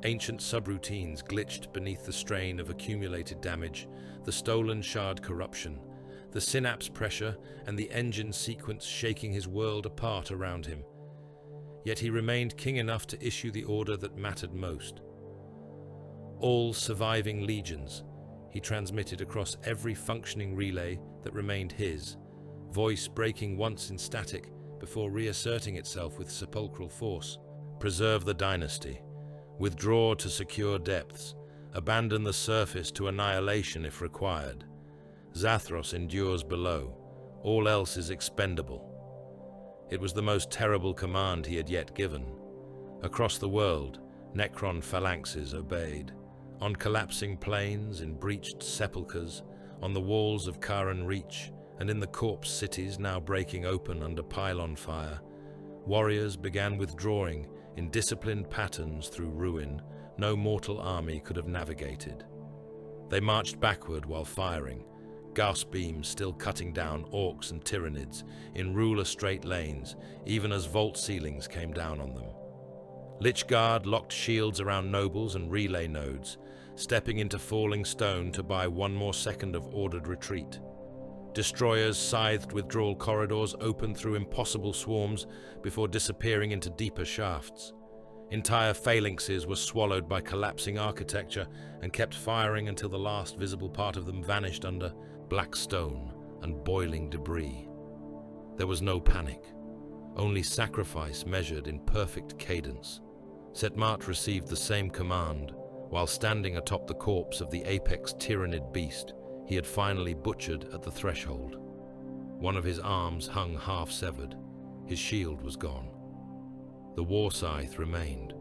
Ancient subroutines glitched beneath the strain of accumulated damage, the stolen shard corruption, the synapse pressure, and the engine sequence shaking his world apart around him. Yet he remained king enough to issue the order that mattered most. All surviving legions, he transmitted across every functioning relay that remained his, voice breaking once in static before reasserting itself with sepulchral force. Preserve the dynasty. Withdraw to secure depths. Abandon the surface to annihilation if required. Zathos endures below. All else is expendable. It was the most terrible command he had yet given. Across the world, Necron phalanxes obeyed. On collapsing plains, in breached sepulchres, on the walls of Kharan Reach, and in the corpse cities now breaking open under pylon fire, warriors began withdrawing in disciplined patterns through ruin no mortal army could have navigated. They marched backward while firing, gas beams still cutting down Orks and Tyranids in ruler straight lanes, even as vault ceilings came down on them. Lichguard locked shields around nobles and relay nodes, stepping into falling stone to buy one more second of ordered retreat. Destroyers scythed withdrawal corridors opened through impossible swarms before disappearing into deeper shafts. Entire phalanxes were swallowed by collapsing architecture and kept firing until the last visible part of them vanished under black stone and boiling debris. There was no panic, only sacrifice measured in perfect cadence. Setmart received the same command, while standing atop the corpse of the apex Tyranid beast he had finally butchered at the threshold. One of his arms hung half-severed. His shield was gone. The war scythe remained.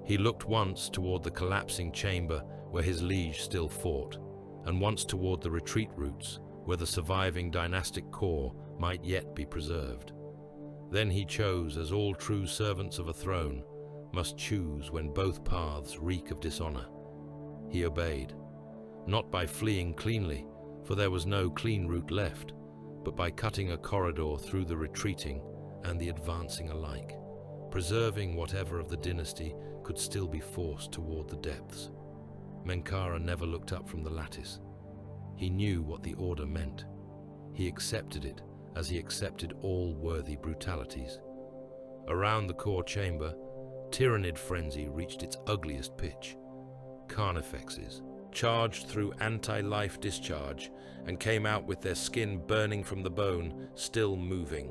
He looked once toward the collapsing chamber where his liege still fought, and once toward the retreat routes where the surviving dynastic core might yet be preserved. Then he chose, as all true servants of a throne must choose when both paths reek of dishonor. He obeyed, not by fleeing cleanly, for there was no clean route left, but by cutting a corridor through the retreating and the advancing alike, preserving whatever of the dynasty could still be forced toward the depths. Menkara never looked up from the lattice. He knew what the order meant. He accepted it as he accepted all worthy brutalities. Around the core chamber, Tyranid frenzy reached its ugliest pitch. Carnifexes charged through anti-life discharge and came out with their skin burning from the bone, still moving.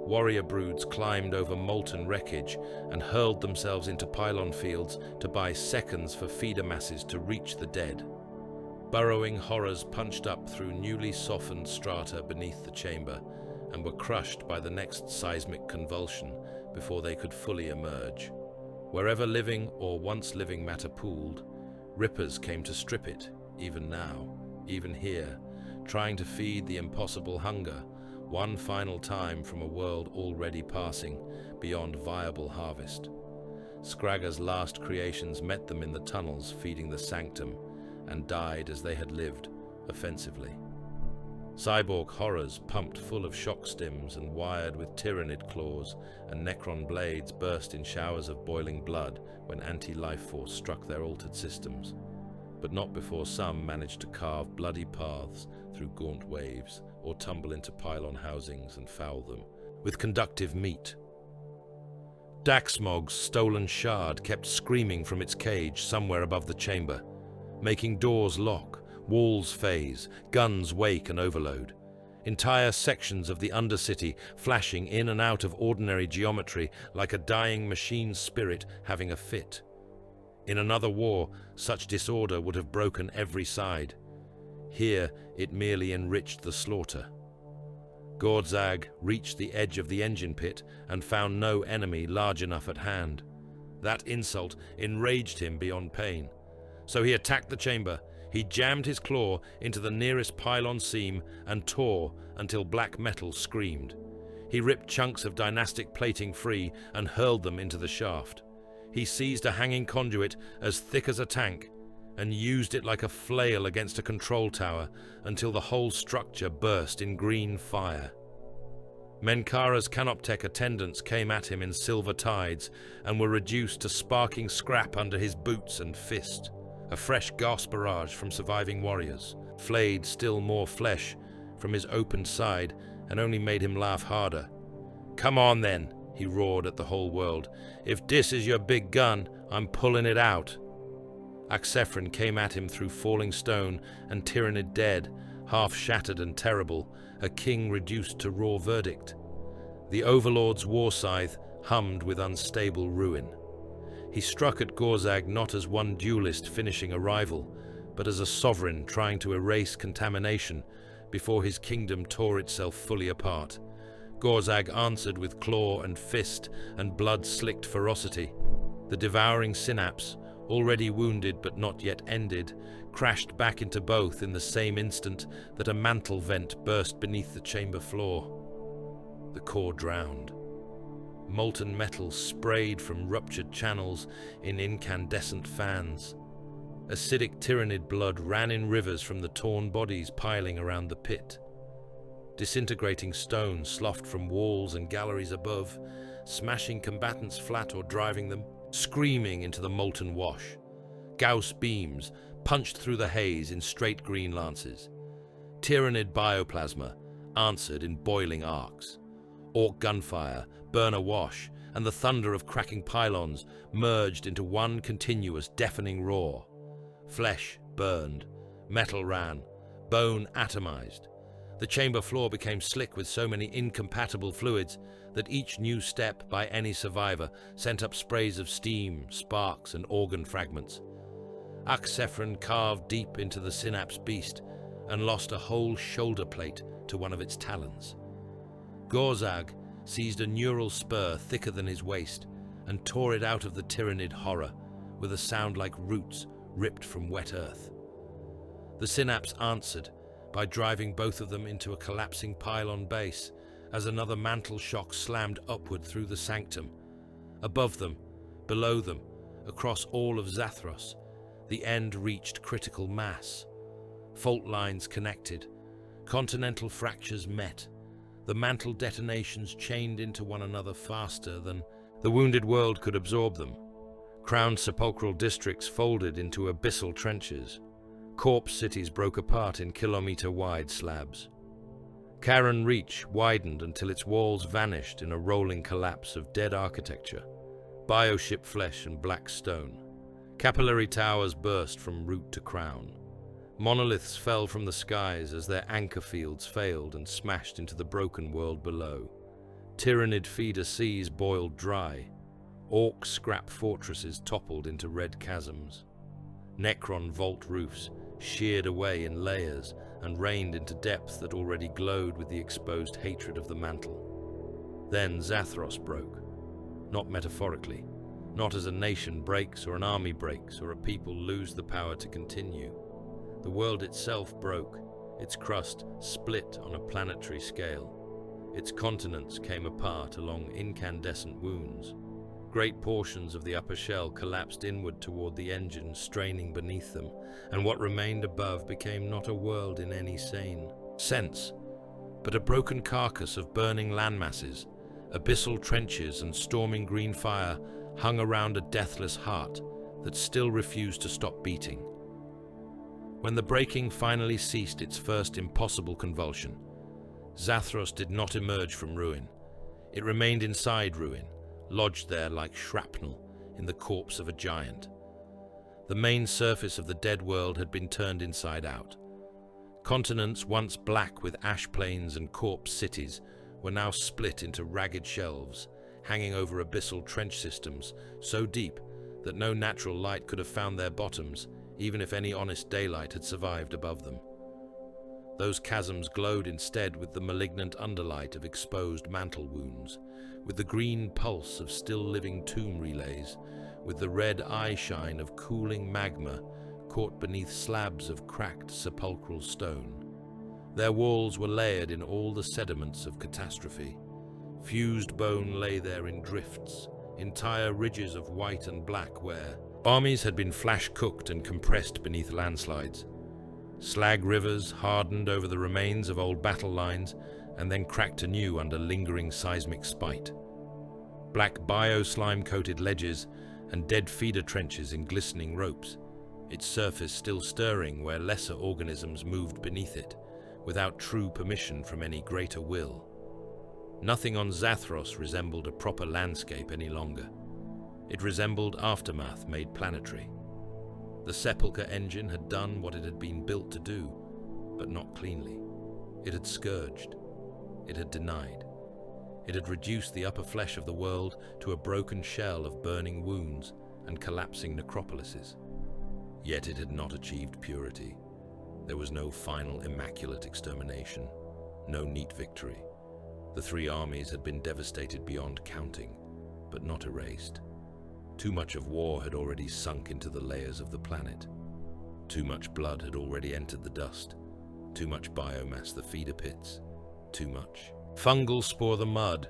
Warrior broods climbed over molten wreckage and hurled themselves into pylon fields to buy seconds for feeder masses to reach the dead. Burrowing horrors punched up through newly softened strata beneath the chamber and were crushed by the next seismic convulsion before they could fully emerge. Wherever living or once living matter pooled, rippers came to strip it, even now, even here, trying to feed the impossible hunger, one final time from a world already passing beyond viable harvest. Scragger's last creations met them in the tunnels feeding the sanctum and died as they had lived, offensively. Cyborg horrors pumped full of shock stims and wired with Tyranid claws and Necron blades burst in showers of boiling blood when anti-life force struck their altered systems, but not before some managed to carve bloody paths through gaunt waves or tumble into pylon housings and foul them with conductive meat. Daxmog's stolen shard kept screaming from its cage somewhere above the chamber, making doors lock, walls phase, guns wake and overload. Entire sections of the Undercity flashing in and out of ordinary geometry like a dying machine spirit having a fit. In another war, such disorder would have broken every side. Here, it merely enriched the slaughter. Gorzag reached the edge of the engine pit and found no enemy large enough at hand. That insult enraged him beyond pain. So he attacked the chamber. He jammed his claw into the nearest pylon seam and tore until black metal screamed. He ripped chunks of dynastic plating free and hurled them into the shaft. He seized a hanging conduit as thick as a tank and used it like a flail against a control tower until the whole structure burst in green fire. Menkara's Canoptek attendants came at him in silver tides and were reduced to sparking scrap under his boots and fist. A fresh gas barrage from surviving warriors flayed still more flesh from his opened side and only made him laugh harder. "Come on then," he roared at the whole world. "If this is your big gun, I'm pulling it out." Axphron came at him through falling stone and Tyranid dead, half shattered and terrible, a king reduced to raw verdict. The Overlord's war scythe hummed with unstable ruin. He struck at Gorzag not as one duelist finishing a rival, but as a sovereign trying to erase contamination before his kingdom tore itself fully apart. Gorzag answered with claw and fist and blood-slicked ferocity. The devouring synapse, already wounded but not yet ended, crashed back into both in the same instant that a mantle vent burst beneath the chamber floor. The core drowned. Molten metal sprayed from ruptured channels in incandescent fans. Acidic Tyranid blood ran in rivers from the torn bodies piling around the pit. Disintegrating stone sloughed from walls and galleries above, smashing combatants flat or driving them, screaming into the molten wash. Gauss beams punched through the haze in straight green lances. Tyranid bioplasma answered in boiling arcs. Ork gunfire, burner wash, and the thunder of cracking pylons merged into one continuous deafening roar. Flesh burned, metal ran, bone atomized. The chamber floor became slick with so many incompatible fluids that each new step by any survivor sent up sprays of steam, sparks, and organ fragments. Axphron carved deep into the synapse beast and lost a whole shoulder plate to one of its talons. Gorzag seized a neural spur thicker than his waist and tore it out of the Tyranid horror with a sound like roots ripped from wet earth. The synapse answered by driving both of them into a collapsing pylon base as another mantle shock slammed upward through the sanctum. Above them, below them, across all of Zathros, the end reached critical mass. Fault lines connected, continental fractures met, the mantle detonations chained into one another faster than the wounded world could absorb them. Crowned sepulchral districts folded into abyssal trenches. Corpse cities broke apart in kilometer-wide slabs. Karen Reach widened until its walls vanished in a rolling collapse of dead architecture, bioship flesh and black stone. Capillary towers burst from root to crown. Monoliths fell from the skies as their anchor fields failed and smashed into the broken world below. Tyranid feeder seas boiled dry. Ork scrap fortresses toppled into red chasms. Necron vault roofs sheared away in layers and rained into depths that already glowed with the exposed hatred of the mantle. Then Zathros broke, not metaphorically, not as a nation breaks or an army breaks or a people lose the power to continue. The world itself broke, its crust split on a planetary scale. Its continents came apart along incandescent wounds. Great portions of the upper shell collapsed inward toward the engines straining beneath them, and what remained above became not a world in any sane sense, but a broken carcass of burning landmasses. Abyssal trenches and storming green fire hung around a deathless heart that still refused to stop beating. When the breaking finally ceased its first impossible convulsion, Zathros did not emerge from ruin. It remained inside ruin, lodged there like shrapnel in the corpse of a giant. The main surface of the dead world had been turned inside out. Continents once black with ash plains and corpse cities were now split into ragged shelves, hanging over abyssal trench systems so deep that no natural light could have found their bottoms, even if any honest daylight had survived above them. Those chasms glowed instead with the malignant underlight of exposed mantle wounds, with the green pulse of still-living tomb relays, with the red eye shine of cooling magma caught beneath slabs of cracked sepulchral stone. Their walls were layered in all the sediments of catastrophe. Fused bone lay there in drifts, entire ridges of white and black where armies had been flash-cooked and compressed beneath landslides. Slag rivers hardened over the remains of old battle lines and then cracked anew under lingering seismic spite. Black bio-slime-coated ledges and dead feeder trenches in glistening ropes, its surface still stirring where lesser organisms moved beneath it, without true permission from any greater will. Nothing on Zathos resembled a proper landscape any longer. It resembled aftermath made planetary. The sepulchre engine had done what it had been built to do, but not cleanly. It had scourged. It had denied. It had reduced the upper flesh of the world to a broken shell of burning wounds and collapsing necropolises. Yet it had not achieved purity. There was no final immaculate extermination, no neat victory. The three armies had been devastated beyond counting, but not erased. Too much of war had already sunk into the layers of the planet. Too much blood had already entered the dust. Too much biomass the feeder pits. Too much fungal spore the mud.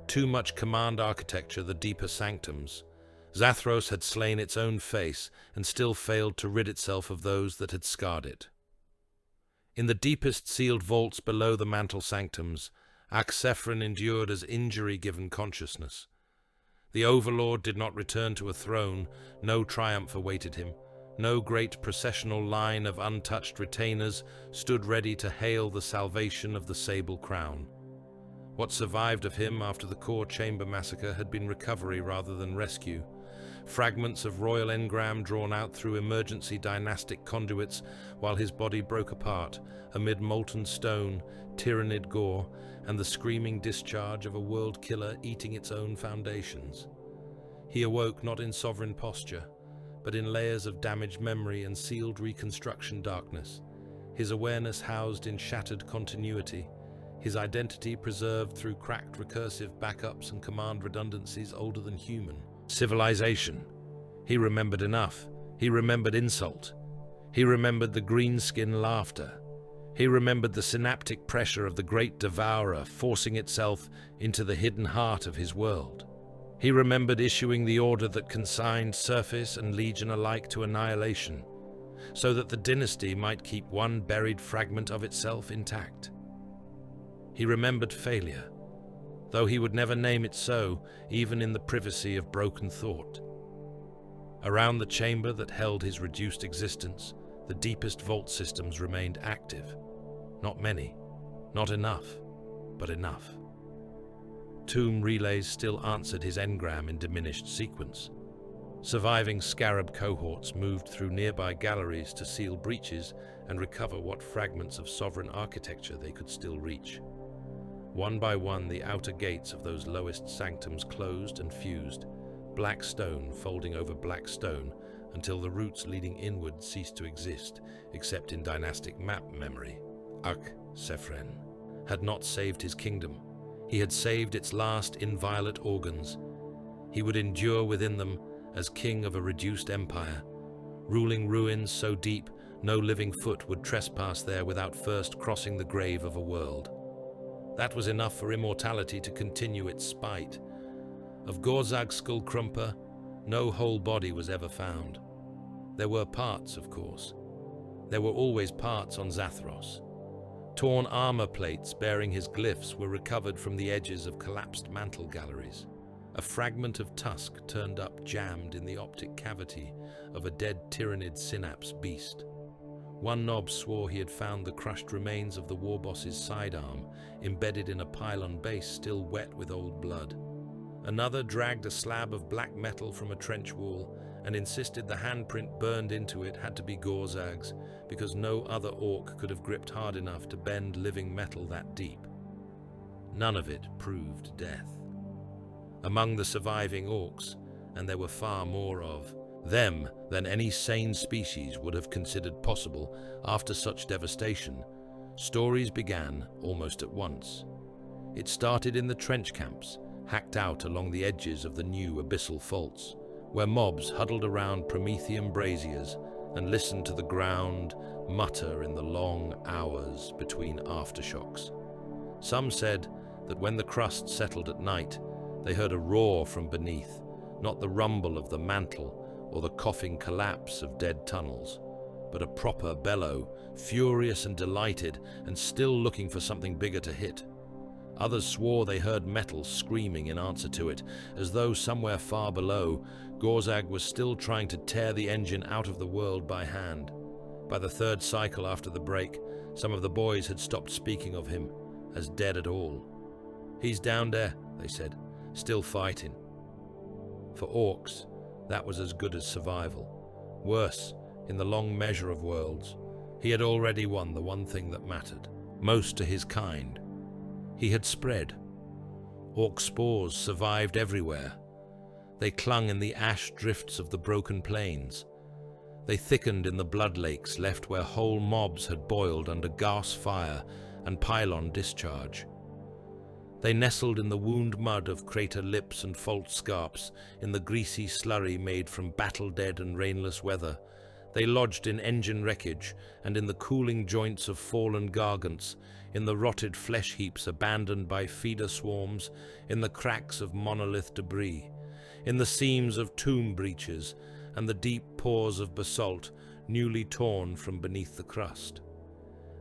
Too much command architecture the deeper sanctums. Zathros had slain its own face and still failed to rid itself of those that had scarred it. In the deepest sealed vaults below the mantle sanctums, Axphron endured as injury given consciousness. The Overlord did not return to a throne, no triumph awaited him. No great processional line of untouched retainers stood ready to hail the salvation of the sable crown. What survived of him after the core chamber massacre had been recovery rather than rescue. Fragments of royal engram drawn out through emergency dynastic conduits while his body broke apart amid molten stone, Tyranid gore, and the screaming discharge of a world killer eating its own foundations. He awoke not in sovereign posture, but in layers of damaged memory and sealed reconstruction darkness, his awareness housed in shattered continuity, his identity preserved through cracked recursive backups and command redundancies older than human. Civilization. He remembered enough. He remembered insult. He remembered the greenskin laughter. He remembered the synaptic pressure of the great devourer forcing itself into the hidden heart of his world. He remembered issuing the order that consigned surface and legion alike to annihilation, so that the dynasty might keep one buried fragment of itself intact. He remembered failure, though he would never name it so, even in the privacy of broken thought. Around the chamber that held his reduced existence, the deepest vault systems remained active. Not many, not enough, but enough. Tomb relays still answered his engram in diminished sequence. Surviving scarab cohorts moved through nearby galleries to seal breaches and recover what fragments of sovereign architecture they could still reach. One by one, the outer gates of those lowest sanctums closed and fused, black stone folding over black stone until the routes leading inward ceased to exist, except in dynastic map memory. Axphron had not saved his kingdom. He had saved its last inviolate organs. He would endure within them as king of a reduced empire, ruling ruins so deep no living foot would trespass there without first crossing the grave of a world. That was enough for immortality to continue its spite. Of Gorzag's skullcrumper, no whole body was ever found. There were parts, of course. There were always parts on Zathros. Torn armor plates bearing his glyphs were recovered from the edges of collapsed mantle galleries. A fragment of tusk turned up jammed in the optic cavity of a dead Tyranid synapse beast. One knob swore he had found the crushed remains of the warboss's sidearm embedded in a pylon base still wet with old blood. Another dragged a slab of black metal from a trench wall and insisted the handprint burned into it had to be Gorzag's, because no other orc could have gripped hard enough to bend living metal that deep. None of it proved death. Among the surviving orcs, and there were far more of them than any sane species would have considered possible after such devastation, stories began almost at once. It started in the trench camps, hacked out along the edges of the new abyssal faults, where mobs huddled around Promethean braziers and listened to the ground mutter in the long hours between aftershocks. Some said that when the crust settled at night, they heard a roar from beneath, not the rumble of the mantle or the coughing collapse of dead tunnels, but a proper bellow, furious and delighted and still looking for something bigger to hit. Others swore they heard metal screaming in answer to it, as though somewhere far below, Gorzag was still trying to tear the engine out of the world by hand. By the third cycle after the break, some of the boys had stopped speaking of him as dead at all. "He's down there," they said, "still fighting." For Orks, that was as good as survival. Worse, in the long measure of worlds, he had already won the one thing that mattered, most to his kind. He had spread. Orc spores survived everywhere. They clung in the ash drifts of the broken plains. They thickened in the blood lakes left where whole mobs had boiled under gas fire and pylon discharge. They nestled in the wound mud of crater lips and fault scarps, in the greasy slurry made from battle-dead and rainless weather. They lodged in engine wreckage and in the cooling joints of fallen gargants, in the rotted flesh heaps abandoned by feeder swarms, in the cracks of monolith debris, in the seams of tomb breaches and the deep pores of basalt newly torn from beneath the crust.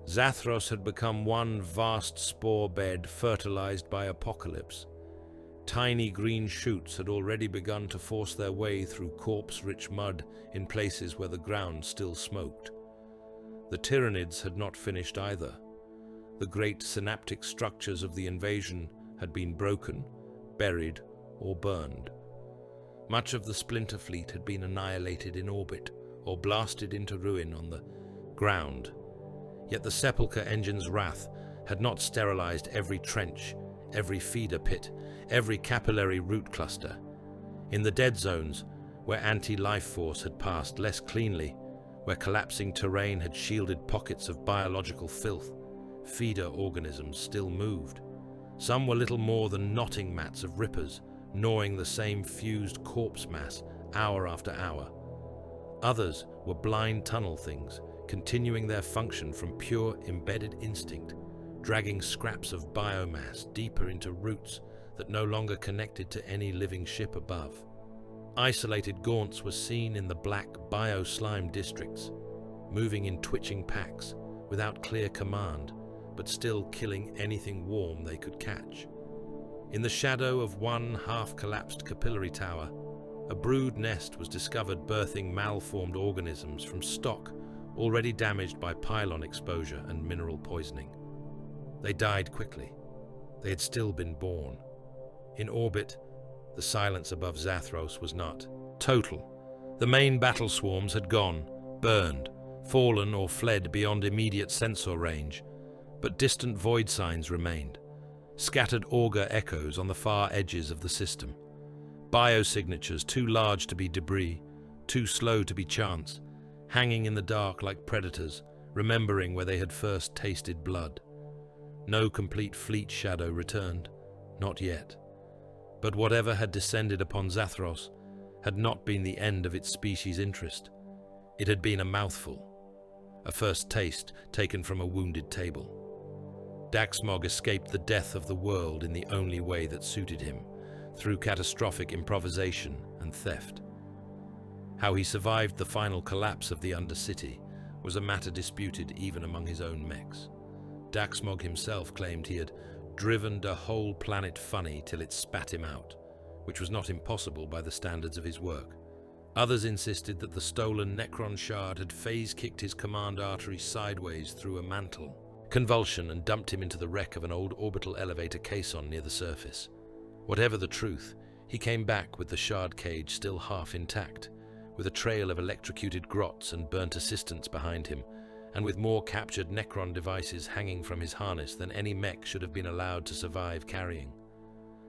Zathos had become one vast spore bed fertilized by apocalypse. Tiny green shoots had already begun to force their way through corpse-rich mud in places where the ground still smoked. The Tyranids had not finished either. The great synaptic structures of the invasion had been broken, buried, or burned. Much of the splinter fleet had been annihilated in orbit or blasted into ruin on the ground. Yet the Sepulchre engine's wrath had not sterilized every trench, every feeder pit, every capillary root cluster. In the dead zones, where anti-life force had passed less cleanly, where collapsing terrain had shielded pockets of biological filth, feeder organisms still moved. Some were little more than knotting mats of rippers, gnawing the same fused corpse mass hour after hour. Others were blind tunnel things, continuing their function from pure embedded instinct, dragging scraps of biomass deeper into roots that no longer connected to any living ship above. Isolated gaunts were seen in the black bio-slime districts, moving in twitching packs, without clear command, but still killing anything warm they could catch. In the shadow of one half-collapsed capillary tower, a brood nest was discovered birthing malformed organisms from stock already damaged by pylon exposure and mineral poisoning. They died quickly. They had still been born. In orbit, the silence above Zathros was not total. The main battle swarms had gone, burned, fallen or fled beyond immediate sensor range, but distant void signs remained, scattered auger echoes on the far edges of the system. Biosignatures too large to be debris, too slow to be chance, hanging in the dark like predators, remembering where they had first tasted blood. No complete fleet shadow returned, not yet. But whatever had descended upon Zathros had not been the end of its species' interest. It had been a mouthful, a first taste taken from a wounded table. Daxmog escaped the death of the world in the only way that suited him, through catastrophic improvisation and theft. How he survived the final collapse of the Undercity was a matter disputed even among his own mechs. Daxmog himself claimed he had driven the whole planet funny till it spat him out, which was not impossible by the standards of his work. Others insisted that the stolen Necron shard had phase-kicked his command artery sideways through a mantle convulsion and dumped him into the wreck of an old orbital elevator caisson near the surface. Whatever the truth, he came back with the shard cage still half intact, with a trail of electrocuted grots and burnt assistants behind him, and with more captured Necron devices hanging from his harness than any mech should have been allowed to survive carrying.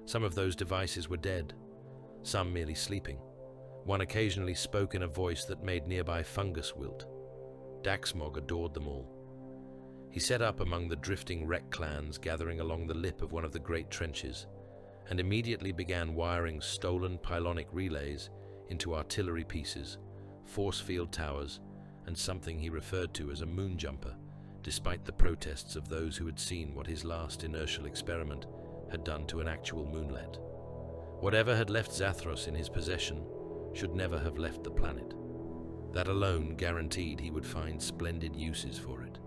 Some of those devices were dead, some merely sleeping. One occasionally spoke in a voice that made nearby fungus wilt. Daxmog adored them all. He set up among the drifting wreck clans gathering along the lip of one of the great trenches, and immediately began wiring stolen pylonic relays into artillery pieces, force field towers, and something he referred to as a moon jumper, despite the protests of those who had seen what his last inertial experiment had done to an actual moonlet. Whatever had left Zathros in his possession should never have left the planet. That alone guaranteed he would find splendid uses for it.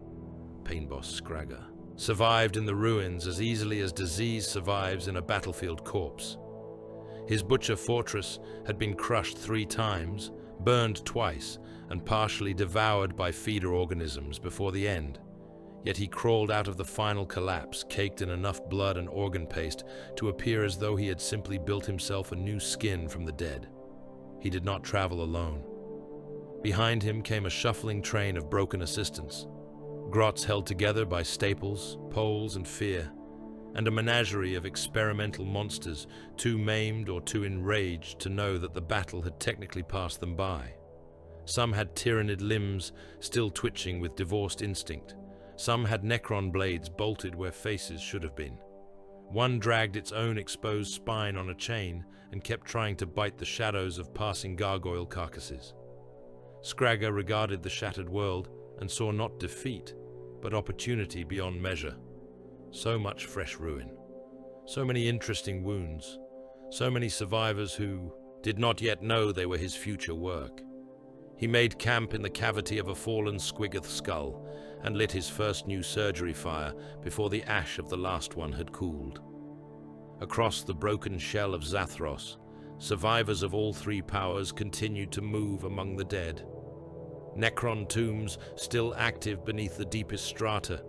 Painboss Scragger survived in the ruins as easily as disease survives in a battlefield corpse. His butcher fortress had been crushed 3 times, burned twice, and partially devoured by feeder organisms before the end. Yet he crawled out of the final collapse, caked in enough blood and organ paste to appear as though he had simply built himself a new skin from the dead. He did not travel alone. Behind him came a shuffling train of broken assistants, grots held together by staples, poles, and fear, and a menagerie of experimental monsters too maimed or too enraged to know that the battle had technically passed them by. Some had Tyranid limbs still twitching with divorced instinct. Some had Necron blades bolted where faces should have been. One dragged its own exposed spine on a chain and kept trying to bite the shadows of passing gargoyle carcasses. Scragger regarded the shattered world and saw not defeat, but opportunity beyond measure. So much fresh ruin, so many interesting wounds, so many survivors who did not yet know they were his future work. He made camp in the cavity of a fallen Squiggoth skull and lit his first new surgery fire before the ash of the last one had cooled. Across the broken shell of Zathros, survivors of all 3 powers continued to move among the dead. Necron tombs, still active beneath the deepest strata,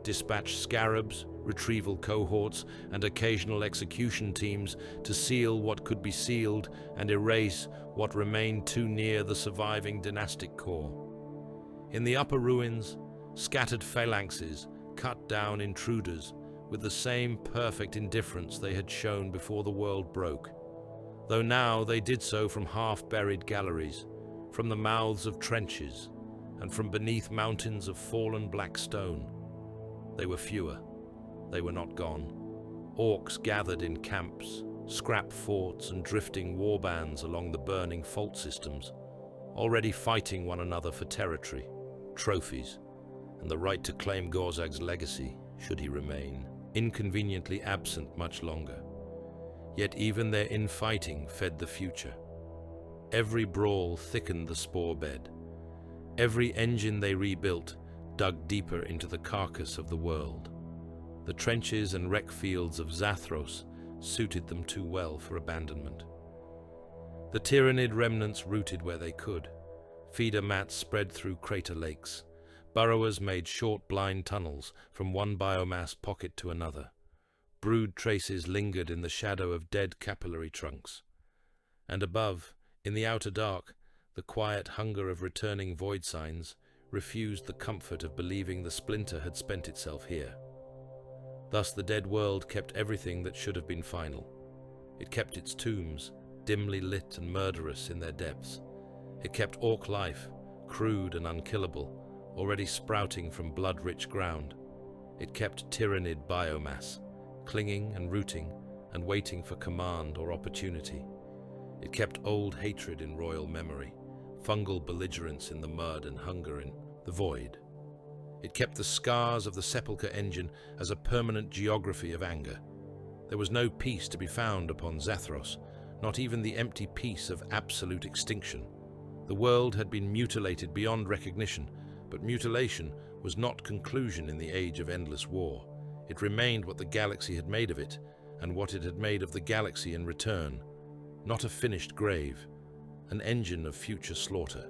dispatched scarabs, retrieval cohorts, and occasional execution teams to seal what could be sealed and erase what remained too near the surviving dynastic core. In the upper ruins, scattered phalanxes cut down intruders with the same perfect indifference they had shown before the world broke, though now they did so from half-buried galleries, from the mouths of trenches, and from beneath mountains of fallen black stone. They were fewer. They were not gone. Orks gathered in camps, scrap forts and drifting warbands along the burning fault systems, already fighting one another for territory, trophies, and the right to claim Gorzag's legacy, should he remain inconveniently absent much longer. Yet even their infighting fed the future. Every brawl thickened the spore bed. Every engine they rebuilt dug deeper into the carcass of the world. The trenches and wreck fields of Zathros suited them too well for abandonment. The Tyranid remnants rooted where they could. Feeder mats spread through crater lakes. Burrowers made short blind tunnels from one biomass pocket to another. Brood traces lingered in the shadow of dead capillary trunks. And above, in the outer dark, the quiet hunger of returning void signs refused the comfort of believing the splinter had spent itself here. Thus the dead world kept everything that should have been final. It kept its tombs, dimly lit and murderous in their depths. It kept orc life, crude and unkillable, already sprouting from blood-rich ground. It kept Tyranid biomass, clinging and rooting and waiting for command or opportunity. It kept old hatred in royal memory, fungal belligerence in the mud and hunger in the void. It kept the scars of the sepulchre engine as a permanent geography of anger. There was no peace to be found upon Zathros, not even the empty peace of absolute extinction. The world had been mutilated beyond recognition, but mutilation was not conclusion in the age of endless war. It remained what the galaxy had made of it, and what it had made of the galaxy in return. Not a finished grave, an engine of future slaughter.